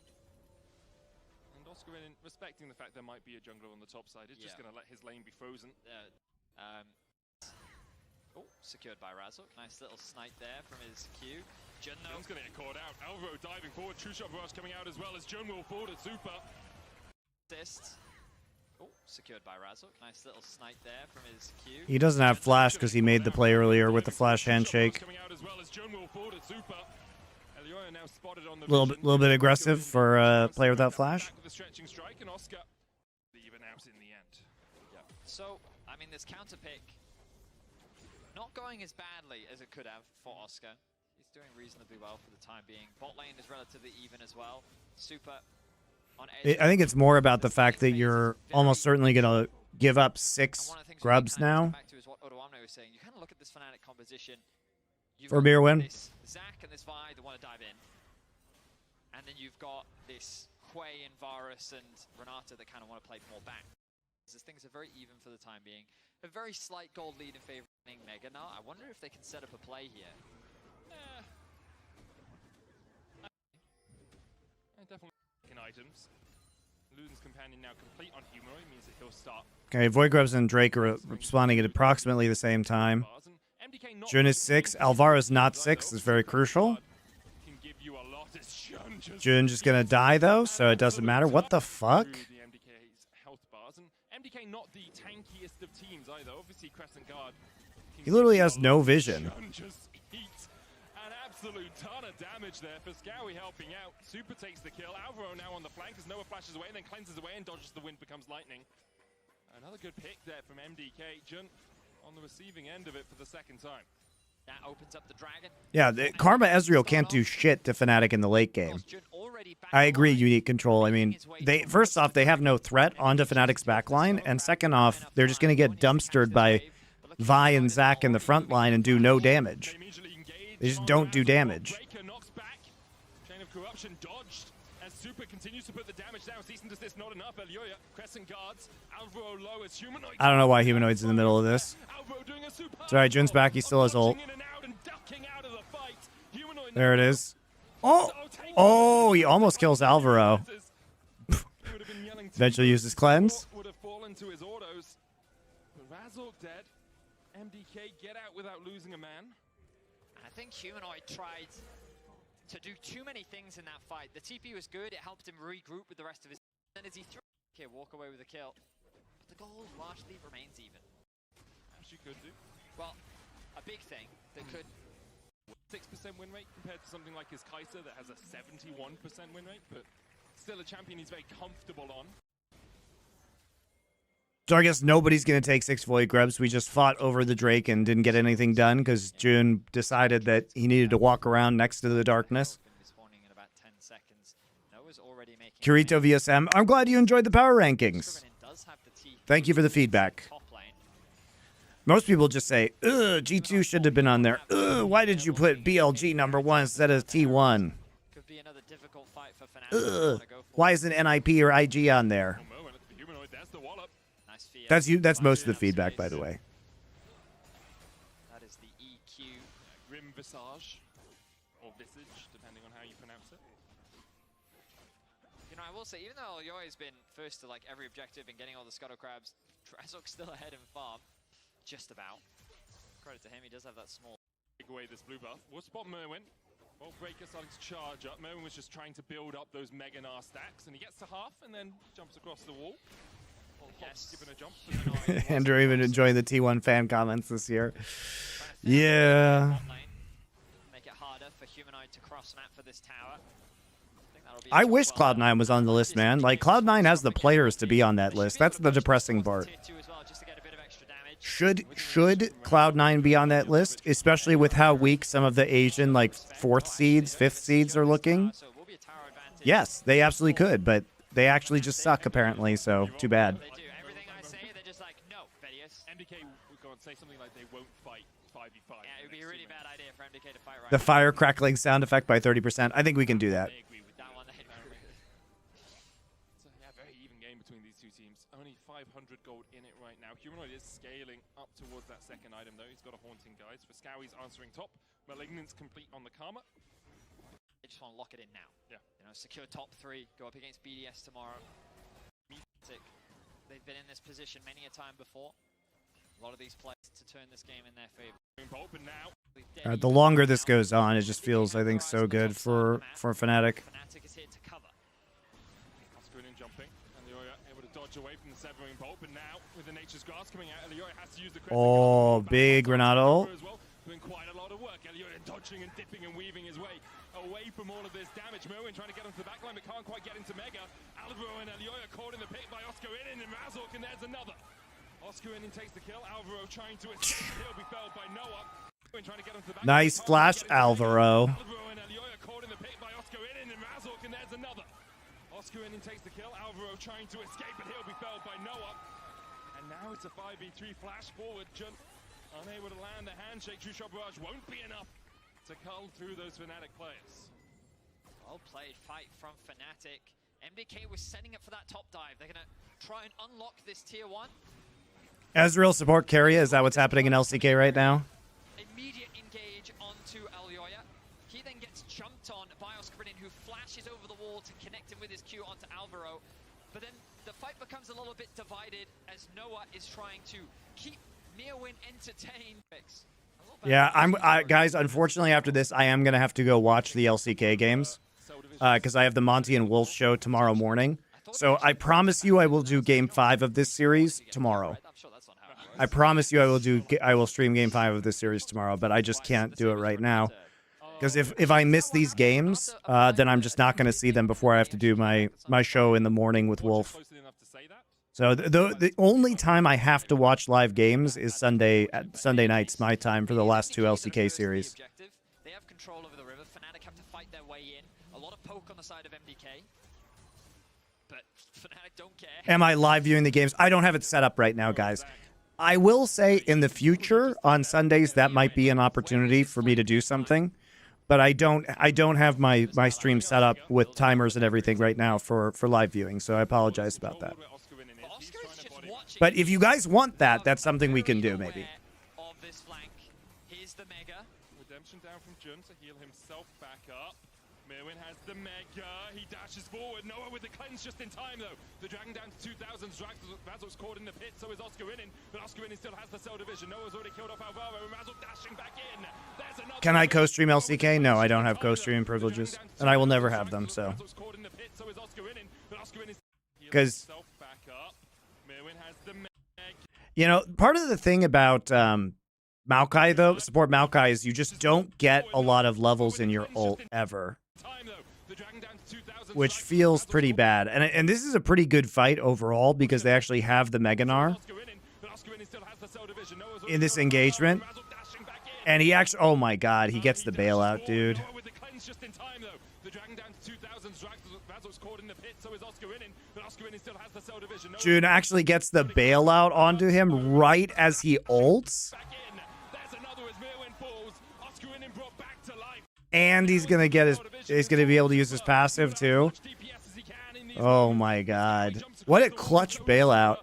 And Oscarinin, respecting the fact there might be a jungler on the top side, is just going to let his lane be frozen. Oh, secured by Razok. Nice little snipe there from his Q. Jun's going to get caught out. Alvaro diving forward. True Shot Barrage coming out as well as Jun will forward at super. Assist. Oh, secured by Razok. Nice little snipe there from his Q. He doesn't have flash because he made the play earlier with the flash handshake. A little bit aggressive for a player without flash. So, I mean, this counter pick not going as badly as it could have for Oscar. He's doing reasonably well for the time being. Bot lane is relatively even as well. Super on edge. I think it's more about the fact that you're almost certainly going to give up 6 grubs now. Back to what Odoamne was saying. You kind of look at this Fnatic composition. For a beer win. Zac and this Vi that want to dive in. And then you've got this Quay and Varus and Renata that kind of want to play more back. As things are very even for the time being. A very slight gold lead in favor of Mega now. I wonder if they can set up a play here. Definitely items. Luden's companion now complete on Humanoid means that he'll start. Okay, Void Grubs and Drake are responding at approximately the same time. Jun is 6. Alvaro's not 6. This is very crucial. Jun just gonna die though, so it doesn't matter. What the fuck? MDK not the tankiest of teams either. Obviously, Crescent Guard. He literally has no vision. Just eats an absolute ton of damage there. Frescowi helping out. Super takes the kill. Alvaro now on the flank as Noah flashes away and then cleanses away and dodges the wind, becomes lightning. Another good pick there from MDK. Jun on the receiving end of it for the second time. That opens up the dragon. Yeah, Karma Ezreal can't do shit to Fnatic in the late game. I agree, Unique Control. I mean, first off, they have no threat onto Fnatic's backline, and second off, they're just going to get dumpstered by Vi and Zac in the front line and do no damage. They just don't do damage. Chain of corruption dodged as Super continues to put the damage down. Cease and desist not enough. Elioya, Crescent guards. Alvaro low as Humanoid. I don't know why Humanoid's in the middle of this. It's alright, Jun's back. He still has ult. There it is. Oh! Oh, he almost kills Alvaro. Eventually uses cleanse. Would have fallen to his autos. Razok dead. MDK get out without losing a man. I think Humanoid tried to do too many things in that fight. The TP was good. It helped him regroup with the rest of his. And as he threw, okay, walk away with a kill. But the goal largely remains even. As you could do. Well, a big thing that could 6% win rate compared to something like his Kaiser that has a 71% win rate, but still a champion he's very comfortable on. So I guess nobody's going to take 6 Void Grubs. We just fought over the Drake and didn't get anything done because June decided that he needed to walk around next to the darkness. Kirito VSM, I'm glad you enjoyed the power rankings. Thank you for the feedback. Most people just say, ugh, G2 should have been on there. Ugh, why did you put BLG #1 instead of T1? Ugh, why isn't NIP or IG on there? That's you. That's most of the feedback, by the way. That is the EQ. Grim Visage, or Visage, depending on how you pronounce it. You know, I will say, even though Elyoya has been first to like every objective and getting all the Scuttle Crabs, Drazok's still ahead in farm. Just about. Credit to him, he does have that small. Take away this blue buff. We'll spot Merwin. Well, Breaker starting to charge up. Merwin was just trying to build up those Mega Gnar stacks, and he gets to half and then jumps across the wall. Yes. Giving a jump. Andrew even enjoying the T1 fan comments this year. Yeah. Make it harder for Humanoid to cross map for this tower. I wish Cloud9 was on the list, man. Like, Cloud9 has the players to be on that list. That's the depressing part. Should Cloud9 be on that list, especially with how weak some of the Asian, like, 4th seeds, 5th seeds are looking? Yes, they absolutely could, but they actually just suck, apparently, so too bad. They do. Everything I say, they're just like, no, Vedius. MDK would go and say something like they won't fight 5v5. Yeah, it would be a really bad idea for MDK to fight right The now. fire crackling sound effect by 30%. I think we can do that. I agree with that one. So, yeah, very even game between these two teams. Only 500 gold in it right now. Humanoid is scaling up towards that second item, though. He's got a Haunting Guides. For Scowie's answering top. Malignant's complete on the Karma. They just want to lock it in now. Yeah. You know, secure top 3, go up against BDS tomorrow. They've been in this position many a time before. A lot of these players to turn this game in their favor. The longer this goes on, it just feels, I think, so good for Fnatic. Fnatic is here to cover. Oscar in jumping, and Elyoya able to dodge away from the Severing Bolt, but now with the Nature's Grasp coming out, Elyoya has to use the Oh, big Renato. Doing quite a lot of work. Elyoya dodging and dipping and weaving his way away from all of this damage. Merwin trying to get onto the backline, but can't quite get into Mega. Alvaro and Elyoya caught in the pick by Oscar Inin and Razork, and there's another. Oscar Inin takes the kill. Alvaro trying to escape. He'll be felled by Noah. Trying to get onto the backline. Nice flash, Alvaro. Alvaro and Elyoya caught in the pick by Oscar Inin and Razork, and there's another. Oscar Inin takes the kill. Alvaro trying to escape, but he'll be felled by Noah. And now it's a 5v3 flash forward. Jun unable to land a handshake. True Shot Barrage won't be enough to cull through those Fnatic players. Well played fight from Fnatic. MDK was setting up for that top dive. They're going to try and unlock this tier 1. Ezreal support carry, is that what's happening in LCK right now? Immediate engage onto Elyoya. He then gets jumped on by Oscar Inin, who flashes over the wall to connect him with his Q onto Alvaro. But then the fight becomes a little bit divided as Noah is trying to keep Merwin entertained. Yeah, guys, unfortunately after this, I am going to have to go watch the LCK games because I have the Monty and Wolf show tomorrow morning. So I promise you I will do Game 5 of this series tomorrow. I promise you I will stream Game 5 of this series tomorrow, but I just can't do it right now. Because if I miss these games, then I'm just not going to see them before I have to do my show in the morning with Wolf. So the only time I have to watch live games is Sunday nights, my time, for the last 2 LCK series. They have control over the river. Fnatic have to fight their way in. A lot of poke on the side of MDK. But Fnatic don't care. Am I live viewing the games? I don't have it set up right now, guys. I will say in the future, on Sundays, that might be an opportunity for me to do something. But I don't have my stream set up with timers and everything right now for live viewing, so I apologize about that. But if you guys want that, that's something we can do, maybe. Of this flank. Here's the Mega. Redemption down from Jun to heal himself back up. Merwin has the Mega. He dashes forward. Noah with the cleanse just in time, though. The Dragon down to 2,000. Razor's caught in the pit, so is Oscar Inin. But Oscar Inin still has the cell division. Noah's already killed off Alvaro, and Razor dashing back in. There's another. Can I co-stream LCK? No, I don't have co-streaming privileges. And I will never have them, so. Because, you know, part of the thing about Maokai, though, support Maokai is you just don't get a lot of levels in your ult ever, which feels pretty bad. And this is a pretty good fight overall because they actually have the Meganar in this engagement. And he actually, oh my god, he gets the bailout, dude. June actually gets the bailout onto him right as he ults. And he's gonna be able to use his passive too. Oh my god. What a clutch bailout.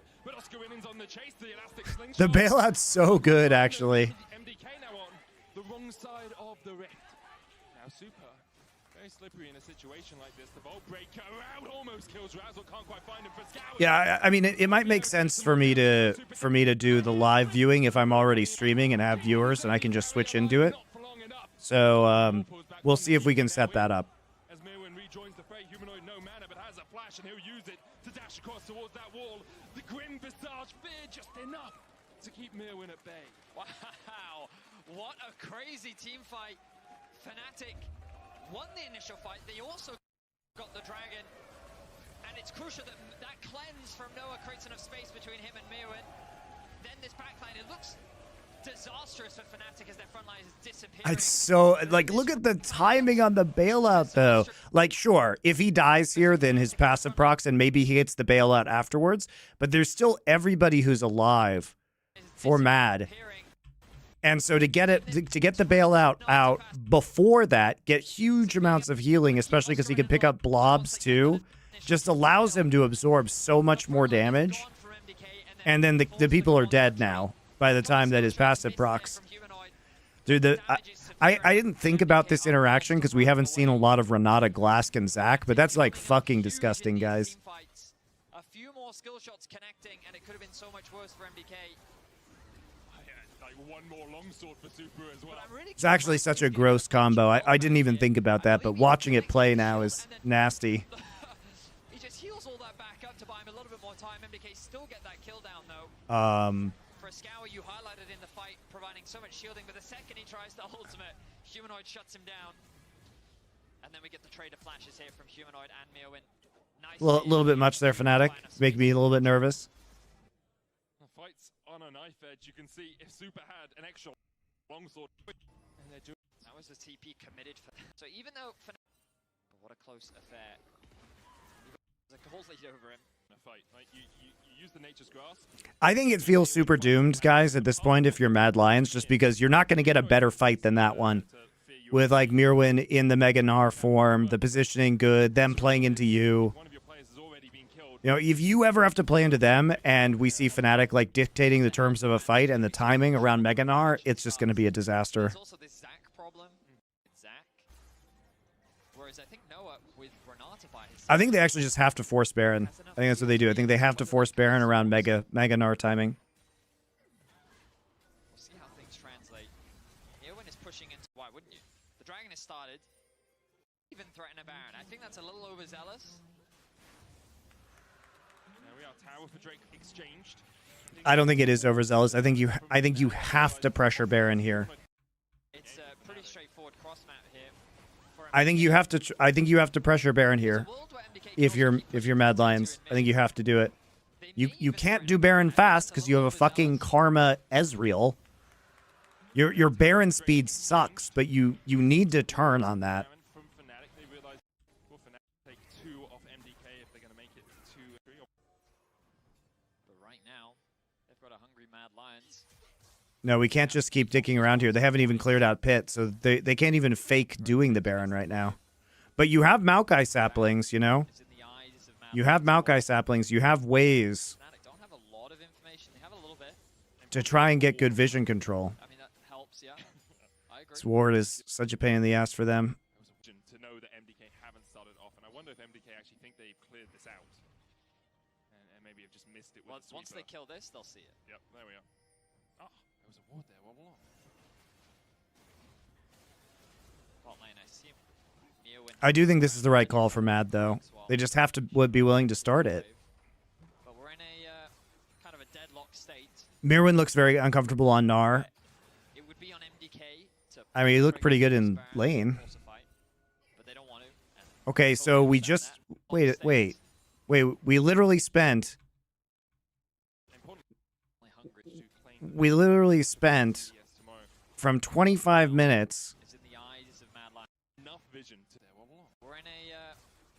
The bailout's so good, actually. The wrong side of the rift. Now Super, very slippery in a situation like this. The Vault Breaker out almost kills Razzle, can't quite find him for Scour. Yeah, I mean, it might make sense for me to do the live viewing if I'm already streaming and have viewers, and I can just switch into it. So we'll see if we can set that up. As Mirwin rejoins the fray, Humanoid no mana, but has a flash, and he'll use it to dash across towards that wall. The Grim Visage fear just enough to keep Mirwin at bay. Wow, what a crazy team fight. Fnatic won the initial fight. They also got the dragon. And it's crucial that that cleanse from Noah creates enough space between him and Mirwin. Then this backline, it looks disastrous for Fnatic as their front line is disappearing. It's so, like, look at the timing on the bailout, though. Like, sure, if he dies here, then his passive procs, and maybe he hits the bailout afterwards. But there's still everybody who's alive for Mad. And so to get the bailout out before that, get huge amounts of healing, especially because he can pick up blobs too, just allows him to absorb so much more damage. And then the people are dead now by the time that his passive procs. Dude, I didn't think about this interaction because we haven't seen a lot of Renata, Glask, and Zach, but that's like fucking disgusting, guys. A few more skill shots connecting, and it could have been so much worse for MDK. One more longsword for Super as well. It's actually such a gross combo. I didn't even think about that, but watching it play now is nasty. He just heals all that back up to buy him a little bit more time. MDK still get that kill down though. For a Scour, you highlighted in the fight, providing so much shielding, but the second he tries the ultimate, Humanoid shuts him down. And then we get the trade of flashes here from Humanoid and Mirwin. Nice. A little bit much there, Fnatic. Make me a little bit nervous. Fights on a knife edge. You can see if Super had an extra longsword, and they're doing. That was the TP committed for. So even though what a close affair. There's a goal lead over him. A fight, like you use the nature's grasp. I think it feels super doomed, guys, at this point if you're Mad Lions, just because you're not going to get a better fight than that one. With like Mirwin in the Mega Gnar form, the positioning good, them playing into you. You know, if you ever have to play into them and we see Fnatic like dictating the terms of a fight and the timing around Mega Gnar, it's just going to be a disaster. There's also this Zach problem. Zach. Whereas I think Noah with Renata by his side. I think they actually just have to force Baron. I think that's what they do. I think they have to force Baron around Mega Gnar timing. We'll see how things translate. Irwin is pushing into. Why wouldn't you? The dragon has started. Even threaten a Baron. I think that's a little overzealous. Tower for Drake exchanged. I don't think it is overzealous. I think you have to pressure Baron here. It's a pretty straightforward cross map here. I think you have to pressure Baron here. If you're Mad Lions, I think you have to do it. You can't do Baron fast because you have a fucking Karma Ezreal. Your Baron speed sucks, but you need to turn on that. From Fnatic, they realize will Fnatic take 2 off MDK if they're going to make it 2 or 3. But right now, they've got a hungry Mad Lions. No, we can't just keep dicking around here. They haven't even cleared out pit, so they can't even fake doing the Baron right now. But you have Maokai saplings, you know? You have Maokai saplings. You have ways Don't have a lot of information. They have a little bit. to try and get good vision control. I mean, that helps, yeah. I agree. This ward is such a pain in the ass for them. To know that MDK haven't started off, and I wonder if MDK actually think they've cleared this out. And maybe have just missed it with Once they kill this, they'll see it. Yep, there we are. Oh, there was a ward there all along. Bot lane, I see him. I do think this is the right call for Mad, though. They just have to be willing to start it. But we're in a kind of a deadlock state. Mirwin looks very uncomfortable on Gnar. I mean, he looked pretty good in lane. Okay, so we just wait. We literally spent. We literally spent from 25 minutes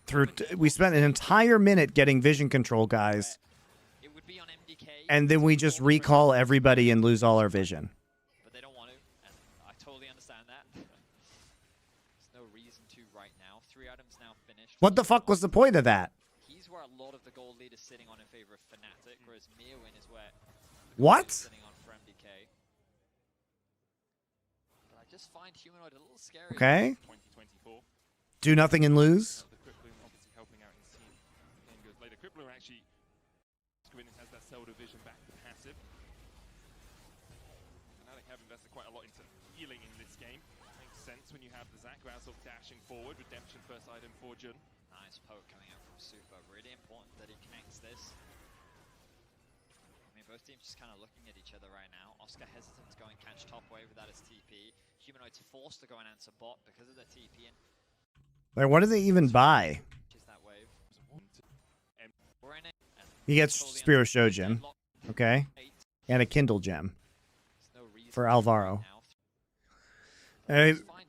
through. We spent an entire minute getting vision control, guys, and then we just recall everybody and lose all our vision. But they don't want to, and I totally understand that. There's no reason to right now. 3 items now finished. What the fuck was the point of that? He's where a lot of the gold lead is sitting on in favor of Fnatic, whereas Mirwin is where What? sitting on for MDK. But I just find Humanoid a little scary. Okay. 2024. Do nothing and lose. The Crippling obviously helping out his team. Getting good later. Crippling actually has that Zelda vision back to passive. Fnatic have invested quite a lot into healing in this game. Makes sense when you have the Zac Razork dashing forward. Redemption first item for Jun. Nice poke coming out from Super. Really important that he connects this. I mean, both teams just kind of looking at each other right now. Oscar hesitant to go and catch top wave without his TP. Humanoid's forced to go and answer bot because of the TP. And Like, what do they even buy? is that wave. We're in it. He gets Spear of Shojin, okay, and a Kindle Gem for Alvaro.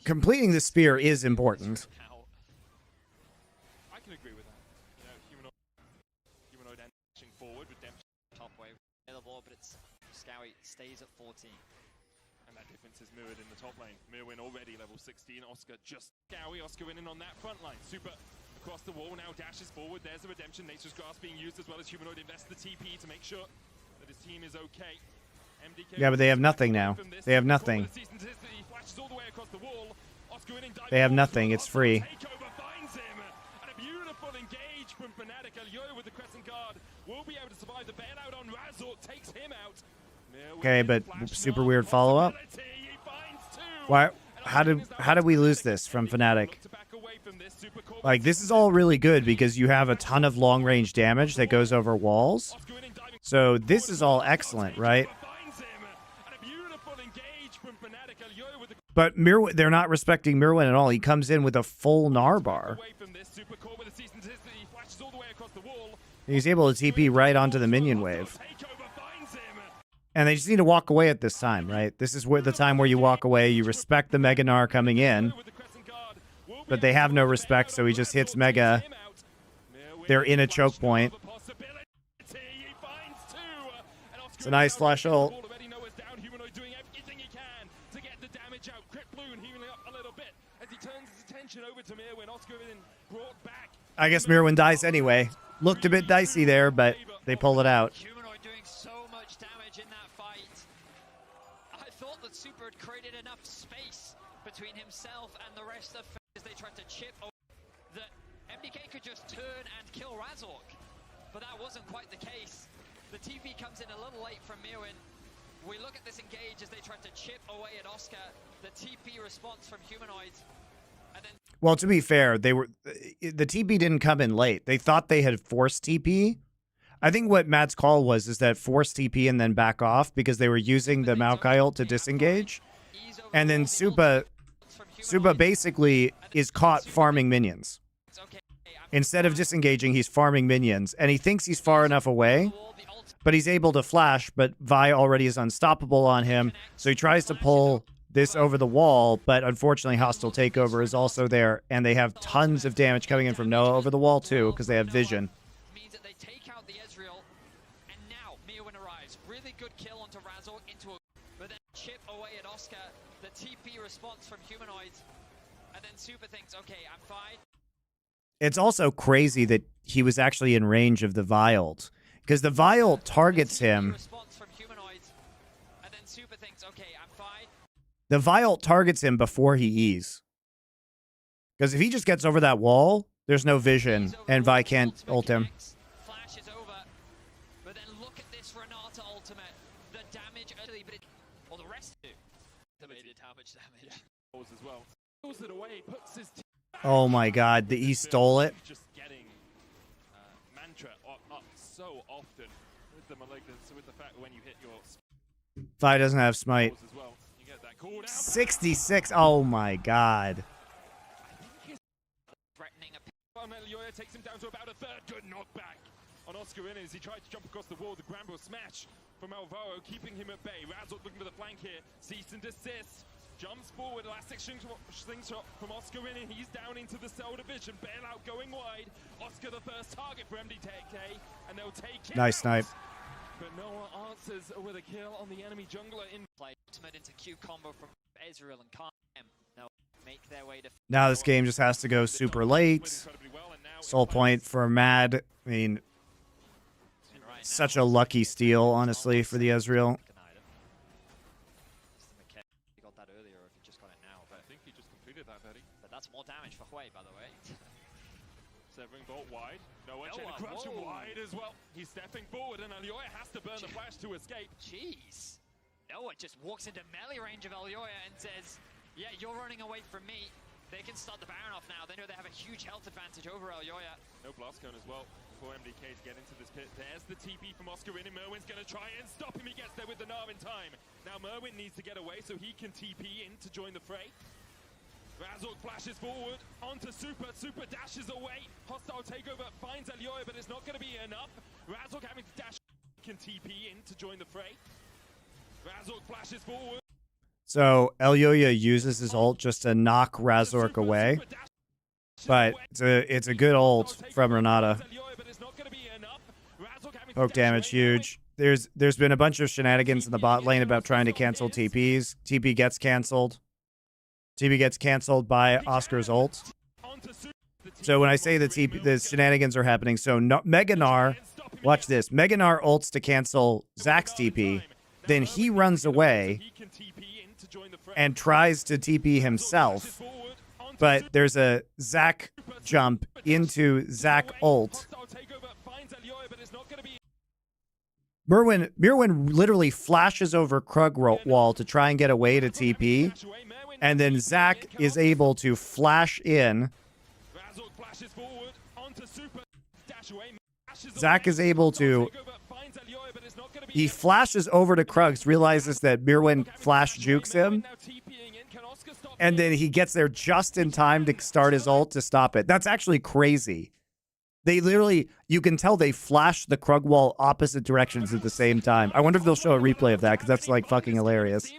Completing the spear is important. I can agree with that. You know, humanoid dashing forward. Redemption. Top wave available, but it's Scowy stays at 14. And that difference is mirrored in the top lane. Mirwin already level 16. Oscar just Scowy. Oscar winning on that front line. Super across the wall now dashes forward. There's the redemption. Nature's Grasp being used as well as Humanoid invests the TP to make sure that his team is okay. MDK Yeah, but they have nothing now. They have nothing. They have nothing. It's free. Okay, but super weird follow-up. Why? How did we lose this from Fnatic? Like, this is all really good because you have a ton of long-range damage that goes over walls. So this is all excellent, right? But Mirwin, they're not respecting Mirwin at all. He comes in with a full Narbar. He's able to TP right onto the minion wave. And they just need to walk away at this time, right? This is where the time where you walk away. You respect the Mega Gnar coming in. But they have no respect, so he just hits Mega. They're in a choke point. It's a nice flash ult. I guess Mirwin dies anyway. Looked a bit dicey there, but they pull it out. Humanoid doing so much damage in that fight. I thought that Super had created enough space between himself and the rest of as they tried to chip that MDK could just turn and kill Razork. But that wasn't quite the case. The TP comes in a little late from Mirwin. We look at this engage as they tried to chip away at Oscar. The TP response from Humanoid. And then Well, to be fair, the TP didn't come in late. They thought they had forced TP. I think what Matt's call was is that force TP and then back off because they were using the Maokai ult to disengage. And then Supa basically is caught farming minions. Instead of disengaging, he's farming minions. And he thinks he's far enough away, but he's able to flash, but Vi already is unstoppable on him. So he tries to pull this over the wall, but unfortunately Hostile Takeover is also there, and they have tons of damage coming in from Noah over the wall too, because they have vision. Means that they take out the Ezreal, and now Mirwin arrives. Really good kill onto Razork into a but then chip away at Oscar. The TP response from Humanoid, and then Super thinks, okay, I'm fine. It's also crazy that he was actually in range of the Vi ult, because the Vi ult targets him. Response from Humanoid, and then Super thinks, okay, I'm fine. The Vi ult targets him before he E's. Because if he just gets over that wall, there's no vision, and Vi can't ult him. Flash is over, but then look at this Renata ultimate. The damage early, but or the rest do. Estimated how much damage. As well. Pulls it away, puts his Oh my god, he stole it. just getting mantra up so often with the malignance, with the fact when you hit your Vi doesn't have smite. as well, you get that called out. 66. Oh my god. Threatening a Elioya takes him down to about a third. Good knockback on Oscar Innes. He tried to jump across the wall. The Granville smash from Alvaro, keeping him at bay. Razork looking for the flank here. Cease and desist. Jumps forward. Elastic slingshot from Oscar Innes. He's down into the cell division. Bailout going wide. Oscar the first target for MDK, and they'll take it. Nice snipe. But Noah answers with a kill on the enemy jungler in play. Ultimate into Q combo from Ezreal and Khan. Now make their way to. Now this game just has to go super late. Soul point for Mad. I mean, such a lucky steal, honestly, for the Ezreal. He got that earlier, or if he just got it now. But I think he just completed that, Betty. But that's more damage for Hui, by the way. Severing Bolt wide. Noah trying to Noah, crush him whoa. wide as well. He's stepping forward, and Elioya has to burn the flash to escape. Jeez. Noah just walks into melee range of Elioya and says, yeah, you're running away from me. They can start the Baron off now. They know they have a huge health advantage over Elioya. No blast cone as well for MDK to get into this pit. There's the TP from Oscar in, and Merwin's going to try and stop him. He gets there with the Gnar in time. Now Merwin needs to get away so he can TP in to join the fray. Razork flashes forward onto Super. Super dashes away. Hostile takeover finds Elioya, but it's not going to be enough. Razork having to dash, can TP in to join the fray. Razork flashes forward. So Elioya uses his ult just to knock Razork away. But it's a good ult from Renata. Poke damage huge. There's been a bunch of shenanigans in the bot lane about trying to cancel TPs. TP gets canceled. TP gets canceled by Oscar's ult. So when I say the shenanigans are happening, so Mega Gnar, watch this. Mega Gnar ults to cancel Zack's TP. Then he runs away and tries to TP himself. But there's a Zack jump into Zack ult. Merwin literally flashes over Krug wall to try and get away to TP. And then Zack is able to flash in. Zack is able to... He flashes over to Krugs, realizes that Merwin flash jukes him. And then he gets there just in time to start his ult to stop it. That's actually crazy. They literally, you can tell they flash the Krug wall opposite directions at the same time. I wonder if they'll show a replay of that, because that's like fucking hilarious.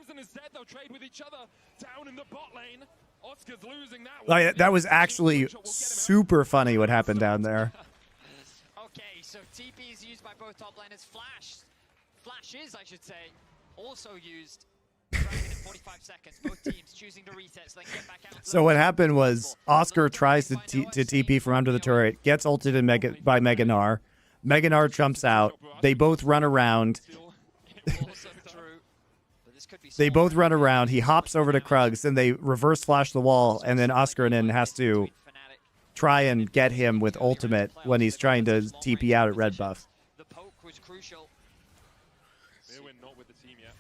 Like, that was actually super funny what happened down there. Okay, so TP is used by both top laners. Flashes, I should say, also used. 45 seconds. Both teams choosing to reset so they can get back out. So what happened was Oscar tries to TP from under the turret, gets ulted by Mega Gnar. Mega Gnar jumps out. They both run around. They both run around. He hops over to Krugs, then they reverse flash the wall, and then Oscar has to try and get him with ultimate when he's trying to TP out at red buff. The poke was crucial. Merwin not with the team yet.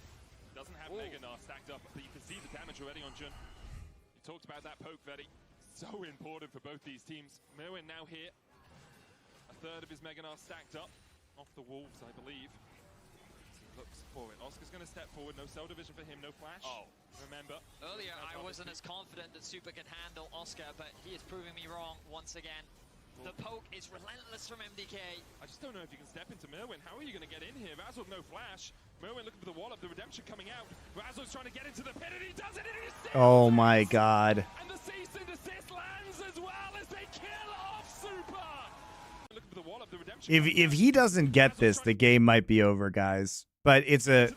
Doesn't have Mega Gnar stacked up, but you can see the damage already on Jun. You talked about that poke, Vetty. So important for both these teams. Merwin now here. A third of his Mega Gnar stacked up. Off the wolves, I believe. Looks for it. Oscar's going to step forward. No cell division for him. No flash. Oh, remember. Earlier, I wasn't as confident that Super could handle Oscar, but he is proving me wrong once again. The poke is relentless from MDK. I just don't know if you can step into Merwin. How are you going to get in here? Razork no flash. Merwin looking for the wall up. The redemption coming out. Razork's trying to get into the pit, and he does it. And he steals Oh my god. And the cease and desist lands as well as they kill off Super. Looking for the wall up. The redemption. If he doesn't get this, the game might be over, guys. But it's a...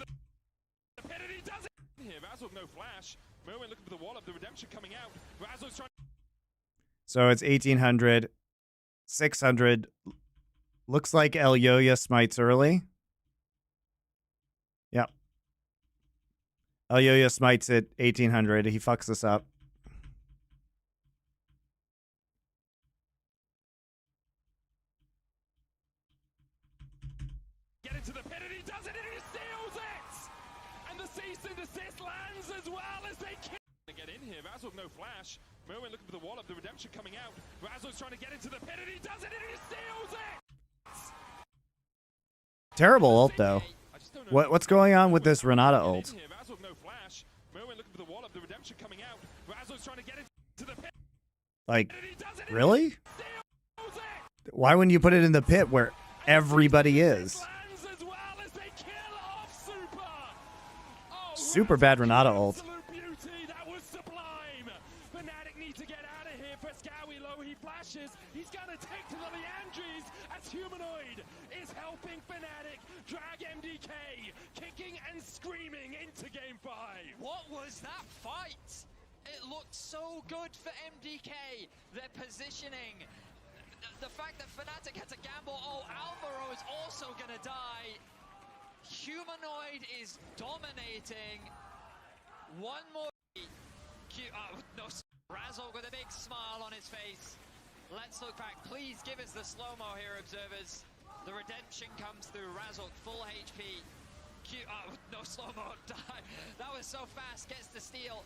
So it's 1800, 600. Looks like Elioya smites early. Yep. Elioya smites at 1800. He fucks us up. Get into the pit, and he does it, and he steals it! And the cease and desist lands as well as they kill. Get in here. Razork no flash. Merwin looking for the wall up. The redemption coming out. Razork's trying to get into the pit, and he does it, and he steals it! Terrible ult, though. What's going on with this Renata ult? Razork no flash. Merwin looking for the Redemption coming out. Razzle's trying to get into the pit. Like, really? Why wouldn't you put it in the pit where everybody is? Super bad Renata ult. That was sublime. Fnatic need to get out of here. Frescowi low, he flashes. He's gonna take to the Leandries as Humanoid is helping Fnatic drag MDK, kicking and screaming into game 5. What was that fight? It looked so good for MDK. Their positioning. The fact that Fnatic had to gamble. Oh, Alvaro is also gonna die. Humanoid is dominating. One more. Oh, no. Razzle with a big smile on his face. Let's look back. Please give us the slow-mo here, observers. The redemption comes through. Razzle full HP. Oh, no slow-mo. That was so fast. Gets the steal.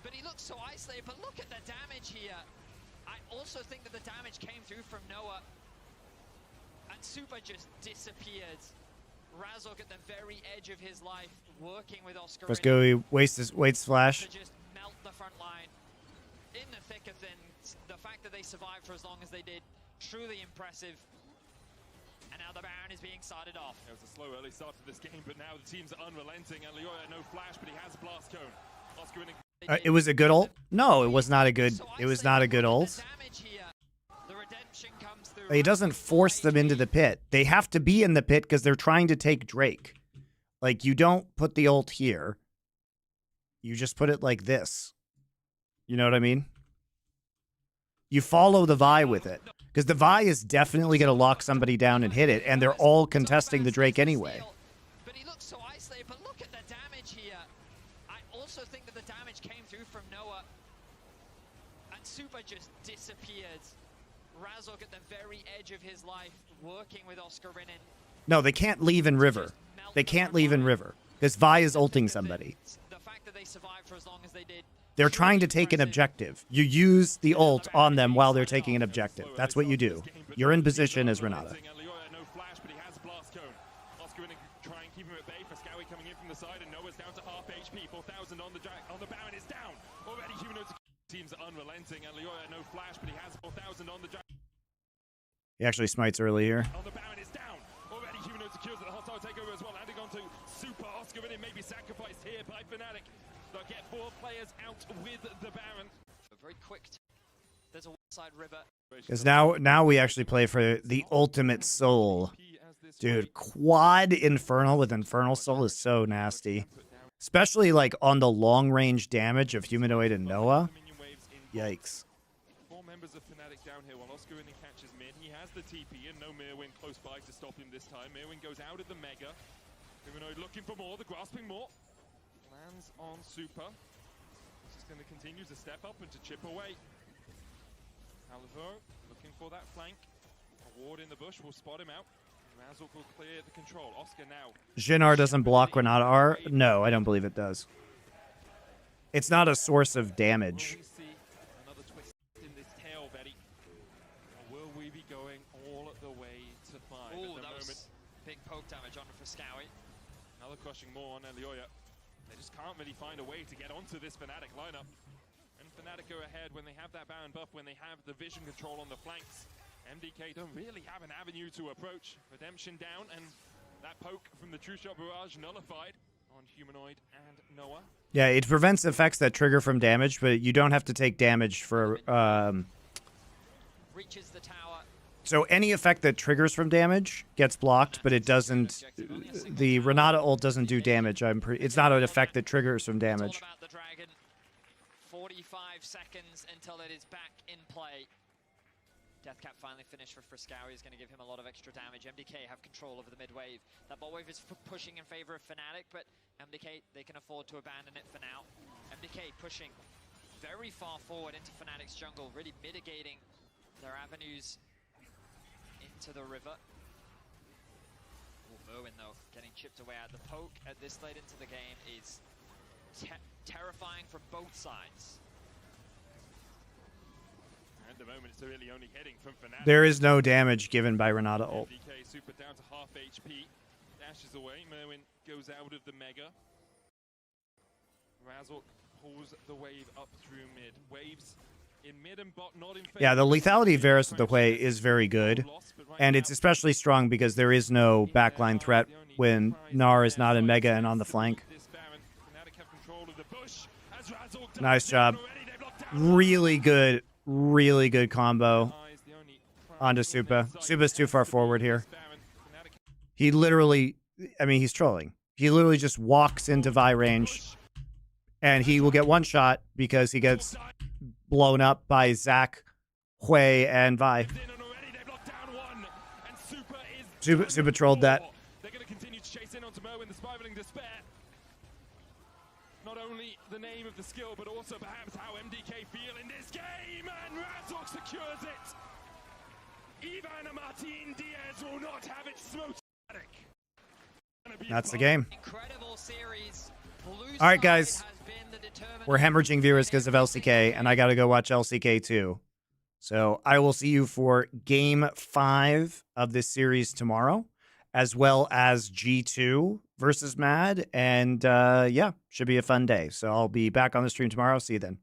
But he looks so isolated. But look at the damage here. I also think that the damage came through from Noah. And Super just disappeared. Razzle at the very edge of his life, working with Oscar. Let's go. He waits flash. To just melt the front line. In the thick of things, the fact that they survived for as long as they did, truly impressive. And now the Baron is being started off. It was a slow early start to this game, but now the teams are unrelenting. And Leoya, no flash, but he has a blast cone. Oscar winning. It was a good ult? No, it was not a good. It was not a good ult. He doesn't force them into the pit. They have to be in the pit because they're trying to take Drake. Like, you don't put the ult here. You just put it like this. You know what I mean? You follow the Vi with it. Because the Vi is definitely going to lock somebody down and hit it. And they're all contesting the Drake anyway. But he looks so isolated. But look at the damage here. I also think that the damage came through from Noah. And Super just disappeared. Razzle at the very edge of his life, working with Oscar Rinin. No, they can't leave in River. They can't leave in River. Because Vi is ulting somebody. The fact that they survived for as long as they did. They're trying to take an objective. You use the ult on them while they're taking an objective. That's what you do. You're in position as Renata. No flash, but he has blast cone. Oscar Rinin try and keep him at bay. Frescowi coming in from the side, and Noah's down to half HP. 4,000 on the Baron is down. Already Humanoid's teams are unrelenting, and Leoya no flash, but he has 4,000 on the He actually smites early here. the Baron is down. Already Humanoid secures the hostile takeover as well. Landing onto Super. Oscar Rinin may be sacrificed here by Fnatic. They'll get 4 players out with the Baron. Very quick. There's a one-side River. Because now we actually play for the ultimate soul. Dude, quad Infernal with Infernal Soul is so nasty. Especially like on the long-range damage of Humanoid and Noah. Yikes. 4 members of Fnatic down here while Oscar Rinin catches mid. He has the TP and no Mirwin close by to stop him this time. Mirwin goes out of the Mega. Humanoid looking for more, the grasping more. Lands on Super. This is going to continue to step up and to chip away. Alvaro looking for that flank. A ward in the bush will spot him out. Razzle will clear the control. Oscar now. Jhin doesn't block Renata R? No, I don't believe it does. It's not a source of damage. Will we see another twist in this tail, Betty? Or will we be going all the way to 5 at the That moment? was big poke damage on Frescowi. Another crushing more on Elioya. They just can't really find a way to get onto this Fnatic lineup. And Fnatic go ahead when they have that Baron buff, when they have the vision control on the flanks. MDK don't really have an avenue to approach. Redemption down, and that poke from the True Shot Barrage nullified on Humanoid and Noah. Yeah, it prevents effects that trigger from damage, but you don't have to take damage for... Reaches the tower. So any effect that triggers from damage gets blocked, but it doesn't... The Renata ult doesn't do damage. It's not an effect that triggers from damage. It's all about the dragon. 45 seconds until it is back in play. Deathcap finally finished for Frescowi is going to give him a lot of extra damage. MDK have control over the mid wave. That bot wave is pushing in favor of Fnatic, but MDK, they can afford to abandon it for now. MDK pushing very far forward into Fnatic's jungle, really mitigating their avenues into the river. Merwin, though, getting chipped away at the poke at this late into the game is terrifying from both sides. At the moment, it's really only heading from Fnatic. There is no damage given by Renata ult. MDK Super down to half HP. Dashes away. Merwin goes out of the Mega. Razzle pulls the wave up through mid. Waves in mid and bot, not in Yeah, the lethality of Varus with the Hui is very good. And it's especially strong because there is no backline threat when Gnar is not in Mega and on the flank. Nice job. Really good combo onto Supa. Supa's too far forward here. He literally, I mean, he's trolling. He literally just walks into Vi range, and he will get one shot because he gets blown up by Zac, Hui, and Vi. Supa trolled that. They're going to continue to chase in onto Mo in the spiraling despair. Not only the name of the skill, but also perhaps how MDK feel in this game, and Razork secures it. Ivan Martin Diaz will not have it smoke. That's the game. Incredible series. All right, guys. We're hemorrhaging viewers because of LCK, and I got to go watch LCK too. So I will see you for Game 5 of this series tomorrow, as well as G2 versus Mad. And yeah, should be a fun day. So I'll be back on the stream tomorrow. See you then.